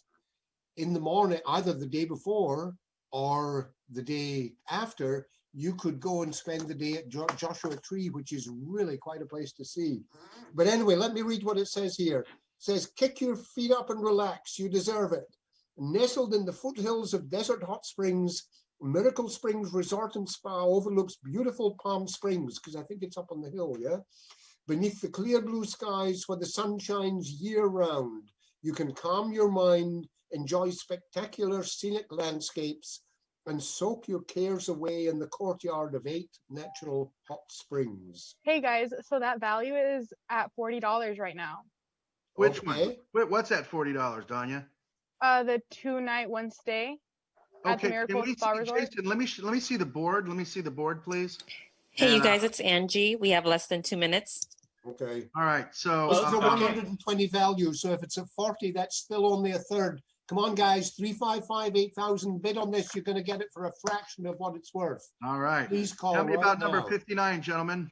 in the morning, either the day before or the day after, you could go and spend the day at Joshua Tree, which is really quite a place to see. But anyway, let me read what it says here. It says, kick your feet up and relax. You deserve it. Nestled in the foothills of Desert Hot Springs, Miracle Springs Resort and Spa overlooks beautiful Palm Springs, because I think it's up on the hill, yeah? Beneath the clear blue skies where the sun shines year round. You can calm your mind, enjoy spectacular scenic landscapes, and soak your cares away in the courtyard of 8 natural hot springs. Hey guys, so that value is at $40 right now. Which one? Wait, what's that $40, Danya? The 2-night 1 stay at the Miracle Spa Resort. Jason, let me see the board. Let me see the board, please. Hey, you And, guys, it's Angie. We have less than 2 minutes. Okay. All right. So this is a 120 value. So if it's at 40, that's still only a third. Come on, guys, 355 8,000 bid on this. You're going to get it for a fraction of what it's worth. All right. Please call. Tell me right about now. number 59, gentlemen.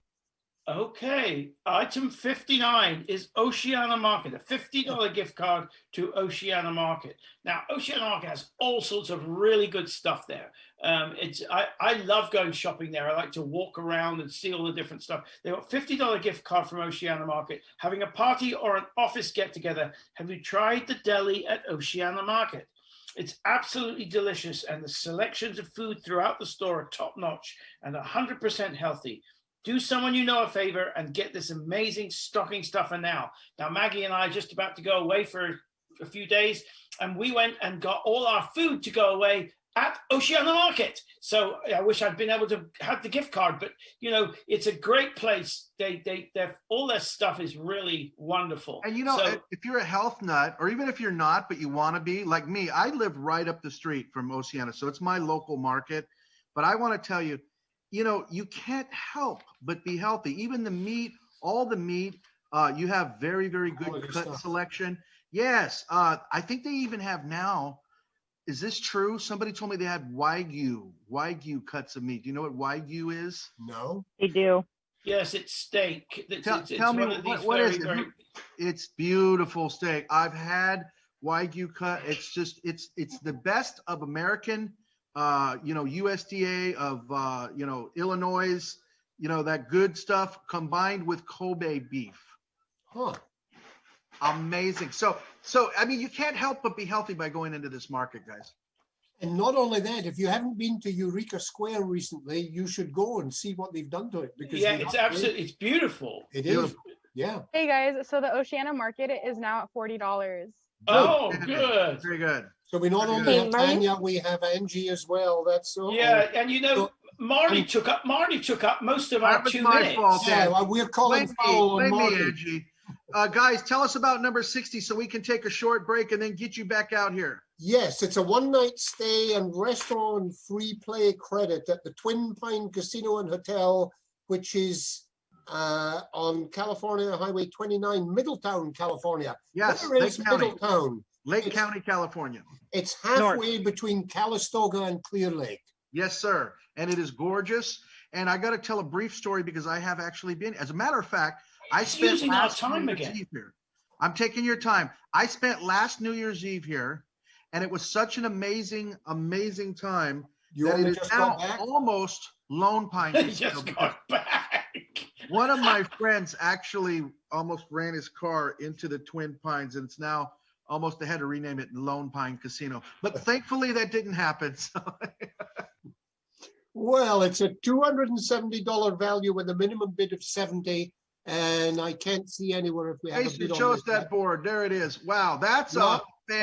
Okay, item 59 is Oceana Market, a $50 gift card to Oceana Market. Now, Oceana Market has all sorts of really good stuff there. I love going shopping there. I like to walk around and see all the different stuff. They've got $50 gift card from Oceana Market. Having a party or an office get together, have you tried the deli at Oceana Market? It's absolutely delicious, and the selections of food throughout the store are top notch and 100% healthy. Do someone you know a favor and get this amazing stocking stuffer now. Now, Maggie and I are just about to go away for a few days, and we went and got all our food to go away at Oceana Market. So I wish I'd been able to have the gift card, but you know, it's a great place. They're all their stuff is really wonderful. And you know, So- if you're a health nut, or even if you're not, but you want to be like me, I live right up the street from Oceana, so it's my local market. But I want to tell you, you know, you can't help but be healthy. Even the meat, all the meat, you have very, very good cut selection. Yes, I think they even have now. Is this true? Somebody told me they had Wagyu cuts of meat. Do you know what Wagyu is? No. They do. Yes, it's steak. Tell me one of these what is very, it? It's beautiful steak. I've had Wagyu cut. It's just it's the best of American. You know, USDA of you know, Illinois. You know, that good stuff combined with Kobe beef. Huh. Amazing. So I mean, you can't help but be healthy by going into this market, guys. And not only that, if you haven't been to Eureka Square recently, you should go and see what they've done to it. Because Yeah, they it's have- absolutely, it's beautiful. It is. Yeah. Hey guys, so the Oceana Market is now at $40. Oh, good. Very good. So we not only have Tanya, we have Angie as well. That's so. Yeah, and you know, Marty took up most of our That was 2 my minutes. fault, Yeah, Ed. well, we're calling Blame foul on me, Marty. Angie. Guys, tell us about number 60 so we can take a short break and then get you back out here. Yes, it's a one-night stay and restaurant free play credit at the Twin Pine Casino and Hotel, which is on California Highway 29, Middletown, California. Yes, Where is Lake County. Middletown? Lake County, California. It's halfway between Calistoga and Clear Lake. Yes, sir. And it is gorgeous. And I got to tell a brief story because I have actually been. As a matter of fact, I spent using our last time New Year's again. Eve here. I'm taking your time. I spent last New Year's Eve here, and it was such an amazing, amazing time You that it only is just now got back? almost Lone Pine. Casino Just because got back. one of my friends actually almost ran his car into the Twin Pines, and it's now almost they had to rename it Lone Pine Casino. But thankfully that didn't happen. So Well, it's a $270 value with a minimum bid of 70, and I can't see anywhere if we have a Jason, bid on show this us that yet. board. There it is. Wow, that's Yeah,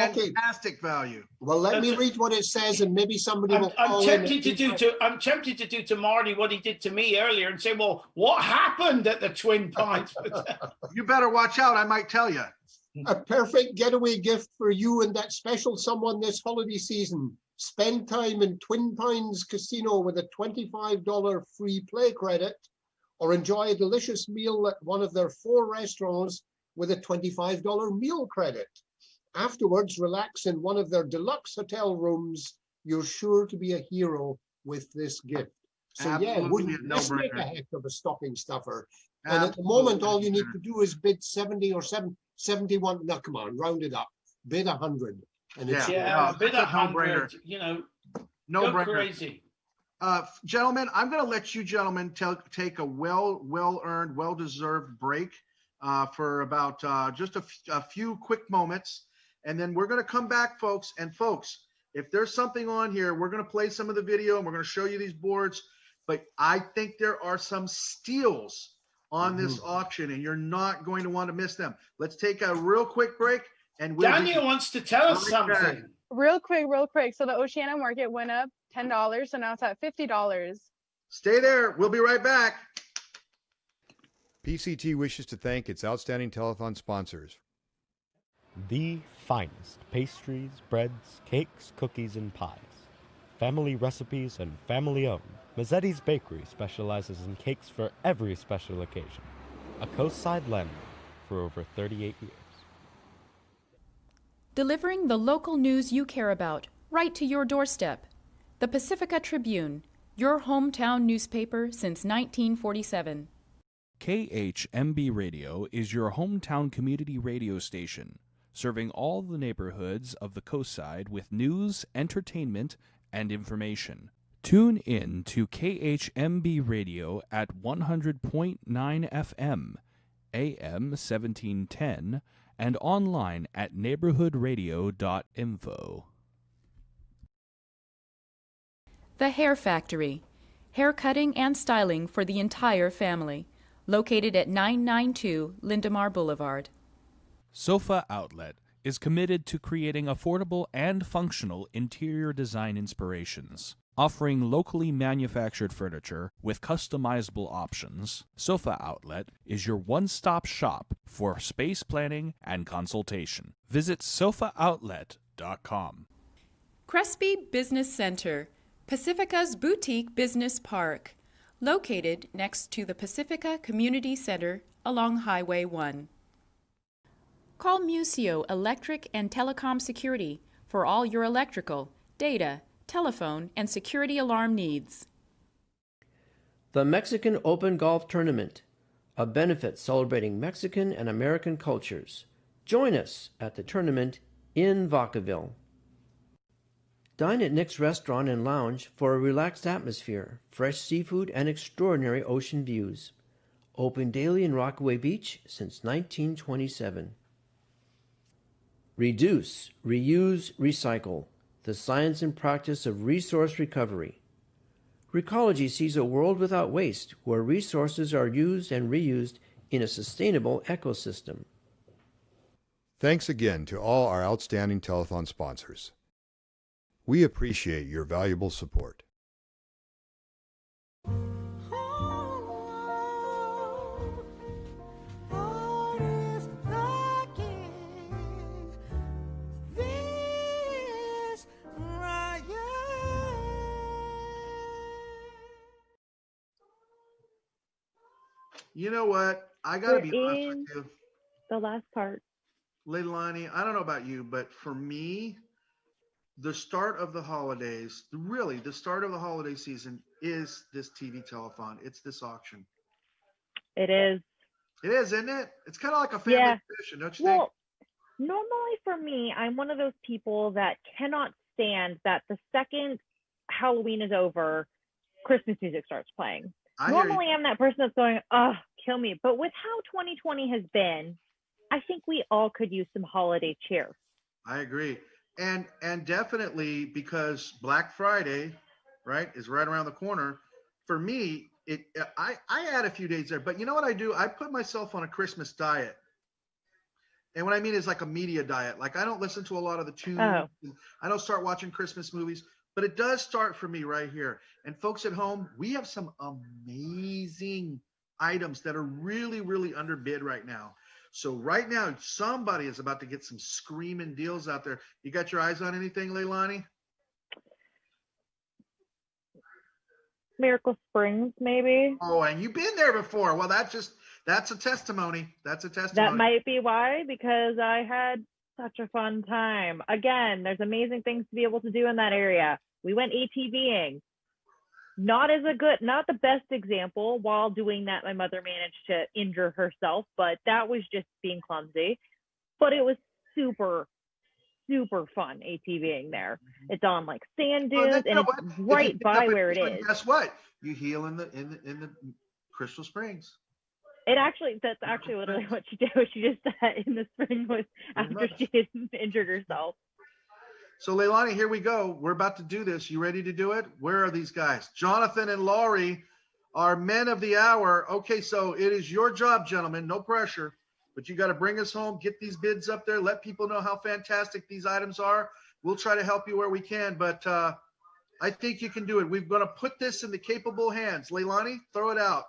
a fantastic value. Well, let me read what it says, and maybe somebody will I'm call in. tempted to do to Marty what he did to me earlier and say, well, what happened at the Twin Pines? You better watch out. I might tell you. A perfect getaway gift for you and that special someone this holiday season. Spend time in Twin Pines Casino with a $25 free play credit, or enjoy a delicious meal at one of their 4 restaurants with a $25 meal credit. Afterwards, relax in one of their deluxe hotel rooms. You're sure to be a hero with this gift. So yeah, Absolutely wouldn't a this make a no-brainer. heck of a stocking stuffer? And at the moment, all you need to do is bid 70 or 71. No, come on, round it up. Bid 100. And it's Yeah, a bit of That's a no-brainer. 100, you know, No go brainer. crazy. Gentlemen, I'm going to let you gentlemen take a well-earned, well-deserved break for about just a few quick moments. And then we're going to come back, folks. And folks, if there's something on here, we're going to play some of the video and we're going to show you these boards. But I think there are some steals on this auction and you're not going to want to miss them. Let's take a real quick break And we'll be Daniel wants to tell us right back. something. Real quick. So the Oceana Market went up $10, so now it's at $50. Stay there. We'll be right back. PCT wishes to thank its outstanding telethon sponsors. The finest pastries, breads, cakes, cookies, and pies. Family recipes and family owned. Mazzetti's Bakery specializes in cakes for every special occasion. A coastside landmark for over 38 years. Delivering the local news you care about right to your doorstep. The Pacifica Tribune, your hometown newspaper since 1947. KHMB Radio is your hometown community radio station, serving all the neighborhoods of the coastside with news, entertainment, and information. Tune in to KHMB Radio at 100.9 FM, AM 1710, and online at neighborhoodradio.info. The Hair Factory, hair cutting and styling for the entire family. Located at 992 Lindemar Boulevard. Sofa Outlet is committed to creating affordable and functional interior design inspirations. Offering locally manufactured furniture with customizable options, Sofa Outlet is your one-stop shop for space planning and consultation. Visit sofaoutlet.com. Crespi Business Center, Pacifica's boutique business park. Located next to the Pacifica Community Center along Highway 1. Call Museo Electric and Telecom Security for all your electrical, data, telephone, and security alarm needs. The Mexican Open Golf Tournament, a benefit celebrating Mexican and American cultures. Join us at the tournament in Vacaville. Dine at Nick's Restaurant and Lounge for a relaxed atmosphere, fresh seafood, and extraordinary ocean views. Open daily in Rockaway Beach since 1927. Reduce, reuse, recycle. The science and practice of resource recovery. Recology sees a world without waste, where resources are used and reused in a sustainable ecosystem. Thanks again to all our outstanding telethon sponsors. We appreciate your valuable support. You know what? I got to It be honest with is you. the last part. Leilani, I don't know about you, but for me, the start of the holidays, really the start of the holiday season is this TV telethon. It's this auction. It is. It is, isn't it? It's kind of like a family Yeah. tradition, don't you think? Well, normally for me, I'm one of those people that cannot stand that the second Halloween is over, Christmas music starts playing. I hear you. Normally, I'm that person that's going, oh, kill me. But with how 2020 has been, I think we all could use some holiday cheer. I agree. And definitely because Black Friday, right, is right around the corner. For me, I add a few days there, but you know what I do? I put myself on a Christmas diet. And what I mean is like a media diet. Like I don't listen to a lot of the tunes. Oh. I don't start watching Christmas movies, but it does start for me right here. And folks at home, we have some amazing items that are really, really underbid right now. So right now, somebody is about to get some screaming deals out there. You got your eyes on anything, Leilani? Miracle Springs, maybe. Oh, and you've been there before. Well, that's a testimony. That's a testimony. That might be why, because I had such a fun time. Again, there's amazing things to be able to do in that area. We went ATVing. Not the best example. While doing that, my mother managed to injure herself, but that was just being clumsy. But it was super, super fun ATVing there. It's on like sand dunes, and it's right by where it is. Guess what? You heal in the Crystal Springs. That's actually literally what she did. What she just said in the spring was after she had injured herself. So Leilani, here we go. We're about to do this. You ready to do it? Where are these guys? Jonathan and Laurie are men of the hour. Okay, so it is your job, gentlemen. No pressure. but you got to bring us home, get these bids up there, let people know how fantastic these items are. We'll try to help you where we can, but I think you can do it. We're going to put this in the capable hands. Leilani, throw it out.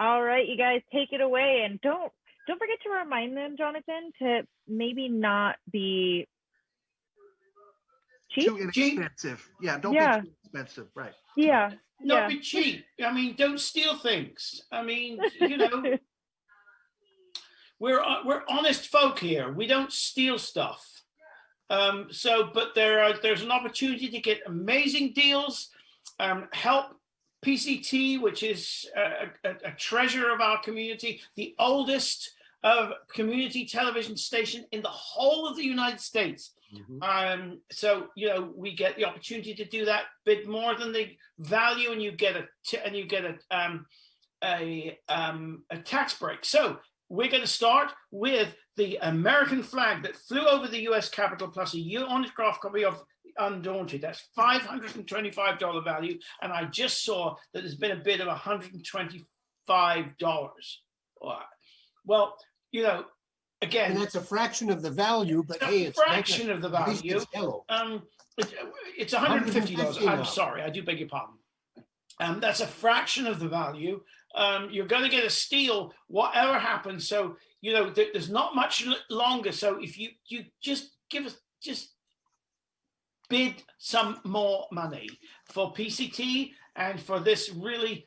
All right, you guys take it away, and don't forget to remind them, Jonathan, to maybe not be cheap. Too inexpensive. Yeah, don't be too expensive. Right. Yeah. Not be cheap. I mean, don't steal things. I mean, you know, we're honest folk here. We don't steal stuff. But there's an opportunity to get amazing deals. Help PCT, which is a treasure of our community, the oldest community television station in the whole of the United States. So you know, we get the opportunity to do that bit more than the value, and you get a tax break. So we're going to start with the American flag that flew over the U.S. Capitol, plus a autographed copy of Undaunted. That's $525 value, and I just saw that there's been a bid of $125. Well, you know, again, and that's a fraction of the value, but hey, it's a fraction of the value. It's $150. I'm sorry, I do beg your pardon. That's a fraction of the value. You're going to get a steal, whatever happens. So you know, there's not much longer. So if you just bid some more money for PCT and for this really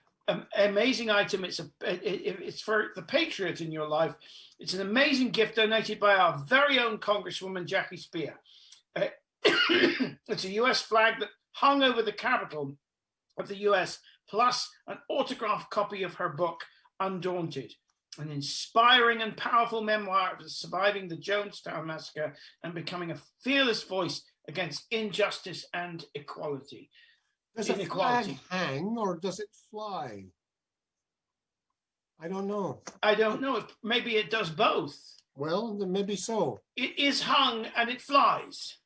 amazing item. It's for the patriot in your life. It's an amazing gift donated by our very own Congresswoman Jackie Speer. It's a U.S. flag that hung over the Capitol of the U.S., plus an autographed copy of her book, Undaunted, an inspiring and powerful memoir of surviving the Jonestown Massacre and becoming a fearless voice against injustice and equality. Does a flag hang or does it fly? I don't know. I don't know. Maybe it does both. Well, then maybe so. It is hung and it flies.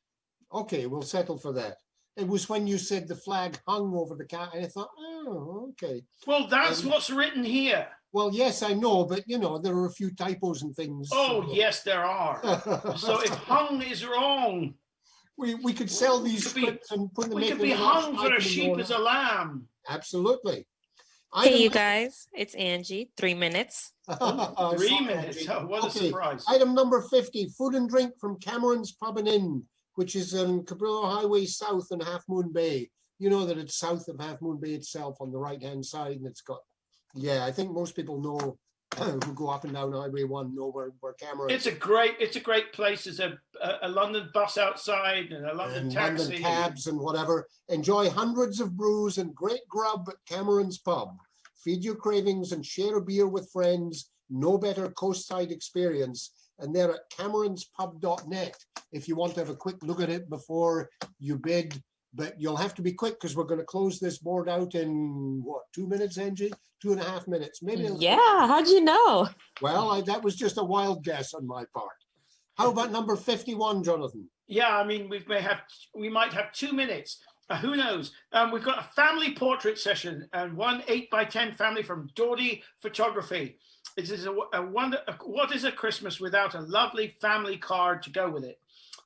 Okay, we'll settle for that. It was when you said the flag hung over the cat, and I thought, oh, okay. Well, that's what's written here. Well, yes, I know, but you know, there are a few typos and things. Oh, so. Yes, there are. So if hung is wrong, we could sell these scripts and put them. We could be hung for a sheep as a lamb. Absolutely. Hey, you guys, it's Angie. 3 minutes. 3 minutes. Oh, what a surprise. Item number 50, food and drink from Cameron's Pub and Inn, which is on Cabrillo Highway South in Half Moon Bay. You know that it's south of Half Moon Bay itself on the right-hand side, and it's got, yeah, I think most people know who go up and down Highway 1 know where Cameron is. It's a great place. There's a London bus outside and a London taxi. London cabs and whatever. Enjoy hundreds of brews and great grub at Cameron's Pub. Feed your cravings and share a beer with friends. No better coastside experience. And they're at cameronspub.net if you want to have a quick look at it before you bid. But you'll have to be quick because we're going to close this board out in, what, 2 minutes, Angie? 2.5 minutes, maybe. Yeah, how'd you know? Well, that was just a wild guess on my part. How about number 51, Jonathan? Yeah, I mean, we might have 2 minutes. Who knows? We've got a family portrait session and one 8x10 family from Doherty Photography. It is what is a Christmas without a lovely family card to go with it?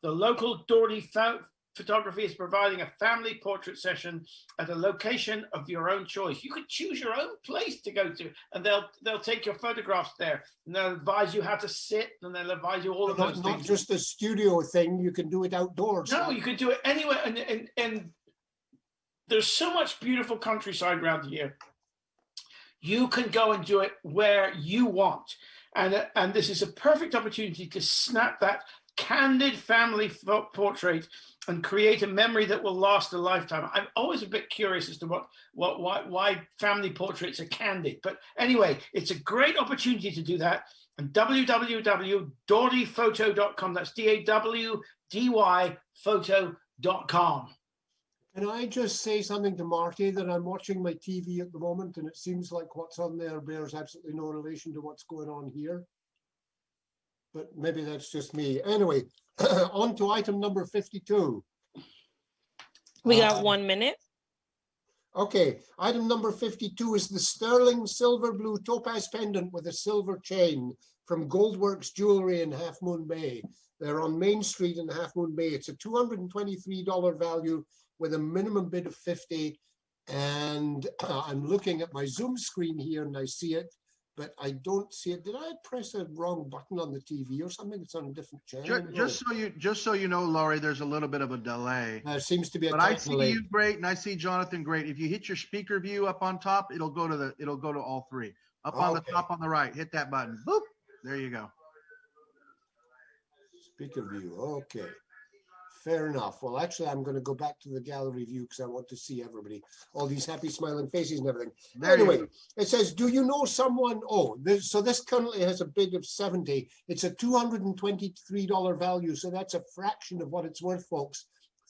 The local Doherty Photography is providing a family portrait session at a location of your own choice. You could choose your own place to go to, and they'll take your photographs there, and they'll advise you how to sit, and they'll advise you all of those things. Not just a studio thing. You can do it outdoors. No, you could do it anywhere, and there's so much beautiful countryside around here. You can go and do it where you want, and this is a perfect opportunity to snap that candid family portrait and create a memory that will last a lifetime. I'm always a bit curious as to why family portraits are candid. But anyway, it's a great opportunity to do that. And www.dohertyphoto.com. That's DAWDY photo.com. Can I just say something to Marty that I'm watching my TV at the moment, and it seems like what's on there bears absolutely no relation to what's going on here. But maybe that's just me. Anyway, on to item number 52. We got 1 minute. Okay, item number 52 is the sterling silver blue topaz pendant with a silver chain from Goldworks Jewelry in Half Moon Bay. They're on Main Street in Half Moon Bay. It's a $223 value with a minimum bid of 50. And I'm looking at my Zoom screen here and I see it, but I don't see it. Did I press a wrong button on the TV or something? It's on a different channel. Just so you know, Laurie, there's a little bit of a delay. There seems to be a But I tiny see delay. you great, and I see Jonathan great. If you hit your speaker view up on top, it'll go to all three. Up on the top on the right, hit that button. Boop. There you go. Speaker view. Okay. Fair enough. Well, actually, I'm going to go back to the gallery view because I want to see everybody, all these happy smiling faces and everything. There you Anyway, go. it says, do you know someone? Oh, so this currently has a bid of 70. It's a $223 value. So that's a fraction of what it's worth, folks.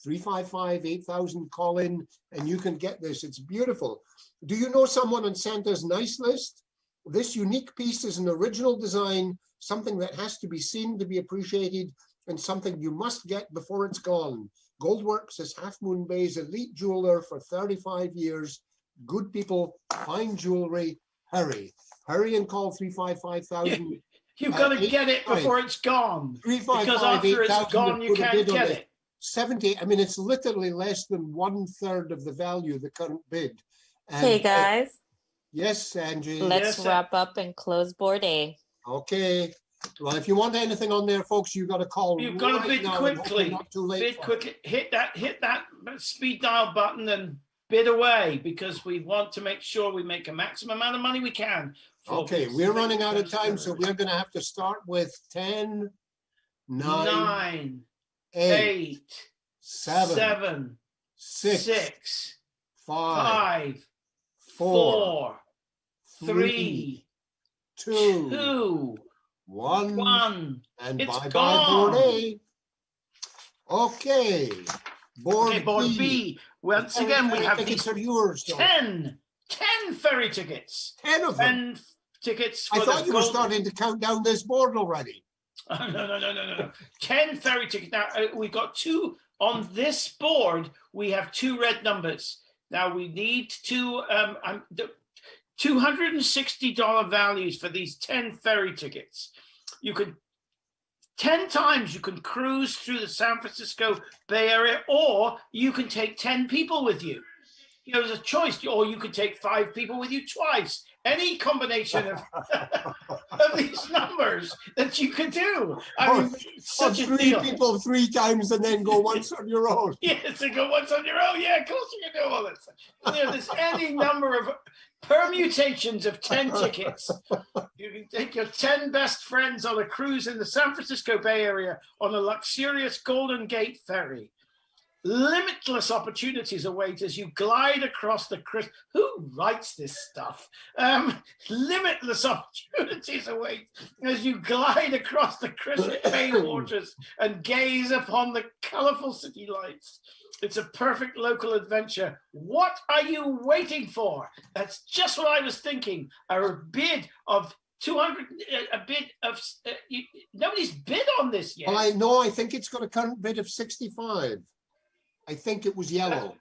355-8000, call in and you can get this. It's beautiful. Do you know someone on Santa's nice list? This unique piece is an original design, something that has to be seen to be appreciated, and something you must get before it's gone. Goldworks is Half Moon Bay's elite jeweler for 35 years. Good people, fine jewelry, hurry. Hurry and call 355-8000. You've got to get it before it's gone. 355-8000. Because after it's gone, you can't get it. 70, I mean, it's literally less than 1/3 of the value, the current bid. And, Hey guys, yes, Angie. let's wrap up and close board A. Okay. Well, if you want anything on there, folks, you got to call. You've got to bid now and hopefully quickly. Not too late. Bid quickly. Hit that speed dial button and bid away, because we want to make sure we make a maximum amount of money we can. Okay, we're running out of time, so we're going to have to start with 10, 9, 8, 7, 6, 5, 4, 3, 2, 1, and It's bye-bye gone. board A. Okay, board, Board B. Once again, we have tickets these are yours. Though. 10 ferry tickets. 10 of them. 10 tickets for I thought the you were gold- starting to count down this board already. No. 10 ferry tickets. Now, we got two on this board. We have 2 red numbers. Now, we need to, $260 values for these 10 ferry tickets. You could, 10 times you can cruise through the San Francisco Bay Area, or you can take 10 people with you. You know, there's a choice, or you could take 5 people with you twice. Any combination of, of these numbers that you could do. I mean, it's such a 3 deal. people 3 times and then go once on your own. Yes, to go once on your own. Yeah, of course you can do all this. You know, there's any number of permutations of 10 tickets. You can take your 10 best friends on a cruise in the San Francisco Bay Area on a luxurious Golden Gate ferry. Limitless opportunities await as you glide across the who writes this stuff? Limitless opportunities await as you glide across the crisp bay waters and gaze upon the colorful city lights. It's a perfect local adventure. What are you waiting for? That's just what I was thinking. A bid of 200, a bid of, nobody's bid on this yet. Well, I know, I think it's got a current bid of 65. I think it was yellow.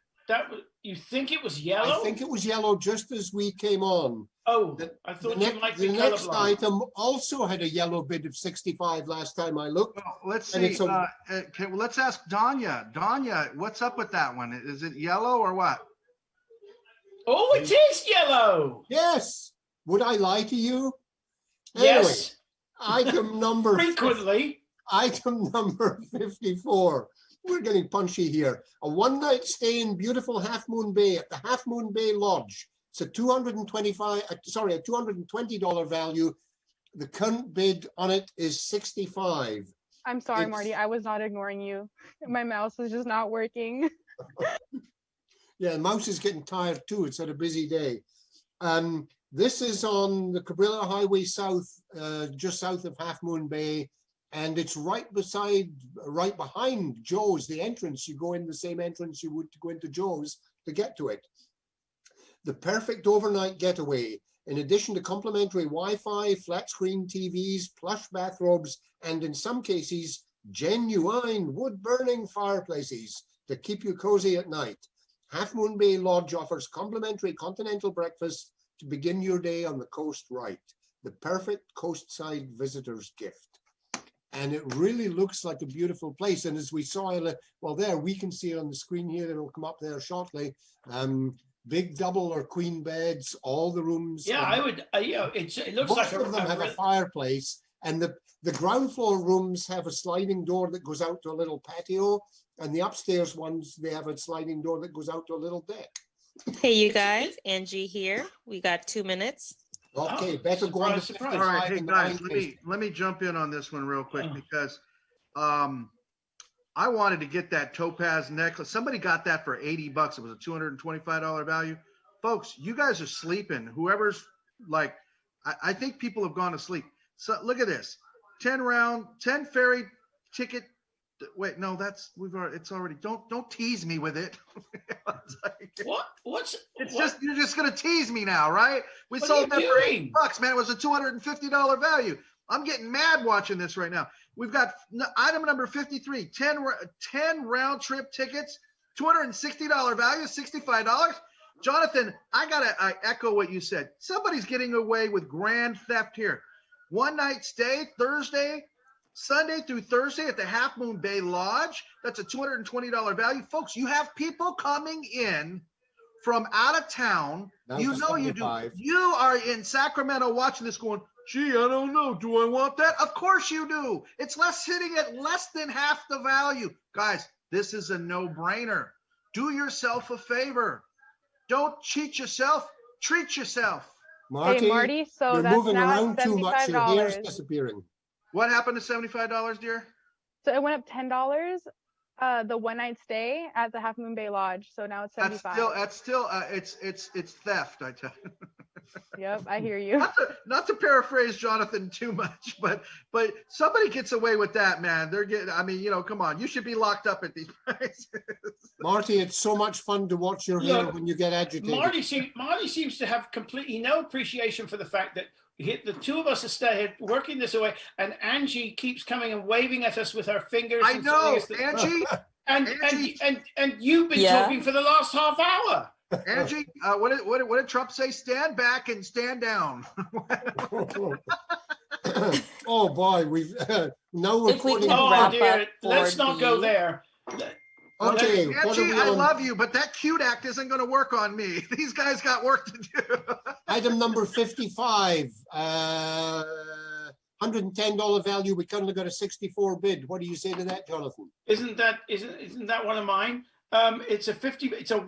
You think it was yellow? I think it was yellow just as we came on. Oh, I thought you might be the next colorblind. item also had a yellow bid of 65 last time I looked. Let's And see. it's a- Let's ask Danya. Danya, what's up with that one? Is it yellow or what? Oh, it is yellow. Yes. Would I lie to you? Yes. Item number frequently. Item number 54. We're getting punchy here. A one-night stay in beautiful Half Moon Bay at the Half Moon Bay Lodge. It's a $220 value. The current bid on it is 65. I'm sorry, It's- Marty. I was not ignoring you. My mouse was just not working. Yeah, the mouse is getting tired too. It's had a busy day. This is on the Cabrillo Highway South, just south of Half Moon Bay. And it's right behind Joe's, the entrance. You go in the same entrance you would to go into Joe's to get to it. The perfect overnight getaway. In addition to complimentary Wi-Fi, flat screen TVs, plush bathrobes, and in some cases, genuine wood-burning fireplaces to keep you cozy at night. Half Moon Bay Lodge offers complimentary continental breakfast to begin your day on the coast right. The perfect coastside visitor's gift. And it really looks like a beautiful place. And as we saw, well, there, we can see it on the screen here, it'll come up there shortly. Big double or queen beds, all the rooms. Yeah, I would, it looks Most like of them have a fireplace, and the ground floor rooms have a sliding door that goes out to a little patio, and the upstairs ones, they have a sliding door that goes out to a little deck. Hey, you guys, Angie here. We got 2 minutes. Okay, better go on to All 55 right, hey and the guys, wine let me jump in on this one real quick because I wanted to get that topaz necklace. Somebody got that for $80. It was a $225 value. Folks, you guys are sleeping. Whoever's like, I think people have gone to sleep. So look at this, 10 ferry ticket. Wait, no, it's already, don't tease me with it. You're just going to tease me now, right? We sold that for $80, man. It was a $250 value. I'm getting mad watching this right now. We've got item number 53, 10 round trip tickets, $260 value, $65. Jonathan, I echo what you said. Somebody's getting away with grand theft here. One night stay, Sunday through Thursday at the Half Moon Bay Lodge. That's a $220 value. Folks, you have people coming in from out of town. You know you do. You are in Sacramento watching this going, gee, I don't know. Do I want that? Of course you do. It's sitting at less than half the value. Guys, this is a no-brainer. Do yourself a favor. Don't cheat yourself. Treat yourself. Marty, so you're that's moving now around too much. Your hair's $75. disappearing. What happened to $75, dear? So it went up $10. The one night stay at the Half Moon Bay Lodge. So now it's 75. That's still it's theft, I tell you. Yep, I hear you. Not to paraphrase Jonathan too much, but somebody gets away with that, man. Come on, you should be locked up at these prices. Marty, it's so much fun to watch your hair when you get agitated. Marty seems to have completely no appreciation for the fact that the two of us are staying working this away, and Angie keeps coming and waving at us with her fingers. I know, Angie. And you've been talking for the last half hour. Angie, what did Trump say? Stand back and stand down. Oh boy, we've now we're. Oh dear, let's not go there. Okay, Angie, I love you, but that cute act isn't going to work on me. These guys got work to do. Item number 55, $110 value. We currently got a 64 bid. What do you say to that, Jonathan? Isn't that one of mine? It's a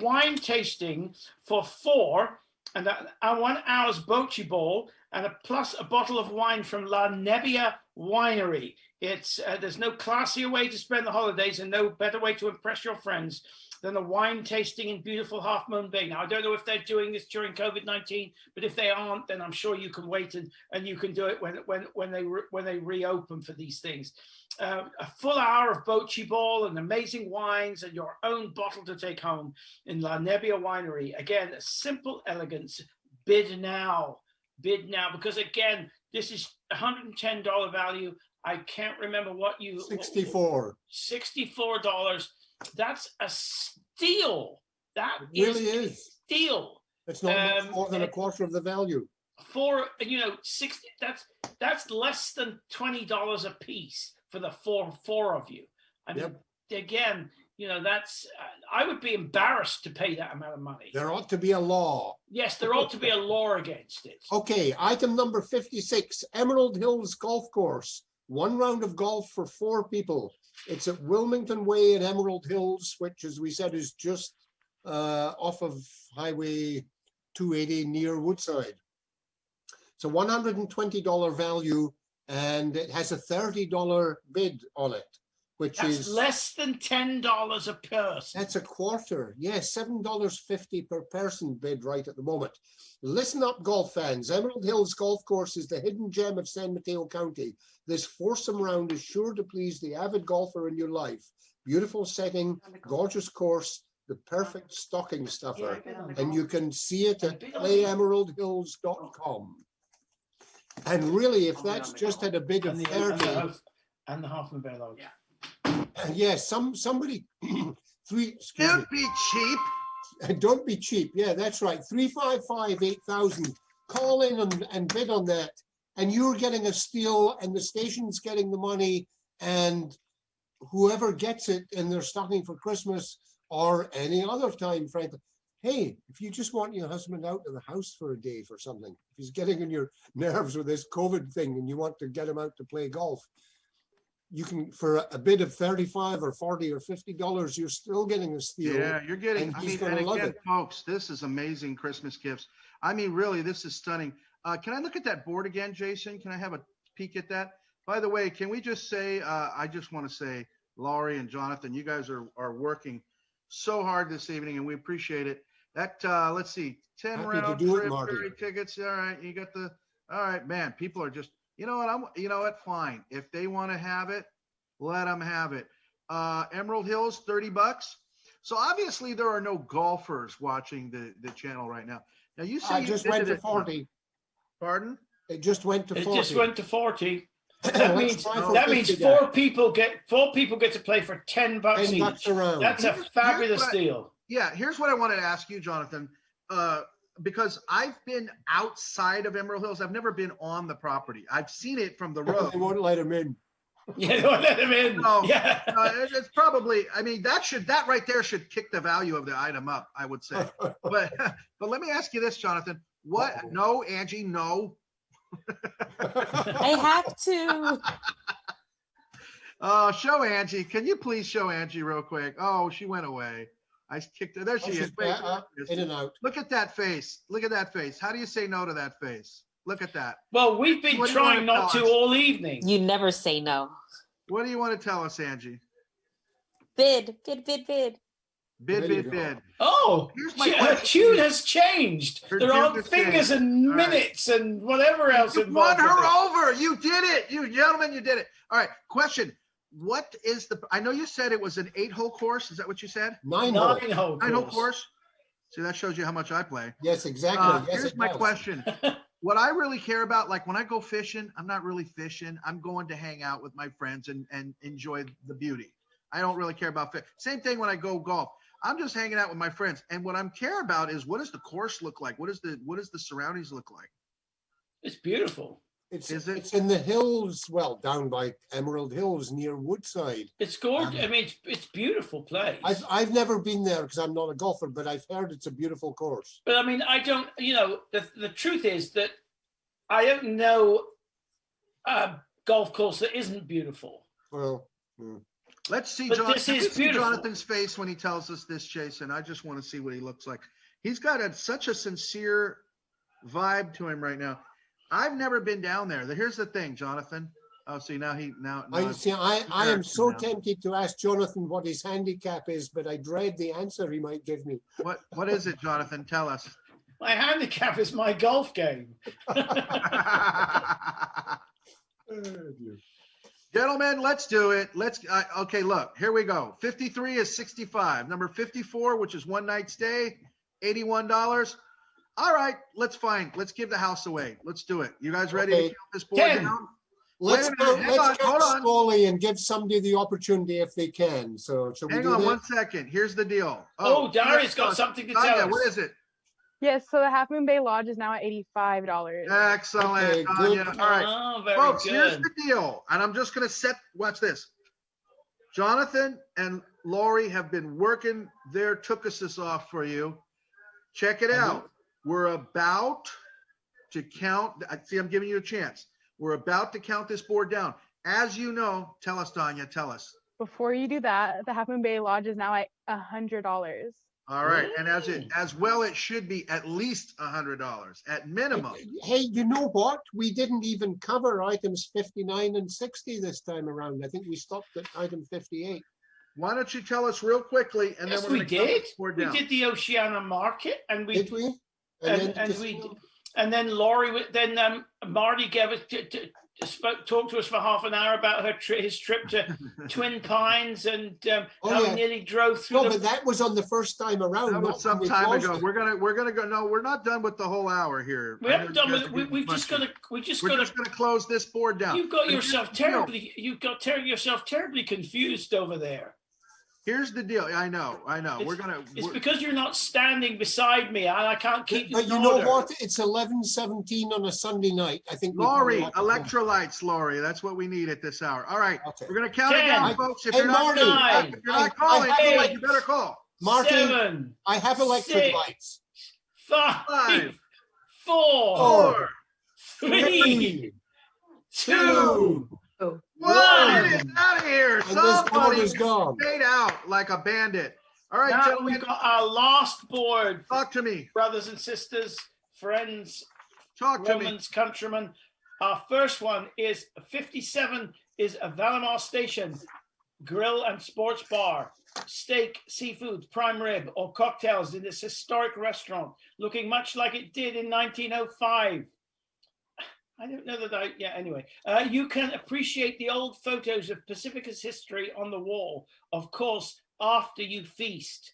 wine tasting for 4 and 1 hour's bocce ball and plus a bottle of wine from La Nebbia Winery. It's there's no classier way to spend the holidays and no better way to impress your friends than a wine tasting in beautiful Half Moon Bay. Now, I don't know if they're doing this during COVID-19, but if they aren't, then I'm sure you can wait and you can do it when they reopen for these things. A full hour of bocce ball and amazing wines and your own bottle to take home in La Nebbia Winery. Again, a simple elegance. Bid now, because again, this is $110 value. I can't remember what you. 64. $64. That's a steal. That really is steal. It's not more than a quarter of the value. For 60. That's less than $20 a piece for the four of you. I mean, again, that's. I would be embarrassed to pay that amount of money. There ought to be a law. Yes, there ought to be a law against it. Okay, item number 56, Emerald Hills Golf Course. 1 round of golf for 4 people. It's at Wilmington Way in Emerald Hills, which, as we said, is just off of Highway 280 near Woodside. It's a $120 value, and it has a $30 bid on it, which is less than $10 a person. That's a quarter. Yes, $7.50 per person bid right at the moment. Listen up, golf fans. Emerald Hills Golf Course is the hidden gem of San Mateo County. This foursome round is sure to please the avid golfer in your life. Beautiful setting, gorgeous course, the perfect stocking stuffer. And you can see it at playemeraldhills.com. And really, if that's just had a bid of 30. And the Half Moon Bay Lodge. Yes, somebody, Don't be cheap. And don't be cheap. Yeah, that's right. 355-8000. Call in and bid on that. And you're getting a steal, and the station's getting the money, and whoever gets it in their stocking for Christmas or any other time, frankly. Hey, if you just want your husband out of the house for a day for something, if he's getting on your nerves with this COVID thing and you want to get him out to play golf, you can, for a bid of $35 or $40 or $50, you're still getting a steal. Yeah, you're getting, and I he's mean, gonna and love again, it. folks, this is amazing Christmas gifts. I mean, really, this is stunning. Can I look at that board again, Jason? Can I have a peek at that? By the way, can we just say, I just want to say, Laurie and Jonathan, you guys are working so hard this evening, and we appreciate it. That, let's see, 10 Happy to round do it, trip, Marty. ferry tickets. All right, you got the, all right, man, people are just, you know what, fine. If they want to have it, let them have it. Emerald Hills, $30. So obviously there are no golfers watching the channel right now. Now you say I you just went to visited- 40. Pardon? It just went to 40. It just went to 40. That Let's means try for that means 50 four people get to play for $10 $10 each. a round. That's a Here's fabulous what I- deal. Yeah, here's what I wanted to ask you, Jonathan, because I've been outside of Emerald Hills. I've never been on the property. I've seen it from the road. They won't let him in. Yeah, don't let him in. So, Yeah. it's probably, I mean, that right there should kick the value of the item up, I would say. But let me ask you this, Jonathan. What? No, Angie, no. I have to. Show Angie. Can you please show Angie real quick? Oh, she went away. I kicked her. There she is. Wait, in and out. Look at that face. Look at that face. How do you say no to that face? Look at that. Well, we've been What do you trying wanna not tell to us? all evening. You never say no. What do you want to tell us, Angie? Bid. Bid. Oh, Here's my her question. tune has changed. Her There tune are has fingers changed. and All right. minutes and whatever else You won involved. with her it. over. You did it. You gentlemen, you did it. All right. Question. What is I know you said it was an 8-hole course. Is that what you said? 9-hole. 9-hole course. See, that shows you how much I play. Yes, exactly. Yes, Here's it my does. question. What I really care about, like when I go fishing, I'm not really fishing. I'm going to hang out with my friends and enjoy the beauty. I don't really care about fish. Same thing when I go golf. I'm just hanging out with my friends. And what I'm care about is, what does the course look like? What does the surroundings look like? It's beautiful. It's it? It's in the hills, well, down by Emerald Hills near Woodside. It's gorgeous. I mean, it's beautiful place. I've never been there because I'm not a golfer, but I've heard it's a beautiful course. But I mean, I don't, the truth is that I don't know a golf course that isn't beautiful. Well, Let's see, But this is beautiful. Jonathan's face when he tells us this, Jason. I just want to see what he looks like. He's got such a sincere vibe to him right now. I've never been down there. Here's the thing, Jonathan. Oh, see, now I am so tempted to ask Jonathan what his handicap is, but I dread the answer he might give me. What is it, Jonathan? Tell us. My handicap is my golf game. Gentlemen, let's do it. Okay, look, here we go. 53 is 65. Number 54, which is one night stay, $81. All right, let's give the house away. Let's do it. You guys ready to count this board down? Let's Wait a minute, hang on, go hold on. slowly and give somebody the opportunity if they can. So shall we Hang do on that? 1 second. Here's the deal. Oh, Darius got something to tell us. What is it? Yes, so the Half Moon Bay Lodge is now at $85. Excellent, Okay, Tanya. good. All right, Oh, very folks, good. here's the deal. And I'm just going to watch this. Jonathan and Lori have been working their tookuses off for you. Check it out. We're about to count. See, I'm giving you a chance. We're about to count this board down. As you know, tell us, Tanya, tell us. Before you do that, the Half Moon Bay Lodge is now at $100. All right. And it should be at least $100 at minimum. Hey, you know what? We didn't even cover items 59 and 60 this time around. I think we stopped at item 58. Why don't you tell us real quickly, and Yes, then we're we going to count did. this board We down. did the Oceana Market, and we Did we? and then Laurie, then Marty gave us talked to us for half an hour about his trip to Twin Pines and how he nearly drove through. No, but that was on the first time around. That not was some when we time closed ago. it. We're gonna go. No, we're not done with the whole hour here. We haven't done with it. We're just gonna close this board down. You've got But yourself here's the deal. terribly confused over there. Here's the deal. I know. It's because you're not standing beside me, and I can't keep you But in you know order. what? It's 11:17 on a Sunday night. I think. Laurie, electrolytes, Laurie. That's what we need at this hour. All right, we're gonna count it 10. down, folks. If Hey, you're not, Marty, if you're not calling, eight, you better call. Marty, 7, I have electric 6, lights. 5, 4, Four, 3, 2, One 1. is out of here. And this board Somebody is gone. stayed out like a bandit. All right, Now gentlemen. we've got our last board. Talk to me. Brothers and sisters, friends, Talk to me. Romans, countrymen. Our first one is 57 is a Valimar Station grill and sports bar. Steak, seafood, prime rib, or cocktails in this historic restaurant, looking much like it did in 1905. I don't know that anyway. You can appreciate the old photos of Pacifica's history on the wall, of course, after you feast.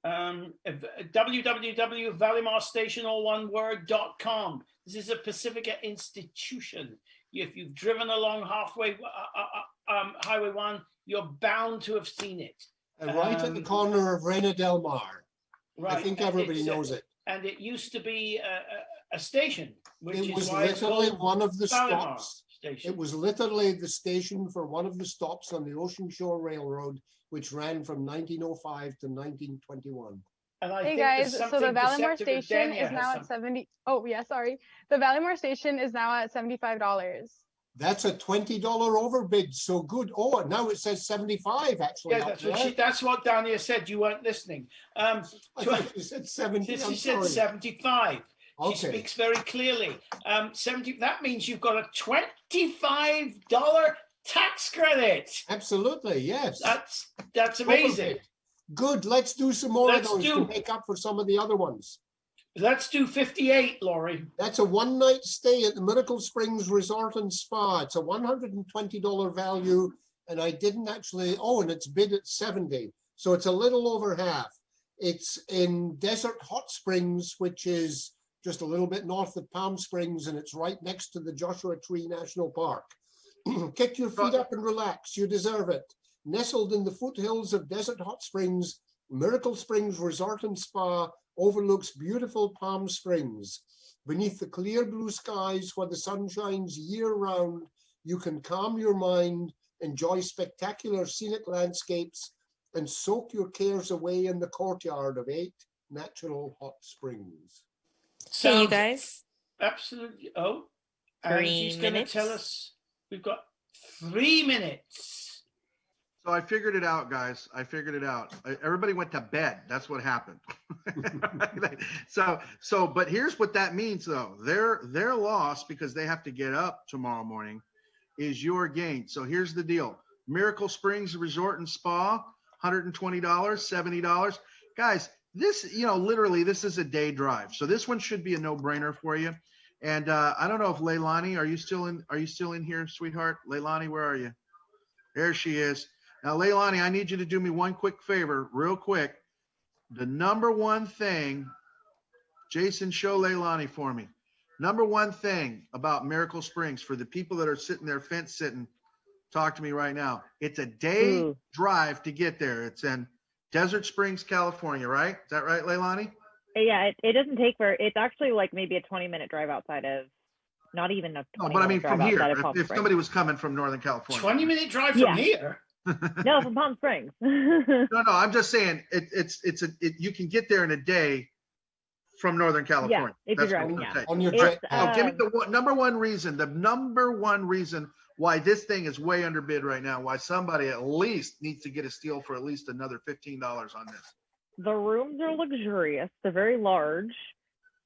www.valimarstation.com. This is a Pacifica institution. If you've driven along Highway 1, you're bound to have seen it. Right at the corner of Reina Del Mar. Right. I think everybody knows it. And it used to be a station. Which It is was why it's literally called one of the Valimar stops. Station. It was literally the station for one of the stops on the Ocean Shore Railroad, which ran from 1905 to 1921. And I Hey think guys, there's so the something Valimar deceptive with station Dania is now has at 70. Oh yeah, sorry. The Valimar station is now at $75. That's a $20 overbid. So good. Oh, and now it says 75 actually. Yeah, that's what Dania said. You weren't listening. I thought you said 70. She I'm said sorry. 75. She Okay. speaks very clearly. 70. That means you've got a $25 tax credit. Absolutely, yes. That's amazing. Overbid. Good. Let's do some more Let's of those do. to make up for some of the other ones. Let's do 58, Laurie. That's a one-night stay at the Miracle Springs Resort and Spa. It's a $120 value, and I didn't actually. Oh, and it's bid at 70, so it's a little over half. It's in Desert Hot Springs, which is just a little bit north of Palm Springs, and it's right next to the Joshua Tree National Park. Kick your feet up and relax. You deserve it. Nestled in the foothills of Desert Hot Springs, Miracle Springs Resort and Spa overlooks beautiful Palm Springs. Beneath the clear blue skies where the sun shines year-round, you can calm your mind, enjoy spectacular scenic landscapes, and soak your cares away in the courtyard of 8 natural hot springs. Hey, you Sounds guys. Absolutely. Oh, and 3 she's going to minutes. tell us we've got 3 minutes. So I figured it out, guys. I figured it out. Everybody went to bed. That's what happened. But here's what that means, though. Their loss, because they have to get up tomorrow morning, is your gain. So here's the deal. Miracle Springs Resort and Spa, $120, $70. Guys, this, literally, this is a day drive. So this one should be a no-brainer for you. And I don't know if Leilani, are you still in here, sweetheart? Leilani, where are you? There she is. Now, Leilani, I need you to do me one quick favor, real quick. The number one thing, Jason, show Leilani for me. Number one thing about Miracle Springs for the people that are sitting there fence sitting, talk to me right now. It's a day drive to get there. It's in Desert Springs, California, right? Is that right, Leilani? Yeah, it doesn't take very. It's actually like maybe a 20-minute drive outside of, not even a 20 No, but I mean drive from here. outside of Palm If Springs. somebody was coming from Northern California. 20-minute drive from here? No, from Palm Springs. No, I'm just saying you can get there in a day from Northern California. if you're That's what driving, I'm yeah. saying. On your It's, Give me the number one reason. The number one reason why this thing is way underbid right now. Why somebody at least needs to get a steal for at least another $15 on this. The rooms are luxurious. They're very large.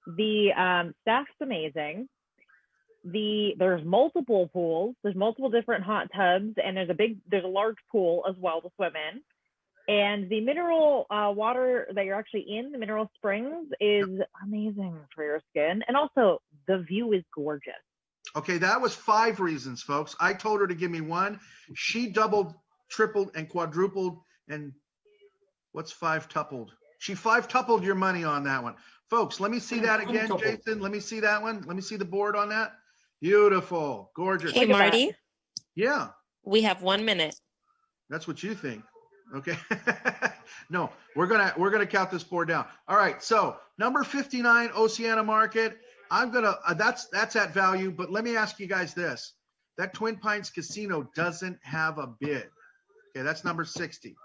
The staff's amazing. There's multiple pools. There's multiple different hot tubs, and there's a large pool as well to swim in. And the mineral water that you're actually in, the mineral springs, is amazing for your skin. And also, the view is gorgeous. Okay, that was 5 reasons, folks. I told her to give me one. She doubled, tripled, and quadrupled. And what's 5-tupled? She 5-tupled your money on that one. Folks, let me see that again, Jason. Let me see that one. Let me see the board on that. Beautiful, gorgeous. Hey, Marty. Yeah. We have 1 minute. That's what you think. Okay. No, we're gonna count this board down. All right. So number 59, Oceana Market. I'm gonna that's at value. But let me ask you guys this: that Twin Pines Casino doesn't have a bid. Okay, that's number 60.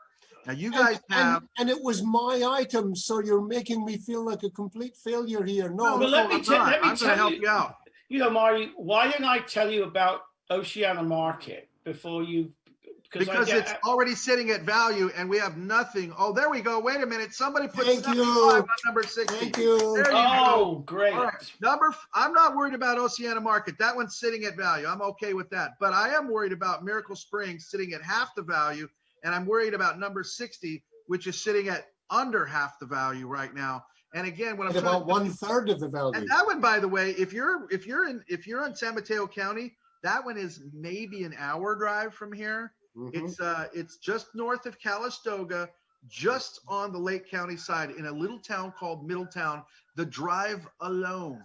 Now you guys have, and it was my item, so you're making me feel like a complete failure here. No, But let me tell help you, you out. You know, Marty, why don't I tell you about Oceana Market before you? Because it's already sitting at value and we have nothing. Oh, there we go. Wait a minute. Somebody put Thank 75 you. on number 60. Thank you. There you Oh, go. great. All right. I'm not worried about Oceana Market. That one's sitting at value. I'm okay with that. But I am worried about Miracle Springs sitting at half the value. And I'm worried about number 60, which is sitting at under half the value right now. And again, when I'm about 1/3 of the value. And that one, by the way, if you're in San Mateo County, that one is maybe an hour drive from here. It's just north of Calistoga, just on the Lake County side in a little town called Middletown. The drive alone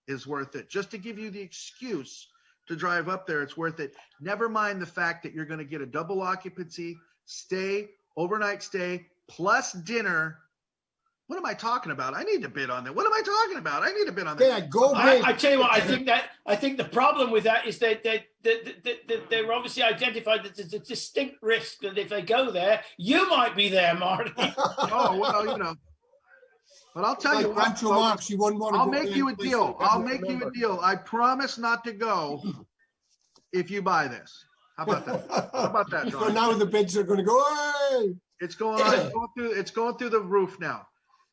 is worth it. Just to give you the excuse to drive up there, it's worth it. Never mind the fact that you're going to get a double occupancy stay, overnight stay, plus dinner. What am I talking about? I need to bid on that. What am I talking about? I need to bid on that. Yeah, go I tell you what, I think the problem with that is that they're obviously identified that there's a distinct risk that if they go there, you might be there, Marty. Oh, well, you know. But I'll tell you what, folks, I'll make you a deal. I'll make you a deal. I promise not to go if you buy this. How about that? How about that, John? So now the bids are going to go, hey! It's going on. It's going through the roof now.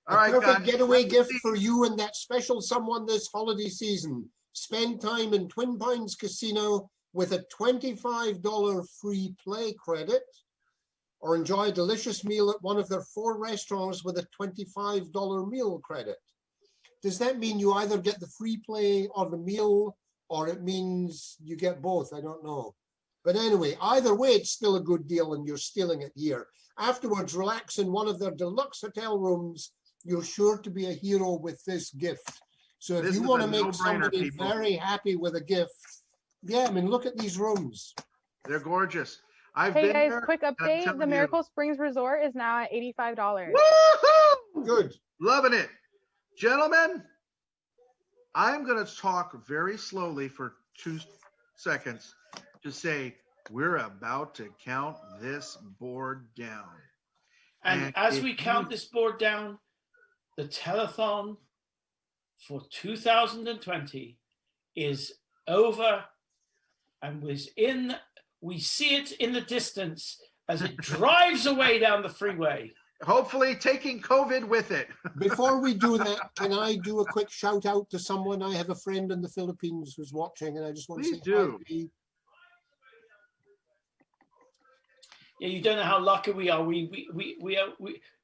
All right, perfect guys. getaway gift for you and that special someone this holiday season. Spend time in Twin Pines Casino with a $25 free play credit, or enjoy a delicious meal at one of their 4 restaurants with a $25 meal credit. Does that mean you either get the free play or the meal, or it means you get both? I don't know. But anyway, either way, it's still a good deal and you're stealing it here. Afterwards, relax in one of their deluxe hotel rooms. You're sure to be a hero with this gift. So if you want to make somebody very happy with a gift, yeah, I mean, look at these rooms. They're gorgeous. I've Hey been guys, there, quick and I'm update. telling The you, Miracle Springs Resort is now at $85. Woohoo! Good. Loving it. Gentlemen, I'm going to talk very slowly for 2 seconds to say we're about to count this board down. And as we count this board down, the telethon for 2020 is over and we see it in the distance as it drives away down the freeway. Hopefully taking COVID with it. Before we do that, can I do a quick shout out to someone? I have a friend in the Philippines who's watching, and I just want to say do. hi. Yeah, you don't know how lucky we are.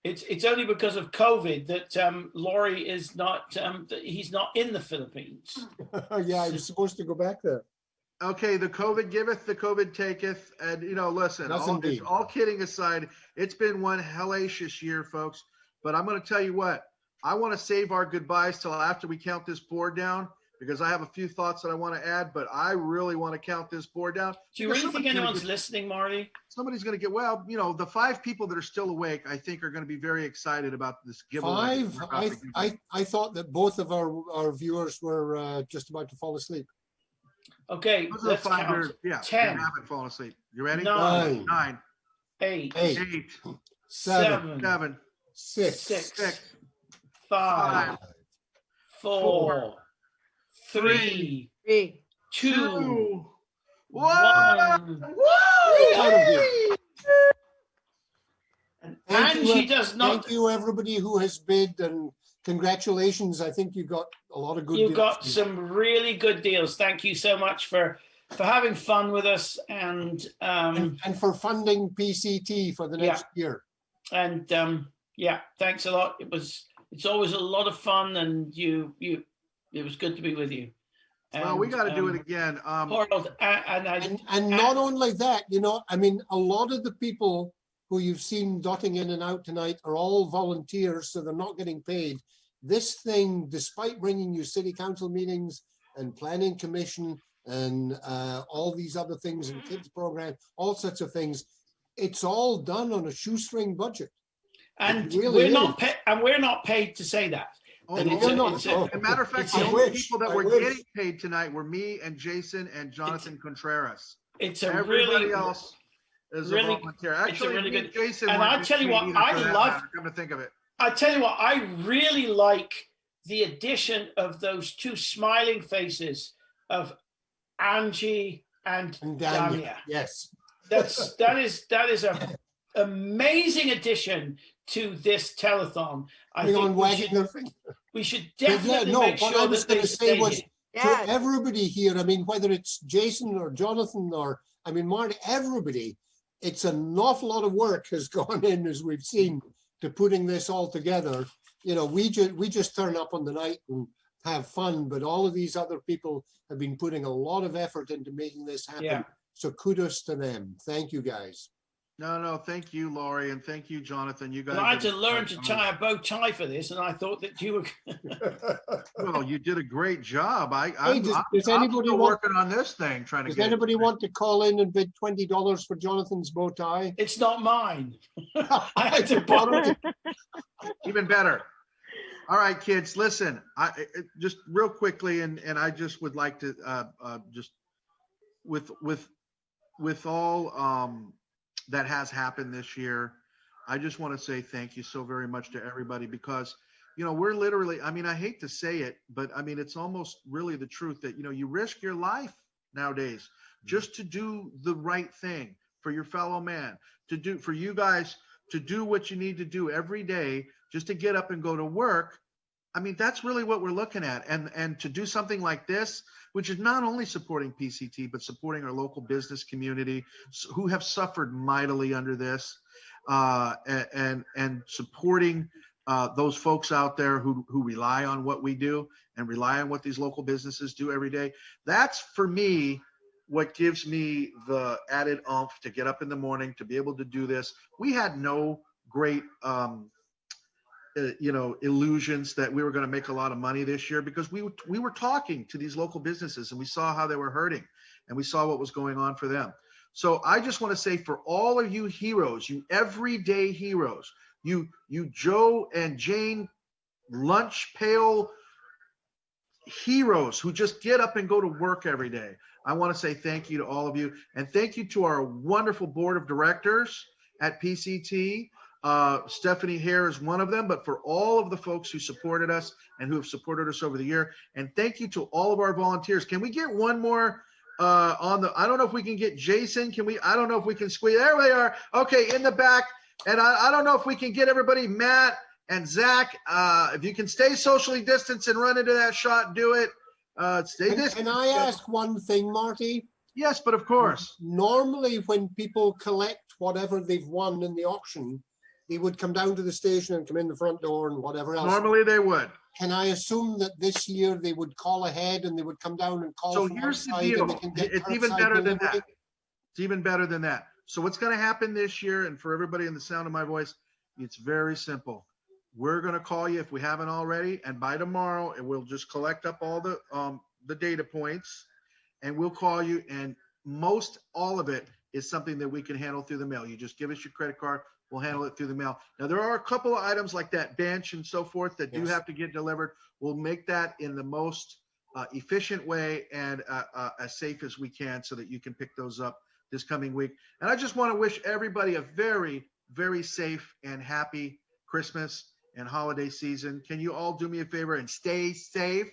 It's only because of COVID that Laurie is not. He's not in the Philippines. Yeah, I was supposed to go back there. Okay, the COVID giveth, the COVID taketh. And, you know, listen, all kidding aside, it's been one hellacious year, folks. But I'm going to tell you what, I want to save our goodbyes till after we count this board down, because I have a few thoughts that I want to add, but I really want to count this board down. Do you really think anyone's listening, Marty? Somebody's going to get, well, you know, the 5 people that are still awake, I think are going to be very excited about this giveaway. 5? I thought that both of our viewers were just about to fall asleep. Okay, Those are the let's 5 count. that, yeah, 10. that haven't fallen asleep. You ready? 9. 9. 8. 7. 6. 5. 4. 3. 2. 1. Angie does not. Thank you, everybody who has bid, and congratulations. I think you got a lot of good deals. You got some really good deals. Thank you so much for having fun with us and for funding PCT for the next year. And yeah, thanks a lot. It's always a lot of fun, and it was good to be with you. And, well, we got to do it again. And not only that, you know, I mean, a lot of the people who you've seen dotting in and out tonight are all volunteers, so they're not getting paid. This thing, despite bringing you city council meetings and planning commission and all these other things and kids program, all sorts of things, it's all done on a shoestring budget. And It really we're not paid to say that. Oh, And no, it's a- no, it's a- no. As a matter of fact, it's the a- only people that I were wish. getting paid tonight were me and Jason and Jonathan Contreras. It's a Everybody really else is really- a volunteer. it's a Actually, really me and good- Jason. and weren't I getting tell you paid what, either, I for that love- matter, come to think of it. I tell you what, I really like the addition of those two smiling faces of Angie and Dania. Yes. That is a amazing addition to this telethon. I Hang think on, wagging their finger. we should But definitely make what sure I was that they going to say stay was here. to everybody here, I mean, whether it's Jason or Jonathan or, I mean, Marty, everybody, it's an awful lot of work has gone in, as we've seen, to putting this all together. You know, we just turn up on the night and have fun, but all of these other people have been putting a lot of effort into making this happen. Yeah. So kudos to them. Thank you, guys. No, thank you, Laurie, and thank you, Jonathan. You guys. Well, I had did- to learn to tie a bow tie for this, and I thought that you were. Well, you did a great job. Hey, I'm does still anybody want- working on this thing, trying to Does get it. anybody want to call in and bid $20 for Jonathan's bow tie? It's not mine. I had to borrow it. Even better. All right, kids, listen, just real quickly, and I just would like to just with all that has happened this year, I just want to say thank you so very much to everybody, because you know, we're literally, I mean, I hate to say it, but I mean, it's almost really the truth that, you know, you risk your life nowadays just to do the right thing for your fellow man, for you guys to do what you need to do every day just to get up and go to work. I mean, that's really what we're looking at. And to do something like this, which is not only supporting PCT, but supporting our local business community who have suffered mightily under this, and supporting those folks out there who rely on what we do and rely on what these local businesses do every day. That's, for me, what gives me the added oomph to get up in the morning, to be able to do this. We had no great illusions that we were going to make a lot of money this year, because we were talking to these local businesses and we saw how they were hurting and we saw what was going on for them. So I just want to say, for all of you heroes, you everyday heroes, you Joe and Jane lunch pail heroes who just get up and go to work every day, I want to say thank you to all of you, and thank you to our wonderful board of directors at PCT. Stephanie Hare is one of them, but for all of the folks who supported us and who have supported us over the year. And thank you to all of our volunteers. Can we get one more on the, I don't know if we can get Jason. I don't know if we can squeeze, there they are. Okay, in the back. And I don't know if we can get everybody, Matt and Zach, if you can stay socially distanced and run into that shot, do it. Stay distant. Can I ask one thing, Marty? Yes, but of course. Normally when people collect whatever they've won in the auction, they would come down to the station and come in the front door and whatever else. Normally they would. Can I assume that this year they would call ahead and they would come down and call? So from here's the outside and deal. they can get It's even curbside better than delivery? that. It's even better than that. So what's going to happen this year, and for everybody in the sound of my voice, it's very simple. We're going to call you if we haven't already, and by tomorrow, and we'll just collect up all the data points, and we'll call you, and most all of it is something that we can handle through the mail. You just give us your credit card. We'll handle it through the mail. Now, there are a couple of items like that bench and so forth that do have to get delivered. We'll make that in the most efficient way and as safe as we can, so that you can pick those up this coming week. And I just want to wish everybody a very, very safe and happy Christmas and holiday season. Can you all do me a favor and stay safe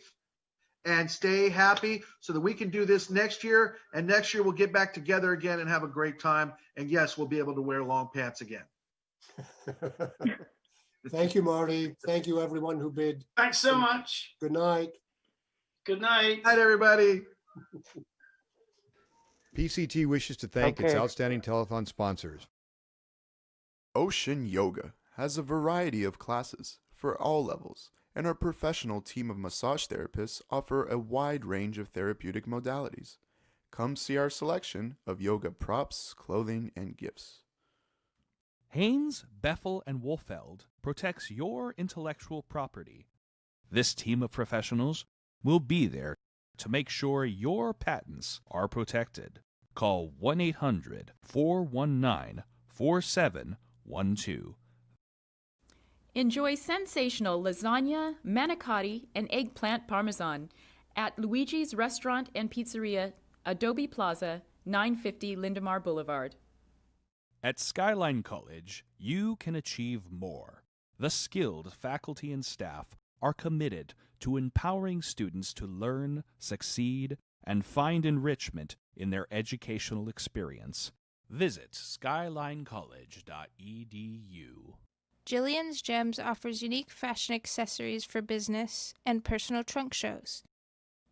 and stay happy, so that we can do this next year, and next year we'll get back together again and have a great time. And yes, we'll be able to wear long pants again. Thank you, Marty. Thank you, everyone who bid. Thanks so much. Good night. Good night. Good night, everybody. PCT wishes to thank its Okay. outstanding telethon sponsors. Ocean Yoga has a variety of classes for all levels, and our professional team of massage therapists offer a wide range of therapeutic modalities. Come see our selection of yoga props, clothing, and gifts. Haynes, Beffel, and Wolfeld protects your intellectual property. This team of professionals will be there to make sure your patents are protected. Call 1-800-419-4949 4712. Enjoy sensational lasagna, manicotti, and eggplant parmesan at Luigi's Restaurant and Pizzeria, Adobe Plaza, 950 Lindemar Boulevard. At Skyline College, you can achieve more. The skilled faculty and staff are committed to empowering students to learn, succeed, and find enrichment in their educational experience. Visit skylinecollege.edu. Jillian's Gems offers unique fashion accessories for business and personal trunk shows,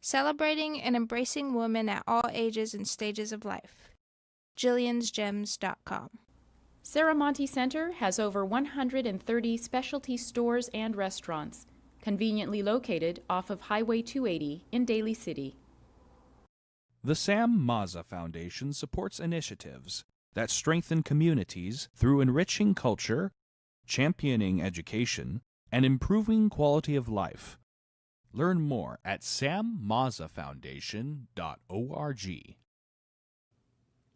celebrating and embracing women at all ages and stages of life. Jillian'sGems.com. Saramonte Center has over 130 specialty stores and restaurants, conveniently located off of Highway 280 in Daly City. The Sam Mazza Foundation supports initiatives that strengthen communities through enriching culture, championing education, and improving quality of life. Learn more at sammazzafoundation.org.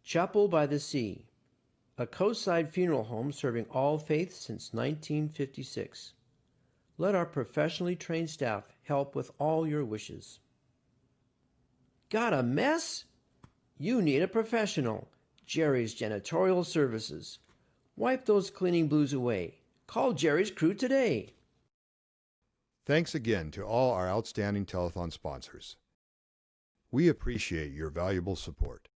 Chapel by the Sea, a coastside funeral home serving all faiths since 1956. Let our professionally trained staff help with all your wishes. Got a mess? You need a professional. Jerry's Janitorial Services. Wipe those cleaning blues away. Call Jerry's crew today. Thanks again to all our outstanding telethon sponsors. We appreciate your valuable support.